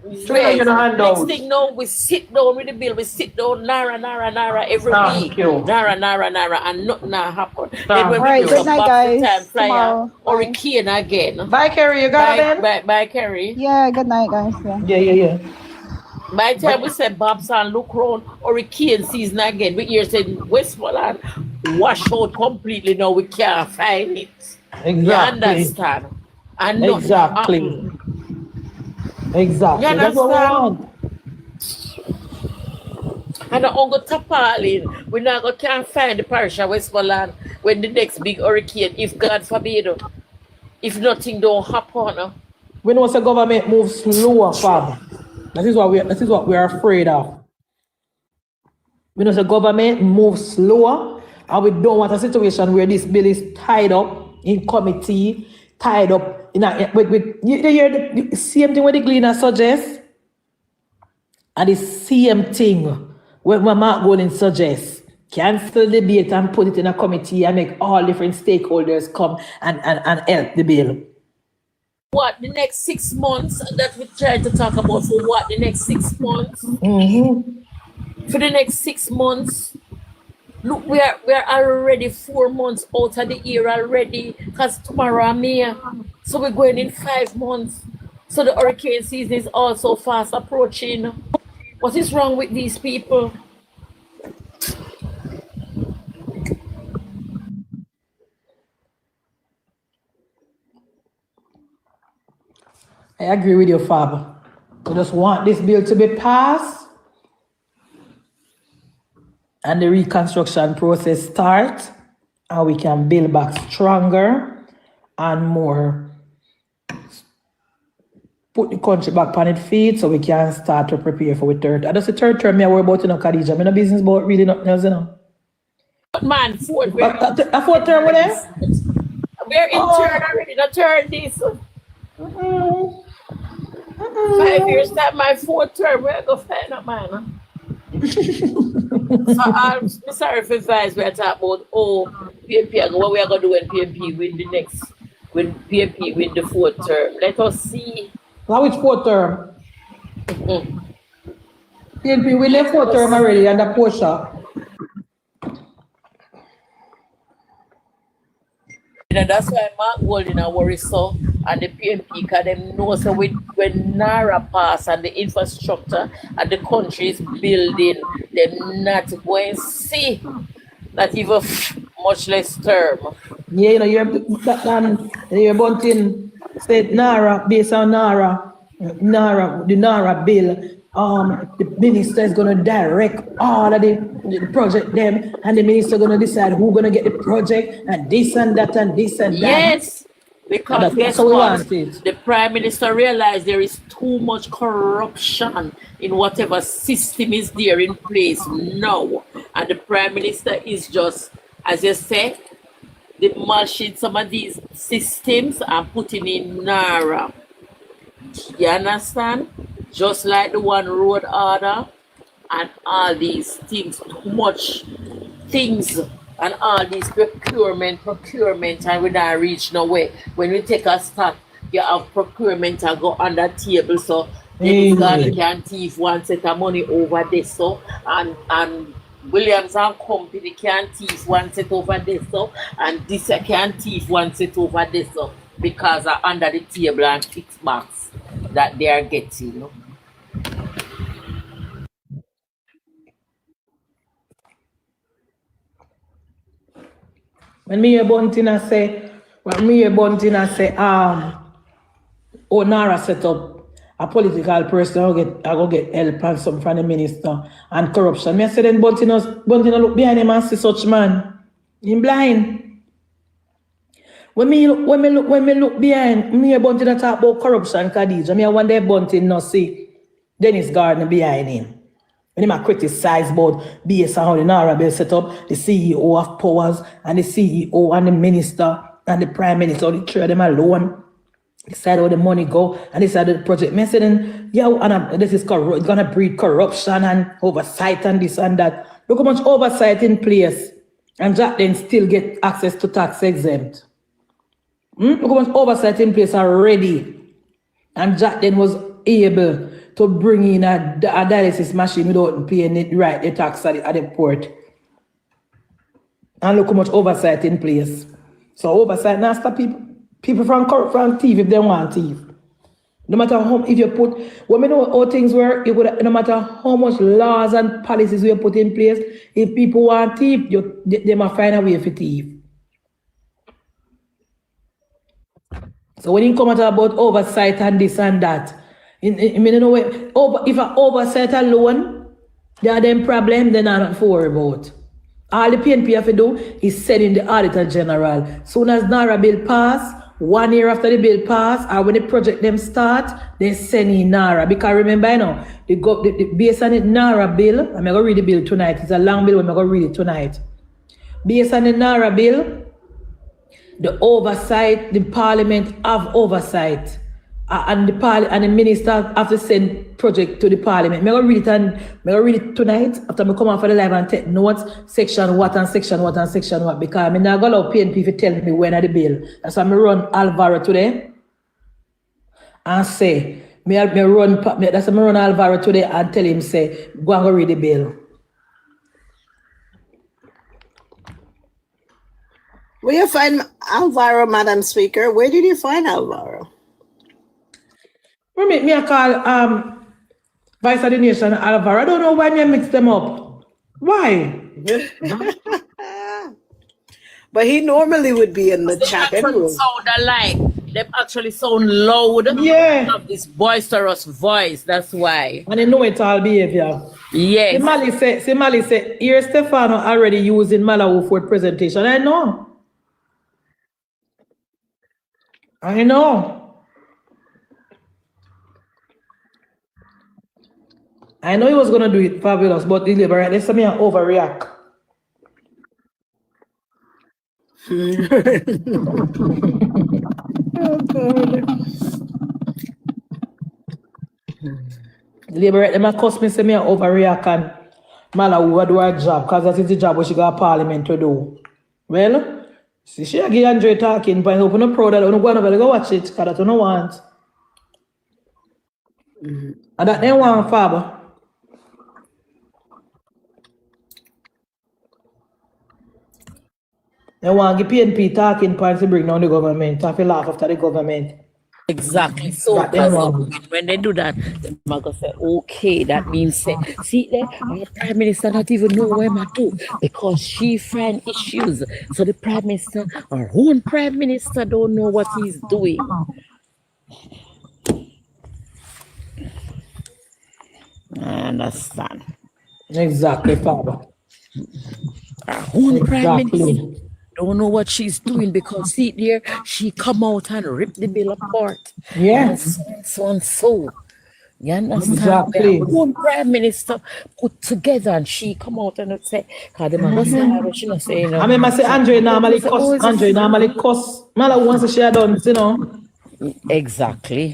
Next thing now, we sit down with the bill, we sit down, NaRa every week. NaRa, and nothing happen. Then when we good night, guys. Flyer, hurricane again. Bye, Kerry. You got it? Bye, Kerry. Yeah, good night, guys. Yeah. By the time we said Bob's and look round, hurricane season again, we hear saying Westmoreland wash out completely now, we can't find it. Exactly. You understand? And exactly. Exactly. That's what we want. And I'm going to Tapalin. We're not going to can't find the parish of Westmoreland when the next big hurricane, if God forbid, if nothing don't happen. We know the government moves slower, Fab. That is what we are afraid of. We know the government moves slower, and we don't want a situation where this bill is tied up in committee, tied up in a, with you hear the same thing what the Gleaner suggests, and the same thing what Mark Golden suggests. Cancel the debate and put it in a committee and make all different stakeholders come and help the bill. What, the next 6 months that we try to talk about for what, the next 6 months? For the next 6 months, look, we are already 4 months out of the year already, because tomorrow I'm here. So we're going in 5 months. So the hurricane season is also fast approaching. What is wrong with these people? I agree with you, Fab. We just want this bill to be passed and the reconstruction process start, and we can build back stronger and more. Put the country back on its feet so we can start to prepare for the third. And that's the third term I worry about, you know, Khadija. I'm in a business about really nothing else, you know. But man, fourth term with them? We're in third already, the third this. 5 years time, my fourth term, we're going to find out, man. So I'm sorry for advice we're talking about, PNP, what we are going to do when PNP win the next, when PNP win the fourth term. Let us see. Now which fourth term? PNP win the fourth term already and the Porsche. You know, that's why Mark Golden and worry so, and the PNP, because them know so when NaRa pass and the infrastructure and the country is building, they're not going to see, not even much less term. Yeah, you know, you're bunting said NaRa, based on NaRa, the NaRa bill, the minister is going to direct all of the project them, and the minister going to decide who's going to get the project, and this and that and this and that. Yes, because guess what? The Prime Minister realized there is too much corruption in whatever system is there in place now. And the Prime Minister is just, as you say, demolishing some of these systems and putting in NaRa. You understand? Just like the one road order and all these things, too much things and all these procurement, and we don't reach nowhere. When we take a start, you have procurement and go on the table, so Dennis Garden can thief one set of money over this, so and Williams and Company can thief one set over this, so and this can thief one set over this, so because are under the table and kickbacks that they are getting, you know. When me hear Bunting say, NaRa set up a political person, I go get help and some from the minister and corruption. Me say then Bunting look behind him and see such man. Him blind. When me look behind, me hear Bunting talk about corruption, Khadija. Me wonder if Bunting not see Dennis Garden behind him. When I criticize about based on how the NaRa bill set up, the CEO of powers and the CEO and the minister and the prime minister, the three of them alone, decide how the money go and decide the project. Me say then, this is corrupt, it's gonna breed corruption and oversight and this and that. Look how much oversight in place, and Jack then still get access to tax exempt. Look how much oversight in place already, and Jack then was able to bring in a dialysis machine without paying the tax at the port. And look how much oversight in place. So oversight now stop people from thief if they want thief. No matter how, if you put, when we know how things work, no matter how much laws and policies we put in place, if people want thief, they must find a way for thief. So when you come out about oversight and this and that, if an oversight alone, there are them problems, then I'm not worried about. All the PNP have to do is send in the Auditor General. Soon as NaRa bill pass, 1 year after the bill pass, or when the project them start, they send in NaRa. Because remember, you know, based on the NaRa bill, I'm going to read the bill tonight. It's a long bill, I'm going to read it tonight. Based on the NaRa bill, the oversight, the parliament have oversight. And the minister have to send project to the parliament. I'm going to read it tonight after I come off for the live and take notes, section what and section what and section what, because I'm not going to allow PNP to tell me when the bill. That's why I run Alvaro today and say, that's why I run Alvaro today and tell him, say, go and go read the bill. Where you find Alvaro, Madam Speaker? Where did you find Alvaro? Me I call Vice of the Nation Alvaro. I don't know why me mix them up. Why? But he normally would be in the chat anyway. Sound alike. They actually sound loud. Yeah. Of this boisterous voice. That's why. And they know it's all behavior. Yes. Mali say, here Stefano already using Malawi for presentation. I know. I know he was gonna do it fabulous, but deliberate. Let's say me overreact. Oh God. Deliberate. Them a cuss me say me overreact and Malawi will do her job because that is the job what she got Parliament to do. Well, see she again Andre talking, but I hope you're not proud that you're going to go watch it because that's what you want. And that they want Faber. They want to give PNP talking points to bring down the government. Have to laugh after the government. Exactly. So when they do that, the Mago say, okay, that means say, see there, our Prime Minister not even know where I'm to because she find issues. So the Prime Minister, our own Prime Minister don't know what he's doing. I understand. Exactly, Father. Our own Prime Minister don't know what she's doing because see there, she come out and rip the bill apart. Yes. So. You understand? Exactly. One Prime Minister put together and she come out and say, because the man she not say, you know. I mean, I say Andre normally cuss. Mala wants to share done, you know. Exactly.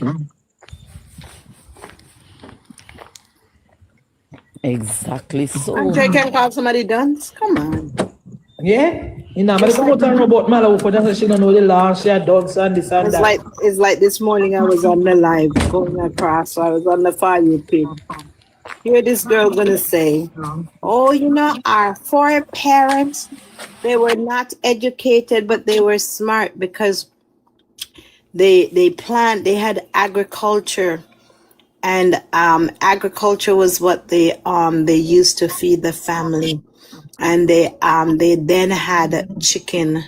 Exactly so. Andre can call somebody dunce? Come on. Yeah? You know, but come out and about Malawi for that she don't know the law, she had dogs and this and that. It's like this morning I was on the live going across, so I was on the fire pit. Here this girl gonna say, oh, you know, our four parents, they were not educated, but they were smart because they had agriculture. And agriculture was what they used to feed the family. And they then had chicken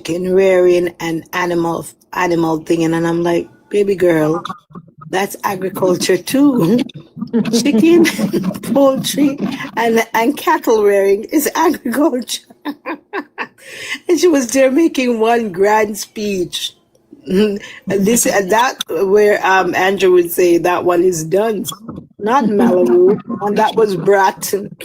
rearing and animal thing. And I'm like, baby girl, that's agriculture too. Chicken, poultry, and cattle rearing is agriculture. And she was there making one grand speech. And that where Andrew would say that one is done, not Malawi, and that was Bratton.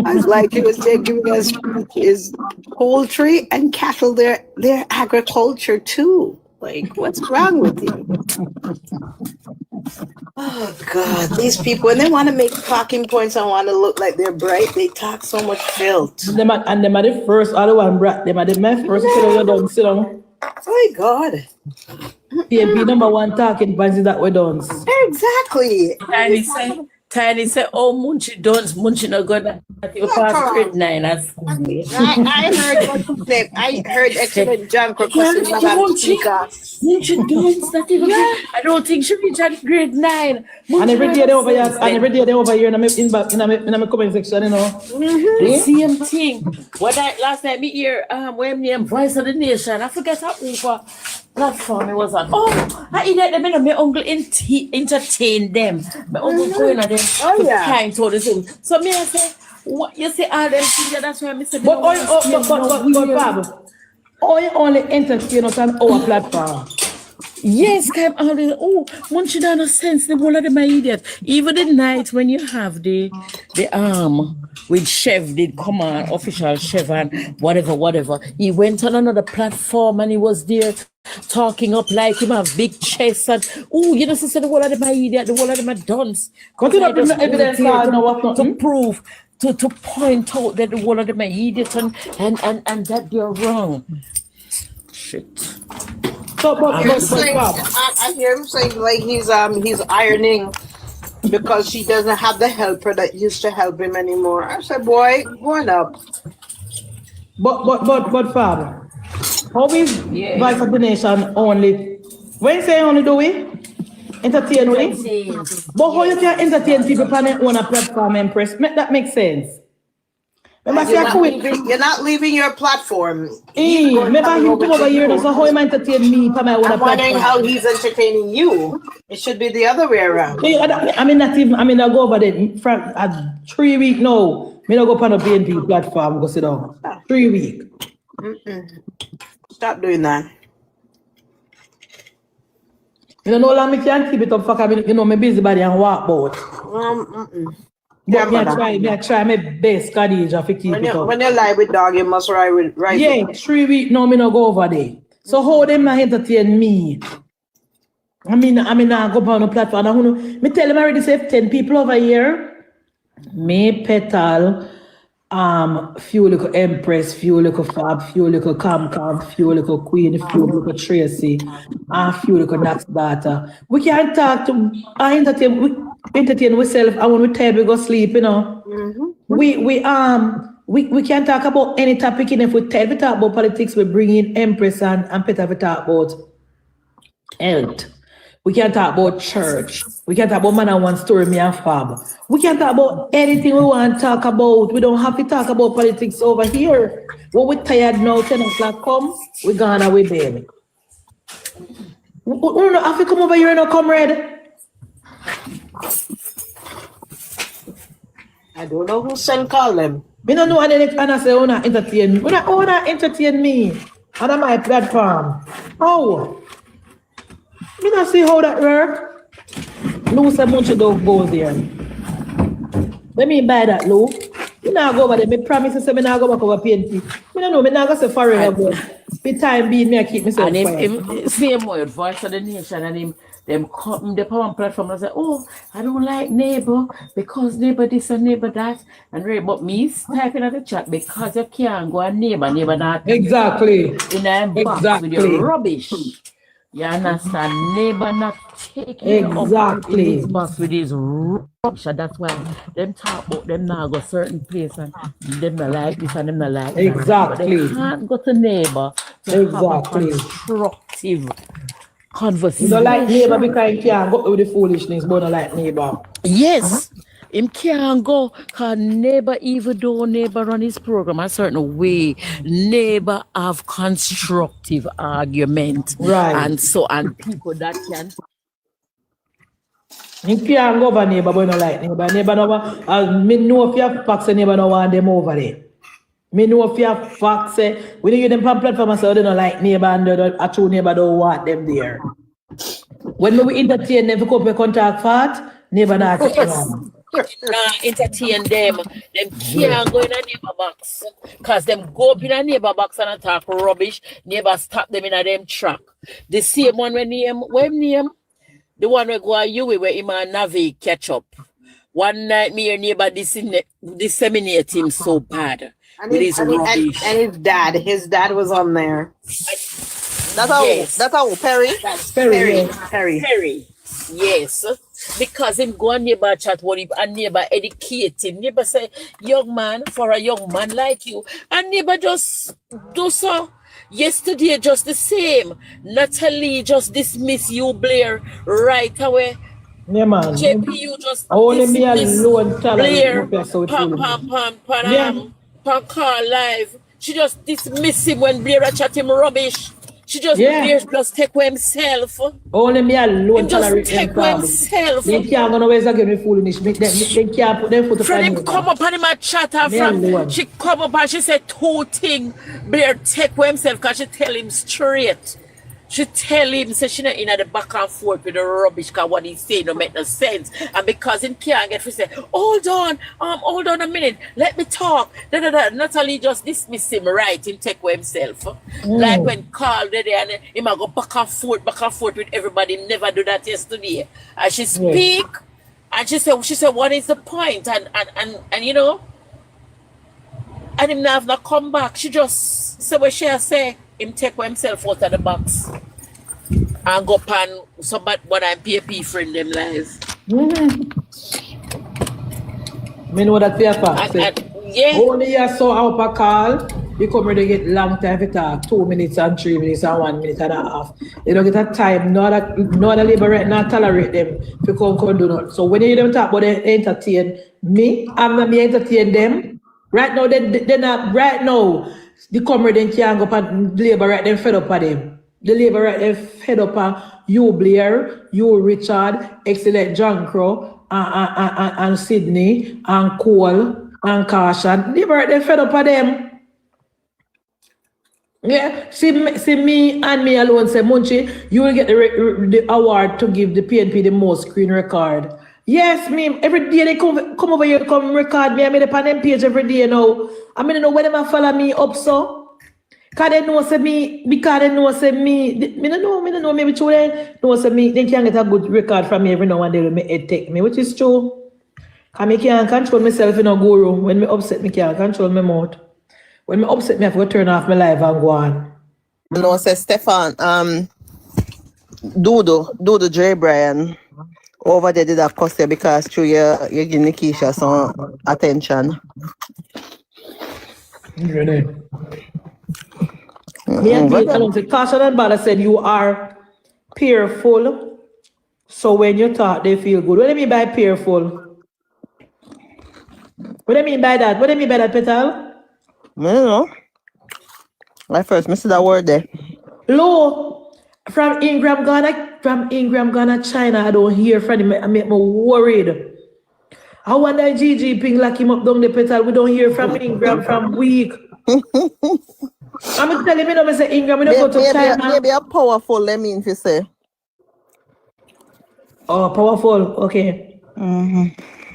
I was like, he was giving us is poultry and cattle. They're agriculture too. Like, what's wrong with you? Oh God, these people, and they want to make talking points and want to look like they're bright. They talk so much filth. And them are the first other one, brat. Them are the first sit down. Oh my God. PNP number one talking points is that we done. Exactly. Tiny say, oh, Munchie no good at you pass grade 9 at school. I heard what you said. I heard excellent John Munchie Jones, that even I don't think she reached at grade 9. And every day they over here, in my comment section, you know. The same thing. What last night me hear when me Voice of the Nation, I forget how over platform it was on. Oh, I eat them, my uncle entertain them. My uncle going at them. Oh yeah. Kind told us. So me I say, what you say all them things, that's why I say. But Or you only entertain us on our platform. Yes, I'm always, Munchie don't sense the whole of them are idiot. Even the night when you have the with Chef did come on, official Chef and whatever. He went on another platform and he was there talking up like him have big chest and you know, sister, the whole of them are idiot, the whole of them are dunce. But you don't bring the evidence to prove, to point out that the whole of them are idiot and that they're wrong. Shit. But I hear him saying like he's ironing because she doesn't have the helper that used to help him anymore. I said, boy, going up. But Father, how is Voice of the Nation only? When you say only do we? Entertain we? But how you can entertain people on their own platform, Empress? That makes sense. You're not leaving your platform. Maybe he come over here, so how am I entertain me for my own platform? I'm wondering how he's entertaining you. It should be the other way around. I go over there for 3 weeks now. I go on a PNP platform, go sit down. 3 weeks. Stop doing that. You know, long me can't keep it up, my busy body and walk out. But I try my best, Khadija, to keep it up. When you lie with dog, you must ride with right. Yeah, 3 weeks now, I go over there. So how them not entertain me? I go on a platform. I tell them already say 10 people over here. Me, Petal, few little Empress, few little Fab, few little Cam, few little Queen, few little Tracy, and few little Nat's daughter. We can't talk to entertain ourselves, and when we're tired, we go sleep, you know. We can't talk about any topic, and if we're tired, we talk about politics, we bring in Empress and Petal, we talk about health. We can't talk about church. We can't talk about man and one story, me and Fab. We can't talk about anything we want to talk about. We don't have to talk about politics over here. When we're tired now, 10 o'clock come, we're gone away, baby. We don't have to come over here now, comrade. I don't know who sent call them. Me don't know, and I say, oh, not entertain me. Oh, not entertain me. On my platform. How? You don't see how that work? Lou said Munchie don't go there. Let me buy that, Lou. You not go over there. Me promise you say me not go back over PNP. Me don't know, me not go say forever. The time being, me I keep myself quiet. And him same word, Voice of the Nation, and them come the power platform and say, oh, I don't like neighbor because neighbor this and neighbor that. And but me typing at the chat because you can't go and neighbor not. Exactly. In a box with your rubbish. You understand? Neighbor not taking up in his box with his rubbish. That's why them talk about them now go certain place and them not like this and them not like that. Exactly. But they can't go to neighbor to have a constructive conversation. You don't like neighbor because you can't go with the foolishness, but don't like neighbor. Yes. Him can't go because neighbor, even though neighbor run his program a certain way, neighbor have constructive argument. Right. And people that can. You can't go over neighbor, but don't like neighbor. Neighbor no, me know if you have facts, neighbor no want them over there. Me know if you have facts, when you them on platform, so they don't like neighbor and a true neighbor don't want them there. When we entertain them, we come to contact fat, neighbor not take them. Entertain them. Them can't go in a neighbor box. Because them go up in a neighbor box and talk rubbish. Neighbor stop them in a them track. The same one when name, the one we go at you where him and Navi catch up. One night me and neighbor disseminate him so bad. And his dad was on there. That's how Perry? That's Perry. Yes. Because him go on neighbor chat what if and neighbor educate him. Neighbor say, young man, for a young man like you. And neighbor just do so. Yesterday just the same. Natalie just dismiss you, Blair, right away. Yeah, man. JP, you just only me alone Blair, pam, call live. She just dismiss him when Blair chat him rubbish. She just take away himself. Only me alone tolerate take away himself. They can't go always again with foolishness. They can't put their foot From him come up on him and chat her from. She come up and she said 2 things. Blair take away himself because she tell him straight. She tell him, say she not in at the back and forth with the rubbish because what he say don't make no sense. And because him can't get free, say, hold on a minute, let me talk. Natalie just dismiss him right, him take away himself. Like when Carl did it and him a go back and forth with everybody, him never do that yesterday. And she speak and she said, what is the point? And you know, and him have not come back. She just say what she say. Him take himself out of the box and go pan somebody one of PNP friend them live. Me know that paper. Yeah. Only you saw up a call, you come ready to get long time to talk, 2 minutes and 3 minutes and 1 minute and a half. You don't get that time, not liberate, not tolerate them to come do not. So when you hear them talk about they entertain me, I'm not me entertain them. Right now, they're not right now. The comrade can't go up and labor right then fed up at them. The labor right then fed up at you, Blair, you, Richard, excellent John Crow, and Sydney, and Cole, and Caution. Labor right then fed up at them. Yeah, see me and me alone say, Munchie, you will get the award to give the PNP the most screen record. Yes, me. Every day they come over here, come record me. I mean, upon them page every day now. I mean, you know, when they follow me up, so. Because they know, say me, because they know, say me. Me don't know, maybe true, they know, say me. They can get a good record from me every now and then when me take me, which is true. Because I can't control myself in a guru. When me upset, me can't control my mouth. When me upset, me have to turn off my live and go on. You know, say Stefan, Dodo J. Brian. Over there did that cost you because through you give Nikisha some attention. Really? Caution and Bala said you are peerful. So when you talk, they feel good. What do you mean by peerful? What do you mean by that? What do you mean by that, Petal? I don't know. I first missed that word there. Low. From Ingram, Ghana, China, I don't hear from him. I make me worried. I wonder Gigi Ping lock him up down the Petal. We don't hear from Ingram from week. I'm telling you, I say Ingram, we don't go to China. Maybe a powerful, let me if you say. Oh, powerful. Okay.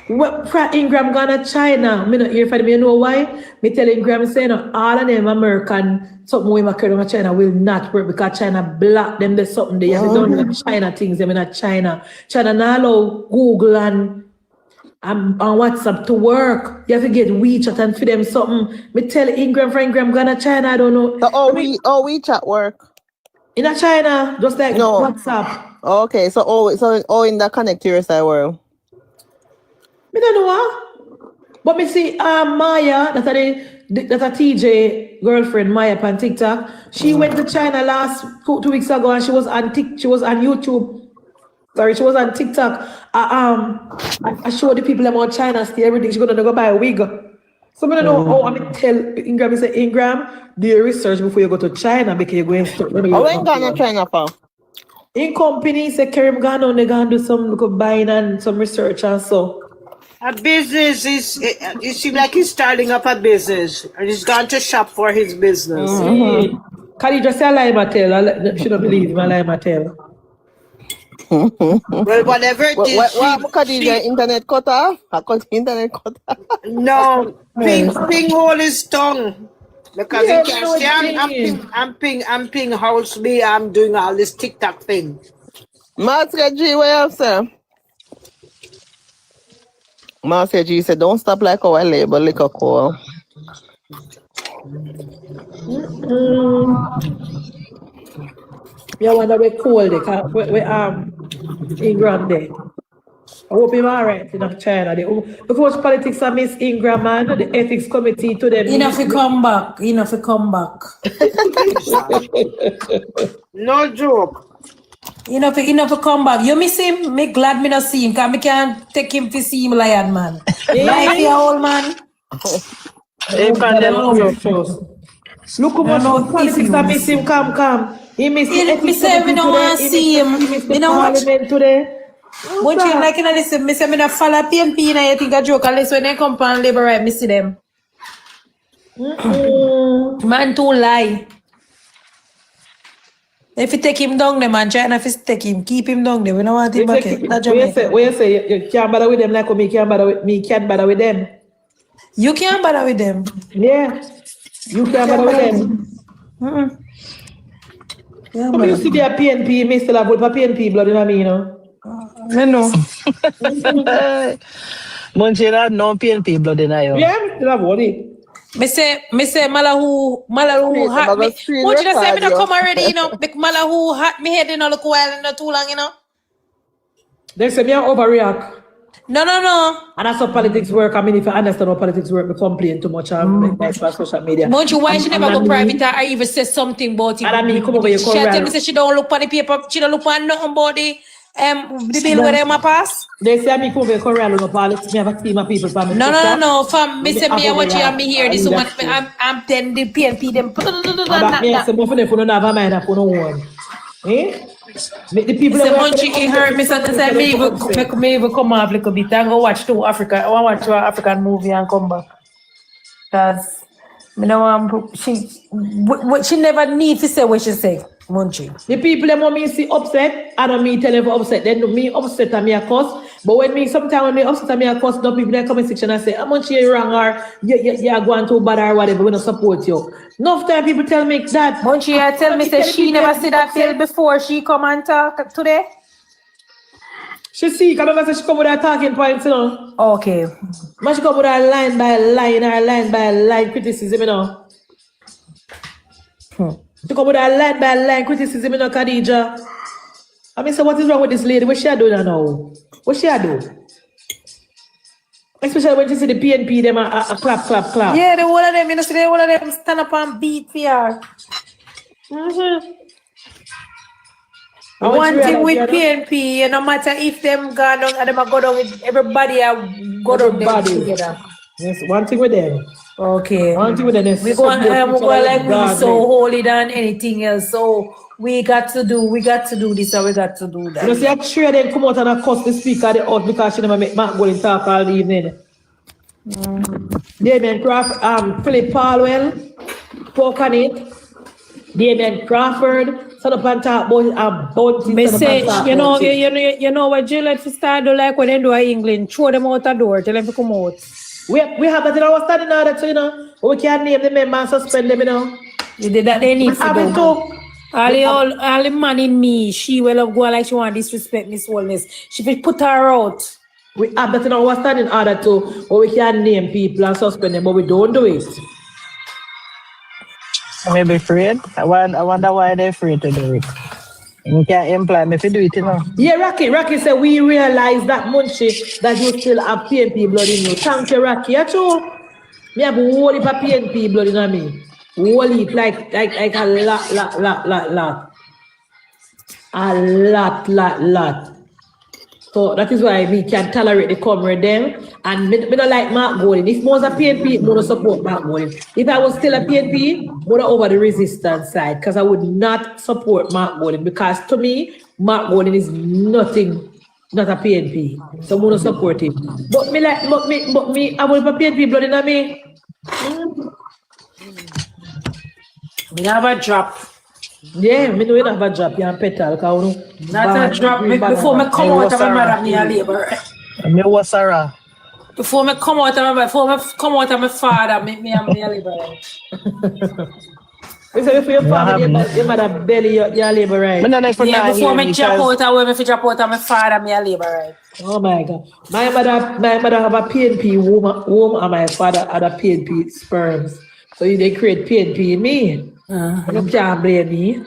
What from Ingram, Ghana, China? Me not hear from him. You know why? Me tell Ingram saying all of them American. Something we make with China will not work because China block them. There's something they have done with China things. Them in China. China now allow Google and WhatsApp to work. You have to get WeChat and for them something. Me tell Ingram from Ingram Ghana China. I don't know. So WeChat work in a China just like WhatsApp. Okay, so in the connected side world. Me don't know what. But me see Maya that's a TJ girlfriend Maya on TikTok. She went to China last 2 weeks ago and she was on YouTube. Sorry, she was on TikTok. I showed the people about China stay everything. She's gonna go buy a wig. So I don't know how I tell Ingram. I say Ingram, do your research before you go to China because you're going to. I ain't gonna China for. In company, say Karim Ghana, they gonna do some look buying and some research and so. A business is, it seems like he's starting up a business and he's gone to shop for his business. Can you just say a lie, Mattel? She don't believe him, a lie, Mattel. Well, whatever it is. What internet cut off? I cut internet cut off. No, ping hold his tongue. Because he can't say I'm ping house me, I'm doing all this TikTok thing. Master G, what you have, sir? Master G said, don't stop like our label, liquor call. Yeah, wonder we cold we Ingram there. I hope him alright in China. Because politics are Miss Ingram, man, the ethics committee to them. Enough to come back. No joke. Enough to come back. You miss him? Me glad me not see him, because me can't take him to see him lion, man. Like your old man. Look how much politics are miss him, come. He missed the Me say me no want to see him. He missed Me the no watch. parliament today. But you like in this, me say me no follow PNP and I think a joke unless when they come on labor right, me see them. Man too lie. If you take him down, the man trying to take him, keep him down there. We don't want him back here. Where you say you can't bother with them like me can't bother with me, can't bother with them. You can't bother with them. Yeah. You can't bother with them. Yeah, come you see the PNP, me still have vote for PNP blood in me, you know. I know. Munchie had no PNP blood in you. Yeah, still have vote it. Me say Malahu hat me. What you say me not come already, you know? Make Malahu hat me head in a look while and not too long, you know? They say me I overreact. No. And that's how politics work. I mean, if I understand how politics work, we complain too much on social media. Munchie, why she never go private or even say something about it? And I mean, come over here, she tell me say she don't look on the paper, she don't look on nothing about the bill where them a pass. They say me come over here, Korean on politics. Me have a team of people for me. No. Fam, me say me watch you and me hear this woman. I'm telling the PNP them. But me say me for them don't have a mind for no one. Eh? The people say Munchie, it hurt me so to say me even come off a little bit and go watch two African movie and come back. Cause me know she never need to say what she say, Munchie. The people that want me see upset, I don't mean tell them upset. Then me upset and me a cuss. But when me sometimes when me upset and me a cuss, the people that comment section and say, Munchie you wrong or you're going too bad or whatever, we don't support you. Enough time people tell me that. Munchie tell me say she never see that bill before she come and talk today. She see, come over, she come with her talking points, you know. Okay. But she come with her line by line criticism, you know. She come with her line by line criticism, you know, Khadija. I mean, so what is wrong with this lady? What she do now? What she do? Especially when she see the PNP, them a clap. Yeah, the whole of them, you know, see the whole of them stand up and beat for her. One thing with PNP, no matter if them go down and them go down with everybody, go down together. Yes, one thing with them. Okay. One thing with them. We go like we so holy than anything else. So we got to do this and we got to do that. You know, see, I'm sure they come out and I cuss the speaker the out because she never make Mark go and talk all the evening. Damien Crawford, Philip Palwell, poke on it. Damien Crawford, son up and talk about message, you know what Gillette for start do like when they do in England, throw them out the door, tell them to come out. We have that in our standing order too, you know. We can't name the member and suspend them, you know. That they need to do. All the man in me, she will go like she want to disrespect Miss Wellness. She will put her out. We have that in our standing order too, but we can't name people and suspend them, but we don't do it. I may be afraid. I wonder why they're afraid to do it. You can't imply me if you do it, you know. Yeah, Rocky said we realize that Munchie that you still have PNP blood in you. Thank you, Rocky. Actually, me have a whole heap of PNP blood in me. Whole heap, like a lot. So that is why we can tolerate the comrade them. And me don't like Mark Golding. If I was a PNP, I would support Mark Golding. If I was still a PNP, I would over the resistance side because I would not support Mark Golding because to me, Mark Golding is nothing, not a PNP. So I would support him. But me, I would have a PNP blood in me. We have a drop. Yeah, me know you have a drop. You're a petal. Not a drop. Before me come out of my mother, me a labor. Me was Sarah. Before me come out of my father, me a labor. You say before your father, your mother belly, you're labor right. Yeah, before me drop out of where me drop out of my father, me a labor right. Oh my God. My mother have a PNP womb and my father had a PNP sperms. So they create PNP in me. You can't blame me.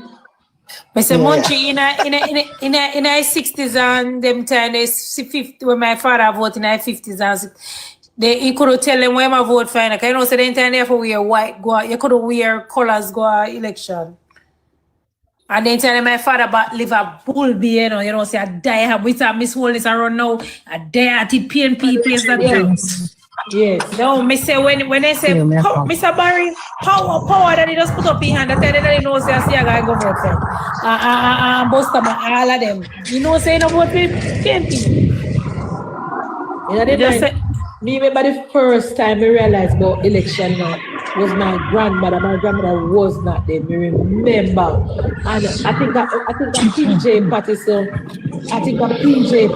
I say Munchie in a 60s and them time they 50 when my father voted in the 50s and you could tell them where my vote for. You know, so the time they have to wear white go. You could wear colors go election. And then tell my father live a bull be, you know, say I die with a Miss Wellness around now. I die at the PNP place that Yes. No, me say when they say Mr. Barry, power that he just put up his hand, that they know say I see a guy go vote for. Buster all of them. You know say no vote for PNP. Me remember the first time I realized about election now was my grandmother. My grandmother was not there. Me remember, and I think that PJ Patterson. I think that PJ.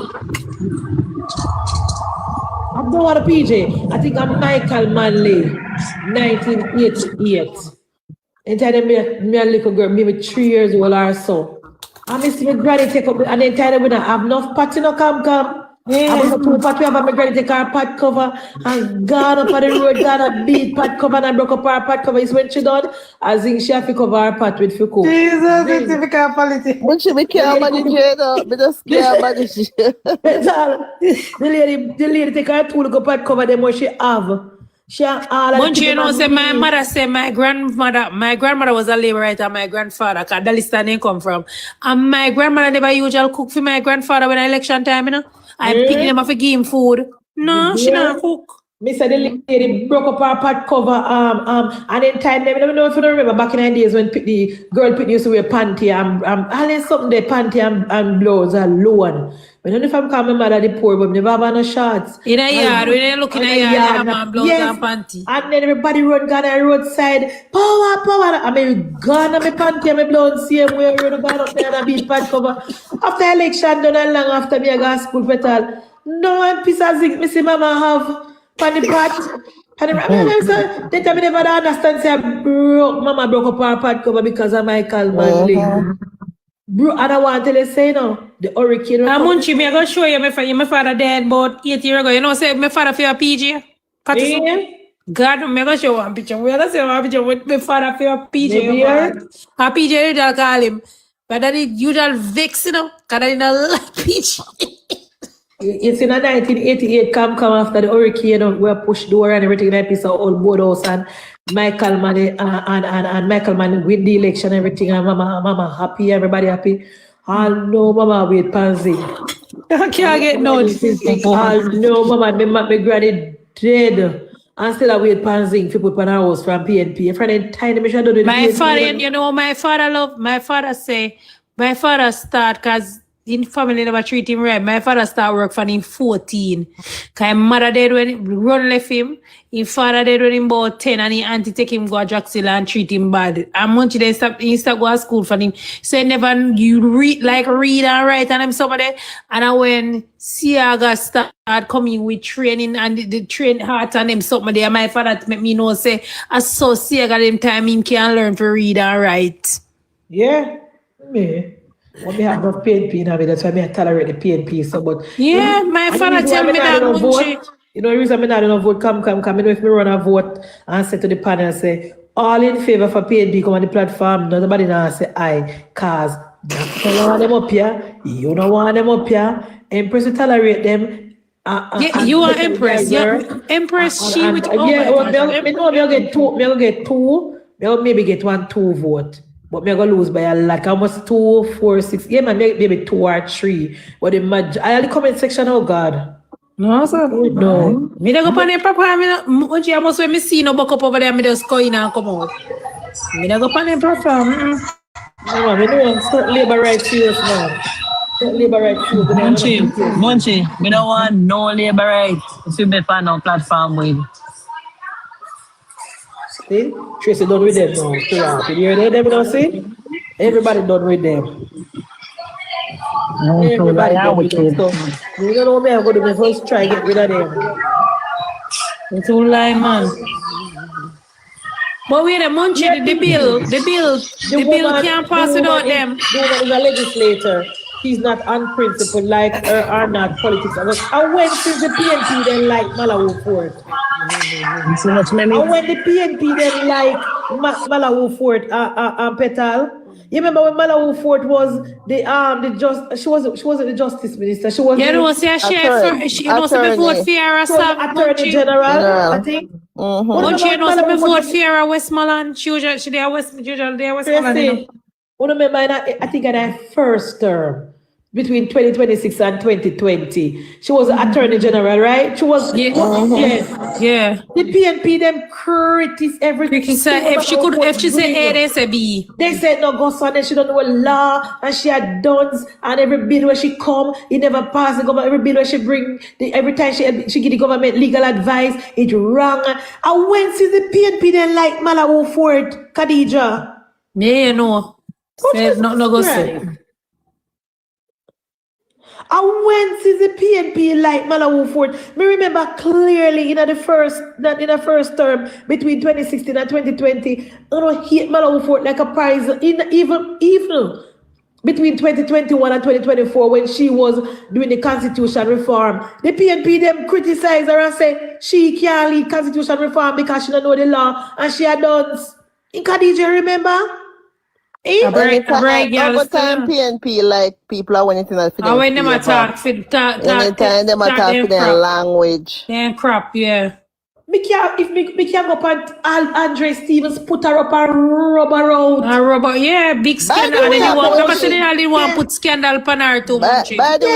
I don't know what a PJ. I think I'm Michael Manley, 1988. And then me a little girl, maybe 3 years old or so. I miss my granny take up, and then tell them we don't have enough pot, you know, come. I was a 2 pot, we have my granny take our pot cover and gone up on the road, gone a beat pot cover and broke up our pot cover. It's when she done, I think she have to cover our pot with Fuku. Jesus, it's typical politics. When she became managed, but just scared managed. The lady take her tool go pot cover them what she have. She have all Munchie, you know, say my mother say my grandmother was a labor writer, my grandfather, because that list didn't come from. And my grandmother never usually cook for my grandfather when election time, you know. I pick them up for give him food. No, she not cook. Me said the lady broke up her pot cover, and then time them, I don't know if you don't remember back in the days when the girl used to wear panty and something there, panty and blouse alone. I don't know if I'm calling my mother the poor, but never have no shorts. In a yard, when they look in a yard, man, blouse and panty. And then everybody run down the roadside, power. I mean, gone on my panty and my blouse, same way, run down up there and beat pot cover. After election, done and long after me, I got school petal. No one piece of zinc, me see mama have. Pan the pot. They tell me never understand. Say mama broke up her pot cover because of Michael Manley. Bro, and I want to tell you say no. The hurricane. Munchie, me I go show you my father dead about 8 years ago. You know, say my father for a PJ. God, me go show one picture. We are say one picture with my father for a PJ. A PJ you just call him. But that is usual vex, you know, because I didn't like PJ. It's in 1988 come after the hurricane where push door and everything that piece of old boathouse and Michael Mann and Michael Mann win the election and everything and mama happy, everybody happy. All no mama wait pansy. I can't get no. All no mama my granny dead. And still I wait pansy if you put on our house from PNP. In front of tiny mission do the my father, you know my father start because in family never treat him right. My father start work for him 14. Cause mother dead when run left him. His father dead when him about 10 and his auntie take him go to Jackson and treat him bad. And Munchie he start go to school for him. So he never read and write and him somebody. And when Siaga start coming with training and the train heart and him something there, my father make me know say I saw Siaga them time him can learn to read and write. Yeah, me. Well, me have no PNP now, that's why I tolerate the PNP so but yeah, my father tell me that Munchie. You know the reason I don't vote, come. You know if me run a vote and say to the panel and say all in favor for PNP come on the platform, nobody now say aye, cause you don't want them up here, you don't want them up here, Empress to tolerate them. Yeah, you are Empress, yeah. Empress, she with all yeah, me get two, maybe get 1-2 vote. But I'm going to lose by a lot. Almost 2, 4, 6. Yeah, man, maybe 2 or 3. But I the comment section, oh God. No, sir. No. Me don't go on the proper. I must when me see no buck up over there, me just go in and come out. Me don't go on the proper. No, me don't want labor rights serious now. Labor rights serious. Munchie, me don't want no labor rights. If you be fan on platform with. See? Tracy done with them now. You hear them now, see? Everybody done with them. Everybody done with them. So, you don't know me, I'm going to first try to get rid of them. It's all lie, man. But wait a Munchie, the bill can't pass without them. The woman is a legislator. He's not unprincipled like her or not politics. And when since the PNP then like Malawi Fort. And when the PNP then like Malawi Fort Petal. You remember when Malawi Fort was she wasn't the justice minister. She was she knows me vote Fiera Attorney General, I think. But she knows me vote Fiera Westmoreland. She there Westmoreland. I think in her first term, between 2026 and 2020. She was Attorney General, right? She was, Yeah. The PNP, them criticize everything. If she said A, they say B. They said no, go son, and she don't know law, and she had done, and every bill where she come, it never passed the government. Every bill where she bring, every time she give the government legal advice, it wrong. And when since the PNP then like Malawi for it, Khadija? Yeah, you know. No go say. And when since the PNP like Malawi Ford, me remember clearly in the first term between 2016 and 2020, I hate Malawi Ford like a prize even between 2021 and 2024 when she was doing the constitution reform. The PNP them criticize her and say she can't lead constitution reform because she don't know the law and she had done. In Khadija, remember? Every time PNP like people are winning things for them. When them talk anytime them talk for their language. Then crap, yeah. If me can go up and Andre Stevens put her up and rub her out. Rubber, yeah, big scandal. And then you want to put scandal upon her too, Munchie. By the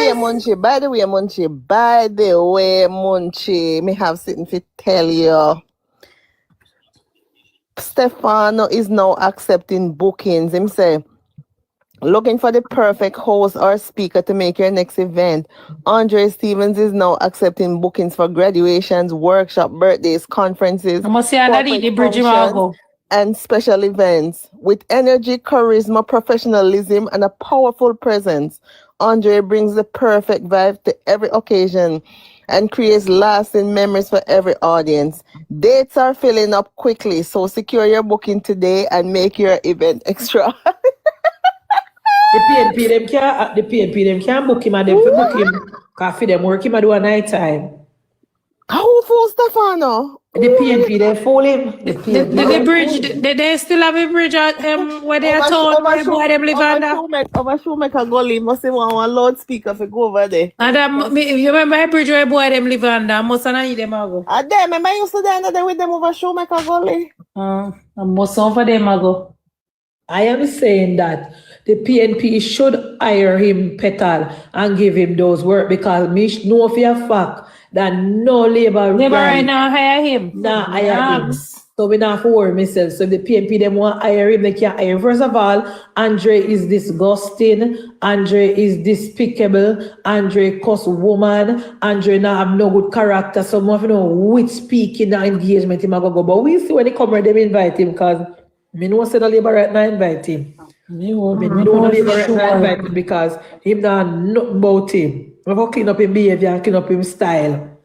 way, Munchie, me have something to tell you. Stefano is now accepting bookings. Him say, looking for the perfect host or speaker to make your next event. Andre Stevens is now accepting bookings for graduations, workshop, birthdays, conferences, and special events. With energy, charisma, professionalism, and a powerful presence, Andre brings the perfect vibe to every occasion and creates lasting memories for every audience. Dates are filling up quickly, so secure your booking today and make your event extra. The PNP them can't book him and them book him because for them work him do a night time. How fool Stefano? The PNP they fool him. The bridge, they still have a bridge at where they are told where them live under. Over Shoemaker Gully must have one loudspeaker to go over there. And you remember a bridge where boy them live under? Must not need them go. And them, remember I used to stand there with them over Shoemaker Gully. Most over them go. I am saying that the PNP should hire him Petal and give him those work because me know for a fact that no labor right now hire him. Nah, hire him. So we not for myself. So if the PNP them want hire him, they can't hire him. First of all, Andre is disgusting. Andre is despicable. Andre cuss woman. Andre not have no good character. So more you know which speaking and engagement him go. But we see when he come them invite him because me know say the labor right now invite him. Me know labor right now invite him because him not nothing about him. We go clean up his behavior and clean up his style.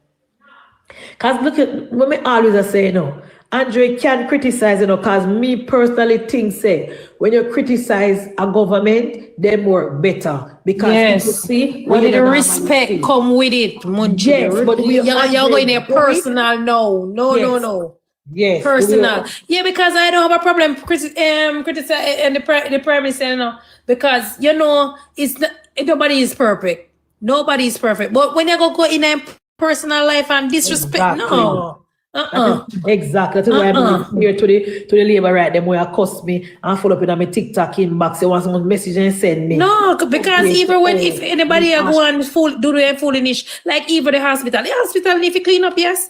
Because look at what me always say, you know, Andre can criticize, you know, because me personally think, say, when you criticize a government, them work better. Because you see, when the respect come with it, Munchie. Yes, but you're going there personal, no. Yes. Personal. Yeah, because I don't have a problem criticizing the Prime Minister, you know, because, you know, nobody is perfect. Nobody is perfect. But when you go in a personal life and disrespect, no. Exactly. That's why I'm here to the labor right them where cost me and follow up in my TikTok inbox. They want someone message and send me. No, because even when if anybody go and do the foolish, like even the hospital need to clean up, yes.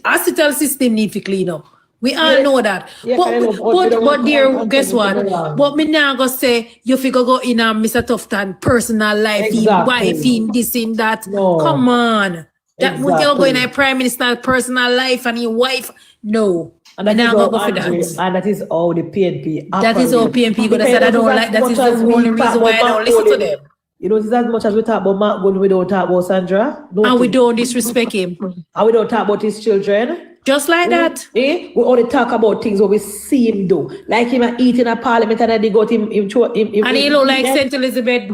Hospital system need to clean up. We all know that. But dear, guess what? But me now go say you figure go in a Mr. Tufton personal life, wife in this in that. No. Come on. That would you go in a Prime Minister's personal life and your wife? No. And that, and that is all the PNP. That is all PNP. Because I don't like that. Is the only reason why I don't listen to them. You know, it's as much as we talk about Mark Gold, we don't talk about Sandra. And we don't disrespect him. And we don't talk about his children. Just like that. We only talk about things what we see him do. Like him eating a parliament and then they got him and he look like St. Elizabeth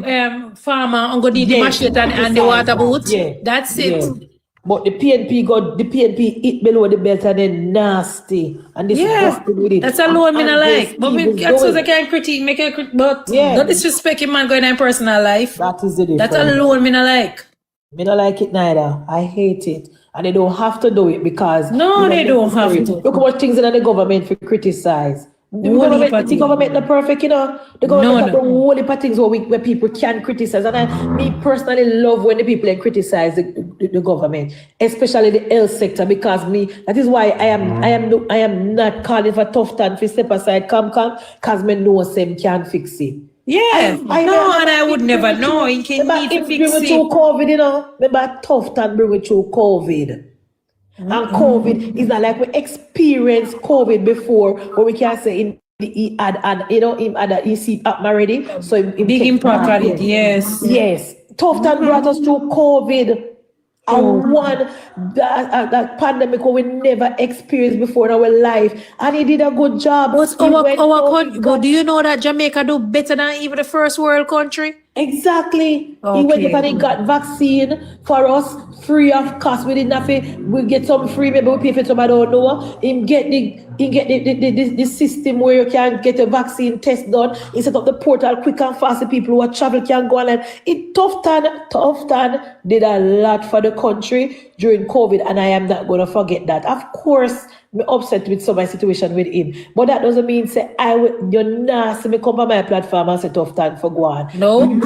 farmer and go need the machete and the water boot. Yeah. That's it. Yeah. But the PNP eat below the belt and then nasty and disgusting with it. That's alone me not like. But I can critique, but don't disrespect him man going in personal life. That is the difference. That's alone me not like. Me not like it neither. I hate it. And they don't have to do it because they don't have to. Look what things in the government for criticize. The government not perfect, you know. The government have the whole heap of things where people can criticize. And me personally love when the people criticize the government, especially the health sector, because that is why I am not calling for tough time to step aside, because me know them can fix it. Yeah, I would never know. You can need to fix it. Through COVID, you know. Remember tough time bring it through COVID. And COVID is not like we experienced COVID before, where we can say him had a seat up already. So big impact on it, yes. Yes. Tough time brought us through COVID. And that pandemic we never experienced before in our life. And he did a good job. But do you know that Jamaica do better than even the first world country? Exactly. He went up and he got vaccine for us free of cost. We didn't have to, we get some free, maybe we pay for some, I don't know. He get the system where you can get a vaccine test done. He set up the portal quick and fast. The people who are travel can go on. It tough time did a lot for the country during COVID, and I am not going to forget that. Of course, I'm upset with some of my situation with him, but that doesn't mean say you're nasty. Me come on my platform and say tough time for go on. No.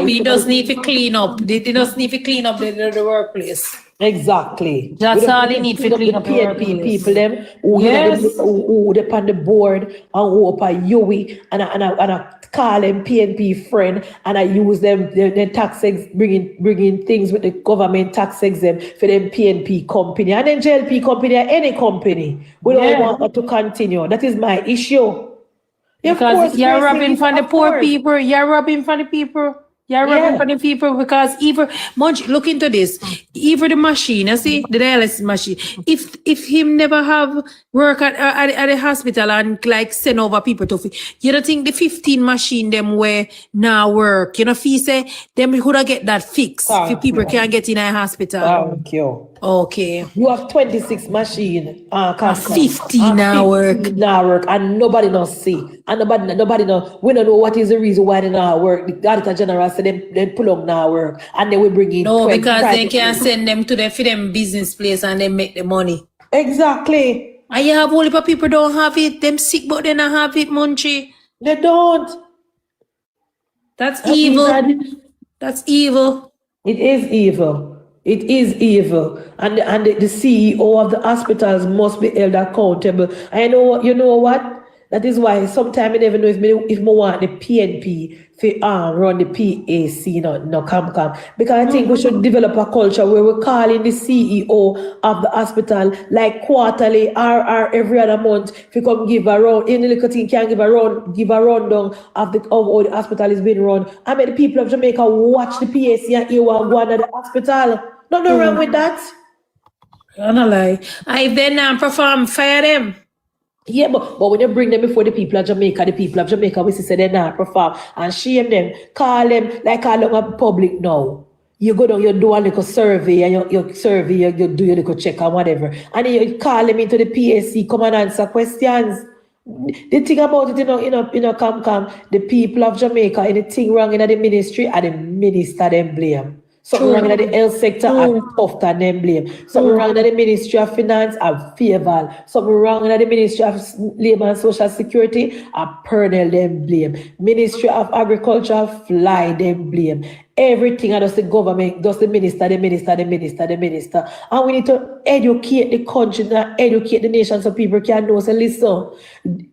He does need to clean up. He does need to clean up the workplace. Exactly. That's all they need to clean up the PNP people them who depend on the board and who up a Yui and I call them PNP friend and I use them the tax bringing things with the government tax exempt for them PNP company and then JLP company or any company. We don't want that to continue. That is my issue. Because you're robbing from the poor people. You're robbing from the people. You're robbing from the people because even look into this. Even the machine, you see, the dialysis machine. If him never have work at the hospital and like send over people to you don't think the 15 machine them where now work, you know, fee say them would get that fixed if people can't get in a hospital. Thank you. Okay. You have 26 machine 15 now work. And nobody knows see. And nobody know. We don't know what is the reason why they now work. The Auditor General said they pull up now work and they will bring in. No, because they can send them to for them business place and they make the money. Exactly. And you have all the people don't have it. Them sick but they don't have it, Munchie. They don't. That's evil. That's evil. It is evil. It is evil. And the CEO of the hospitals must be held accountable. I know, you know what? That is why sometimes I never know if I want the PNP to run the PAC, no come. Because I think we should develop a culture where we're calling the CEO of the hospital like quarterly or every other month if you come give a round. Any little thing can give a rundown of how the hospital is being run. I mean, the people of Jamaica watch the PAC and you want to go to the hospital. Nothing wrong with that. I'm not lie. If they not perform, fire them. Yeah, but when you bring them before the people of Jamaica we say they not perform and shame them, call them like call them a public now. You go down, you do a little survey and you do your little check and whatever. And then you call them into the PAC, come and answer questions. The thing about it, the people of Jamaica, anything wrong in the ministry and the minister them blame. Something wrong in the health sector, and tough and them blame. Something wrong in the Ministry of Finance, and favor. Something wrong in the Ministry of Labour and Social Security, and Pernell them blame. Ministry of Agriculture, Fly them blame. Everything does the government, does the minister. And we need to educate the country, and educate the nation so people can know. So listen,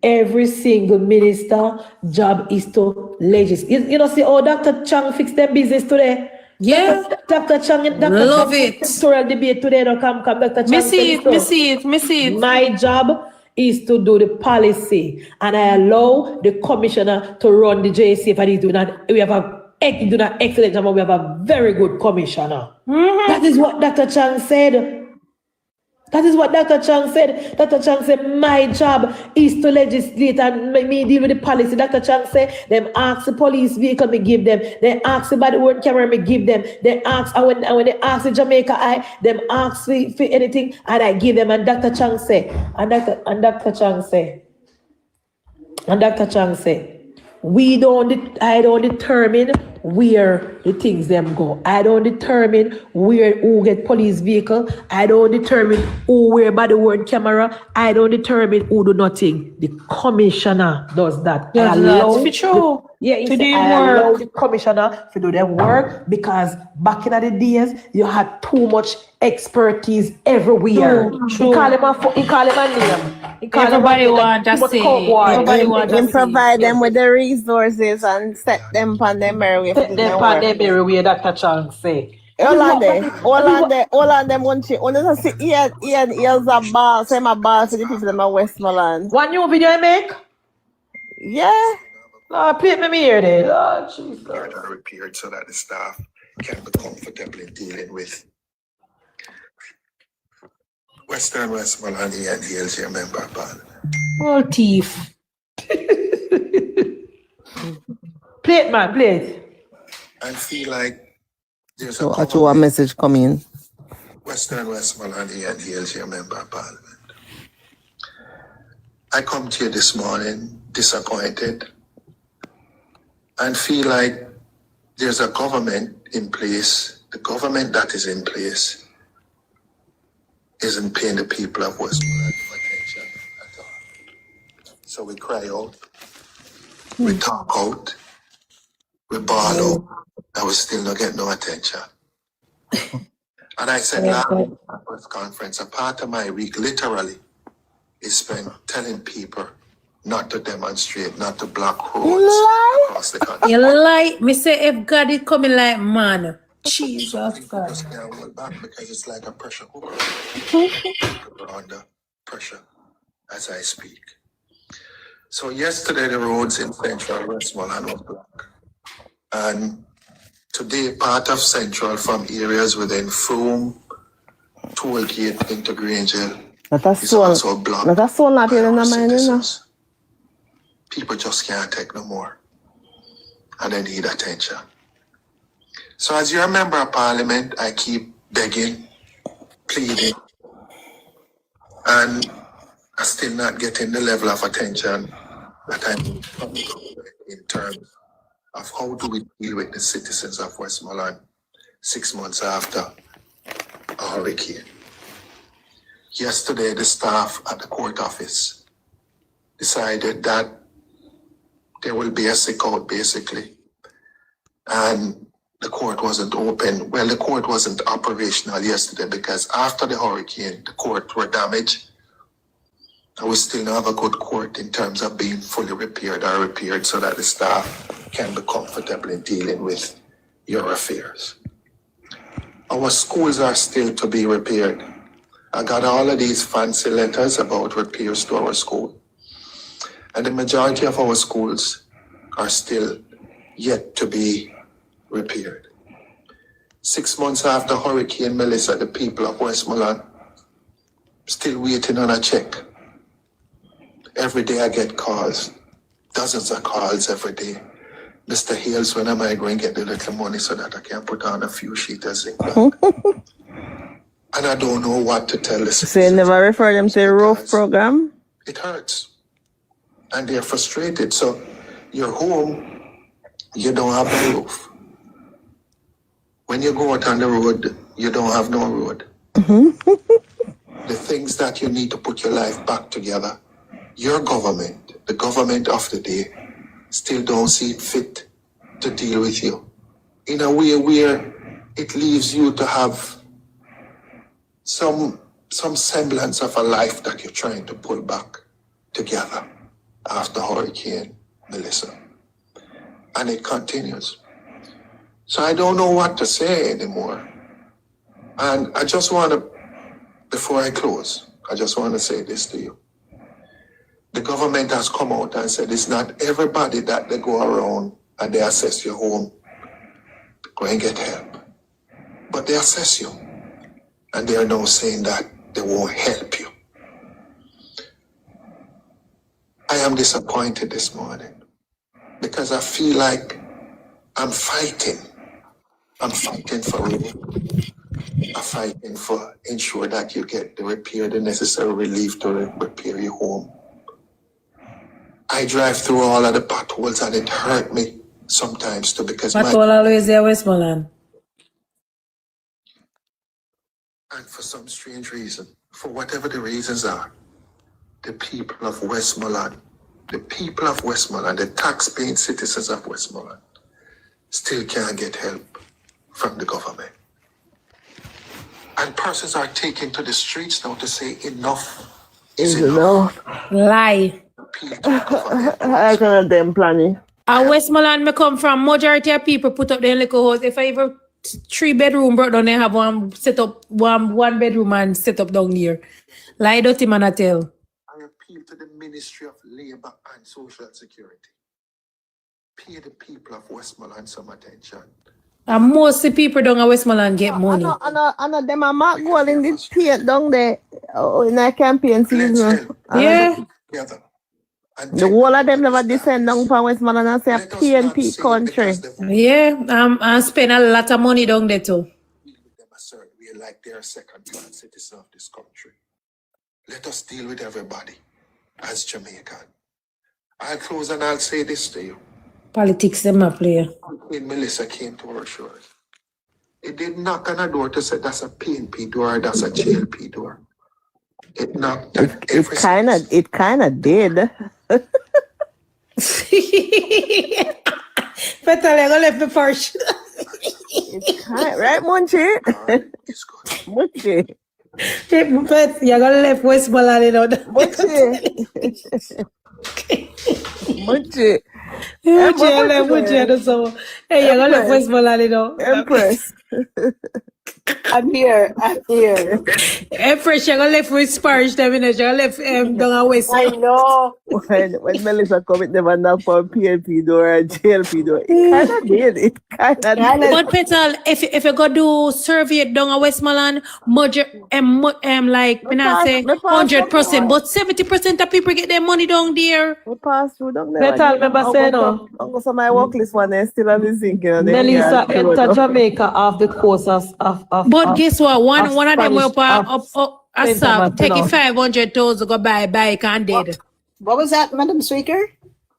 every single minister job is to legislate. You know, see how Dr. Chang fixed their business today? Yeah, Dr. Chang, love it. Sectoral debate today. No, come, Dr. Chang. Me see it. My job is to do the policy, and I allow the commissioner to run the JC. And we have an excellent job. We have a very good commissioner. That is what Dr. Chang said. Dr. Chang said, my job is to legislate and me deal with the policy. Dr. Chang said, them ask the police vehicle, me give them. They ask the body worn camera, me give them. They ask, and when they ask the Jamaica them ask for anything, and I give them. And Dr. Chang said, I don't determine where the things them go. I don't determine who get police vehicle. I don't determine who wear body worn camera. I don't determine who do nothing. The commissioner does that. I allow the commissioner to do their work because back in the days you had too much expertise everywhere. He call him a name. Everybody want to say. Everybody want to provide them with the resources and set them on their merry way. Set them on their merry way, Dr. Chang say. Hold on there, Munchie. When you see here's a ball, say my ball to the people in my Westmoreland. One new video I make? Yeah. No, play me here there. Oh, Jesus. Repaired so that the staff can be comfortable in dealing with Western Westmoreland and Hills, your member of Parliament. All thief. Play it, man, play it. I feel like there's a message coming. Western Westmoreland and Hills, your member of Parliament. I come to you this morning disappointed and feel like there's a government in place. The government that is in place isn't paying the people of Westmoreland attention at all. So we cry out, we talk out, we bawl out, and we still not get no attention. And I said last press conference, a part of my week literally is spent telling people not to demonstrate, not to block roads across the country. You lie. Me say if God is coming like man. Jesus God. Just can't hold back because it's like a pressure cooker. We're under pressure as I speak. So yesterday the roads in Central Westmoreland was blocked. And today part of Central from areas within Frome, Tollgate into Grangeville is also blocked. That's all not in the mind. People just can't take no more. And they need attention. So as you're a member of Parliament, I keep begging, pleading, and I'm still not getting the level of attention that I need from the government in terms of how do we deal with the citizens of Westmoreland 6 months after a hurricane. Yesterday, the staff at the court office decided that there will be a sick out basically, and the court wasn't open. Well, the court wasn't operational yesterday because after the hurricane, the court were damaged. And we still don't have a good court in terms of being fully repaired so that the staff can be comfortable in dealing with your affairs. Our schools are still to be repaired. I got all of these fancy letters about repairs to our school. And the majority of our schools are still yet to be repaired. 6 months after Hurricane Melissa, the people of Westmoreland still waiting on a check. Every day I get calls, dozens of calls every day. Mr. Hales, when am I going to get the little money so that I can put on a few sheets of zinc? And I don't know what to tell the citizens. So you never refer them to the roof program? It hurts. And they're frustrated. So you're home, you don't have no roof. When you go out on the road, you don't have no road. The things that you need to put your life back together, your government, the government of the day, still don't see it fit to deal with you in a way where it leaves you to have some semblance of a life that you're trying to pull back together after Hurricane Melissa. And it continues. So I don't know what to say anymore. And I just want to, before I close, I just want to say this to you. The government has come out and said it's not everybody that they go around and they assess your home, go and get help. But they assess you. And they are now saying that they won't help you. I am disappointed this morning because I feel like I'm fighting. I'm fighting for you. I'm fighting for ensure that you get the necessary relief to repair your home. I drive through all of the potholes and it hurt me sometimes too because But all always there Westmoreland. and for some strange reason, for whatever the reasons are, the people of Westmoreland, the tax-paying citizens of Westmoreland, still can't get help from the government. And persons are taken to the streets now to say enough is enough. Lie. I can't them planning. And Westmoreland me come from, majority of people put up their little house. If I ever 3-bedroom brought down, they have one set up, one bedroom and set up down here. Lie dirty man I tell. I appeal to the Ministry of Labour and Social Security. Pay the people of Westmoreland some attention. And most of the people down at Westmoreland get money. I know them are not going in this paint down there in a campaign season. Yeah. The whole of them never descend down from Westmoreland and say a PNP country. Yeah, I spend a lot of money down there too. We are like they're second-class citizens of this country. Let us deal with everybody as Jamaican. I'll close and I'll say this to you. Politics them a play. When Melissa came to our shores, it did knock on a door to say that's a PNP door, that's a JLP door. It knocked. It kind of did. Better I left me first. Right, Munchie? Munchie. You're gonna left Westmoreland, you know. Munchie. Hey, you're gonna left Westmoreland, you know. Empress. I'm here. Empress, you're gonna left with Sparish, you're gonna left down West. I know. When Melissa come, it never knock for PNP door or JLP door. It kind of did. It kind of did. But Petal, if you go do survey down at Westmoreland, like when I say 100%, but 70% of people get their money down there. We pass through down there. Petal, remember say no. Uncle, so my work list one is still on thinking. Melissa enter Jamaica off the course of But guess what? One of them will take it 500,000 go buy a bike and dead. What was that, Madam Speaker?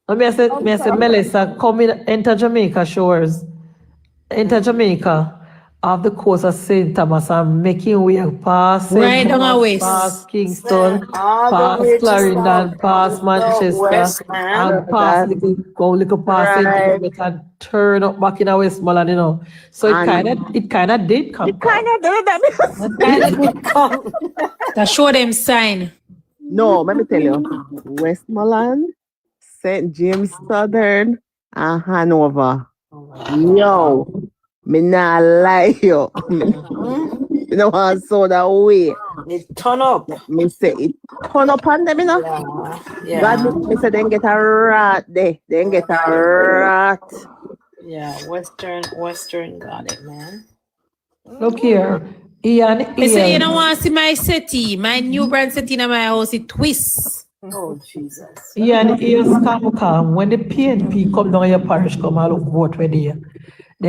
I said, Melissa, come in, enter Jamaica shores. Enter Jamaica off the coast of St. Thomas and making way past right down our waist. Past Kingston, past Clarendon, past Manchester, and past little past St. Thomas and turn up back in our Westmoreland, you know. So it kinda did come. It kinda did that. That show them sign. No, let me tell you. Westmoreland, St. James Southern, and Hanover. Yo, me not lie yo. You know how so that way. It turn up. Me say it turn up on them, you know. Yeah. God, me say then get a rat there. Then get a rat. Yeah, Western got it, man. Look here. Ian. Say you don't want to see my settee, my new brand settee in my house, it twists. Oh Jesus. Ian, come. When the PNP come down your parish, come and look vote with you.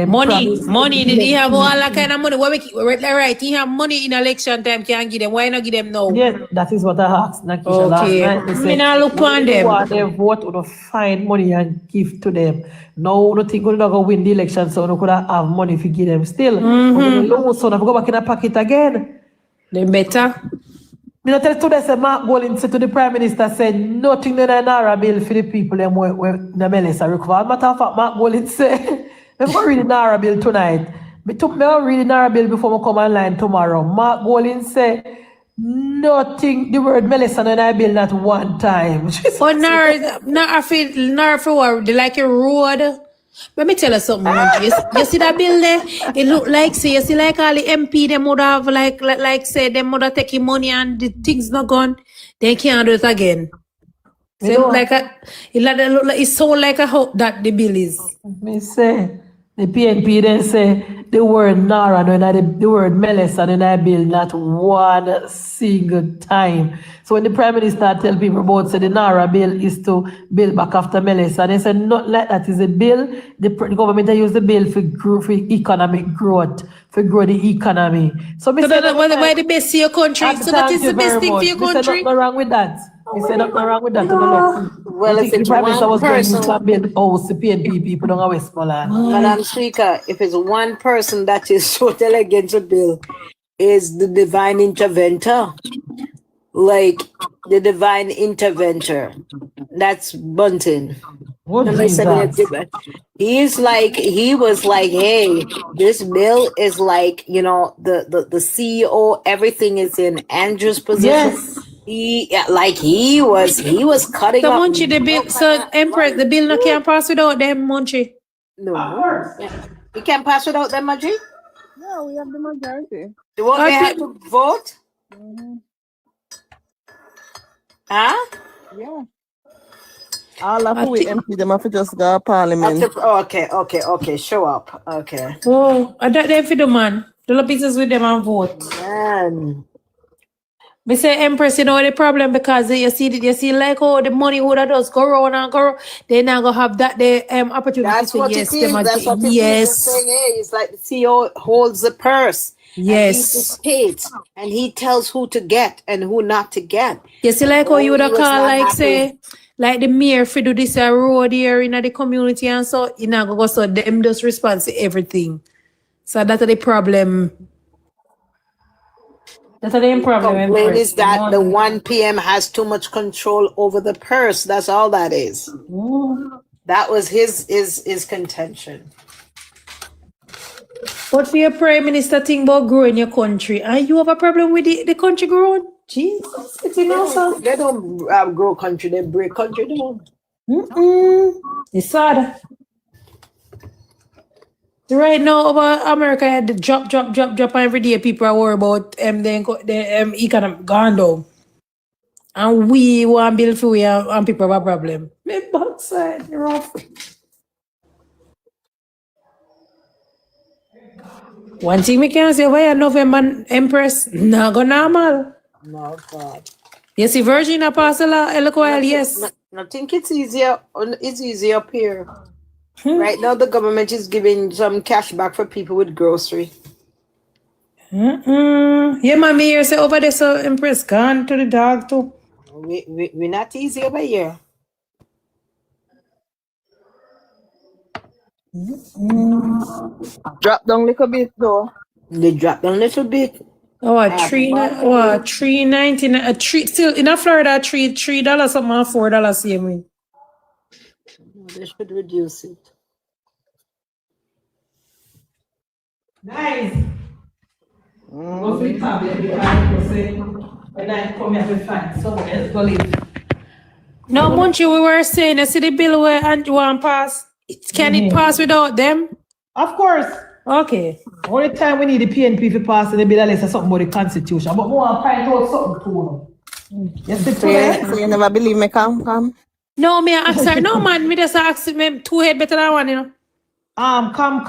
Money. Did he have all that kind of money? Right, he have money in election time, can't give them. Why not give them now? Yeah, that is what I asked Nakisha last night. Me not look on them. Want their vote or find money and give to them. No, no think we're not going to win the election, so we could have money if you give them still. So now we go back in a pocket again. They better. Me not tell you today, say Mark Golding said to the Prime Minister, said nothing in the NaRa bill for the people them where the Melissa recover. Matter of fact, Mark Golding said, I'm going to read the NaRa bill tonight. Me read the NaRa bill before I come online tomorrow. Mark Golding said nothing, the word Melissa in the bill not one time. But NaRa for what? They like a road. Let me tell you something, Munchie. You see that bill there? It look like, say, you see like all the MP, them would have, like say, them would have taken money and the things not gone. They can't do it again. So it look like it's so like a hope that the bill is. Me say, the PNP then say the word NaRa, the word Melissa in that bill not one single time. So when the Prime Minister tell people about say the NaRa bill is to build back after Melissa, they say not like that is a bill. The government use the bill for economic growth, for grow the economy. So why the best for your country? So that is the best thing for your country? Nothing wrong with that. He said nothing wrong with that. Well, if the it's Prime Minister one was going to person, build house, the PNP people don't have Westmoreland. Madam Speaker, if it's one person that is totally against the bill, is the divine interventor. Like the divine interventor. That's Bunting. What And they said Jesus? he was like, hey, this bill is like, you know, the CEO, everything is in Andrew's position. Yes. He was cutting So up. Munchie, the bill, so Empress, the bill no can pass without them, Munchie. No. You can't pass without them, Maji? No, we have the majority. They won't they have to vote? Huh? Yeah. All of we MP them have to just go to Parliament. Okay, show up. Okay. Oh, I thought they for the man. Do the business with them and vote. Man. Me say Empress, you know the problem because you see like oh the money would have just go round and go round. They now go have that the opportunity That's to what yes, it is. them That's what it is. yes. The thing is, like the CEO holds the purse. Yes. And he dictates and he tells who to get and who not to get. You see like how you would have He was call not like happy. say like the mayor for do this road here in the community and so you know go so them just respond to everything. So that's the problem. That's the main problem. Complaint Empress. is that the 1 p.m. has too much control over the purse. That's all that is. That was his contention. What for your prime minister think about growing your country? And you have a problem with the country growing? Jesus, it's awesome. They don't grow country, they break country down. It's sad. Right now, over America had the drop every day. People are worried about the economy gone down. And we want to build for we and people have a problem. Me backside, rough. One thing we can say, why November Empress, not go normal. No, God. You see Virginia Apostle, yes. I think it's easier. It's easier up here. Right now, the government is giving some cash back for people with grocery. Yeah, mommy, here say over there, so Empress gone to the dog too. We're not easy over here. Drop down a little bit though. They drop down a little bit. Oh, $3.99. Still in Florida, $3 something and $4 same way. They should reduce it. Nice. Go for the tablet because when I come here to find someone else to live. No, Munchie, we were saying, you see the bill where Andrew want pass? Can it pass without them? Of course. Okay. Only time we need the PNP to pass the bill unless something about the constitution. But more find out something too. Yes, So you never believe me, come. No, me ask her. No, man, me just ask me 2 head better than one, you know. Come,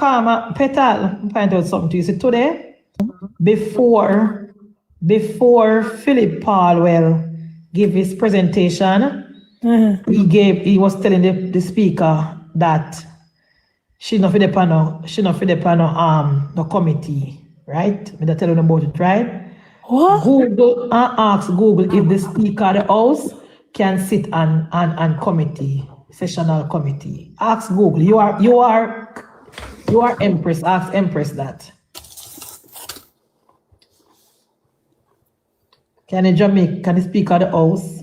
Petal, find out something to you. See, today, before Philip Palwell gave his presentation, he was telling the speaker that she not for the panel, the committee, right? Me that tell you about it, right? What? Google ask Google if the speaker of the house can sit on committee, sessional committee. Ask Google. You are Empress. Ask Empress that. Can the speaker of the house,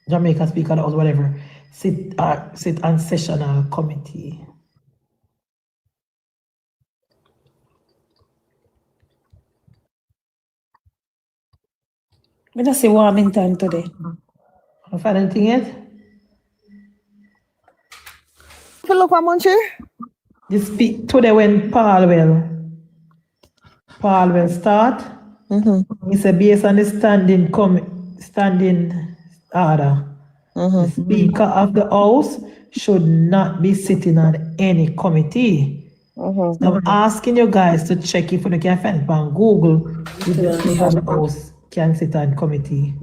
Jamaican speaker of the house, whatever, sit on sessional committee? I just say Warmington today. I find anything yet? If you look at Munchie, Today when Palwell start, he said based on the standing order, the Speaker of the House should not be sitting on any committee. So I'm asking you guys to check if you can find it on Google if the Speaker of the House can sit on committee.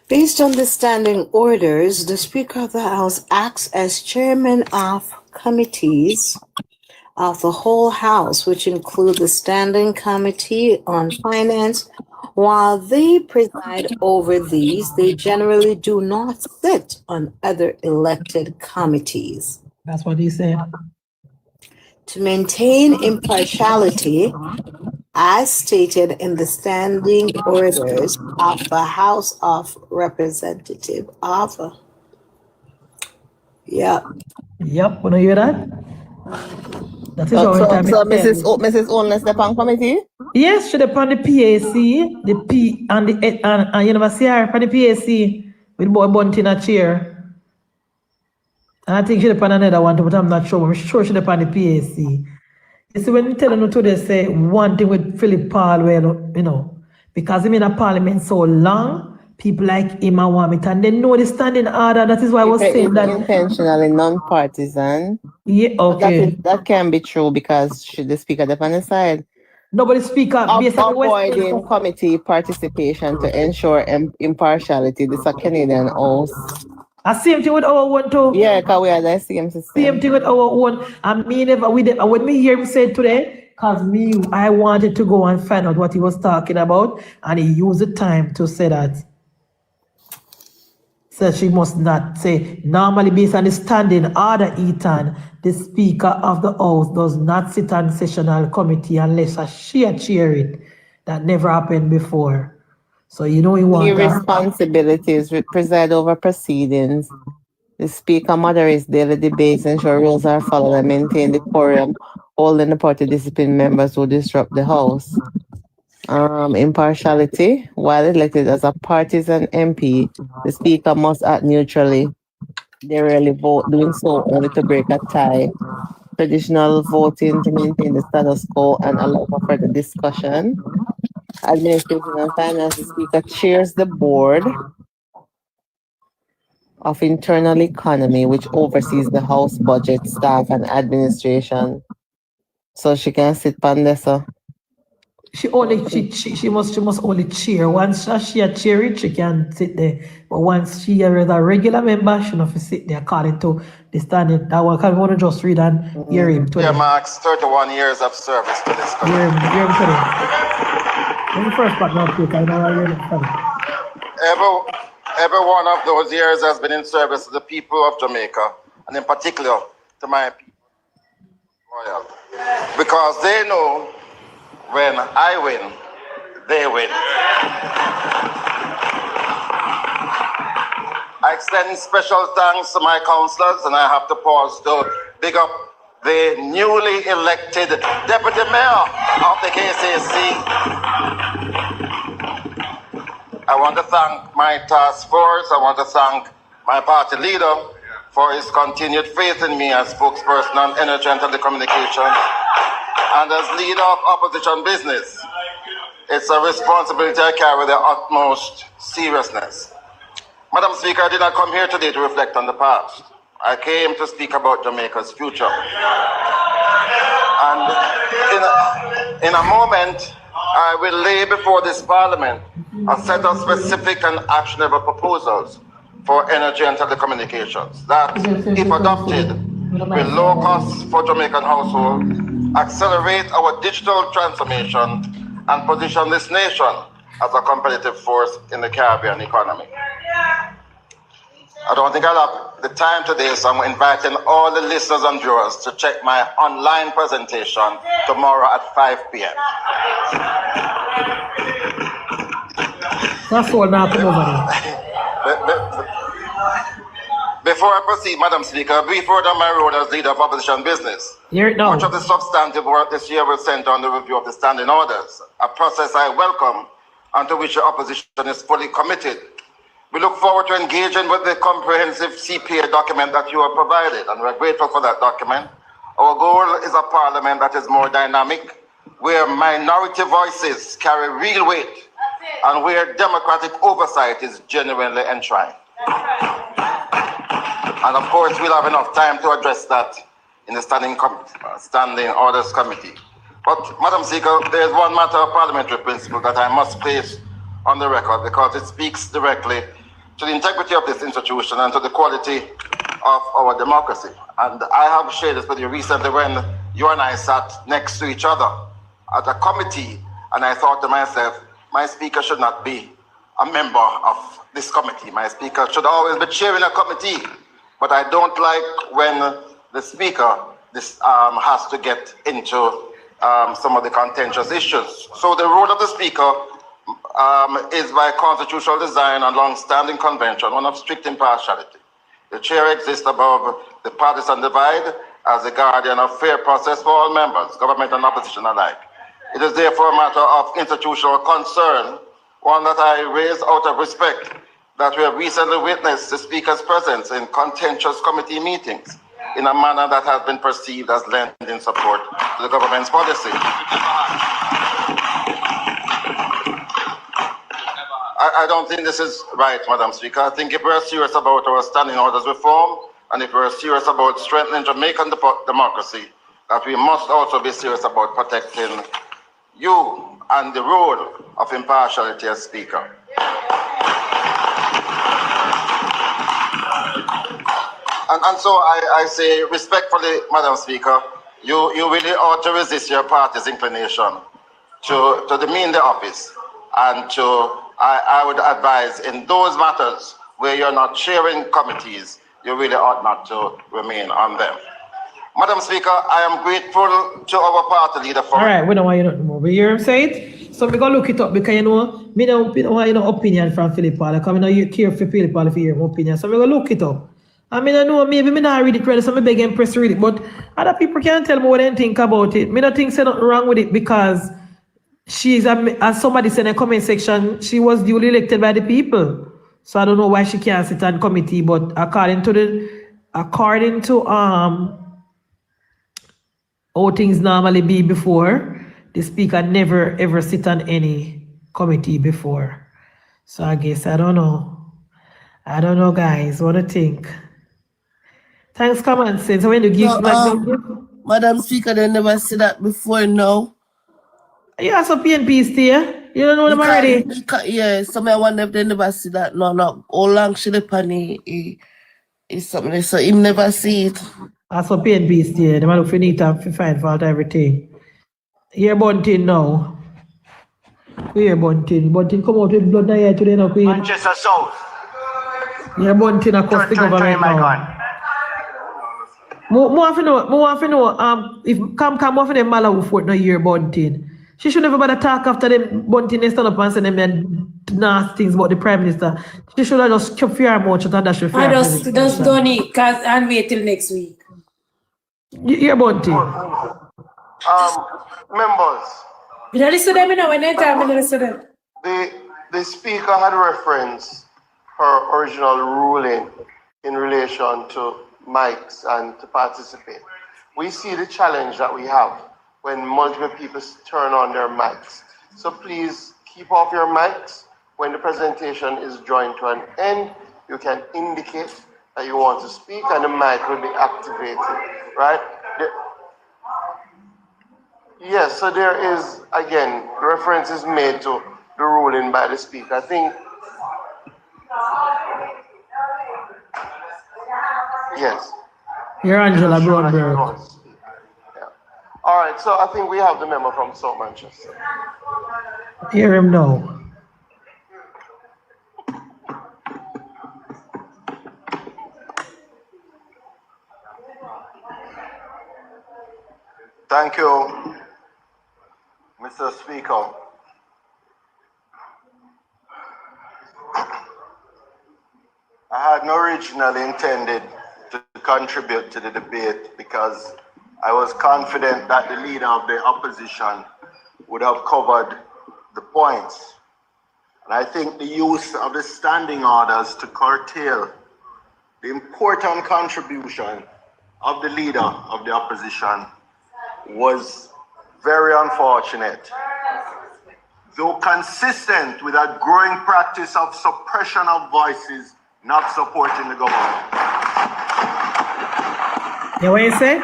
Based on the standing orders, the Speaker of the House acts as chairman of committees of the whole House, which include the Standing Committee on Finance. While they preside over these, they generally do not sit on other elected committees. That's what he said. To maintain impartiality, as stated in the standing orders of the House of Representatives of. Yep, wanna hear that? That is So, our time. so Mrs. Only step on committee? Yes, she upon the PAC, the P and the and University upon the PAC with boy Bunty in a chair. And I think she upon another one, but I'm not sure. I'm sure she upon the PAC. You see, when you tell them to they say one thing with Philip Paul, well, you know, because he's in a parliament so long, people like him and want it, and they know the standing order. That is why I was saying that intentionally non-partisan. Yeah, okay. That can be true because should the speaker up on the side. Nobody speak up. Avoiding committee participation to ensure impartiality. This is a Canadian house. Same thing with our one too. Yeah, because we are the same system. Same thing with our own. And me never when me hear him say today, because I wanted to go and find out what he was talking about, and he used the time to say that. So she must not say, normally based on the standing order, Ethan, the Speaker of the House does not sit on sessional committee unless she chair it. That never happened before. So you know you want responsibilities preside over proceedings. The Speaker moderates daily debates, ensure rules are followed, and maintain the quorum, holding the party discipline members who disrupt the House. Impartiality. While elected as a partisan MP, the Speaker must act neutrally. They rarely vote, doing so only to break a tie. Traditional voting to maintain the status quo and allow for further discussion. Administration and Finance, the Speaker chairs the Board of Internal Economy, which oversees the House budget, staff, and administration. So she can sit on this. She must only chair. Once she a chair it, she can sit there. But once she is a regular member, she not sit there according to the standing. That one can want to just read and hear him. Yeah, Max, 31 years of service to this country. Hear him today. When the first part now quick, I know I hear him. Every one of those years has been in service to the people of Jamaica, and in particular to my people. Loyal. Because they know when I win, they win. I extend special thanks to my councillors, and I have to pause to big up the newly elected Deputy Mayor of the KCC. I want to thank my task force. I want to thank my party leader for his continued faith in me as spokesperson on energy and telecommunications. And as leader of opposition business, it's a responsibility I carry with the utmost seriousness. Madam Speaker, I did not come here today to reflect on the past. I came to speak about Jamaica's future. And in a moment, I will lay before this Parliament a set of specific and actionable proposals for energy and telecommunications that, if adopted, will lower costs for Jamaican households, accelerate our digital transformation, and position this nation as a competitive force in the Caribbean economy. I don't think I'll have the time today, so I'm inviting all the listeners and viewers to check my online presentation tomorrow at 5 p.m. That's all now. Before I proceed, Madam Speaker, a brief word on my role as leader of opposition business. Much of the substantive work this year will center on the review of the standing orders, a process I welcome and to which the opposition is fully committed. We look forward to engaging with the comprehensive CPA document that you have provided, and we're grateful for that document. Our goal is a parliament that is more dynamic, where minority voices carry real weight, and where democratic oversight is genuinely enshrined. And of course, we'll have enough time to address that in the Standing Orders Committee. But, Madam Speaker, there is one matter of parliamentary principle that I must place on the record because it speaks directly to the integrity of this institution and to the quality of our democracy. And I have shared this with you recently when you and I sat next to each other at a committee, and I thought to myself, my speaker should not be a member of this committee. My speaker should always be chairing a committee. But I don't like when the speaker has to get into some of the contentious issues. So the role of the speaker is by constitutional design and long-standing convention, one of strict impartiality. The chair exists above the partisan divide as a guardian of fair process for all members, government and opposition alike. It is therefore a matter of institutional concern, one that I raise out of respect, that we have recently witnessed the speaker's presence in contentious committee meetings in a manner that has been perceived as lending support to the government's policy. I don't think this is right, Madam Speaker. I think if we're serious about our standing orders reform, and if we're serious about strengthening Jamaican democracy, that we must also be serious about protecting you and the role of impartiality as Speaker. And so I say respectfully, Madam Speaker, you really ought to resist your party's inclination to demean the office, and I would advise in those matters where you're not chairing committees, you really ought not to remain on them. Madam Speaker, I am grateful to our party leader for... All right, we don't want you to move. You hear him say it? So we go look it up because me don't want opinion from Philip Paul. Because I don't care for Philip Paul if you hear my opinion. So we go look it up. I mean, I know maybe me not read it right, so I beg and press to read it. But other people can tell me what they think about it. Me don't think there's nothing wrong with it because she is, as somebody said in the comment section, she was duly elected by the people. So I don't know why she can't sit on committee. But according to how things normally be before, the speaker never ever sit on any committee before. So I guess I don't know. I don't know, guys. What do you think? Thanks, common sense. When you give Madam Speaker, they never said that before, no. Yeah, so PNP is there. You don't know them already? Yeah, so I wonder if they never see that. No. How long should the penny is something, so him never see it. So PNP is there. They might look for need to find fault everything. Here, Bunting now. Here, Bunting. Bunting come out with blood here today, no, Queen. Manchester South. Here, Bunting across the government now. More want to know, if come more for them Malawi Fort no year Bunting. She should never bother talk after them Bunting they stand up and say them nasty things about the Prime Minister. She should have just kept fear much and that should fear. I just done it and wait till next week. Yeah, Bunting. Members. Did I listen to them when they tell me to listen to them? The Speaker had referenced her original ruling in relation to mics and to participate. We see the challenge that we have when multiple people turn on their mics. So please keep off your mics. When the presentation is drawing to an end, you can indicate that you want to speak and the mic will be activated, right? Yes, so there is, again, reference is made to the ruling by the Speaker. I think, yes. You're Angela Broadberg. Yeah. All right, so I think we have the memo from South Manchester. Hear him now. Thank you, Mr. Speaker. I had not originally intended to contribute to the debate because I was confident that the leader of the opposition would have covered the points. And I think the use of the standing orders to curtail the important contribution of the leader of the opposition was very unfortunate. Though consistent with a growing practice of suppression of voices not supporting the government. Yeah, what you say?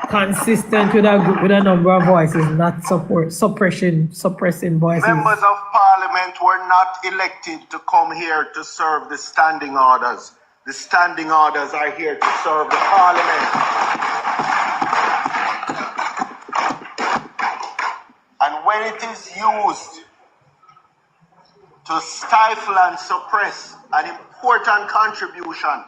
Consistent with a number of voices, not suppressing voices. Members of Parliament were not elected to come here to serve the standing orders. The standing orders are here to serve the Parliament. when it is used to stifle and suppress an important contribution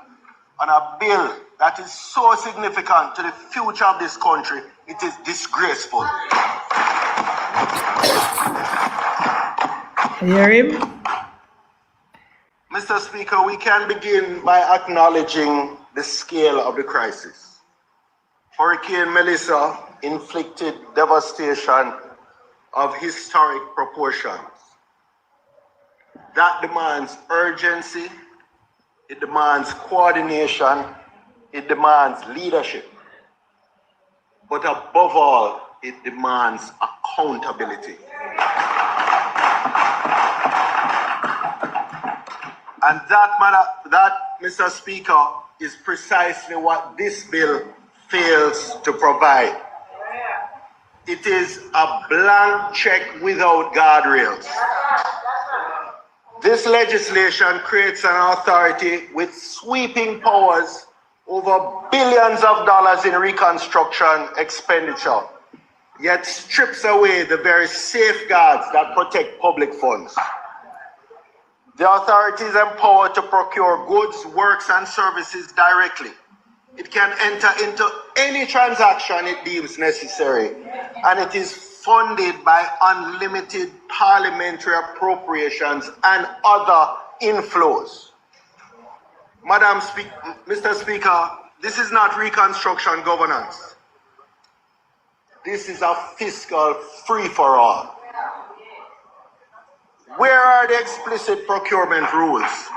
on a bill that is so significant to the future of this country, it is disgraceful. Hear him? Mr. Speaker, we can begin by acknowledging the scale of the crisis. Hurricane Melissa inflicted devastation of historic proportions. That demands urgency, it demands coordination, it demands leadership. But above all, it demands accountability. And that, Mr. Speaker, is precisely what this bill fails to provide. It is a blank check without guardrails. This legislation creates an authority with sweeping powers over billions of dollars in reconstruction expenditure, yet strips away the very safeguards that protect public funds. The authority is empowered to procure goods, works, and services directly. It can enter into any transaction it deems necessary, and it is funded by unlimited parliamentary appropriations and other inflows. Mr. Speaker, this is not reconstruction governance. This is a fiscal free-for-all. Where are the explicit procurement rules?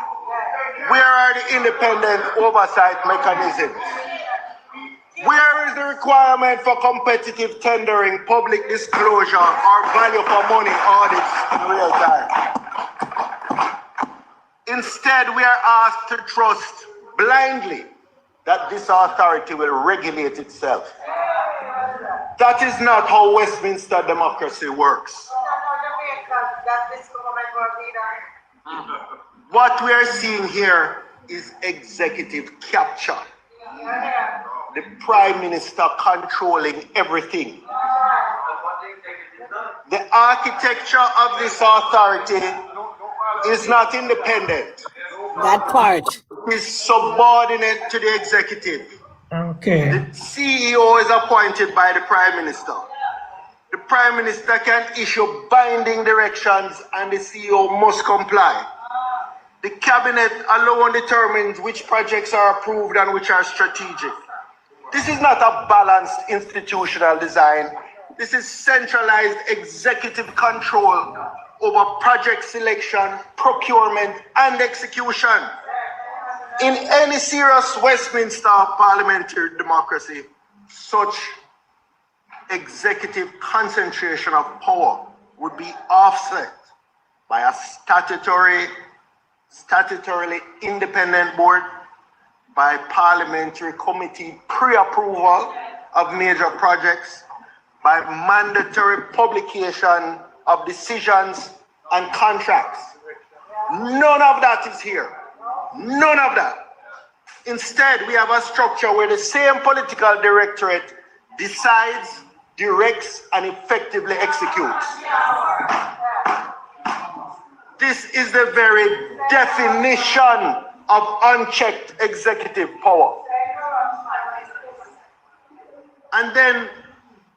Where are the independent oversight mechanisms? Where is the requirement for competitive tendering, public disclosure, or value for money audits in real time? Instead, we are asked to trust blindly that this authority will regulate itself. That is not how Westminster democracy works. What we are seeing here is executive capture. The Prime Minister controlling everything. The architecture of this authority is not independent. That part. It is subordinate to the executive. Okay. The CEO is appointed by the Prime Minister. The Prime Minister can issue binding directions and the CEO must comply. The Cabinet alone determines which projects are approved and which are strategic. This is not a balanced institutional design. This is centralized executive control over project selection, procurement, and execution. In any serious Westminster parliamentary democracy, such executive concentration of power would be offset by a statutorily independent board, by parliamentary committee pre-approval of major projects, by mandatory publication of decisions and contracts. None of that is here. None of that. Instead, we have a structure where the same political directorate decides, directs, and effectively executes. This is the very definition of unchecked executive power. And then,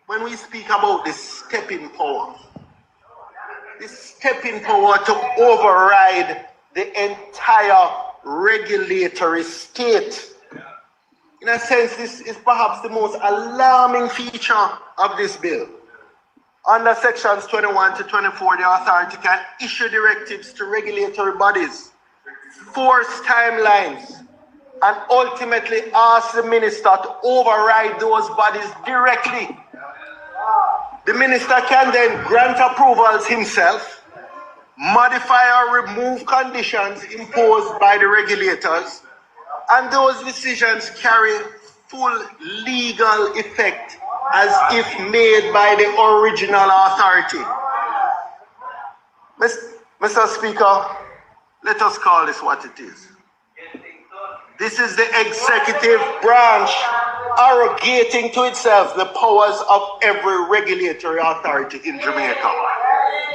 when we speak about this stepping power to override the entire regulatory state. In a sense, this is perhaps the most alarming feature of this bill. Under sections 21 to 24, the authority can issue directives to regulatory bodies, force timelines, and ultimately ask the minister to override those bodies directly. The minister can then grant approvals himself, modify or remove conditions imposed by the regulators, and those decisions carry full legal effect as if made by the original authority. Mr. Speaker, let us call this what it is. This is the executive branch arrogating to itself the powers of every regulatory authority in Jamaica.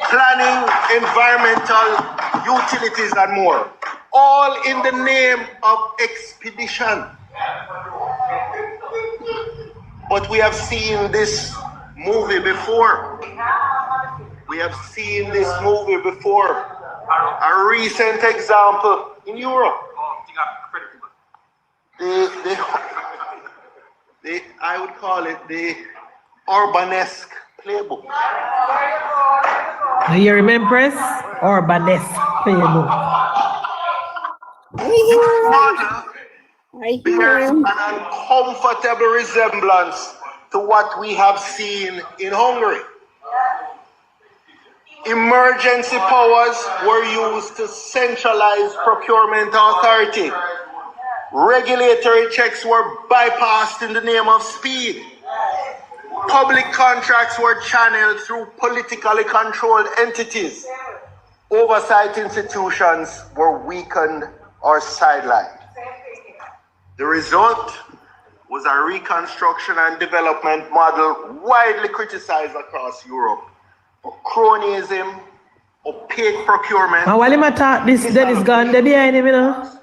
Planning, environmental, utilities, and more. All in the name of expedition. But we have seen this movie before. We have seen this movie before. A recent example in Europe. I would call it the Urbanesque playbook. You remember Urbanesque playbook. Bears an uncomfortable resemblance to what we have seen in Hungary. Emergency powers were used to centralize procurement authority. Regulatory checks were bypassed in the name of speed. Public contracts were channeled through politically controlled entities. Oversight institutions were weakened or sidelined. The result was a reconstruction and development model widely criticized across Europe for cronyism, opaque procurement. And while him talk, this Dennis gone there behind him, you know.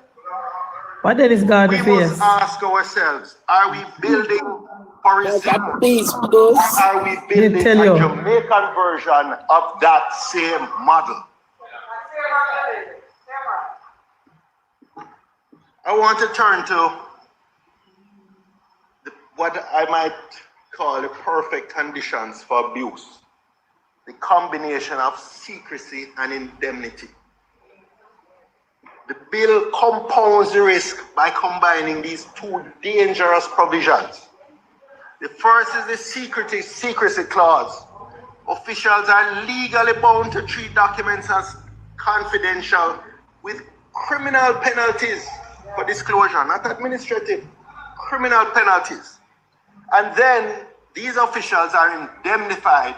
What Dennis gone the We face? must ask ourselves, are we building for resilience? Or are we building a Jamaican version of that same model? I want to turn to what I might call the perfect conditions for abuse. The combination of secrecy and indemnity. The bill compounds the risk by combining these two dangerous provisions. The first is the secrecy clause. Officials are legally bound to treat documents as confidential with criminal penalties for disclosure, not administrative, criminal penalties. And then these officials are indemnified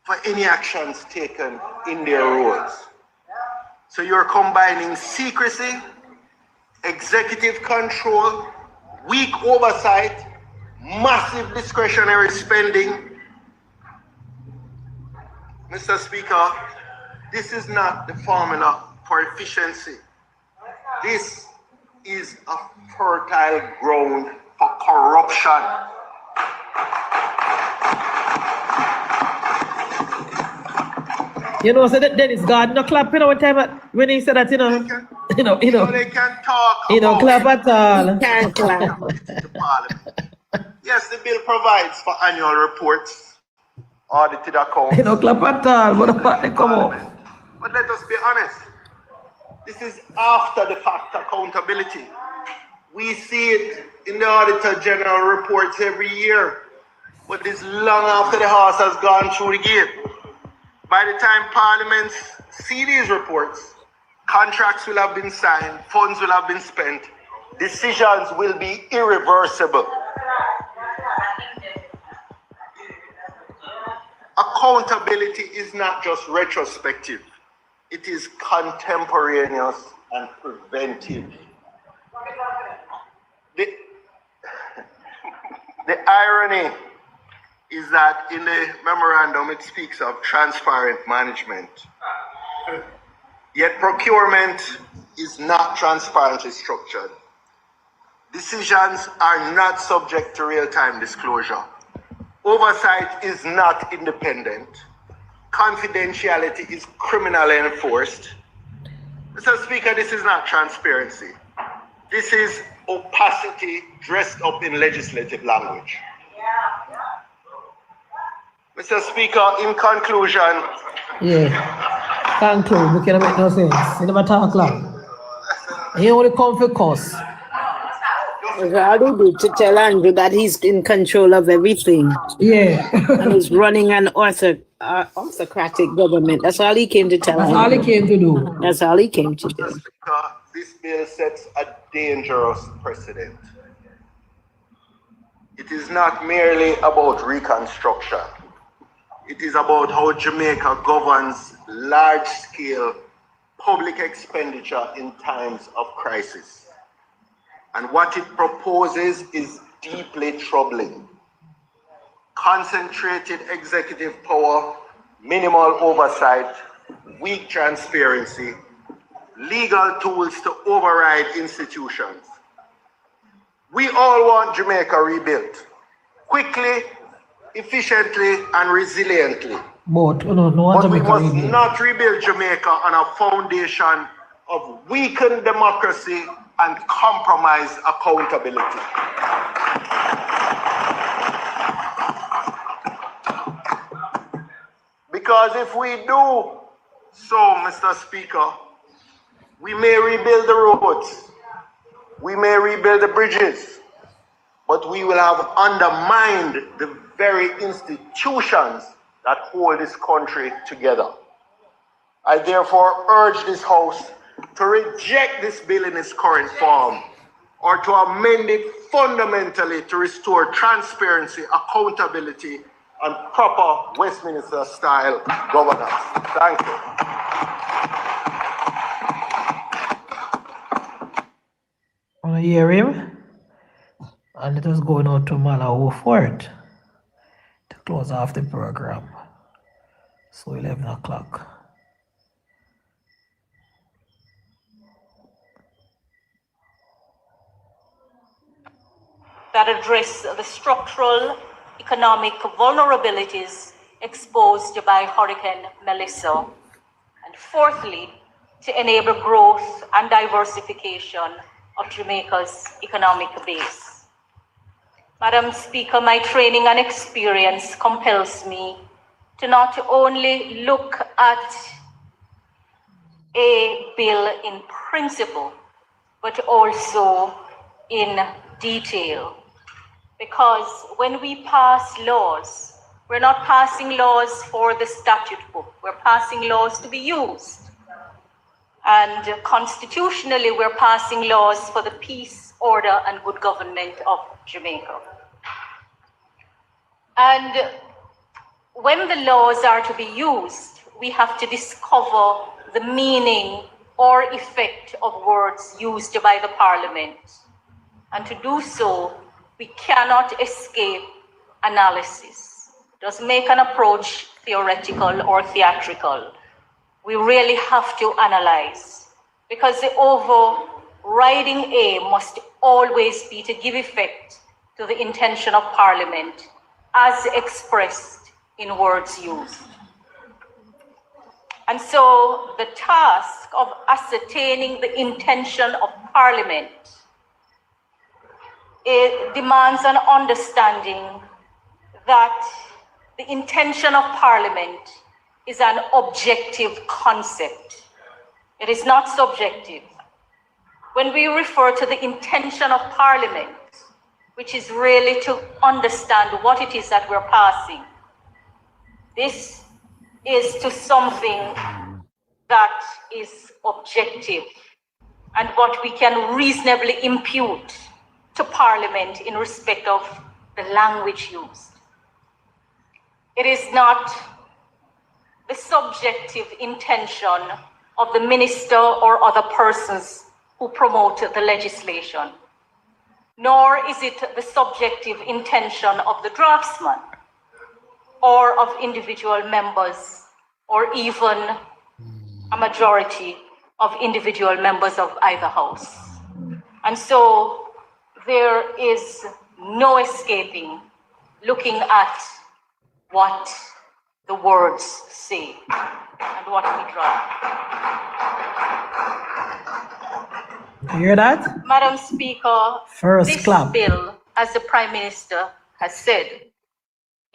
for any actions taken in their roles. So you're combining secrecy, executive control, weak oversight, massive discretionary spending. Mr. Speaker, this is not the formula for efficiency. This is a fertile ground for corruption. You know, so that Dennis God no clap, you know, one time when he said that, you know, They can talk. you know, clap at all. Can't clap. Yes, the bill provides for annual reports, audited accounts. You know, clap at all, but apart they come up. But let us be honest. This is after the fact accountability. We see it in the Auditor General reports every year, but it's long after the horse has gone through the gate. By the time parliaments see these reports, contracts will have been signed, funds will have been spent, decisions will be irreversible. Accountability is not just retrospective, it is contemporaneous and preventive. The irony is that in the memorandum it speaks of transparent management. Yet procurement is not transparently structured. Decisions are not subject to real-time disclosure. Oversight is not independent. Confidentiality is criminally enforced. Mr. Speaker, this is not transparency. This is opacity dressed up in legislative language. Mr. Speaker, in conclusion. Yeah, conclude, we cannot make no sense. You never talk long. He only come for cause. How do you do to tell Andrew that he's in control of everything? Yeah. And he's running an autocratic government. That's all he came to tell us. That's all he came to do. That's all he came to do. This bill sets a dangerous precedent. It is not merely about reconstruction. It is about how Jamaica governs large-scale public expenditure in times of crisis. And what it proposes is deeply troubling. Concentrated executive power, minimal oversight, weak transparency, legal tools to override institutions. We all want Jamaica rebuilt quickly, efficiently, and resiliently. But we must not rebuild Jamaica on a foundation of weakened democracy and compromised accountability. Because if we do so, Mr. Speaker, we may rebuild the roads, we may rebuild the bridges, but we will have undermined the very institutions that hold this country together. I therefore urge this House to reject this bill in its current form, or to amend it fundamentally to restore transparency, accountability, and proper Westminster-style governance. Thank you. Want to hear him? And let us go now to Malawi Fort to close off the program. So 11 o'clock. That address the structural economic vulnerabilities exposed by Hurricane Melissa. And fourthly, to enable growth and diversification of Jamaica's economic base. Madam Speaker, my training and experience compels me to not only look at a bill in principle, but also in detail. Because when we pass laws, we're not passing laws for the statute book, we're passing laws to be used. And constitutionally, we're passing laws for the peace, order, and good government of Jamaica. And when the laws are to be used, we have to discover the meaning or effect of words used by the Parliament. And to do so, we cannot escape analysis. It doesn't make an approach theoretical or theatrical. We really have to analyze, because the overriding aim must always be to give effect to the intention of Parliament as expressed in words used. And so the task of ascertaining the intention of Parliament, it demands an understanding that the intention of Parliament is an objective concept. It is not subjective. When we refer to the intention of Parliament, which is really to understand what it is that we're passing, this is to something that is objective and what we can reasonably impute to Parliament in respect of the language used. It is not the subjective intention of the minister or other persons who promote the legislation, nor is it the subjective intention of the draftsman or of individual members or even a majority of individual members of either house. And so there is no escaping looking at what the words say and what we draw. You hear that? Madam Speaker, First clap. Bill, as the Prime Minister has said,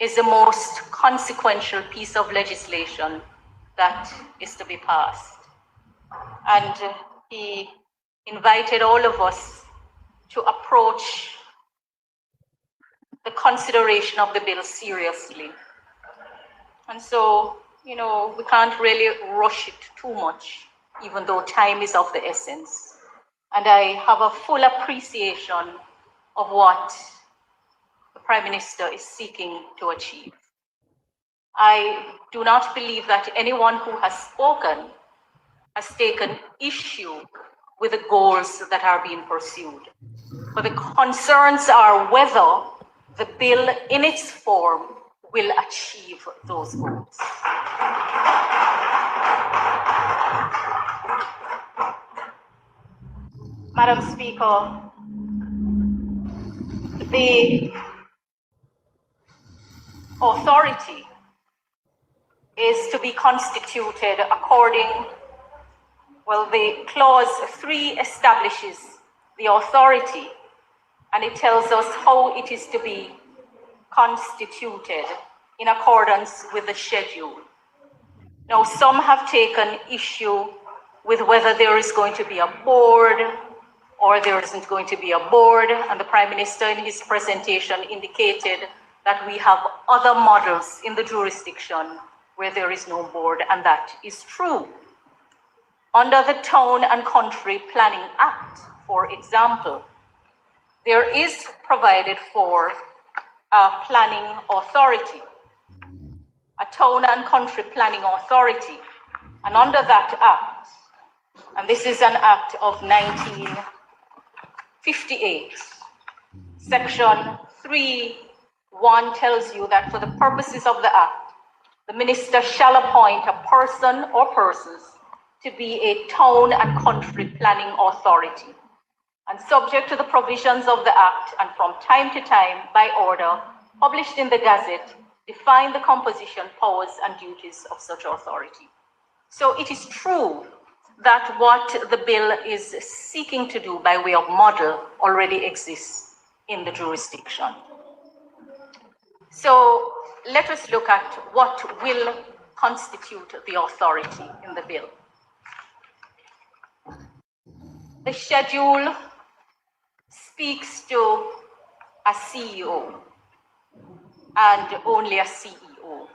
is the most consequential piece of legislation that is to be passed. And he invited all of us to approach the consideration of the bill seriously. And so, we can't really rush it too much, even though time is of the essence. And I have a full appreciation of what the Prime Minister is seeking to achieve. I do not believe that anyone who has spoken has taken issue with the goals that are being pursued. but the concerns are whether the bill in its form will achieve those goals. Madam Speaker, the authority is to be constituted according, well, the clause 3 establishes the authority, and it tells us how it is to be constituted in accordance with the schedule. Now, some have taken issue with whether there is going to be a board or there isn't going to be a board, and the Prime Minister in his presentation indicated that we have other models in the jurisdiction where there is no board, and that is true. Under the Town and Country Planning Act, for example, there is provided for a planning authority, a Town and Country Planning Authority, and under that act, and this is an act of 1958, section 3(1) tells you that for the purposes of the act, the minister shall appoint a person or persons to be a town and country planning authority, and subject to the provisions of the act, and from time to time, by order, published in the Gazette, define the composition, powers, and duties of such authority. So it is true that what the bill is seeking to do by way of model already exists in the jurisdiction. So let us look at what will constitute the authority in the bill. The schedule speaks to a CEO and only a CEO.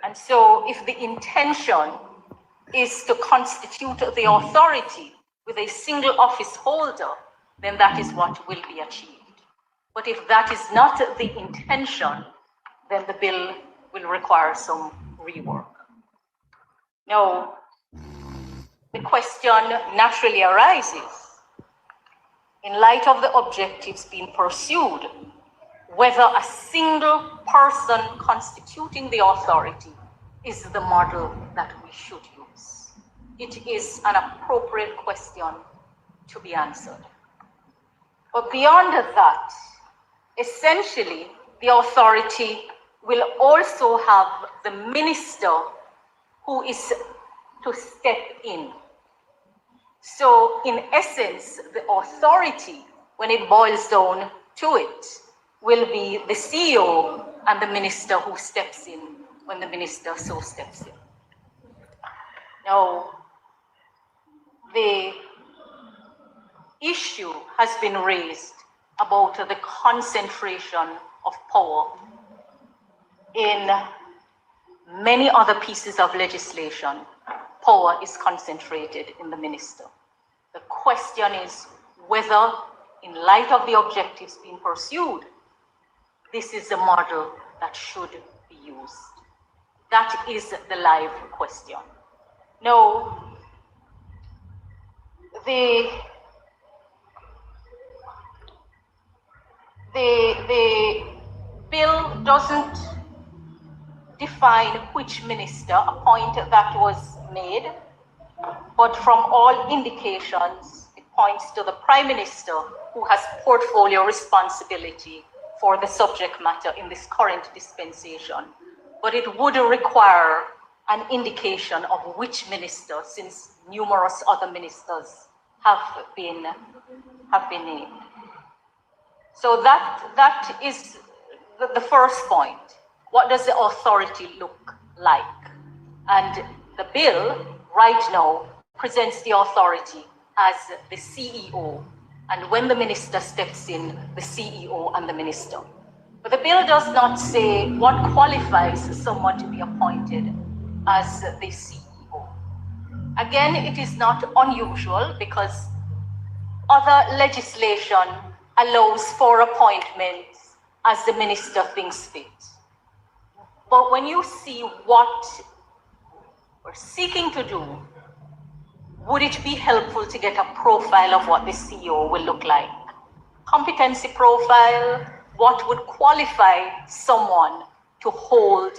And so if the intention is to constitute the authority with a single office holder, then that is what will be achieved. But if that is not the intention, then the bill will require some rework. Now, the question naturally arises, in light of the objectives being pursued, whether a single person constituting the authority is the model that we should use. It is an appropriate question to be answered. But beyond that, essentially, the authority will also have the minister who is to step in. So in essence, the authority, when it boils down to it, will be the CEO and the minister who steps in when the minister so steps in. Now, the issue has been raised about the concentration of power in many other pieces of legislation. Power is concentrated in the minister. The question is whether, in light of the objectives being pursued, this is the model that should be used. That is the live question. No, the bill doesn't define which minister, a point that was made, but from all indications, it points to the Prime Minister who has portfolio responsibility for the subject matter in this current dispensation. But it would require an indication of which minister, since numerous other ministers have been named. So that is the first point. What does the authority look like? And the bill right now presents the authority as the CEO, and when the minister steps in, the CEO and the minister. But the bill does not say what qualifies someone to be appointed as the CEO. Again, it is not unusual because other legislation allows for appointments as the minister thinks fit. But when you see what we're seeking to do would it be helpful to get a profile of what the CEO will look like? Competency profile, what would qualify someone to hold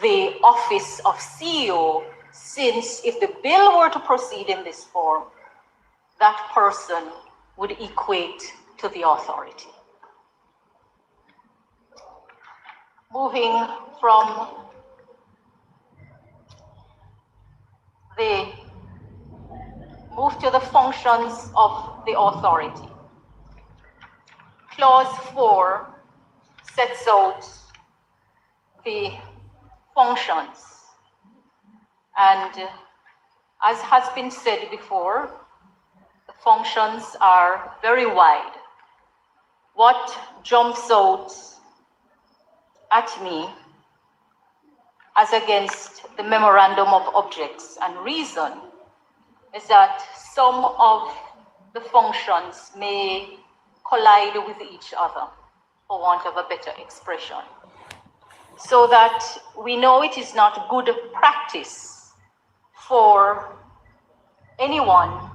the office of CEO, since if the bill were to proceed in this form, that person would equate to the authority. Moving from move to the functions of the authority. Clause 4 sets out the functions. And as has been said before, the functions are very wide. What jumps out at me as against the memorandum of objects and reason is that some of the functions may collide with each other, for want of a better expression. So that we know it is not good practice for anyone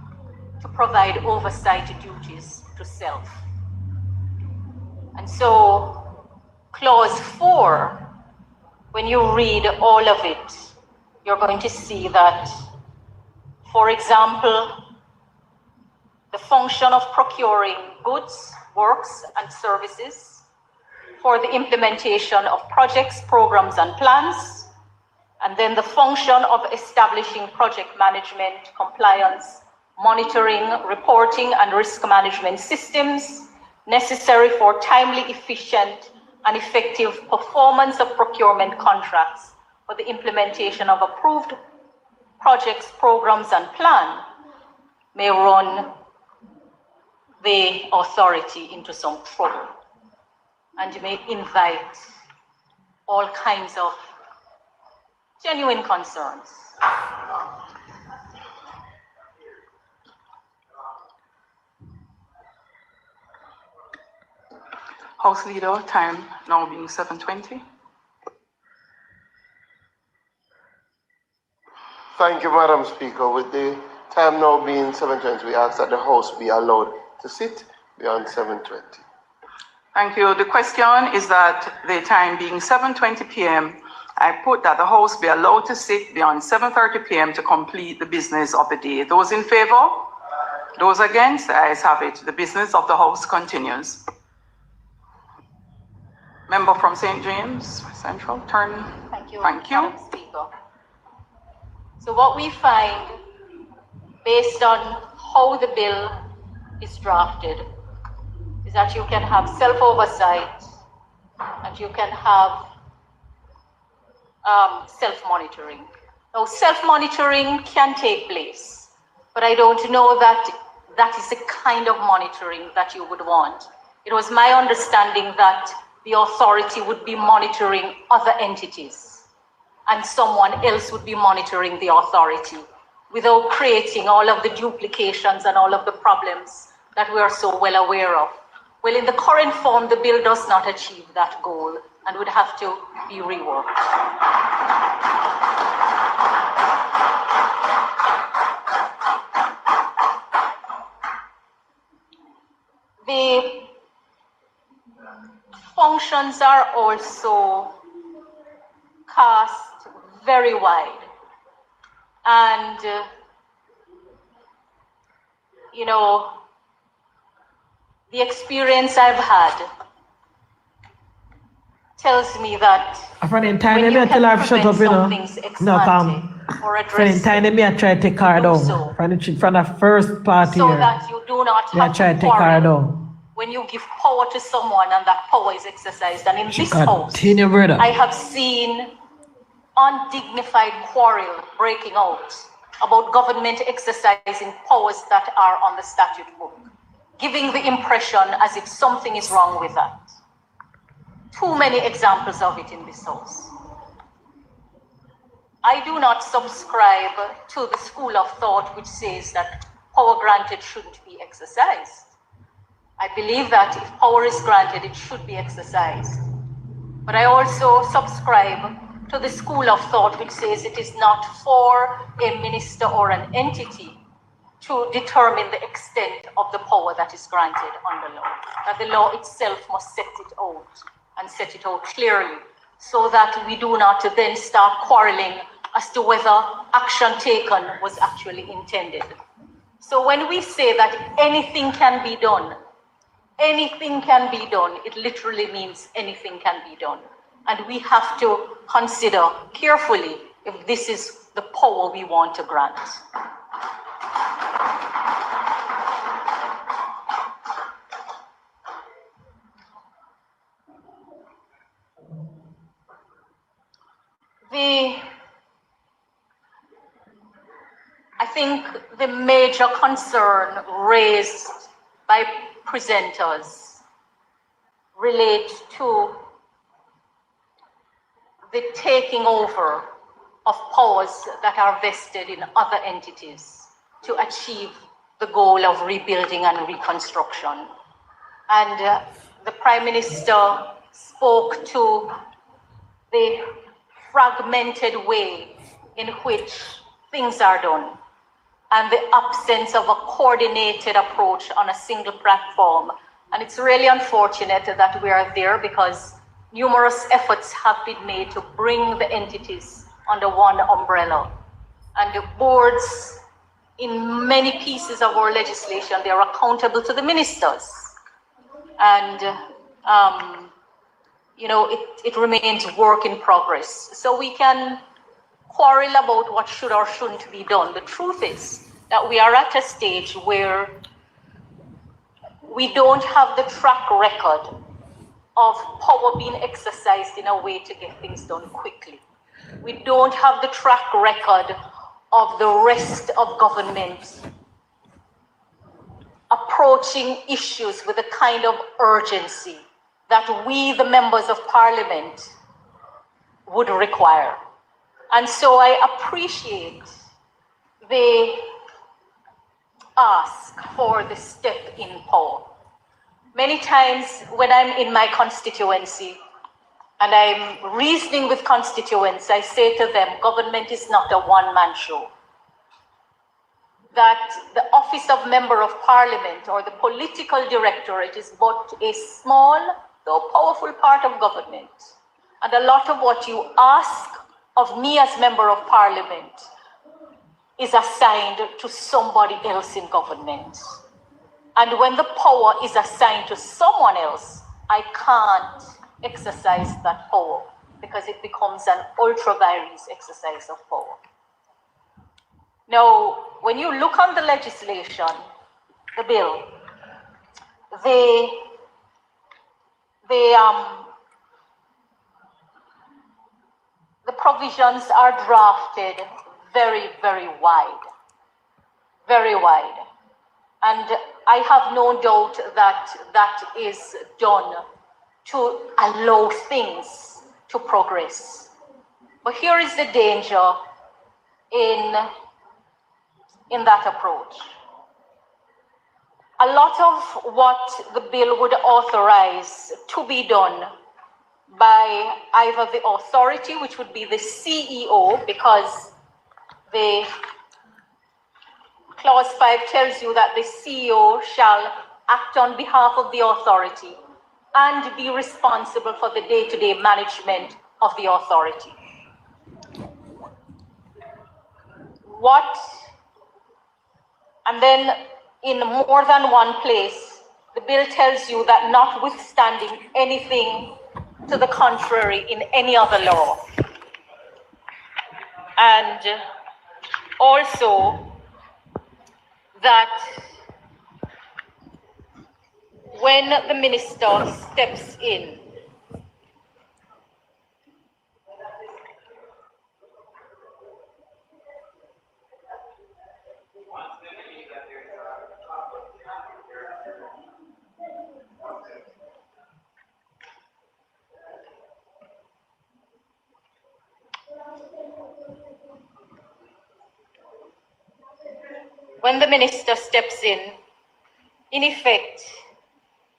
to provide oversight duties to self. And so clause 4, when you read all of it, you're going to see that, for example, the function of procuring goods, works, and services for the implementation of projects, programs, and plans, and then the function of establishing project management, compliance, monitoring, reporting, and risk management systems necessary for timely, efficient, and effective performance of procurement contracts for the implementation of approved projects, programs, and plan may run the authority into some trouble and may invite all kinds of genuine concerns. House Leader, time now being 7:20. Thank you, Madam Speaker. With the time now being 7:20, we ask that the House be allowed to sit beyond 7:20. Thank you. The question is that the time being 7:20 p.m., I put that the House be allowed to sit beyond 7:30 p.m. to complete the business of the day. Those in favor? Those against? The ayes have it. The business of the House continues. Member from St. James Central, turn. Thank you. Thank you. Madam Speaker. So what we find, based on how the bill is drafted, is that you can have self-oversight and you can have self-monitoring. Now, self-monitoring can take place, but I don't know that that is the kind of monitoring that you would want. It was my understanding that the authority would be monitoring other entities and someone else would be monitoring the authority without creating all of the duplications and all of the problems that we are so well aware of. Well, in the current form, the bill does not achieve that goal and would have to be reworked. The functions are also cast very wide. And, the experience I've had tells me that when you can prevent something's no, or address me I try to take her down. From the first part so here, that you do not have try to to take her quarrel down. when you give power to someone and that power is exercised. And in this house, Continue, brother. I have seen undignified quarrel breaking out about government exercising powers that are on the statute book, giving the impression as if something is wrong with that. Too many examples of it in this house. I do not subscribe to the school of thought which says that power granted shouldn't be exercised. I believe that if power is granted, it should be exercised. But I also subscribe to the school of thought which says it is not for a minister or an entity to determine the extent of the power that is granted under law. That the law itself must set it out and set it out clearly so that we do not then start quarreling as to whether action taken was actually intended. So when we say that anything can be done, it literally means anything can be done. And we have to consider carefully if this is the power we want to grant. I think the major concern raised by presenters relate to the taking over of powers that are vested in other entities to achieve the goal of rebuilding and reconstruction. And the Prime Minister spoke to the fragmented way in which things are done and the absence of a coordinated approach on a single platform. And it's really unfortunate that we are there because numerous efforts have been made to bring the entities under one umbrella. And the boards, in many pieces of our legislation, they are accountable to the ministers. And, you know, it remains work in progress. So we can quarrel about what should or shouldn't be done. The truth is that we are at a stage where we don't have the track record of power being exercised in a way to get things done quickly. We don't have the track record of the rest of government approaching issues with the kind of urgency that we, the members of Parliament, would require. And so I appreciate the ask for the step in power. Many times when I'm in my constituency and I'm reasoning with constituents, I say to them, government is not a one-man show. That the office of Member of Parliament or the political directorate is but a small, though powerful part of government. And a lot of what you ask of me as Member of Parliament is assigned to somebody else in government. And when the power is assigned to someone else, I can't exercise that power because it becomes an ultra-vires exercise of power. Now, when you look on the legislation, the bill, the provisions are drafted very, very wide, very wide. And I have no doubt that that is done to allow things to progress. But here is the danger in that approach. A lot of what the bill would authorize to be done by either the authority, which would be the CEO, because the Clause 5 tells you that the CEO shall act on behalf of the authority and be responsible for the day-to-day management of the authority. And then in more than one place, the bill tells you that notwithstanding anything to the contrary in any other law, and also that when the minister steps in, in effect,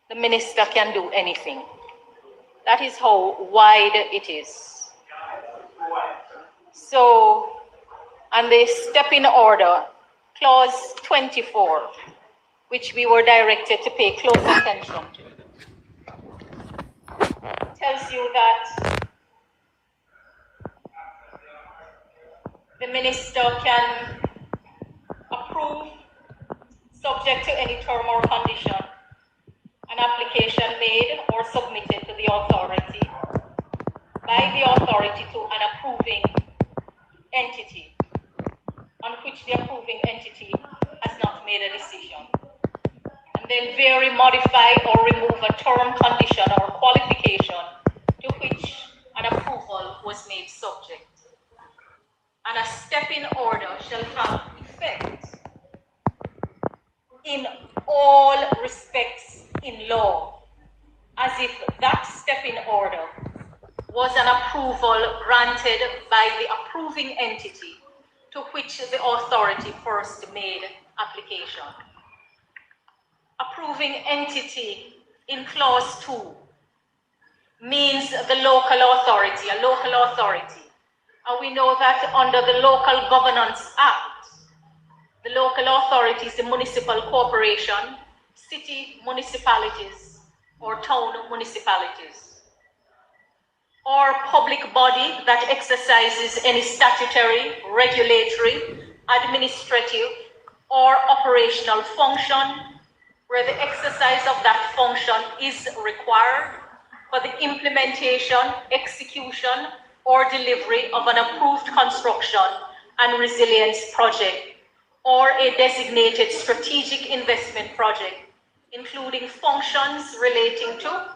the minister can do anything. That is how wide it is. So, and the step in order, clause 24, which we were directed to pay close attention to, tells you that the minister can approve, subject to any term or condition, an application made or submitted to the authority by the authority to an approving entity on which the approving entity has not made a decision, and then vary, modify, or remove a term, condition, or qualification to which an approval was made subject. And a step in order shall have effect in all respects in law, as if that step in order was an approval granted by the approving entity to which the authority first made application. Approving entity in clause 2 means the local authority, a local authority. And we know that under the Local Governance Act, the local authorities, the municipal corporation, city municipalities, or town municipalities, or public body that exercises any statutory, regulatory, administrative, or operational function where the exercise of that function is required for the implementation, execution, or delivery of an approved construction and resilience project or a designated strategic investment project, including functions relating to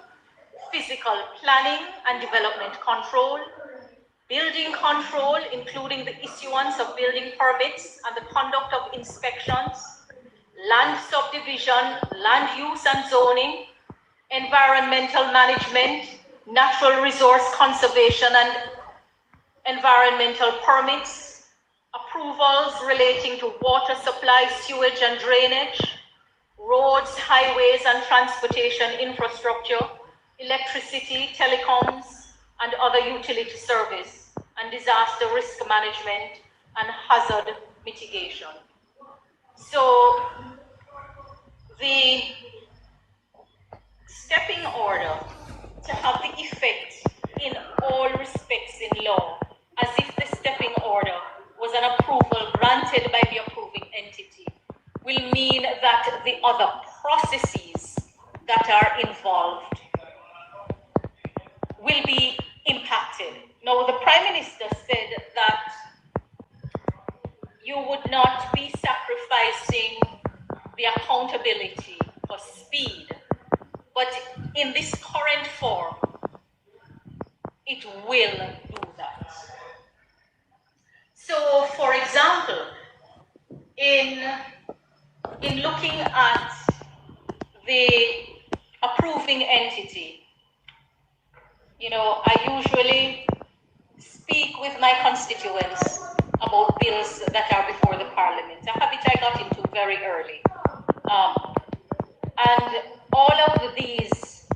physical planning and development control, building control, including the issuance of building permits and the conduct of inspections, land subdivision, land use and zoning, environmental management, natural resource conservation and environmental permits, approvals relating to water supply, sewage and drainage, roads, highways and transportation infrastructure, electricity, telecoms, and other utility service, and disaster risk management and hazard mitigation. So the stepping order to have the effect in all respects in law, as if the stepping order was an approval granted by the approving entity, will mean that the other processes that are involved will be impacted. Now, the Prime Minister said that you would not be sacrificing the accountability for speed, but in this current form, it will do that. So, for example, in looking at the approving entity, you know, I usually speak with my constituents about bills that are before the Parliament, a habit I got into very early. And all of these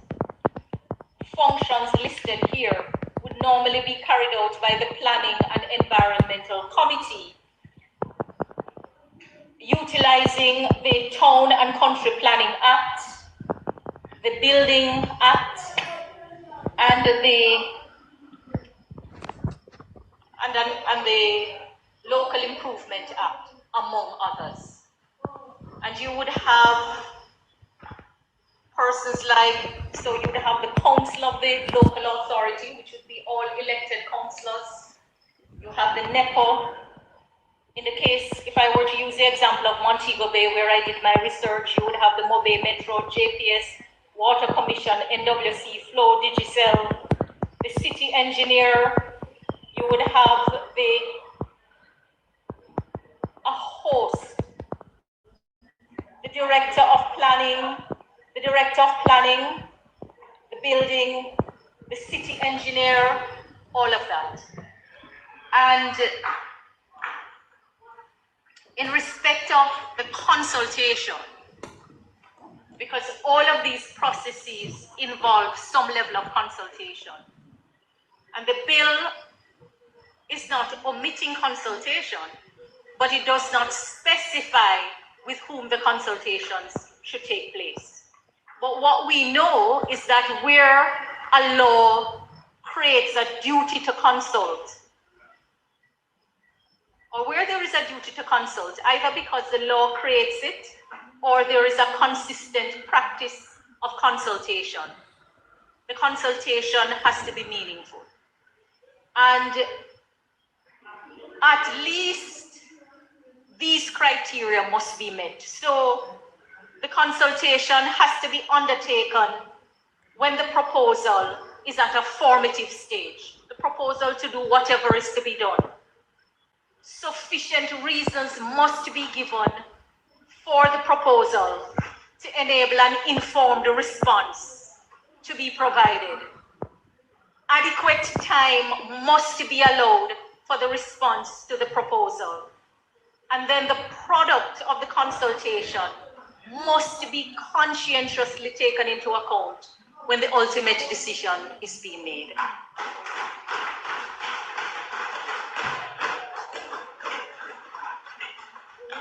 functions listed here would normally be carried out by the Planning and Environmental Committee, utilizing the Town and Country Planning Act, the Building Act, and the Local Improvement Act, among others. And you would have persons like, so you would have the council of the local authority, which would be all elected councillors. You have the NEPO. In the case, if I were to use the example of Montego Bay, where I did my research, you would have the Mobe Metro, JPS, Water Commission, NWC, Flow, Digicel, the city engineer. You would have a host, the director of planning, the building, the city engineer, all of that. And in respect of the consultation, because all of these processes involve some level of consultation, and the bill is not omitting consultation, but it does not specify with whom the consultations should take place. But what we know is that where a law creates a duty to consult, or where there is a duty to consult, either because the law creates it or there is a consistent practice of consultation, the consultation has to be meaningful. And at least these criteria must be met. So the consultation has to be undertaken when the proposal is at a formative stage, the proposal to do whatever is to be done. Sufficient reasons must be given for the proposal to enable an informed response to be provided. Adequate time must be allowed for the response to the proposal. And then the product of the consultation must be conscientiously taken into account when the ultimate decision is being made.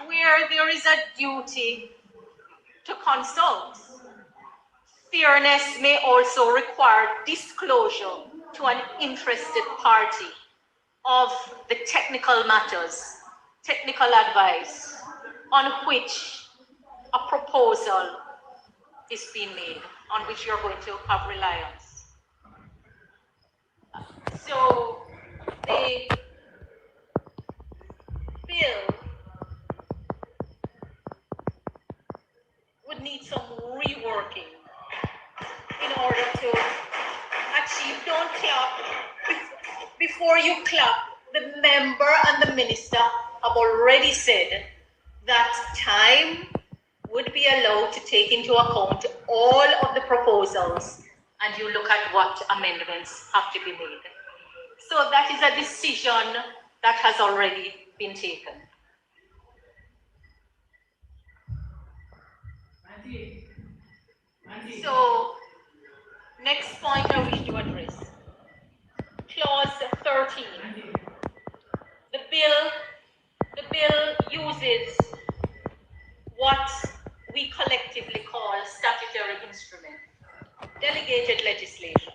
Where there is a duty to consult, fairness may also require disclosure to an interested party of the technical matters, technical advice on which a proposal is being made, on which you're going to have reliance. So the bill would need some reworking in order to achieve. Don't clap. Before you clap, the member and the minister have already said that time would be allowed to take into account all of the proposals, and you look at what amendments have to be made. So that is a decision that has already been taken. So, next point I wish to address. Clause 13. The bill uses what we collectively call statutory instrument, delegated legislation.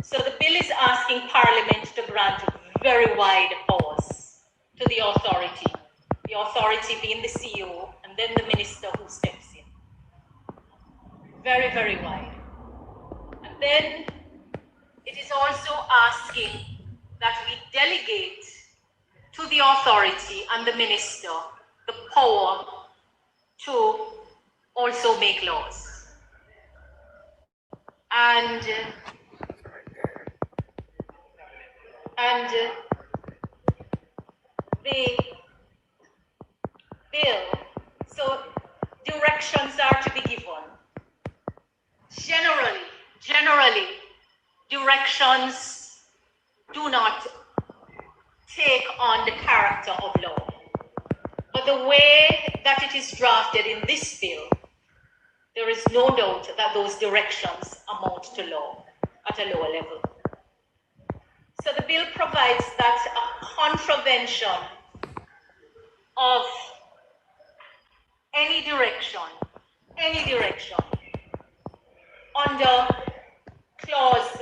So the bill is asking Parliament to grant very wide powers to the authority being the CEO and then the minister who steps in. Very, very wide. And then it is also asking that we delegate to the authority and the minister the power to also make laws. And the bill, so directions are to be given. Generally, directions do not take on the character of law. But the way that it is drafted in this bill, there is no doubt that those directions amount to law at a lower level. So the bill provides that a contravention of any direction under clause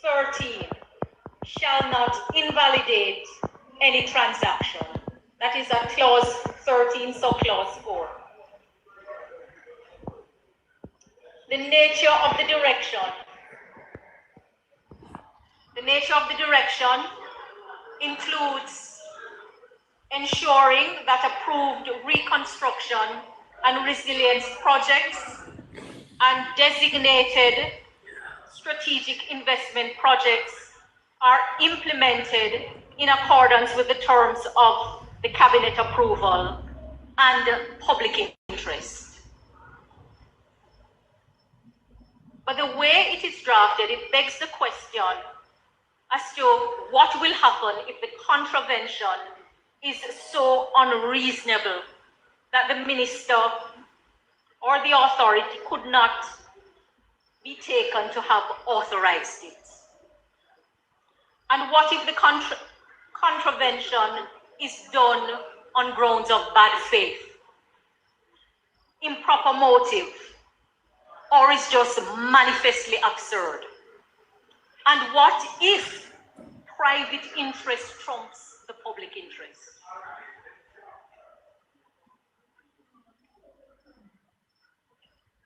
13 shall not invalidate any transaction. That is at clause 13, so clause 4. The nature of the direction. The nature of the direction includes ensuring that approved reconstruction and resilience projects and designated strategic investment projects are implemented in accordance with the terms of the cabinet approval and public interest. But the way it is drafted, it begs the question as to what will happen if the contravention is so unreasonable that the minister or the authority could not be taken to have authorized it. And what if the contravention is done on grounds of bad faith, improper motive, or is just manifestly absurd? And what if private interest trumps the public interest?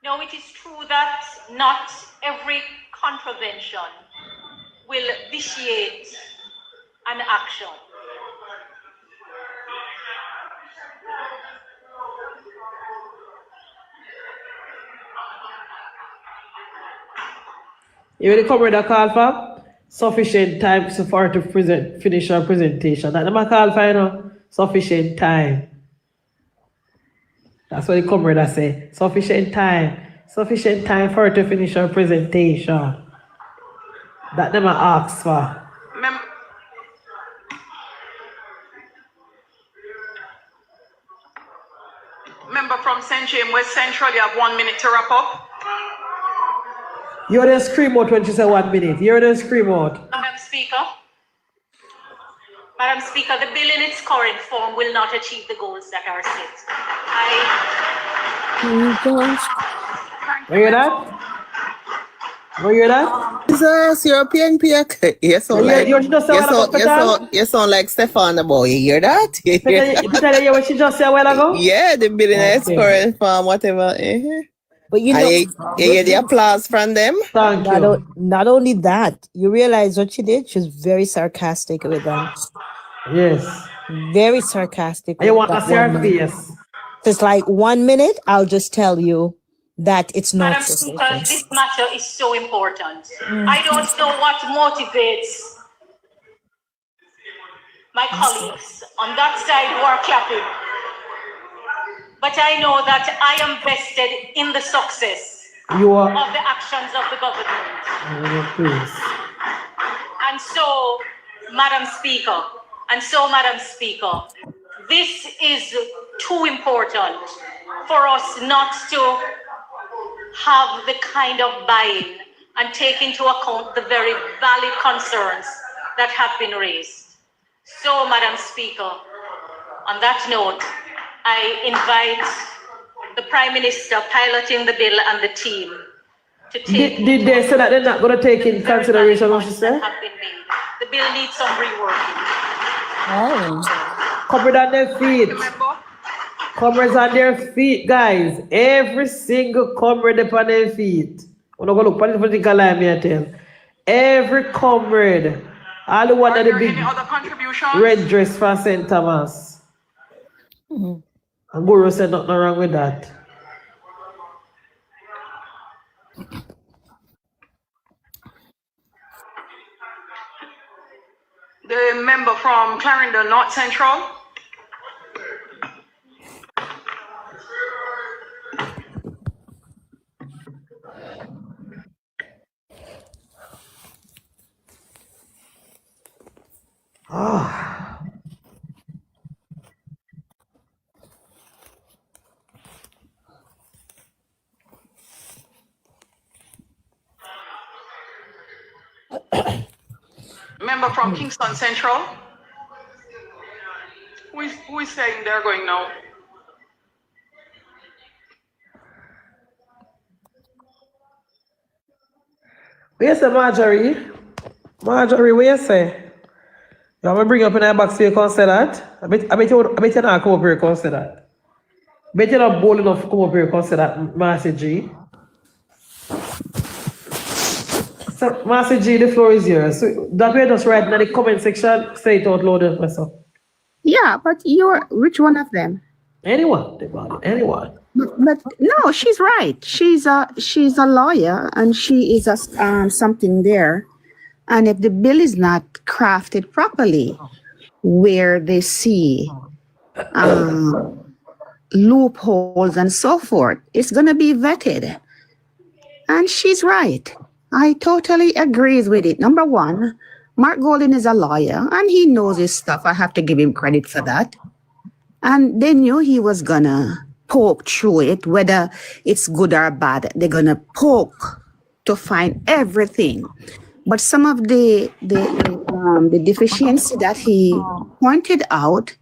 Now, it is true that not every contravention will vitiate an action. You really come with a call for sufficient time for her to finish her presentation. That's my call for, you know, sufficient time. That's what the comrade say. Sufficient time for her to finish her presentation. That never asks for. Member from St. James West Central, you have 1 minute to wrap up. You heard her scream out when she said 1 minute. You heard her scream out. Madam Speaker, the bill in its current form will not achieve the goals that are set. Where you that? Where you that? Jesus, you're a PNP. You sound like Stefan boy. You hear that? You tell you what she just said a while ago? Yeah, the bill in its current form, whatever. But you know, you get the applause from them. Thank you. Not only that, you realize what she did? She's very sarcastic with them. Yes. Very sarcastic. You want to see her face? It's like 1 minute, I'll just tell you that it's not. Madam Speaker, this matter is so important. I don't know what motivates my colleagues on that side who are clapping, but I know that I am vested in the success of the actions of the government. And so, Madam Speaker, this is too important for us not to have the kind of buy-in and take into account the very valid concerns that have been raised. So, Madam Speaker, on that note, I invite the Prime Minister piloting the bill and the team to take... Did they say that they're not going to take in consideration what she said? The bill needs some reworking. Comrades on their feet. Comrades on their feet, guys. Every single comrade upon their feet. I'm not going to look at the political line, I tell. Every comrade. All the one that the big red dress for St. Thomas. And Guru said nothing wrong with that. The member from Clarendon North Central. Member from Kingston Central. Who is saying they're going now? Where you say, Marjorie? Marjorie, where you say? You want me to bring up in the box so you can say that? I bet you not come up here and say that. I bet you're not bold enough to come up here and say that, Master G. So, Master G, the floor is yours. So that way just write in the comment section, say it out loud and myself. Yeah, but which one of them? Anyone, anyone. But no, she's right. She's a lawyer and she is something there. And if the bill is not crafted properly, where they see loopholes and so forth, it's going to be vetted. And she's right. I totally agree with it. Number one, Mark Golden is a lawyer and he knows his stuff. I have to give him credit for that. And they knew he was going to poke through it, whether it's good or bad. They're going to poke to find everything. But some of the the deficiency that he pointed out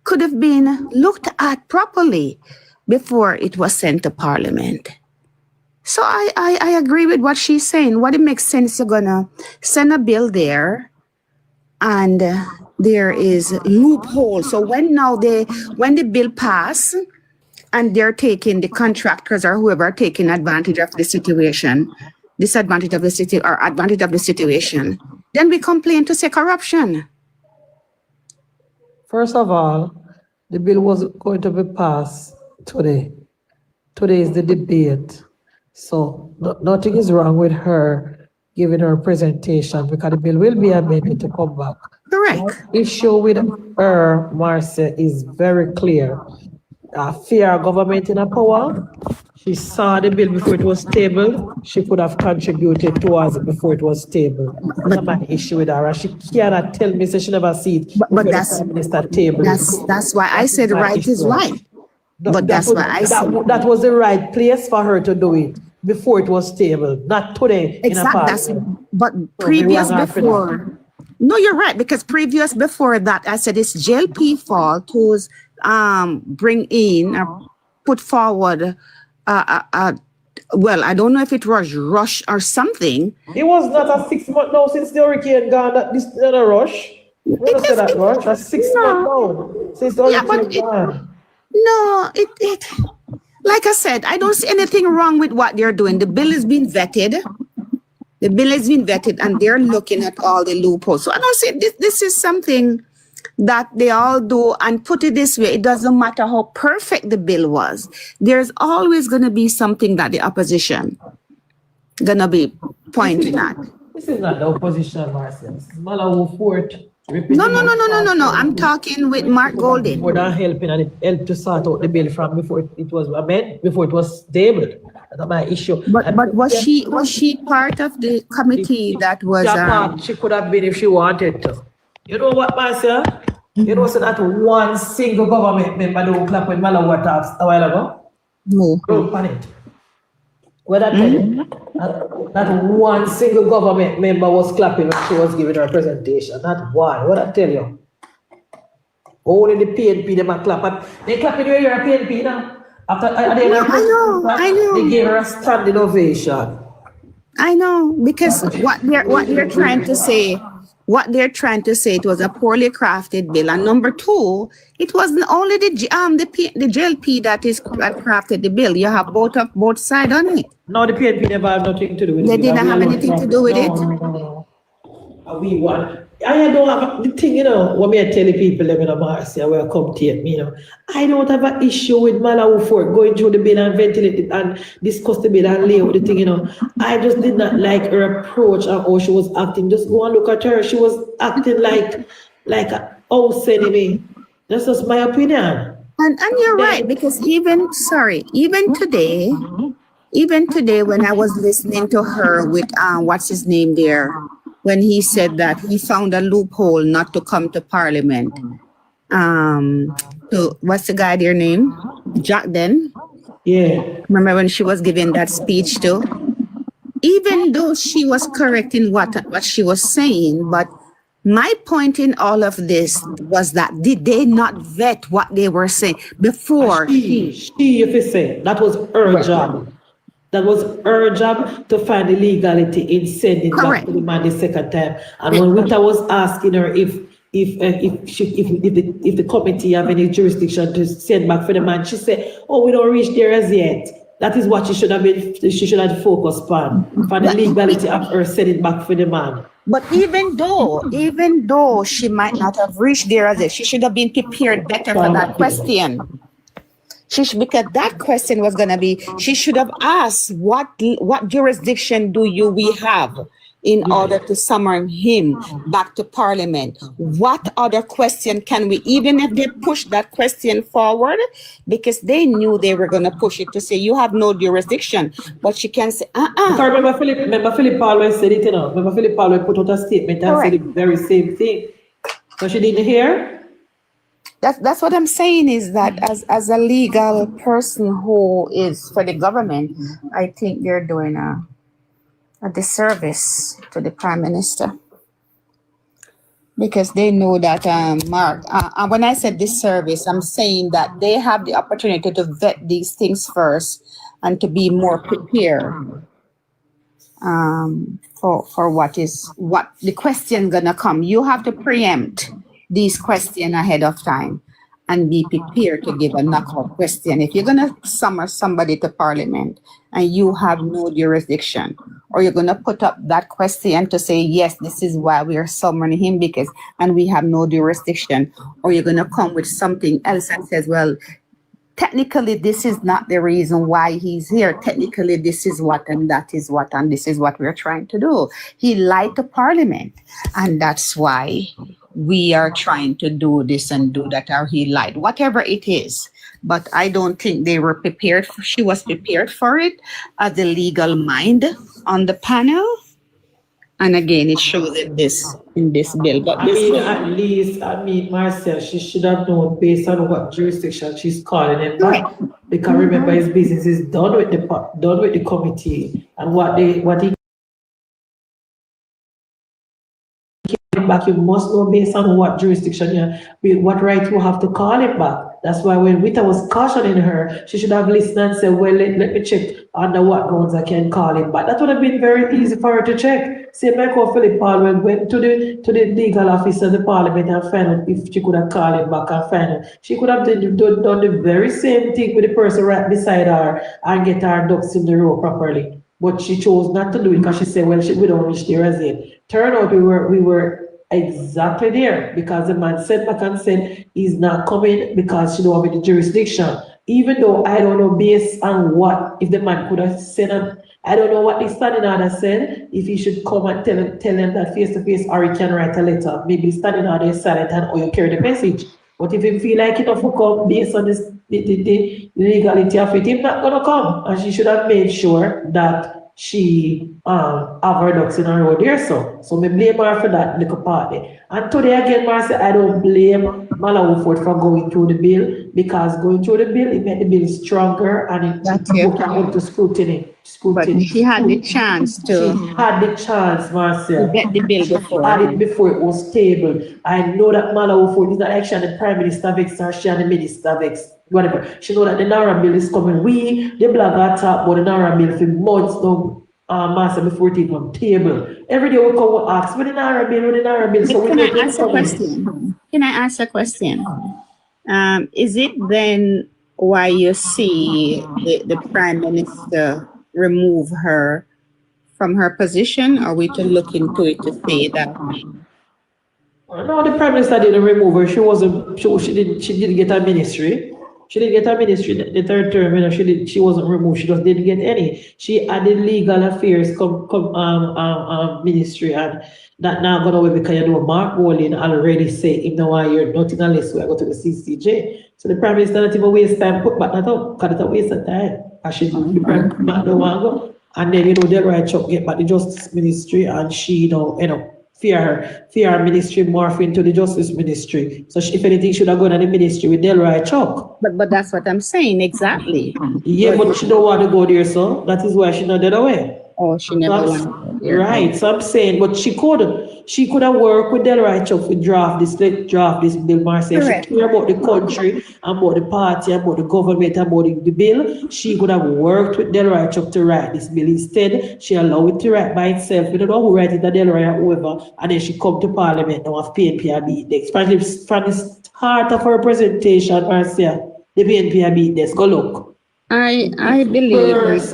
could have been looked at properly before it was sent to Parliament. So I agree with what she's saying. What it makes sense, you're gonna send a bill there, and there is loophole. So when the bill pass, and they're taking the contractors or whoever taking advantage of the situation, disadvantage of the city or advantage of the situation, then we complain to say corruption. First of all, the bill was going to be passed today. Today is the debate. So nothing is wrong with her giving her presentation because the bill will be amended to come back. Correct. The issue with her, Marcia, is very clear. Fear government in a power. She saw the bill before it was tabled. She could have contributed towards it before it was tabled. That's my issue with her. She cannot tell me so she never see it. But that's why I said right is right. But that's why I said that was the right place for her to do it before it was tabled, not today. Exactly. But previous before. No, you're right, because previous before that, I said it's JLP fault who's bring in or put forward well, I don't know if it was rush or something. It was not a 6 month now since the hurricane gone. That this is not a rush. We don't say that rush. A 6 month now since the hurricane gone. No, it like I said, I don't see anything wrong with what they're doing. The bill has been vetted. The bill has been vetted, and they're looking at all the loopholes. So I don't see this is something that they all do. And put it this way, it doesn't matter how perfect the bill was. There's always going to be something that the opposition going to be pointing at. This is not the opposition, Marcia. This is Malawi Fort. No. I'm talking with Mark Golden. More than helping and it helped to sort out the bill from before it was amended, before it was tabled. That's my issue. But was she part of the committee that was? She could have been if she wanted to. You know what, Marcia? You know, so that one single government member don't clap when Malawi talks a while ago. No. Don't panic. What I tell you, that one single government member was clapping when she was giving her presentation. Not one. What I tell you? Only the PNP, them a clap. They clapping when you're a PNP now. After I know. They gave her a standing ovation. I know, because what they're trying to say. What they're trying to say, it was a poorly crafted bill, and number two, it wasn't only the JLP that crafted the bill. You have both sides on it. No, the PNP never had nothing to do with it. They didn't have anything to do with it. No. We won. I don't have the thing, you know. When I tell the people, them in Marcia, where come take me, you know. I don't have an issue with Malawi Fort going through the bill and ventilate it and discuss the bill and lay out the thing, you know. I just did not like her approach and how she was acting. Just go and look at her. She was acting like a house enemy. That's just my opinion. And you're right, because even today when I was listening to her with what's his name there, when he said that he found a loophole not to come to Parliament. So what's the guy their name? Jack then? Yeah. Remember when she was giving that speech too? Even though she was correct in what she was saying, but my point in all of this was that did they not vet what they were saying before? She if you say, that was her job. That was her job to find the legality in sending back to the man the second time. And when Rita was asking her if the committee have any jurisdiction to send back for the man, she said, "Oh, we don't reach there as yet." That is what she should have focused on for the legality of her sending back for the man. But even though she might not have reached there as yet, she should have been prepared better for that question. Because that question was going to be, she should have asked, what jurisdiction we have in order to summon him back to Parliament? What other question can we, even if they push that question forward, because they knew they were going to push it to say, you have no jurisdiction, but she can say, Remember Philip always said it, you know. Remember Philip always put out a statement and said the very same thing. So she didn't hear? That's what I'm saying, is that as a legal person who is for the government, I think they're doing a disservice to the Prime Minister. because they know that, Mark, and when I said this service, I'm saying that they have the opportunity to vet these things first and to be more prepared for what the question gonna come. You have to preempt these questions ahead of time and be prepared to give a knockout question. If you're gonna summon somebody to Parliament and you have no jurisdiction, or you're gonna put up that question to say, yes, this is why we are summoning him and we have no jurisdiction, or you're gonna come with something else and says, well, technically, this is not the reason why he's here. Technically, this is what, and that is what, and this is what we're trying to do. He lied to Parliament, and that's why we are trying to do this and do that, or he lied, whatever it is. But I don't think they were prepared. She was prepared for it as the legal mind on the panel. And again, it shows in this bill. But at least, Marcel, she should have known based on what jurisdiction she's calling him back. Because remember, his business is done with the committee, and what he came back, you must know based on what jurisdiction what right you have to call him back. That's why when Rita was cautioning her, she should have listened and said, well, let me check under what grounds I can call him back. That would have been very easy for her to check. Say, Michael Philip Parliament went to the legal office of the Parliament and found out if she could have called him back and found out. She could have done the very same thing with the person right beside her and get her ducks in the row properly. But she chose not to do it because she said, well, we don't reach there as yet. Turn out we were exactly there, because the man said back and said he's not coming because she don't have the jurisdiction. Even though I don't know based on what, if the man could have said, I don't know what the standing order said, if he should come and tell them that face to face, or he can write a letter. Maybe standing order is silent and or you carry the message. But if he feel like it will come based on the legality of it, he's not gonna come. And she should have made sure that she have her ducks in a row there. So me blame her for that little party. And today again, Marcia, I don't blame Malawuford for going through the bill, because going through the bill, it made the bill stronger and it put up to scrutiny. But she had the chance to. She had the chance, Marcia. To get the bill before. She had it before it was tabled. I know that Malawuford is not actually the Prime Minister Vex or she and the Minister Vex. Whatever. She know that the NaRa bill is coming. We, the blogger, talk about the NaRa bill for months now, Master, before it even table. Every day we come and ask, what the NaRa bill, So can I ask a question? Can I ask a question? Is it then why you see the Prime Minister remove her from her position? Are we to look into it to say that? No, the Prime Minister didn't remove her. She didn't get a ministry. She didn't get a ministry the third term, she wasn't removed. She just didn't get any. She had the legal affairs ministry, and that now gone away because Mark Walling already said, if no one you're not in a list, we go to the CCJ. So the Prime Minister not even waste time put back that up, because it's a waste of time. The Prime Minister don't want to go. And then Delroy Chuck get back the Justice Ministry, and she fear ministry morph into the Justice Ministry. So if anything should have gone in the ministry with Delroy Chuck. But that's what I'm saying, exactly. Yeah, but she don't want to go there, so that is why she not dead away. Oh, she never went there. Right, so I'm saying, but she could have worked with Delroy Chuck to draft this bill, Marcel. She care about the country, about the party, about the government, about the bill. She could have worked with Delroy Chuck to write this bill. Instead, she allowed it to write by itself. We don't know who write it, Delroy or whoever, and then she come to Parliament now of PNP beat next. From the start of her presentation, Marcel, the PNP beat next. Go look. I believe.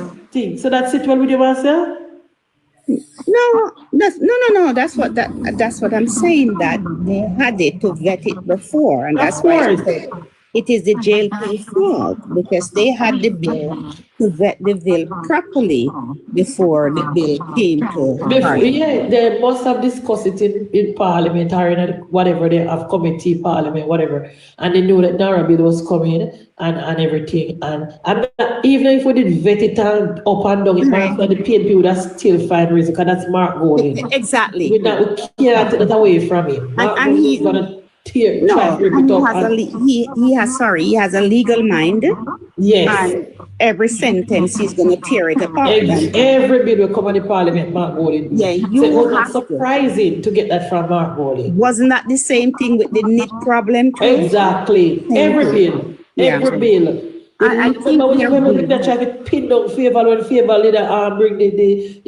So that's it well with you, Marcel? No. That's what I'm saying, that they had it to vet it before, and that's why I said it is the JLP fault, because they had the bill to vet the bill properly before the bill came to Parliament. Yeah, they must have discussed it in Parliament or in whatever they have committee, Parliament, whatever, and they knew that NaRa bill was coming and everything. And even if we did vet it and up and down, the PNP would have still find reason, because that's Mark Golding. Exactly. We can't take that away from him. And he's No, and he has a legal mind. Yes. And every sentence he's going to tear it apart. Every bill will come on the Parliament, Mark Bowling. Yeah, so it was not surprising to get that from Mark Bowling. Wasn't that the same thing with the NIT problem too? Exactly. Every bill. Every bill. I think when they try to pin down favor when favor leader bring the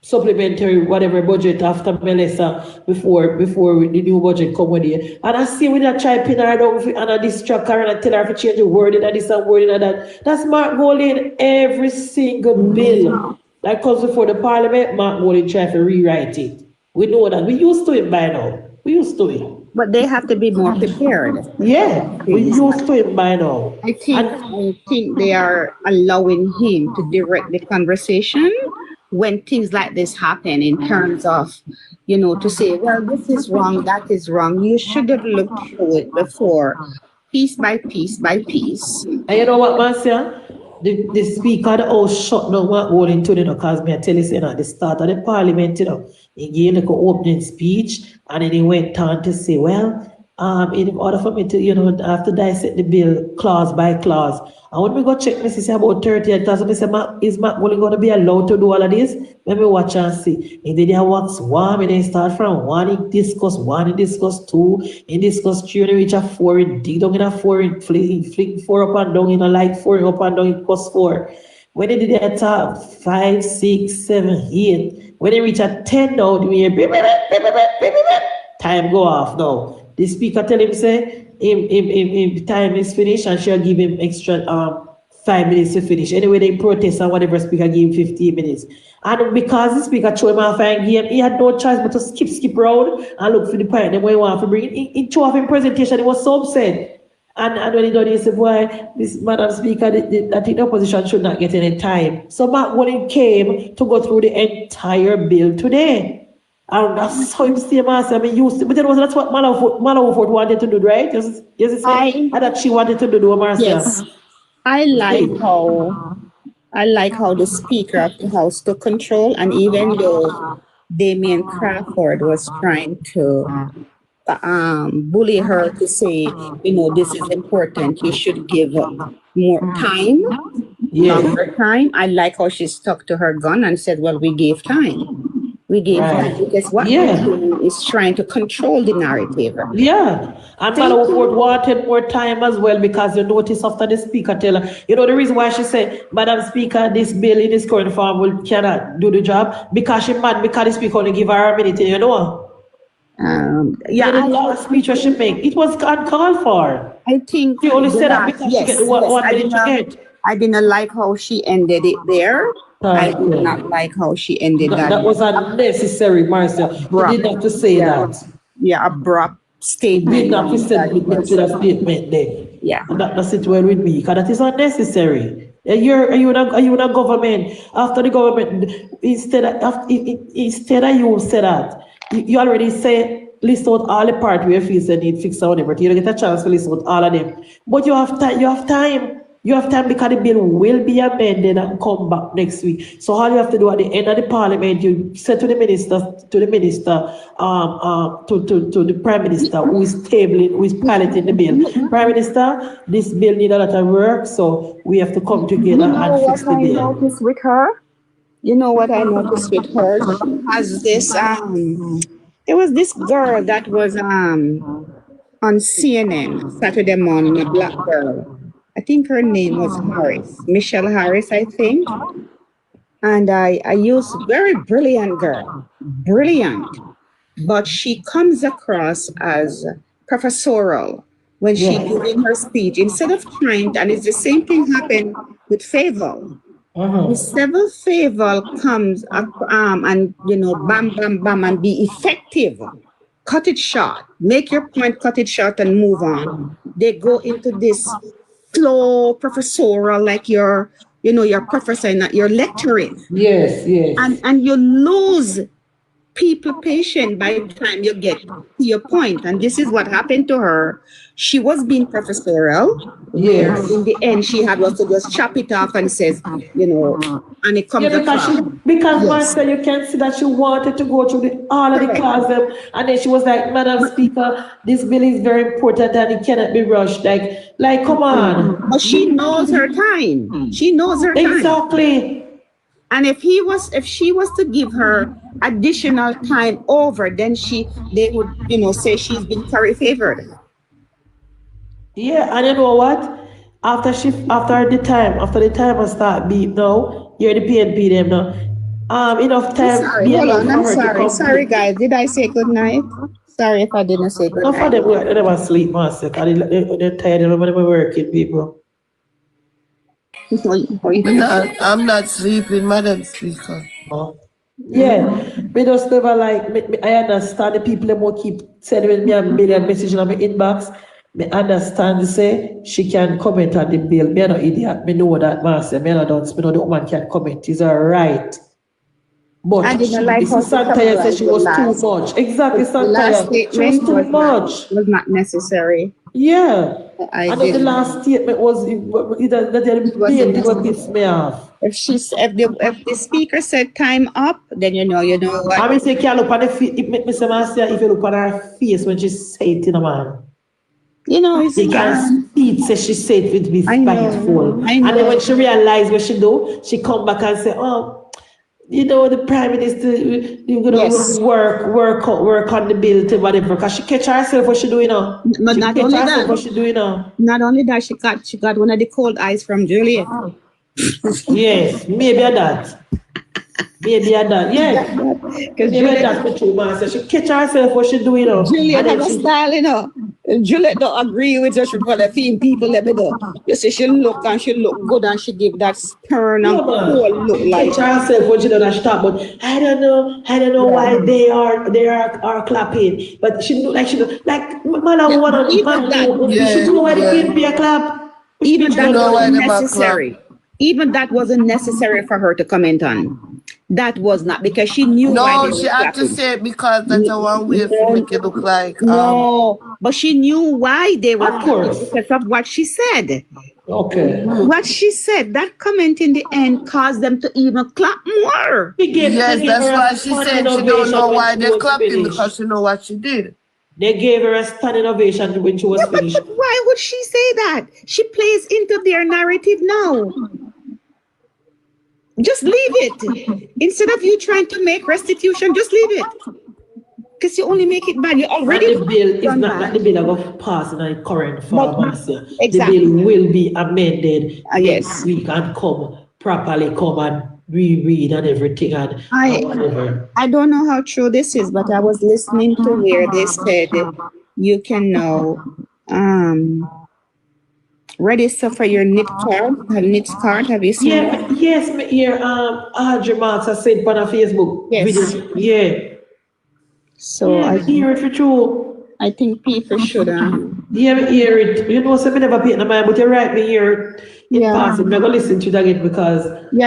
supplementary whatever budget after Melissa before the new budget come with it. And I see when I try to pin her down and I distract her and I tell her to change the wording and this and wording and that. That's Mark Bowling every single bill that comes before the Parliament. Mark Bowling try to rewrite it. We know that. We used to it by now. We used to it. But they have to be more prepared. Yeah, we used to it by now. I think they are allowing him to direct the conversation when things like this happen in terms of, to say, well, this is wrong, that is wrong. You should have looked through it before, piece by piece by piece. And you know what, Marcia? The Speaker of the House shut down what Bowling today, because me I tell you, at the start of the Parliament, he gave like an opening speech, and then he went on to say, well, in order for me to, have to dissect the bill clause by clause. And when we go check, me see about 38,000, me say, is Mark Bowling going to be allowed to do all of this? Let me watch and see. And then he works one, and then start from one, he discuss one, he discuss two, he discuss three, and he reach a four, he dig down in a four, he flick four up and down, in a light four up and down, he plus four. When he did that top 5, 6, 7, 8, when he reach a 10 now, we hear time go off now. The Speaker tell him say if time is finished, and she'll give him extra 5 minutes to finish. Anyway, they protest and whatever, Speaker give him 15 minutes. And because the Speaker threw him off and game, he had no choice but to skip round and look for the point. Then when he want to bring it, he threw off in presentation, he was so upset. And when he done, he said, boy, this Madam Speaker, I think the opposition should not get any time. So Mark Bowling came to go through the entire bill today. And that's how him say, Master, used to, but that's what Malawford wanted to do, right? Yes, I that she wanted to do, Marcia. Yes. I like how the Speaker of the House took control, and even though Damien Crawford was trying to bully her to say, this is important, you should give more time, longer time. I like how she stuck to her gun and said, well, we gave time. We gave time because what we're doing is trying to control the narrative. Yeah, and Malawford wanted more time as well, because you notice after the Speaker tell her, the reason why she said, Madam Speaker, this bill in this current form cannot do the job, because she mad because the Speaker only give her a minute, the last speech she make, it was uncalled for. I think she only said that because she get the 1 minute to get. I didn't like how she ended it there. I did not like how she ended that. That was unnecessary, Marcia. You didn't have to say that. Yeah, abrupt statement. You didn't have to say that statement there. Yeah. And that's it well with me, because that is unnecessary. Are you in a government? After the government, instead of you say that, you already say, list out all the part where you feel they need fix out everything. You don't get a chance to list out all of them. But you have time. You have time because the bill will be amended and come back next week. So all you have to do at the end of the Parliament, you say to the minister, to the Prime Minister who is piloting the bill. Prime Minister, this bill needs a lot of work, so we have to come together and fix the bill. You know what I noticed with her? You know what I noticed with her? She has this, there was this girl that was on CNN Saturday morning, a black girl. I think her name was Harris, Michelle Harris, I think. And I used very brilliant girl, brilliant. But she comes across as professorial when she giving her speech. Instead of trying, and it's the same thing happened with Favour. Instead of Favour comes up and, bam, bam, bam, and be effective. Cut it short, make your point, cut it short and move on. They go into this slow professorial, like you're professor, not you're lecturing. Yes. And you lose people patient by the time you get to your point. And this is what happened to her. She was being professorial, where in the end she had also just chop it off and says, you know, and it comes because Martha, you can see that she wanted to go through all of the classes, and then she was like, Madam Speaker, this bill is very important and it cannot be rushed. Like come on. But she knows her time. She knows her time. Exactly. And if she was to give her additional time over, then they would, you know, say she's been very favored. Yeah, and you know what? After the timer start beep now, you're the PNP them now. Enough time. I'm sorry, guys. Did I say good night? Sorry if I didn't say good night. No, for them, they never sleep, master. They're tired of them working, people. I'm not sleeping, Madam Speaker. Yeah, we just never I understand the people that will keep sending me a million messages on my inbox. I understand they say she can comment on the bill. Me no idiot. Me know that, master. Me no dunce. Me know the woman can comment. It's all right. But I didn't like her. Santaya said she was too much. Exactly, Santaya. She was too much. Was not necessary. Yeah. And the last statement was that piss me off. If the speaker said time up, then you know what. I mean, say, can look on the face. It make me say, master, if you look on her face when she say it, you know, man. You know, it's you can see it, say she said it with be spiteful. And then when she realized what she do, she come back and say, oh, you know, the Prime Minister, you're gonna work on the bill to whatever. Because she catch herself what she doing now. But not only that, what she doing now. Not only that, she got one of the cold eyes from Juliet. Yes, maybe that. Yeah. Because Juliet that's the true man. So she catch herself what she doing now. Juliet have a style, you know. Juliet don't agree with her. She probably feel people let me know. You see, she look good and she give that stern and cold look like. Catch herself what she done and she talk about. I don't know why they are clapping. But she look like man, one of them. She know why the PNP clap. Even that wasn't necessary. Even that wasn't necessary for her to comment on. That was not because she knew why they were she had to say it because that's the one way to make it look like. No, but she knew why they were clapping because of what she said. Okay. What she said, that comment in the end caused them to even clap more. Yes, that's why she said she don't know why they're clapping because she know what she did. They gave her a standing ovation when she was finished. But why would she say that? She plays into their narrative now. Just leave it. Instead of you trying to make restitution, just leave it. Because you only make it bad. You already. And the bill is not like the bill of passing in the current format. Exactly. The bill will be amended next week and come and reread and everything and whatever. I don't know how true this is, but I was listening to where they said you can now register for your NIP card. Have you seen that? Yes, me hear Jamrock has said on Facebook. Yes. Video. Yeah. So I hear it for true. I think people should yeah, me hear it. You know, so me never pay no mind, but you're right, me hear it passing. Me go listen to it again because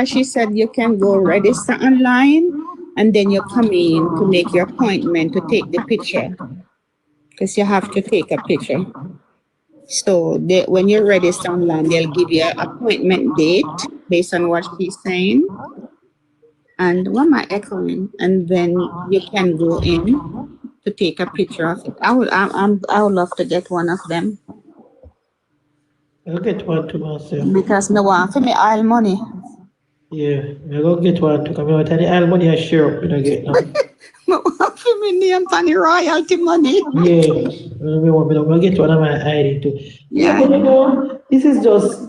she said you can go register online and then you come in to make your appointment to take the picture. Because you have to take a picture. So when you register online, they'll give you an appointment date based on what she's saying. And what am I echoing? And then you can go in to take a picture of it. I would love to get one of them. I'll get one to myself. Because I want for me oil money. Yeah, I go get one to come out. And the oil money I share up when I get now. I want for me name for the royalty money. Yeah, I'll get one of my ID too. Yeah, but you know, this is just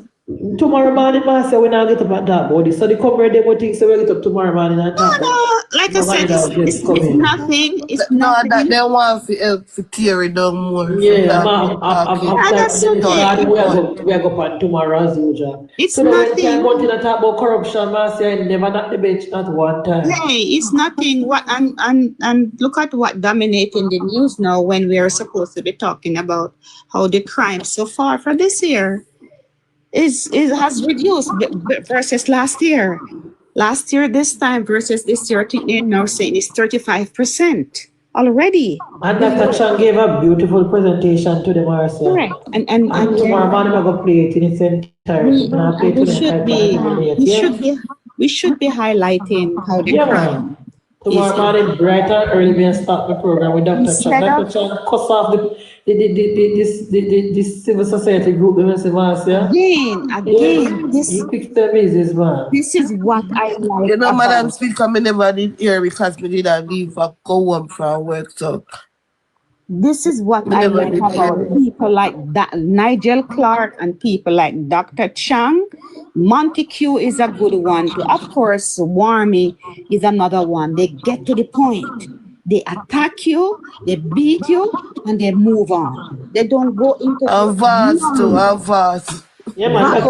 tomorrow morning, Master, when I get up and talk about this. So the cover they will think so we'll get up tomorrow morning and talk about like I said, it's nothing. It's nothing. That they want to tear it down more. Yeah, we are going on tomorrow as usual. It's so nothing. We can continue to talk about corruption, Master, and never not the bench, not one time. Hey, it's nothing. What and look at what dominating the news now when we are supposed to be talking about how the crime so far for this year has reduced versus last year. Last year, this time versus this year, I think they're now saying it's 35% already. And Dr. Chang gave a beautiful presentation to the Marcia. Correct. And tomorrow morning I'm going to play it in its entirety. We should be highlighting how they Tomorrow morning, bright and early, and start the program with Dr. Chang. Dr. Chang cuss off this civil society group, Again, he fixed the business, man. This is what I like. You know, Madam Speaker, I never did hear because we didn't leave a go home from work, so. This is what I like about people like that, Nigel Clark and people like Dr. Chang. Montague is a good one too. Of course, Warmy is another one. They get to the point. They attack you, they beat you, and they move on. They don't go into avance to avance. Yeah, man.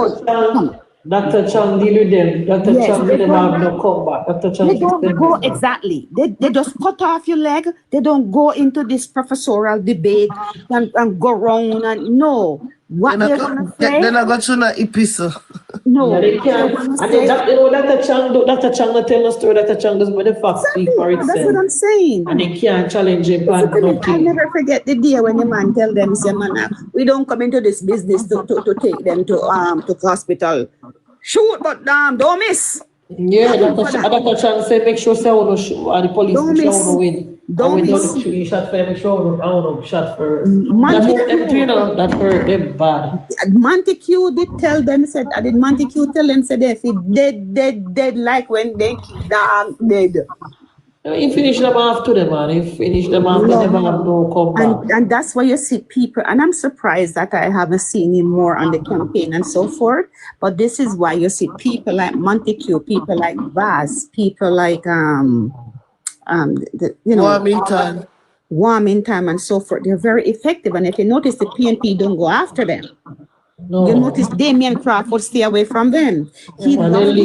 Dr. Chang deal with them. Dr. Chang did them have no comeback. Dr. Chang they don't go exactly. They just cut off your leg. They don't go into this professorial debate and go round and no. What they're gonna say? Then I got to an epistle. No, yeah, they can't. And then Dr. Chang not tell no story. Dr. Chang does, but the facts speak for itself. That's what I'm saying. And they can't challenge him. I never forget the day when the man tell them, say, man, we don't come into this business to take them to hospital. Shoot, but don't miss. Yeah, Dr. Chang said, make sure say no shoot, and the police don't make miss. Sure win. Don't miss. You shot for make sure I shot first. That hurt them bad. Montague did tell them, said, I did Montague tell them, said, if it dead, like when they dog dead. He finished them off to them, man. He finished them off, they never have no comeback. And that's why you see people, and I'm surprised that I haven't seen him more on the campaign and so forth, but this is why you see people like Montague, people like Vaz, people like, Warming time and so forth. They're very effective, and if you notice, the PNP don't go after them. No. You notice Damian Crawford stay away from them. He loved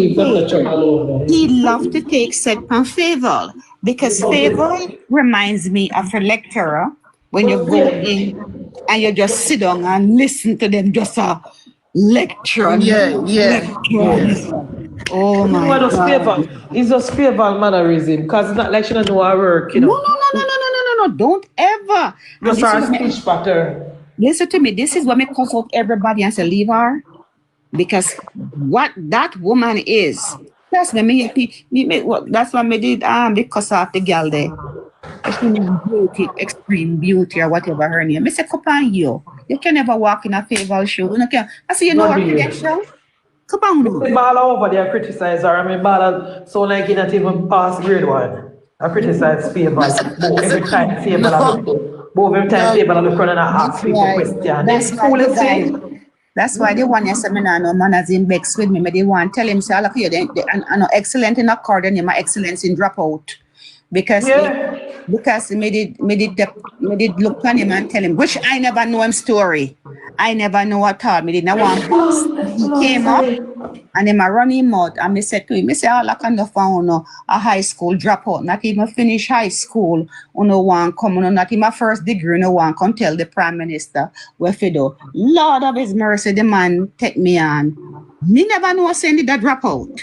to take set pan favor because favor reminds me of a lecturer when you go in and you just sit down and listen to them just a lecture. Yeah. Oh my God. It's just favor mannerism because it's not like she doesn't know her work, you know. No, don't ever. Just our speech pattern. Listen to me, this is what me cuss out everybody and say leave her. Because what that woman is, that's that's what me did because of the girl there. Beauty, extreme beauty or whatever her name. I say come on you can never walk in a favor show. I say you know her credential. Come on. Bala over there criticize her. I mean Bala so like he not even pass grade 1. I criticize favor every time favor. Both every time people are looking and ask people questions. That's why they want yes, I mean, no man as in Bex with me, but they want tell him say look here, I know excellent in accord and my excellence in dropout. Because he made it look on him and tell him, which I never know him story. I never know at all. Me didn't want he came up and him a run him out and me said to him, I say, all I can find a high school dropout, not even finish high school, no one come, not even my first degree, no one come tell the Prime Minister where he do. Lord of his mercy, the man take me on. Me never know saying that dropout.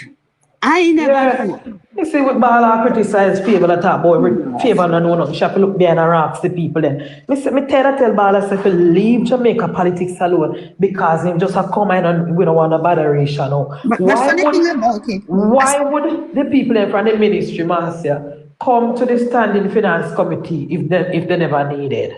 I never know. You see, with Bala criticize people at all, boy, favor no know nothing. She have to look behind and ask the people then. Me tell Bala say to leave Jamaica politics alone because him just have come in and we don't want a botheration. No. Why would the people in front of the ministry, Marcia, come to the standing finance committee if they never needed?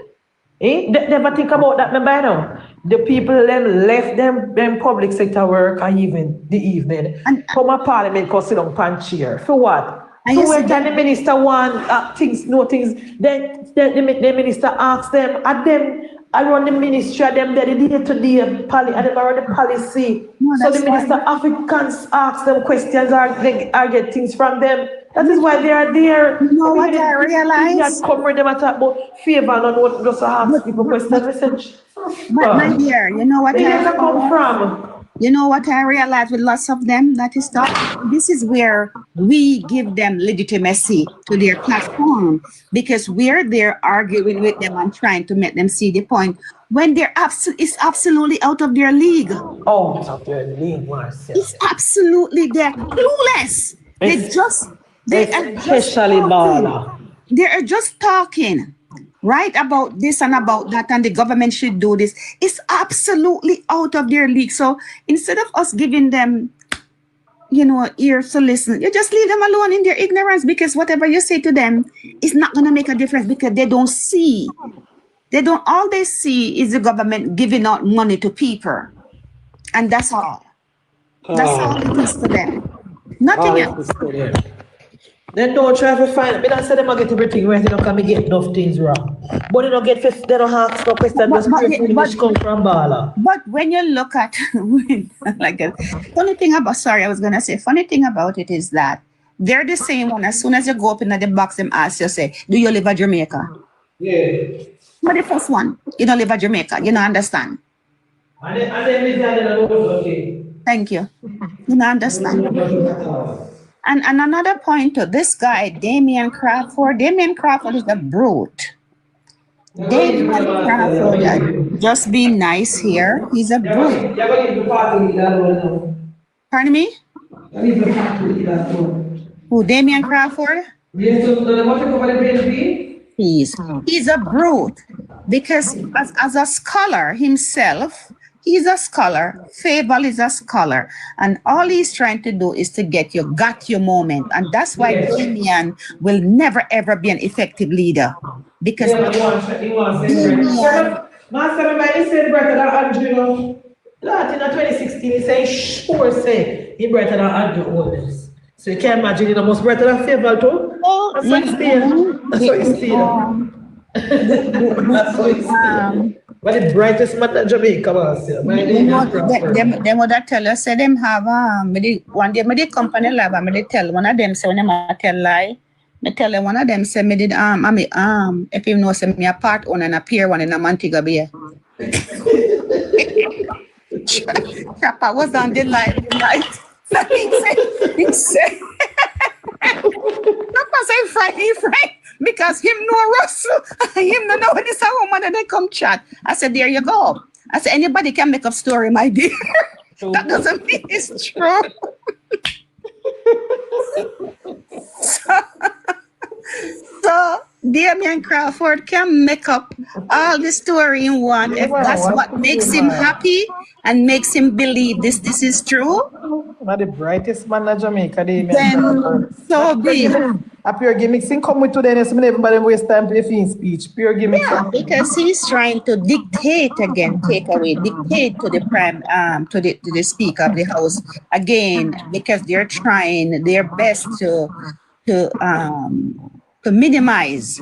They never think about that by now. The people then left them public sector work or even the evening. And come a parliament, go sit on pan chair. For what? So when the minister want things, then the minister asks them, around the ministry, them the day-to-day and them around the policy. No, so the minister Africans ask them questions or get things from them. That is why they are there. You know what I realize? Come with them and talk about favor and not just ask people questions. But my dear, you know what I come from? You know what I realize with lots of them that is stuff. This is where we give them legitimacy to their platform because we're there arguing with them and trying to make them see the point when they're it's absolutely out of their league. Oh, it's out of their league, Marcia. It's absolutely they're clueless. Especially Bala. They are just talking, right, about this and about that, and the government should do this. It's absolutely out of their league. So instead of us giving them, ears to listen, you just leave them alone in their ignorance, because whatever you say to them is not going to make a difference, because they don't see. All they see is the government giving out money to people. And that's all. That's all it is to them. Nothing else. Then don't try to find it. I don't say them get everything right, they don't come get enough things wrong. But they don't ask no question, just which come from Bala. But when you look at funny thing about it is that they're the same one. As soon as you go up in the box, them ask you, say, do you live at Jamaica? Yeah. But the first one, you don't live at Jamaica, you don't understand. And then okay. Thank you. You don't understand. And another point to this guy, Damien Crawford. Damien Crawford is a brute. Damien Crawford, just be nice here. He's a brute. Pardon me? Who, Damien Crawford? He's a brute, because as a scholar himself, he's a scholar. Fable is a scholar, and all he's trying to do is to get your moment, and that's why Damien will never ever be an effective leader, because Master, he said better than Andrew. That in 2016, he said sure say he better than Andrew always. So you can imagine it almost better than Fable too. That's what he's saying. That's what he's saying. That's what he's saying. But the brightest man in Jamaica was them would tell us, say them have one day the company lab, and they tell one of them, say when them tell lie, me tell one of them, say me did if you know, say me a part owner and a peer one in a Montego Bay. Chapa was on the line tonight. He said Chapa say Frank, because him know Russell, him no know this a woman and they come chat. I said, there you go. I said, anybody can make up story, my dear. That doesn't mean it's true. So Damien Crawford can make up all the story in one if that's what makes him happy and makes him believe this is true. One of the brightest man in Jamaica, then so be it. A pure gimmicks in come with today, so everybody waste time to the speech. Pure gimmicks. Yeah, because he's trying to dictate dictate to the to the Speaker of the House again, because they're trying their best to minimize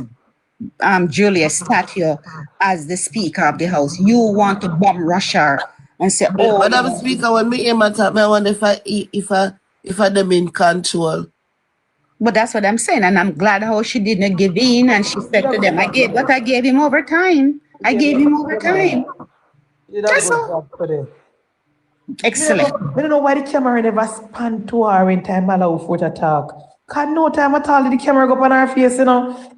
Julia's stature as the Speaker of the House. You want to bomb Russia and say, oh, Madam Speaker, when me aim at her, I wonder if I them in control. But that's what I'm saying, and I'm glad how she didn't give in, and she said to them, I gave him over time. I gave him over time. That's all. Excellent. I don't know why the camera never span to her in time allow for to talk. Cause no time at all did the camera go up on her face,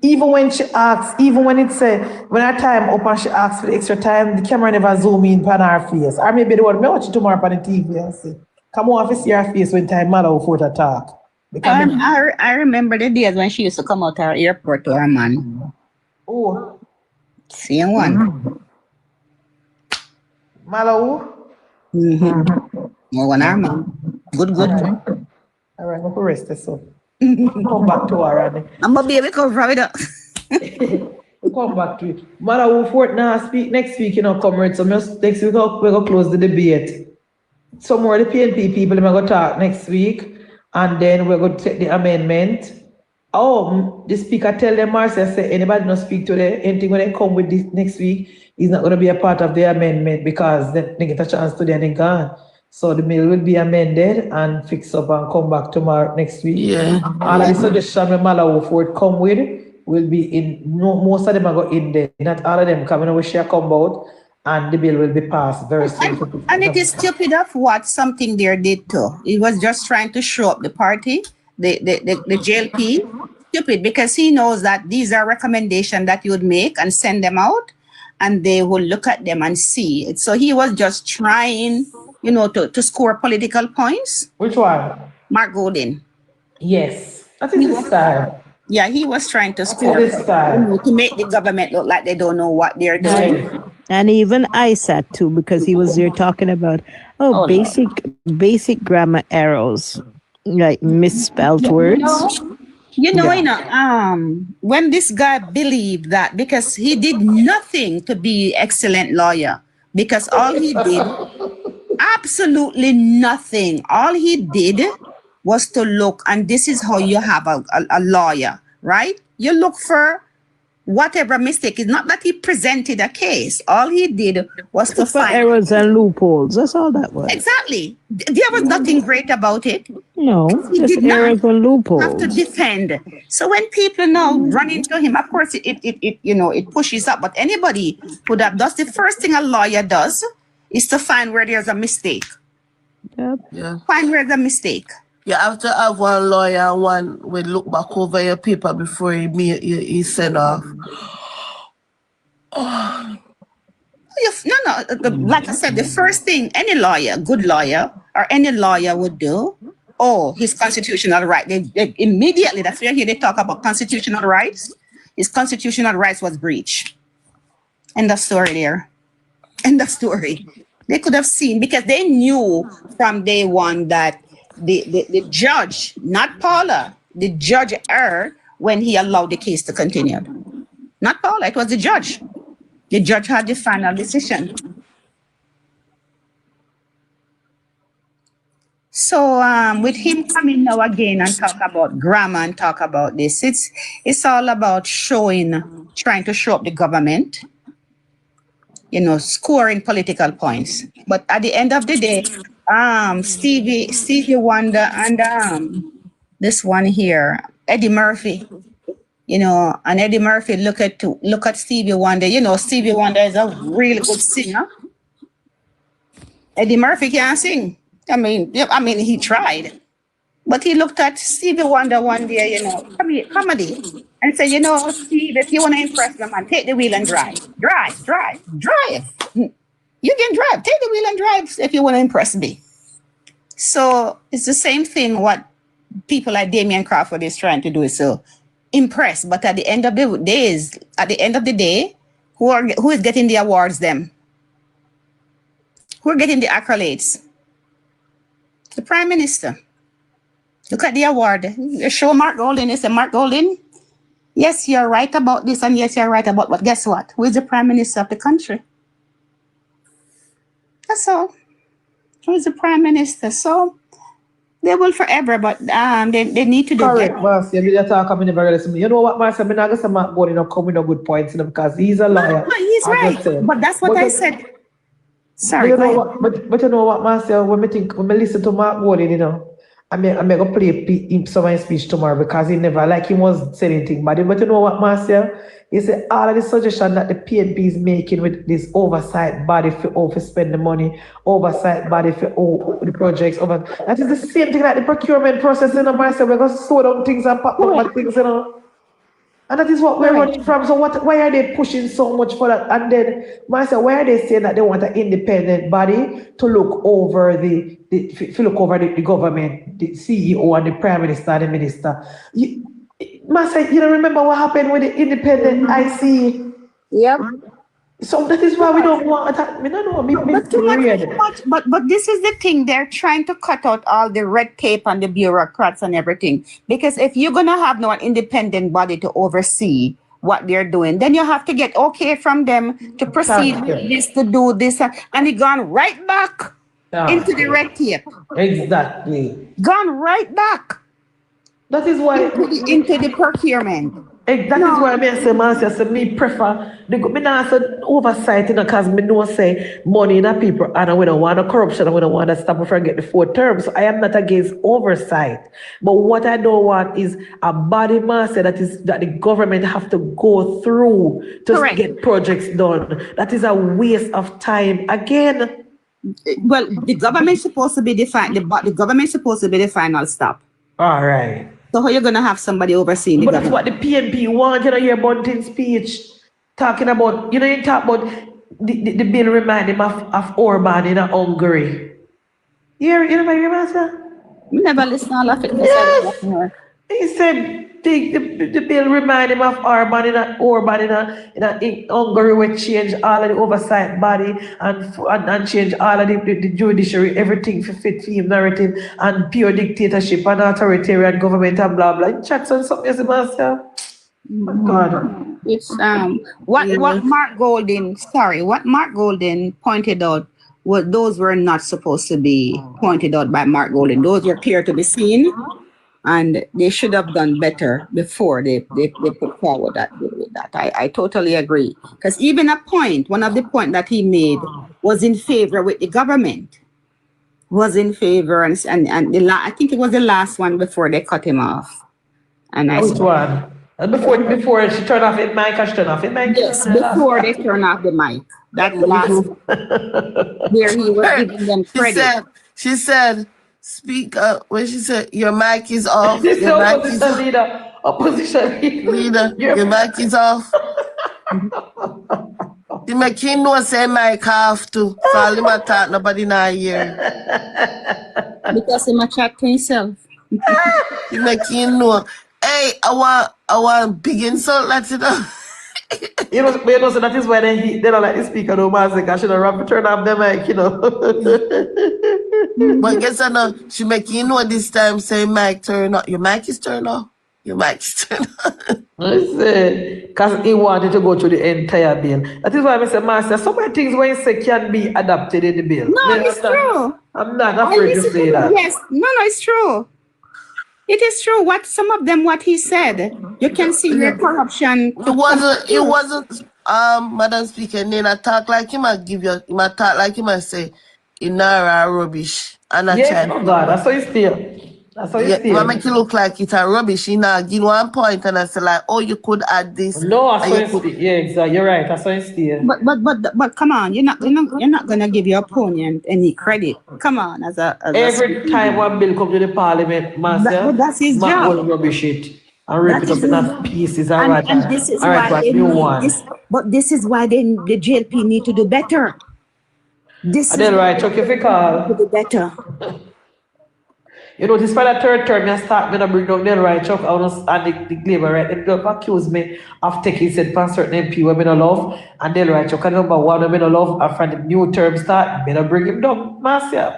Even when she asks, even when it say when her time up and she asks for the extra time, the camera never zoom in on her face. Or maybe the one me watch it tomorrow on the TV and say, come on, to see her face when time allow for to talk. I remember the days when she used to come out of our airport to her man. Oh. Same one. Malawu? No one our man. Good. All right, I'm going to rest this up. Come back to her, Annie. I'm a baby come from it up. We'll come back to it. Malawu Fort now speak next week, comrades. So next week we're going to close the debate. Some more of the PNP people are going to talk next week. And then we're going to take the amendment. Oh, the speaker tell them, Marcia, say anybody not speak today, anything when they come with this next week is not going to be a part of the amendment, because they get a chance today and they gone. So the bill will be amended and fix up and come back tomorrow next week. Yeah. All of the suggestions when Malawu Fort come with will be in, most of them are going in there. Not all of them coming with share come out. And the bill will be passed very soon. And it is stupid of what something there did too. It was just trying to show up the party, the JLP. Stupid, because he knows that these are recommendations that you would make and send them out, and they will look at them and see it. So he was just trying, to score political points. Which one? Mark Golding. Yes, that is his style. Yeah, he was trying to That score, is his style. to make the government look like they don't know what they're doing. Yes. And even ISAT too, because he was there talking about Oh, Lord. basic grammar errors, like misspelled words. When this guy believed that, because he did nothing to be excellent lawyer, because all he did, absolutely nothing. All he did was to look, and this is how you have a lawyer, right? You look for whatever mistake. It's not that he presented a case. All he did was to For find errors and loopholes. That's all that was. exactly. There was nothing great about it. No, He just did not errors and have to loopholes. defend. So when people now run into him, of course it pushes up. But anybody who does the first thing a lawyer does is to find where there's a mistake. Yeah. Find where the mistake. You have to have one lawyer and one will look back over your paper before he send off. Like I said, the first thing any lawyer, good lawyer, or any lawyer would do, his constitutional right. They immediately, that's where they talk about constitutional rights. His constitutional rights was breached. End of story there. End of story. They could have seen, because they knew from day one that the judge, not Paula, the judge erred when he allowed the case to continue. Not Paula, it was the judge. The judge had the final decision. So with him coming now again and talk about grammar and talk about this, it's all about trying to show up the government, scoring political points. But at the end of the day, Stevie Wonder and this one here, Eddie Murphy, and Eddie Murphy look at Stevie Wonder. Stevie Wonder is a really good singer. Eddie Murphy can't sing. I mean, he tried, but he looked at Stevie Wonder one day, comedy, and said, Steve, if you want to impress them, man, take the wheel and drive. You can drive. Take the wheel and drive if you want to impress me. So it's the same thing what people like Damian Crawford is trying to do. So impress, but at the end of the day, who is getting the awards? Them. Who are getting the accolades? The Prime Minister. Look at the award. They show Mark Golding. They say, Mark Golding, yes, you're right about this, and yes, you're right about what. Guess what? Who is the Prime Minister of the country? That's all. Who is the Prime Minister? So they will forever, but they need to do correct, boss. You talk about never listen. You know what, Marcel? I'm not going to say Mark Golding come with no good points, because he's a liar. No, he's right. But that's what I said. Sorry, but you know what, Marcel? When I listen to Mark Golding, I'm going to play some of his speech tomorrow, because he never, like he was saying anything. But you know what, Marcel? He said all of the suggestion that the PNP is making with this oversight body for spend the money, oversight body for the projects, that is the same thing like the procurement process, Marcel. We're going to slow down things and pop up things, And that is what we're running from. So why are they pushing so much for that? And then, Marcel, why are they saying that they want an independent body to look over the government, the CEO and the Prime Minister and the Minister? Marcel, you don't remember what happened with the independent IC? Yep. So that is why we don't want that. I don't know. But this is the thing. They're trying to cut out all the red tape and the bureaucrats and everything. Because if you're going to have no independent body to oversee what they're doing, then you have to get okay from them to proceed with this, to do this. And it gone right back into the red tape. Exactly. Gone right back. That is why into the procurement. That is why I say, Marcia, me prefer the oversight, because me know say money in people, and we don't want a corruption, and we don't want to stop before I get the 4 terms. So I am not against oversight, but what I don't want is a body, Marcia, that the government have to go through to get projects done. That is a waste of time again. Well, the government is supposed to be the final stop. All right. So how you gonna have somebody overseeing the government? But that's what the PNP want. Your Bunting speech talking about. You talk about the bill remind him of Orban in Hungary. You remember that? Never listen to all of it. Yes. He said the bill remind him of Orban in Hungary, where change all of the oversight body and change all of the judiciary, everything for fit for him narrative and pure dictatorship and authoritarian government and blah blah. Chat on something else, Master. God. It's what Mark Golden pointed out. Those were not supposed to be pointed out by Mark Golden. Those were clear to be seen. And they should have done better before they put forward that. I totally agree. Because even one of the points that he made was in favor with the government. Was in favor and I think it was the last one before they cut him off. And which one? And before she turned off the mic, she turned off the mic. Yes, before they turn off the mic. That last where he was giving them credit. She said speak up when she said your mic is off. This is opposition leader. Opposition leader. Your mic is off. The McKinney no say mic have to. So all him attack nobody now here. Because he might chat to himself. The McKinney no. Hey, I want big insult, let's it up. You know, so that is why they don't like the speaker no more. I should have turn off the mic, you know. But guess what? She make you know this time say mic turn off. Your mic is turned off. Your mic is turned off. Listen, because he wanted to go through the entire bill. That is why I say, Master, so many things when you say can be adapted in the bill. No, it's true. I'm not afraid to say that. Yes, no, it's true. It is true. What he said, you can see the corruption. It wasn't. Madam Speaker, then I talk like him. I talk like him. I say, NaRa rubbish. And I yes, oh God, that's how you still. That's how you still. I make it look like it's a rubbish. You know, give 1 point, and I say like, oh, you could add this. No, that's how you still. Yeah, exactly. You're right. That's how you still. But come on, you're not gonna give your opponent any credit. Come on, every time one bill comes to the Parliament, Master, that's his job. Will rubbish it and rip it up in pieces and this is why they need this. But this is why the JLP need to do better. This is right. Chuck, if you call to do better. You know, this for the third term, I start me to bring down Delroy Chuck and the Glaber, right? They don't accuse me of taking said for certain MP where I don't love, and Delroy Chuck, and number one, I don't love, and from the new term start, I don't bring him down, myself.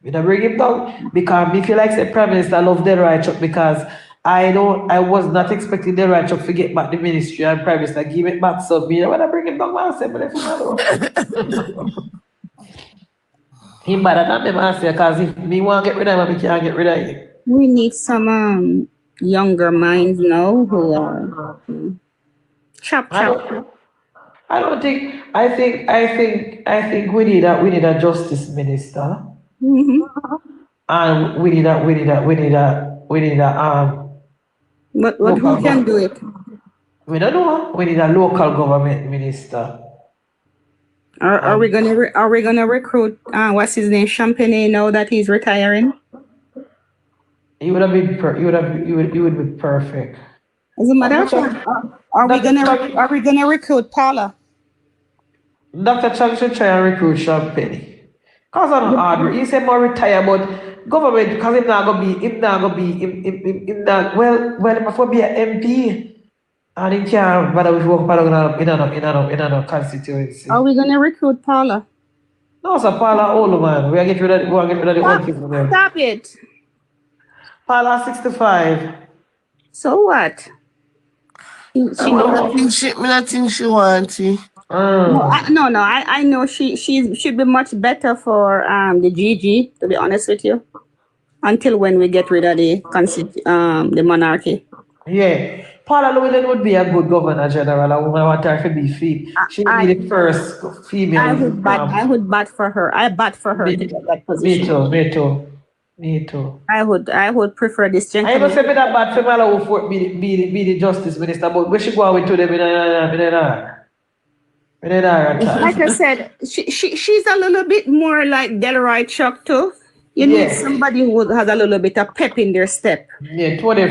I don't bring him down, because me feel like the Prime Minister love Delroy Chuck, because I was not expecting Delroy Chuck to get back the ministry, and Prime Minister give it back, so me, I want to bring him down myself, but he better than them answer, because if me want to get rid of him, I can't get rid of him. We need some younger minds now who are chop. I don't think. I think we need a justice minister, and we need a But who can do it? We don't know. We need a local government minister. Are we gonna recruit what's his name, Champagne, now that he's retiring? He would be perfect. As a matter of fact, are we gonna recruit Paula? Dr. Chang should try and recruit Champagne. Cause I don't order. He said more retire, but government, because him not gonna be well, him for be an MP. And he can't bother with work in a constituency. Are we gonna recruit Paula? No, so Paula old man. We are getting rid of the old people there. Stop it. Paula 65. So what? I don't think she wants it. No, I know she should be much better for the GG, to be honest with you. Until when we get rid of the monarchy. Yeah. Paula Llewellyn would be a good governor general. I want her to be female. She would be the first female. I would bat for her. I bat for her to get that position. Me too. I would prefer this gentleman. I don't say that bad female who be the justice minister, but we should go with to them in like I said, she's a little bit more like Delroy Chuck too. You need somebody who has a little bit of pep in their step. Yeah, 20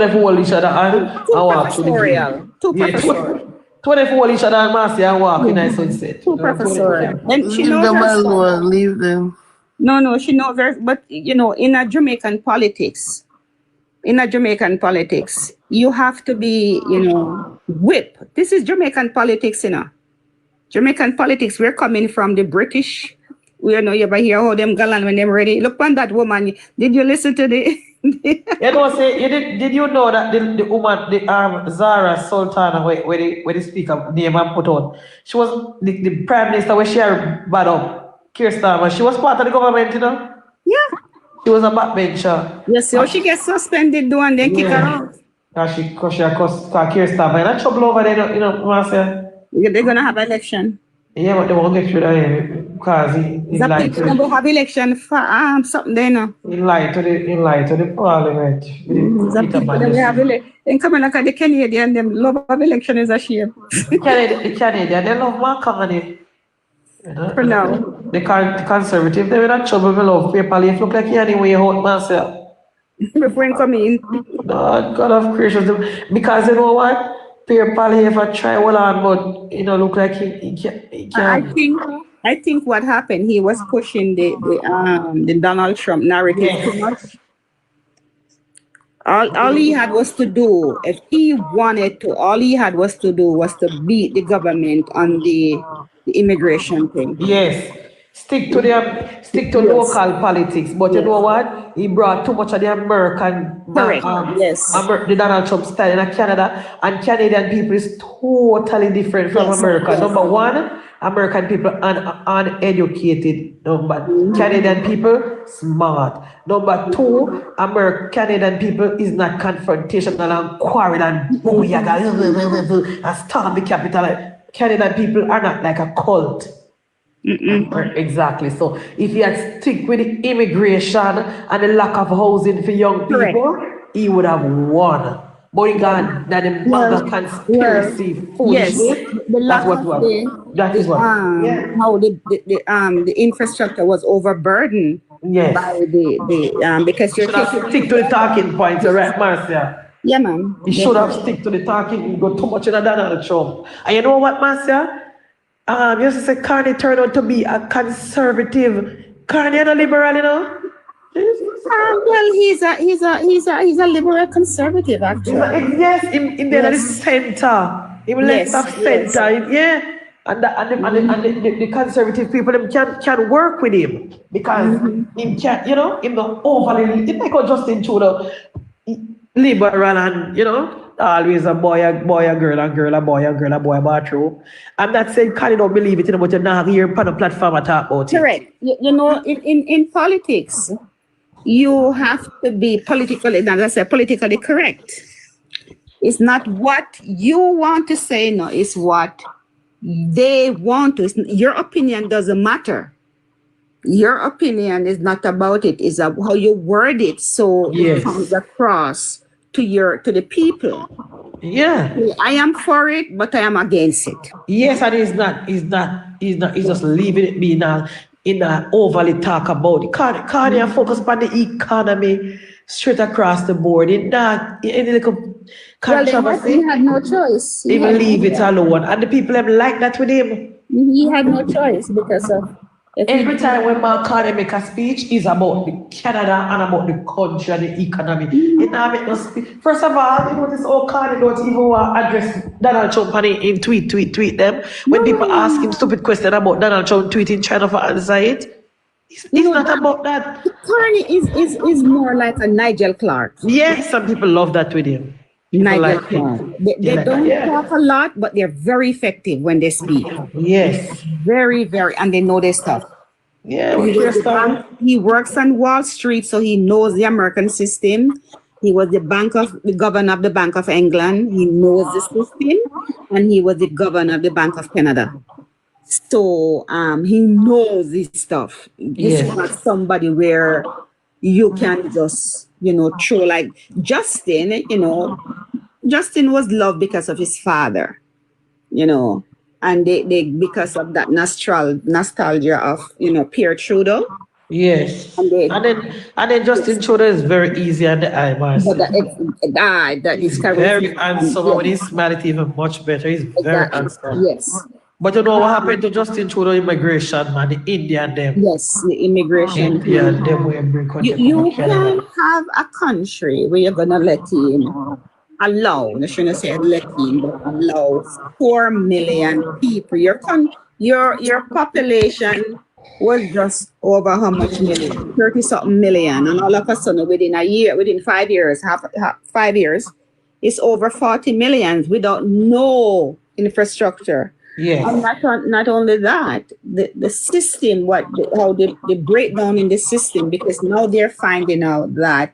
hold each other and walk through the game. Too professorial. 20 hold each other and master and walk in a sunset. Too professorial. Leave them alone. Leave them. No, she know very, but you know, in a Jamaican politics, you have to be, you know, whip. This is Jamaican politics, you know. Jamaican politics, we're coming from the British. We know you ever hear how them galan when them ready. Look on that woman. Did you listen to the You know, say did you know that the woman, the Zara Sultana, where the speaker name and put on, she was the prime minister where she had bad up, Keir Starmer. She was part of the government, you know. Yeah. She was a backbencher. Yes, so she gets suspended though and then kick her out. Cause she Keir Starmer. And trouble over there, you know, Marcia. They're gonna have election. Yeah, but they won't get rid of him because he lied to the have election for something there now. He lied to the parliament. Some people they have election. And come and look at the Canadian, them love of election is a shame. The Canadian, they love Mark Carney. For now. The conservative, they were not trouble with love paper leaf. Look like you anyway, hot myself. Before you come in. God of gracious. Because you know what? Paper leaf I try well on, but you know, look like he can't. I think what happened, he was pushing the Donald Trump narrative too much. All he had was to do, if he wanted to, all he had was to do was to beat the government on the immigration thing. Yes. Stick to local politics, but you know what? He brought too much of the American, the Donald Trump style in Canada, and Canadian people is totally different from America. Number one, American people are uneducated. Canadian people smart. Number two, Canadian people is not confrontational and quarrel and booyah and storm the capital. Canadian people are not like a cult. Exactly. So if he had stick with the immigration and the lack of housing for young people, he would have won. But he got that the conspiracy foolishness. That is what how the infrastructure was overburdened by the because you're stick to the talking points, right, Marcia? Yeah, man. He should have stick to the talking. He got too much in a Donald Trump. And you know what, Marcia? You used to say Carney turned out to be a conservative. Carney and a liberal, you know? Well, he's a liberal conservative, actually. Yes, in the center. He left of center. Yeah. And the conservative people can work with him because he can't, you know, in the overly, it's like Justin Trudeau, liberal and, you know, always a boy, a girl, a girl, a boy, a girl, a boy, bathroom. I'm not saying Carney don't believe it, you know, but you're not here on a platform to talk about it. Correct. You know, in politics, you have to be politically correct. It's not what you want to say, no, it's what they want to. Your opinion doesn't matter. Your opinion is not about it, it's how you word it so it comes across to the people. Yeah. I am for it, but I am against it. Yes, and he's just leaving it be now in a overly talk about it. Carney focus on the economy straight across the board. In that any little controversy, he had no choice. He will leave it alone. And the people have like that with him. He had no choice because of every time when Mark Carney make a speech, it's about the Canada and about the country and the economy. It now make no speech. First of all, you know this old Carney don't even want to address Donald Trump and in tweet them. When people ask him stupid question about Donald Trump tweeting, trying to answer it. It's not about that. Carney is more like a Nigel Clark. Yes, some people love that with him. Nigel Clark. They don't talk a lot, but they're very effective when they speak. Yes. Very, very, and they know their stuff. Yeah. He works on Wall Street, so he knows the American system. He was the governor of the Bank of England. He knows the system, and he was the governor of the Bank of Canada. So he knows this stuff. This is not somebody where you can just, you know, throw like Justin, you know. Justin was loved because of his father, you know, and they because of that nostalgia of, you know, Pierre Trudeau. Yes. And then Justin Trudeau is very easy on the eye, that is very handsome. When he's smart, it's even much better. He's very handsome. Yes. But you know what happened to Justin Trudeau immigration, man? The Indian them. Yes, the immigration. India them will bring You can have a country where you're gonna let in, allow, I shouldn't say let in, but allow 4 million people. Your population was just over how much million? 30-something million. And all of a sudden, within 5 years, 5 years, it's over 40 million without no infrastructure. Yes. And not only that, the system, how the breakdown in the system, because now they're finding out that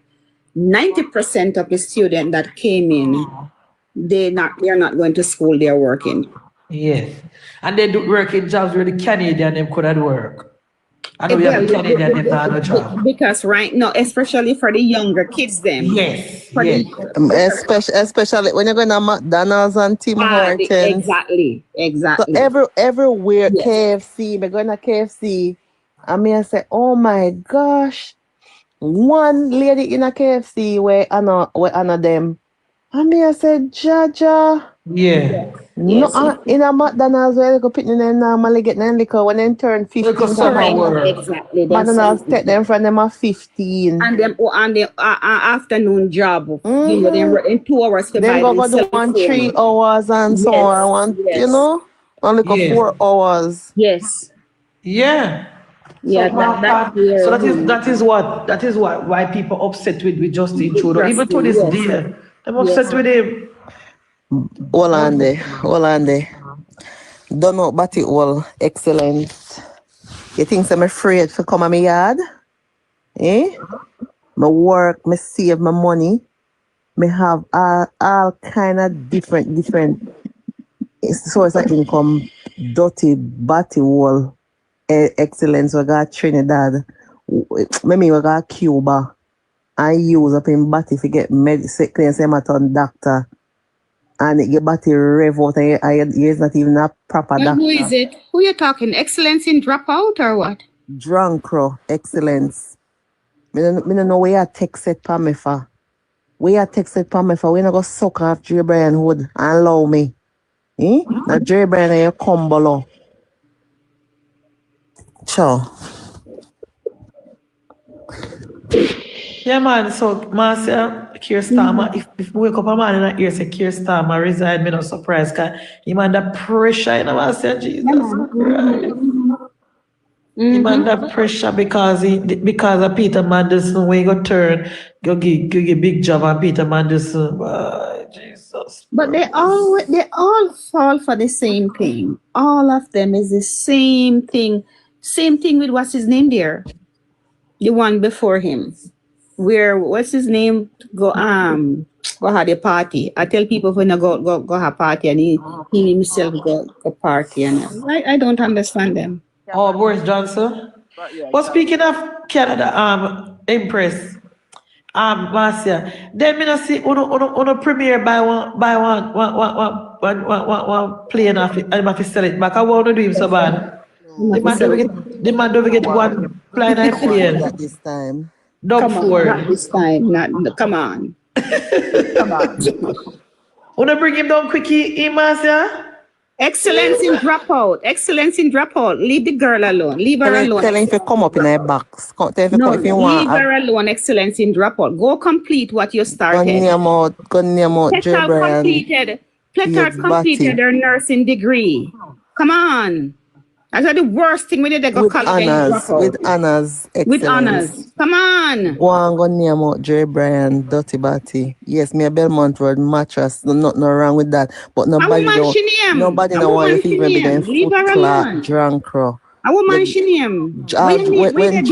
90% of the students that came in, they're not going to school, they're working. Yes. And they do working jobs where the Canadian them could have work. I know we have the Canadian them not a job. Because right now, especially for the younger kids them. Yes. Especially when you're going to McDonald's and Tim Hortons. Exactly. So everywhere KFC, we're going to KFC. I mean, I say, oh my gosh. One lady in a KFC where Anna them. I mean, I said, Jaja. Yeah. No, in a McDonald's where they go pick them normally get them liquor when they turn 15. Exactly. McDonald's take them from them at 15. And them on the afternoon job. You know, they in 2 hours to then buy go do 1 3 hours and so on. You know? Only go 4 hours. Yes. Yeah. Yeah, so that is what why people upset with Justin Trudeau. Even to this day, I'm upset with him. Hold on there. Don't know about it all. Excellent. You think I'm afraid to come on my yard? My work, me save my money. Me have all kind of different source of income. Dirty, batty wall. Excellence, we got Trinidad. Maybe we got Cuba. I use up in batty to get clean sematon doctor. And it get batty rev out and it's not even a proper doctor. Who is it? Who you talking? Excellence in dropout or what? Drunkro, excellence. Me don't know where you text it for me for. Where you text it for me for. We not go suck off Dre Brian hood and allow me. Now Dre Brian and you come below. Sure. Yeah, man. So, Marcia, Keir Starmer, if we wake up a man and I hear say Keir Starmer resign, me not surprised because he under pressure, you know, Marcia, Jesus Christ. He under pressure because of Peter Mandelson, when he go turn, go give big job on Peter Mandelson. Jesus. But they all fall for the same thing. All of them is the same thing. Same thing with what's his name there? The one before him. What's his name? Go have a party. I tell people when I go have party and he himself go party and I don't understand them. Oh, Boris Johnson. But speaking of Canada, Empress, Marcia, then me not see on a premiere buy one plane off it, and I have to sell it back. I want to do him so bad. The man don't get one plane and plane. This time. Not this time. Come on. Come on. Wanna bring him down quickly, Marcia? Excellence in dropout. Leave the girl alone. Leave her alone. Tell him to come up in a box. Leave her alone. Excellence in dropout. Go complete what you started. Pletard completed her nursing degree. Come on. That's the worst thing we did. With honors. With honors. Come on. One go near more Dre Brian, Dirty Batty. Yes, me a Belmont Road mattress. Nothing wrong with that. But nobody know why you even be there foot clock, drunk crow. I will mention him. When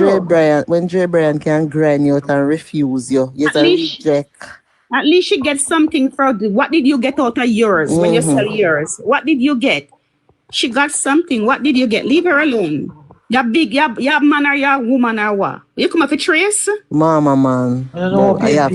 Dre Brian can grind you out and refuse you, you reject. At least you get something for what did you get out of yours when you sell yours? What did you get? She got something. What did you get? Leave her alone. You're big, you're man or you're woman or what? You come up with trace? Mama, man. I have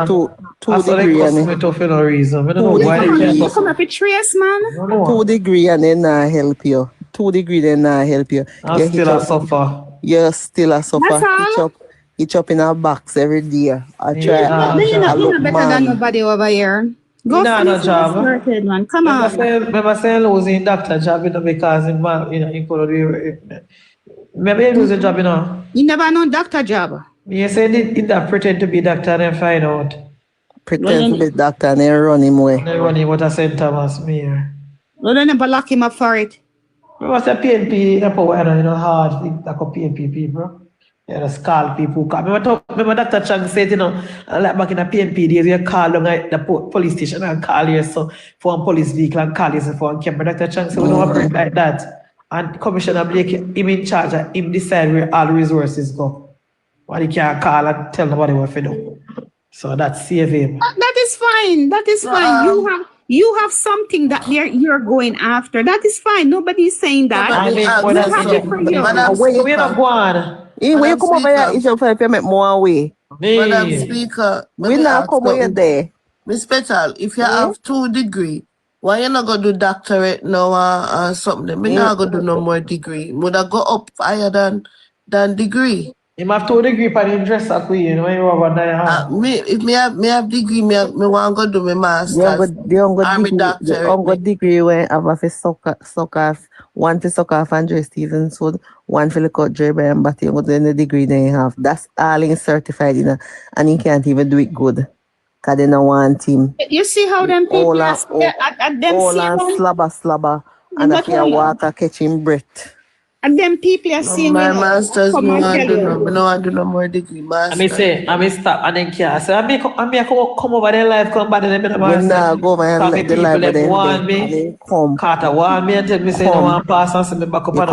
two degrees. For no reason. I don't know why you come up with trace, man. 2 degrees and then I help you. 2 degrees then I help you. I'm still a suffer. You're still a suffer. That's all. Each up in a box every day. I try. You're not better than nobody over here. Go for no job. started, man. Come on. Remember saying losing doctor job, because he could be. Maybe he lose a job, You never know doctor job. You said he that pretend to be doctor and then find out. Pretend to be doctor and then run him away. They run him out of St. Thomas, Mayor. Well, they never lock him up for it. Remember say PNP, hard thing like a PNP people. Just call people. Remember Dr. Chang said, like back in the PNP days, you call them like the police station and call you so for a police vehicle and call you so for a camera. Dr. Chang said, we don't operate like that. And Commissioner Blake, him in charge, him decide where all resources go. What he can't call and tell nobody what to do. So that's save him. That is fine. That is fine. You have something that you're going after. That is fine. Nobody's saying that. Where you not going? When you come over here, it's your friend make more way. Madam Speaker, we not come over there. Miss Petal, if you have 2 degrees, why you not go do doctorate now or something? Me not go do no more degree. Would I go up higher than degree? You have 2 degrees for the interest of you know you over there. If me have degree, me want go do my master's. The only degree when I have a suck off, one to suck off Andre Stevens wood, one for the cut Jerry and Batty, and then the degree they have. That's all in certified, and he can't even do it good. Cause they don't want him. You see how them people at them all and slabber, and if you walk catch him breath. And them people are seeing my masters, no one do no more degree. Master. I may stop and then care. So I may come over their life, come back to them in the master. Nah, go over and let the life of them. Want me, come. Carter want me and tell me say no one pass and send me back up. You're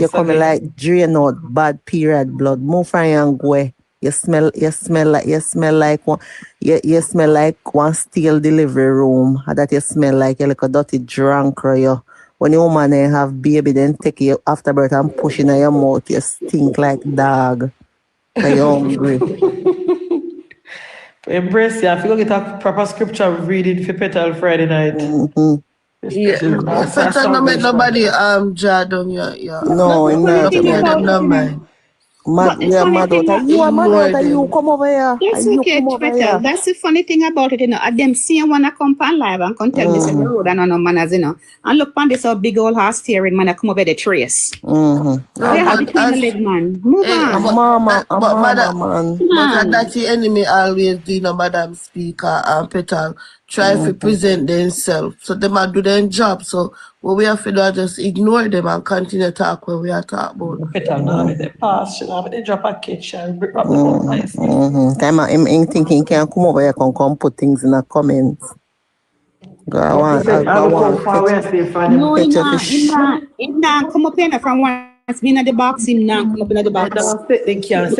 coming like drain out bad period blood. Move from and go. You smell like one steel delivery room. That you smell like you're like a dirty drunk, you. When your woman have baby, then take you after birth and push in your mouth, you stink like dog. And you're hungry. Embrace you. If you go get a proper scripture reading for Petal Friday night. Petal no make nobody jar down your. No, no mind. You are mad out. You come over here. That's okay, Petal. That's the funny thing about it, At them seeing one come on live and come tell me say the road and no manners, And look on this big old horse steering man come over the trace. They have the kind of leg man. Move on. But that's the enemy always do, Madam Speaker and Petal. Try to present themselves. So they might do their job. So what we have to do is just ignore them and continue to talk when we are talking about. Petal now with the pass, they drop a catch and break up the whole nice. I'm thinking he can come over here and come put things in the comments. No, he not come up here from one. It's been at the box, him now come up in the box. He can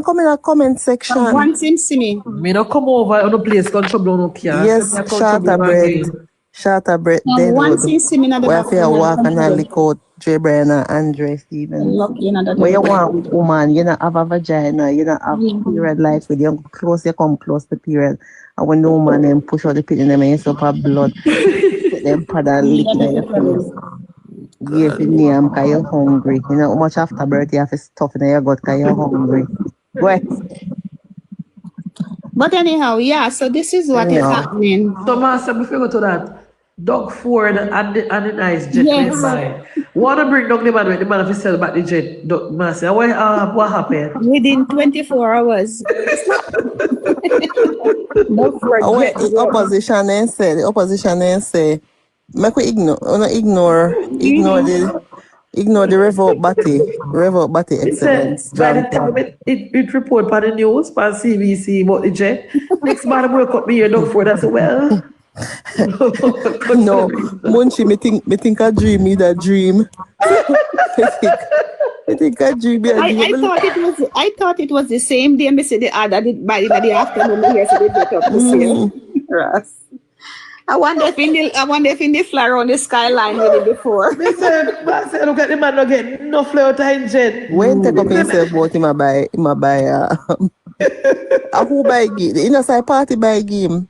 come in the comment section. Once him see me. Me not come over on the place control no can. Yes, shorter bread. Once him see me in the box. Where you walk and I lick out J. Brian and Andre Stevens. Where you want woman, you don't have a vagina, you don't have period life with you come close to period. And when the woman then push out the pit in them and you stop her blood, them pad and lick in your face. Give your name because you're hungry. You know how much after birth you have to stuff in your gut because you're hungry. Go ahead. But anyhow, so this is what is happening. So, Master, before we go to that, Doug Ford and the nice jet went by. Want to bring down the man when the man have to sell back the jet, Master? What happened? Within 24 hours. The opposition then say, make we ignore the revolt batty excellence. By the time it report by the news, by CBC about the jet, next man will cut me here Doug Ford as well. No, Munchie, me think I dream that dream. I think I dream. I thought it was the same day. Me say the other by the afternoon here, so they get up the same. I wonder if in the flyer on the skyline with it before. I said, look at the man not getting no flare out of jet. When take up himself about him buy who buy game? The inside party buy game.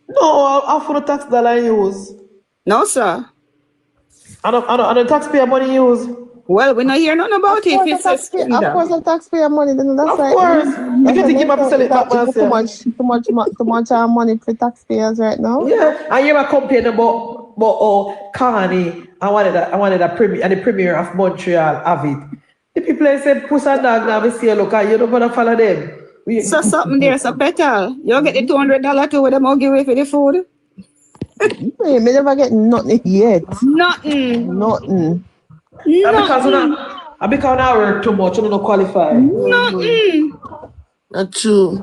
No, I for the tax dollar use. No, sir. I don't taxpayer money use. Well, we not hear nothing about it. If it's a Of scandal. course, the taxpayer money. Then that's Of right. course. You get to keep up sell it back, man. Too much money for taxpayers right now. Yeah, and you were complaining about Carney. I wanted a premier and the premier of Montreal have it. The people say puss and dog now we see look you don't wanna follow them. So something there, so Petal. You get the $200 to what them all give away for the food? Me never get nothing yet. Nothing. Nothing. And because I work too much, you don't qualify. Nothing. Not true.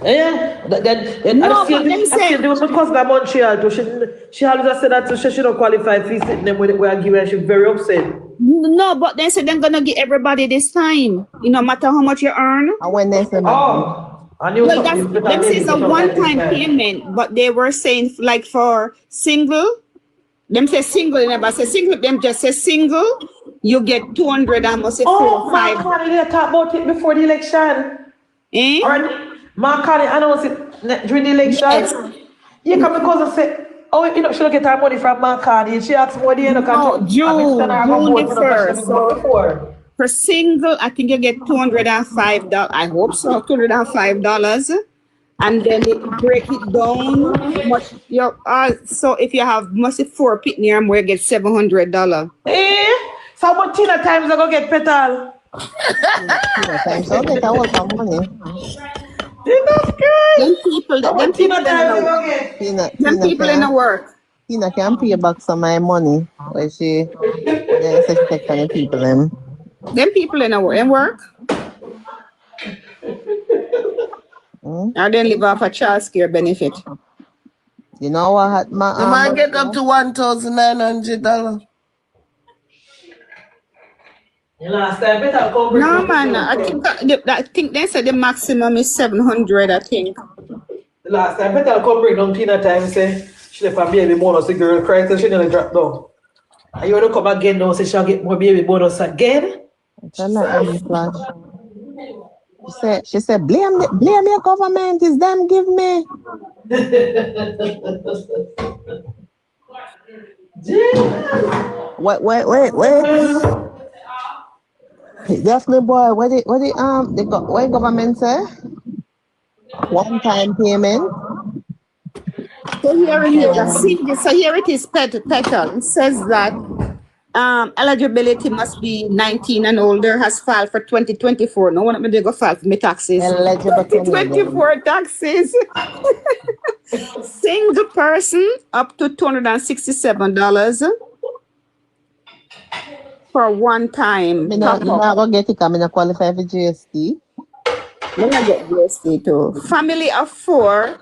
Yeah, No, but them say there was my cousin in Montreal too. She always said that she don't qualify for sitting them with I give her. She's very upset. no, but they said they're gonna give everybody this time. You no matter how much you earn. And when they say well, them say it's a one-time payment, but they were saying like for single. Them say single, they never say single. Them just say single. You get 200 and must say 4 or 5. Mark Carney talk about it before the election. Eh? Mark Carney announced it during the election. Yes. Yeah, come because I said, oh, you know, she don't get her money from Mark Carney. She asked what the end of June the 1st. So for single, I think you get $205. I hope so, $205. And then they break it down. Much so if you have must 4 pitney or more, you get $700. Eh? So what Tina times I go get Petal? Tina times I get a lot of money. Them people in the work. Tina can pay back some of my money when she says she take on the people them. Them people in the work. I then live off a child care benefit. You know what? The man get up to $1,900. Last time, better come. No man, I think they said the maximum is 700. I think. The last time, better come bring down Tina time. Say she left a baby bonus. The girl cried till she nearly dropped down. And you want to come again now? Say she'll get more baby bonus again. She said, blame your government. It's them give me. Wait. Definitely, boy. What government say? One-time payment. So here it is, Petal. It says that eligibility must be 19 and older, has filed for 2024. No one of me go file for my taxes. 2024 taxes. Single person up to $267 for one time. I'm not going to get it. I'm not qualify for GST. I'm going to get GST too. Family of 4.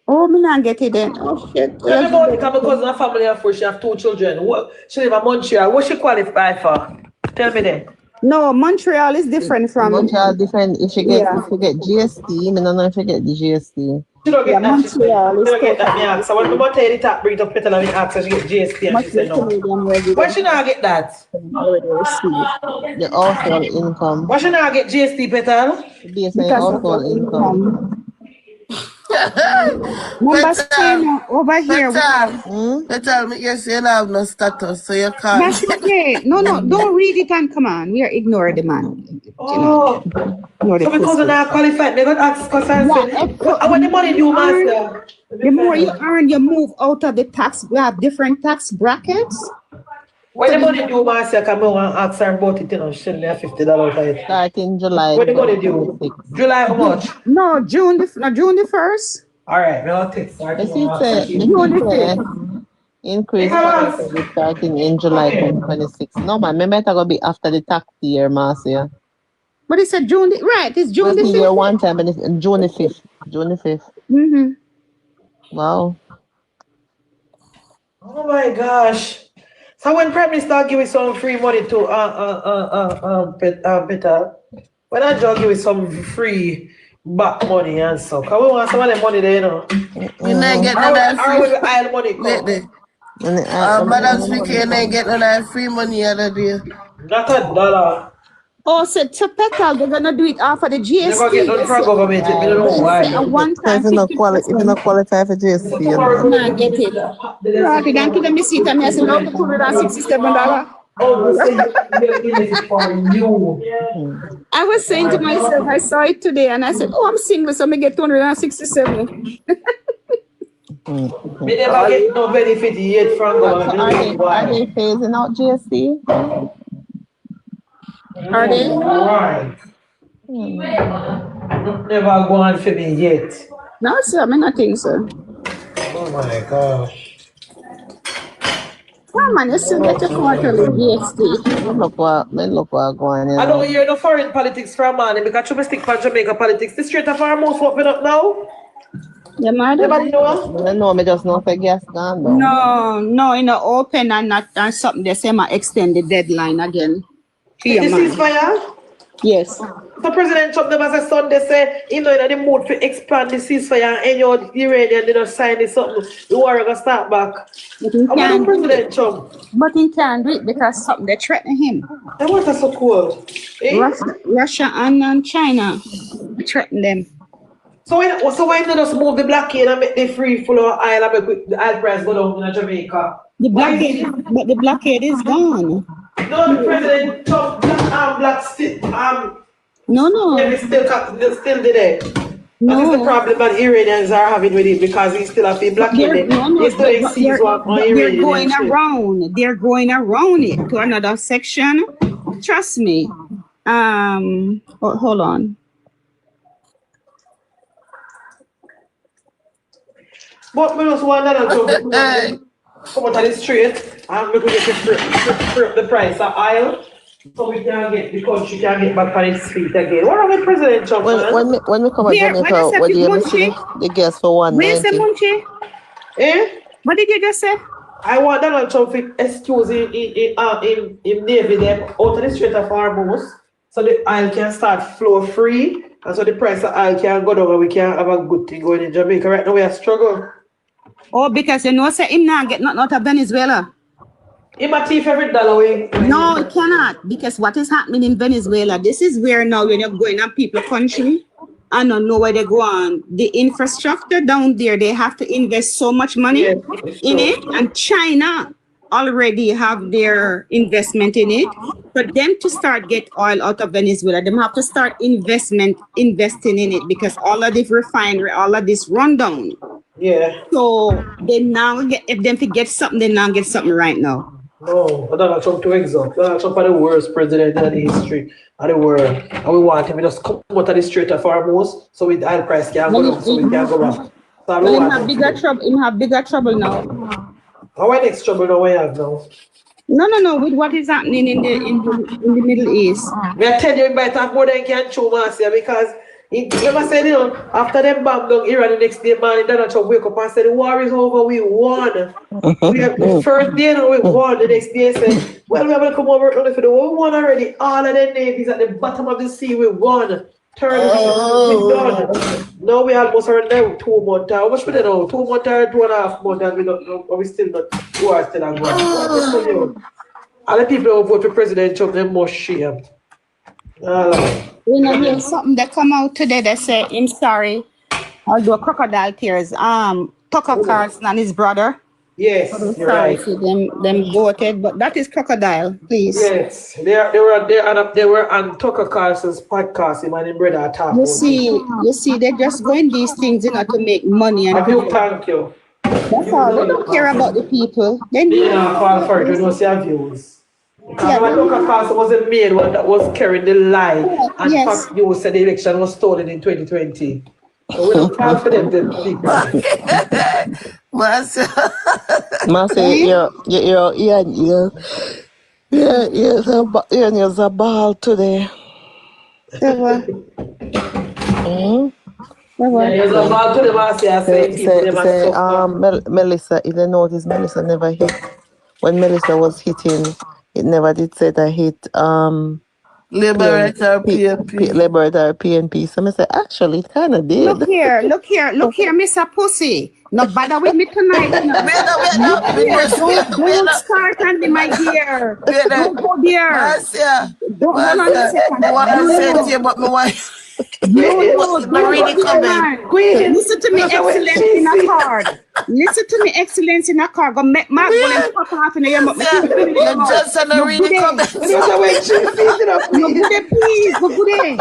Oh, me not get it then. Oh shit. Because my family of 4, she have 2 children. She live in Montreal. What she qualify for? Tell me then. No, Montreal is different from Montreal different. If you get GST, I don't know if you get the GST. She don't get that. Montreal is get that. So when the tell the top bring up Petal and ask her she get GST and she said no. Why she not get that? The household income. Why she not get GST, Petal? Based on household income. Over here. They tell me yes, you have no status, so you can't. That's okay. No, don't read it and come on. We are ignoring the man. Oh, so because of that qualified, they got ask questions. What the money do, master? The more you earn, you move out of the tax. We have different tax brackets. What the money do, master? Come on and ask her about it. You know, she only have $50 for it. Starting July. What the money do? July how much? No, June the 1st. All right, we'll take increase starting in July 2026. No, man, maybe it's going to be after the tax year, Marcia. But it said June, right? It's June the 5th. Year one time, and it's June the 5th. June the 5th. Mm-hmm. Wow. Oh my gosh. So when Prime Minister give us some free money to Petal, when I just give us some free back money and so, because we want some of the money there, you know. You ain't get no that free money. Madam Speaker, you ain't get no that free money other day. Not $1. Oh, so Petal, they're gonna do it after the GST. Never get done for government, I don't know why. A one-time If you not qualify for GST, you know. man get it. Rather than to them see them, I said, no, $267. I was saying to myself, I saw it today, and I said, oh, I'm single, so I get 267. Me never get no benefit yet from government. Are they phasing out GST? Are they? Right. Never go on for me yet. No, sir, I mean, I think so. Oh my gosh. Well, man, you still get a quarterly GST. Look what going on. I don't hear no foreign politics from man because you stick for Jamaica politics. The straight of our most open up now. You mad? Nobody know? No, me just know for gas gone though. No, in the open and not and something they say my extend the deadline again. Is this ceasefire? Yes. So President Trump never said Sunday say in the mood to expand the ceasefire and your Iranian didn't sign this something. The war gonna start back. About President Trump. But he can't do it because something they threaten him. And what is so cool? Eh? Russia and China threaten them. So why not just move the blockade and make the free flow of oil and make the oil price go down in Jamaica? The blockade is gone. No, the President Trump black still No. Still there. No. That is the problem that Iranians are having with it because he still have been blockaded. They're going around it to another section. Trust me. Hold on. But we just want that to come out of the street and we could get the price of oil so we can get the country can get back on its feet again. What are we President Trump? When we come to Jamaica, what do you see the gas for $190? Where's the Munchie? Eh? What did you just say? I want Donald Trump to excuse in Navy them out of the Strait of Hormuz so the oil can start flow free and so the price of oil can go down and we can have a good thing going in Jamaica. Right now we are struggling. Oh, because you know, say him not get nothing out of Venezuela. He might thief every dollar away. No, it cannot. Because what is happening in Venezuela, this is where now when you're going on people's country and don't know where they go on. The infrastructure down there, they have to invest so much money in it. And China already have their investment in it. For them to start get oil out of Venezuela, they have to start investing in it because all of this refinery, all of this rundown. Yeah. So they now get, if them to get something, they now get something right now. No, Donald Trump too exhausted. Donald Trump is the worst president in the history of the world. And we want him to just come out of the Strait of Hormuz so with the oil price can go down so we can go back. So he have bigger trouble now. How are next trouble now we have now? No, with what is happening in the Middle East. We are telling you about that more than can show Marcia because he never said, you know, after them bomb down Iran the next day, man, Donald Trump wake up and said, the war is over, we won. We have the first day, we won. The next day, said, well, we have to come over for the war. We won already. All of the navies at the bottom of the sea, we won. Third week, we done. Now we almost are now 2 months. How much we know? 2 months or 2.5 months, and we don't know, we still not, we are still on going. All the people who vote for President Trump, they must shame. You know, there's something that come out today that say, I'm sorry, I'll do a crocodile tears. Tucker Carlson and his brother. Yes, you're right. Them voted, but that is crocodile, please. Yes, they were on Tucker Carlson's podcast, him and his brother talk. You see, they're just going these things in order to make money. And thank you. That's all. They don't care about the people. They fall for it. You don't see our views. Because when Tucker Carlson was a maid one that was carrying the lie, and Fox News said the election was stolen in 2020. So we don't fall for them. Marcia, you're a ball today. Melissa, if you notice, Melissa never hit. When Melissa was hitting, it never did say that hit Liberator PNP. Liberator PNP. So I say, actually, it kind of did. Look here, Mr. Pussy. Not bother with me tonight. Don't start on me, my dear. Don't go there. Hold on a second. I want to say to you about my wife. Don't really comment. Listen to me, excellence in a card. Listen to me, excellence in a card. Go make Mark go and pop off in the ear. You just not really comment. No good, please. Go good.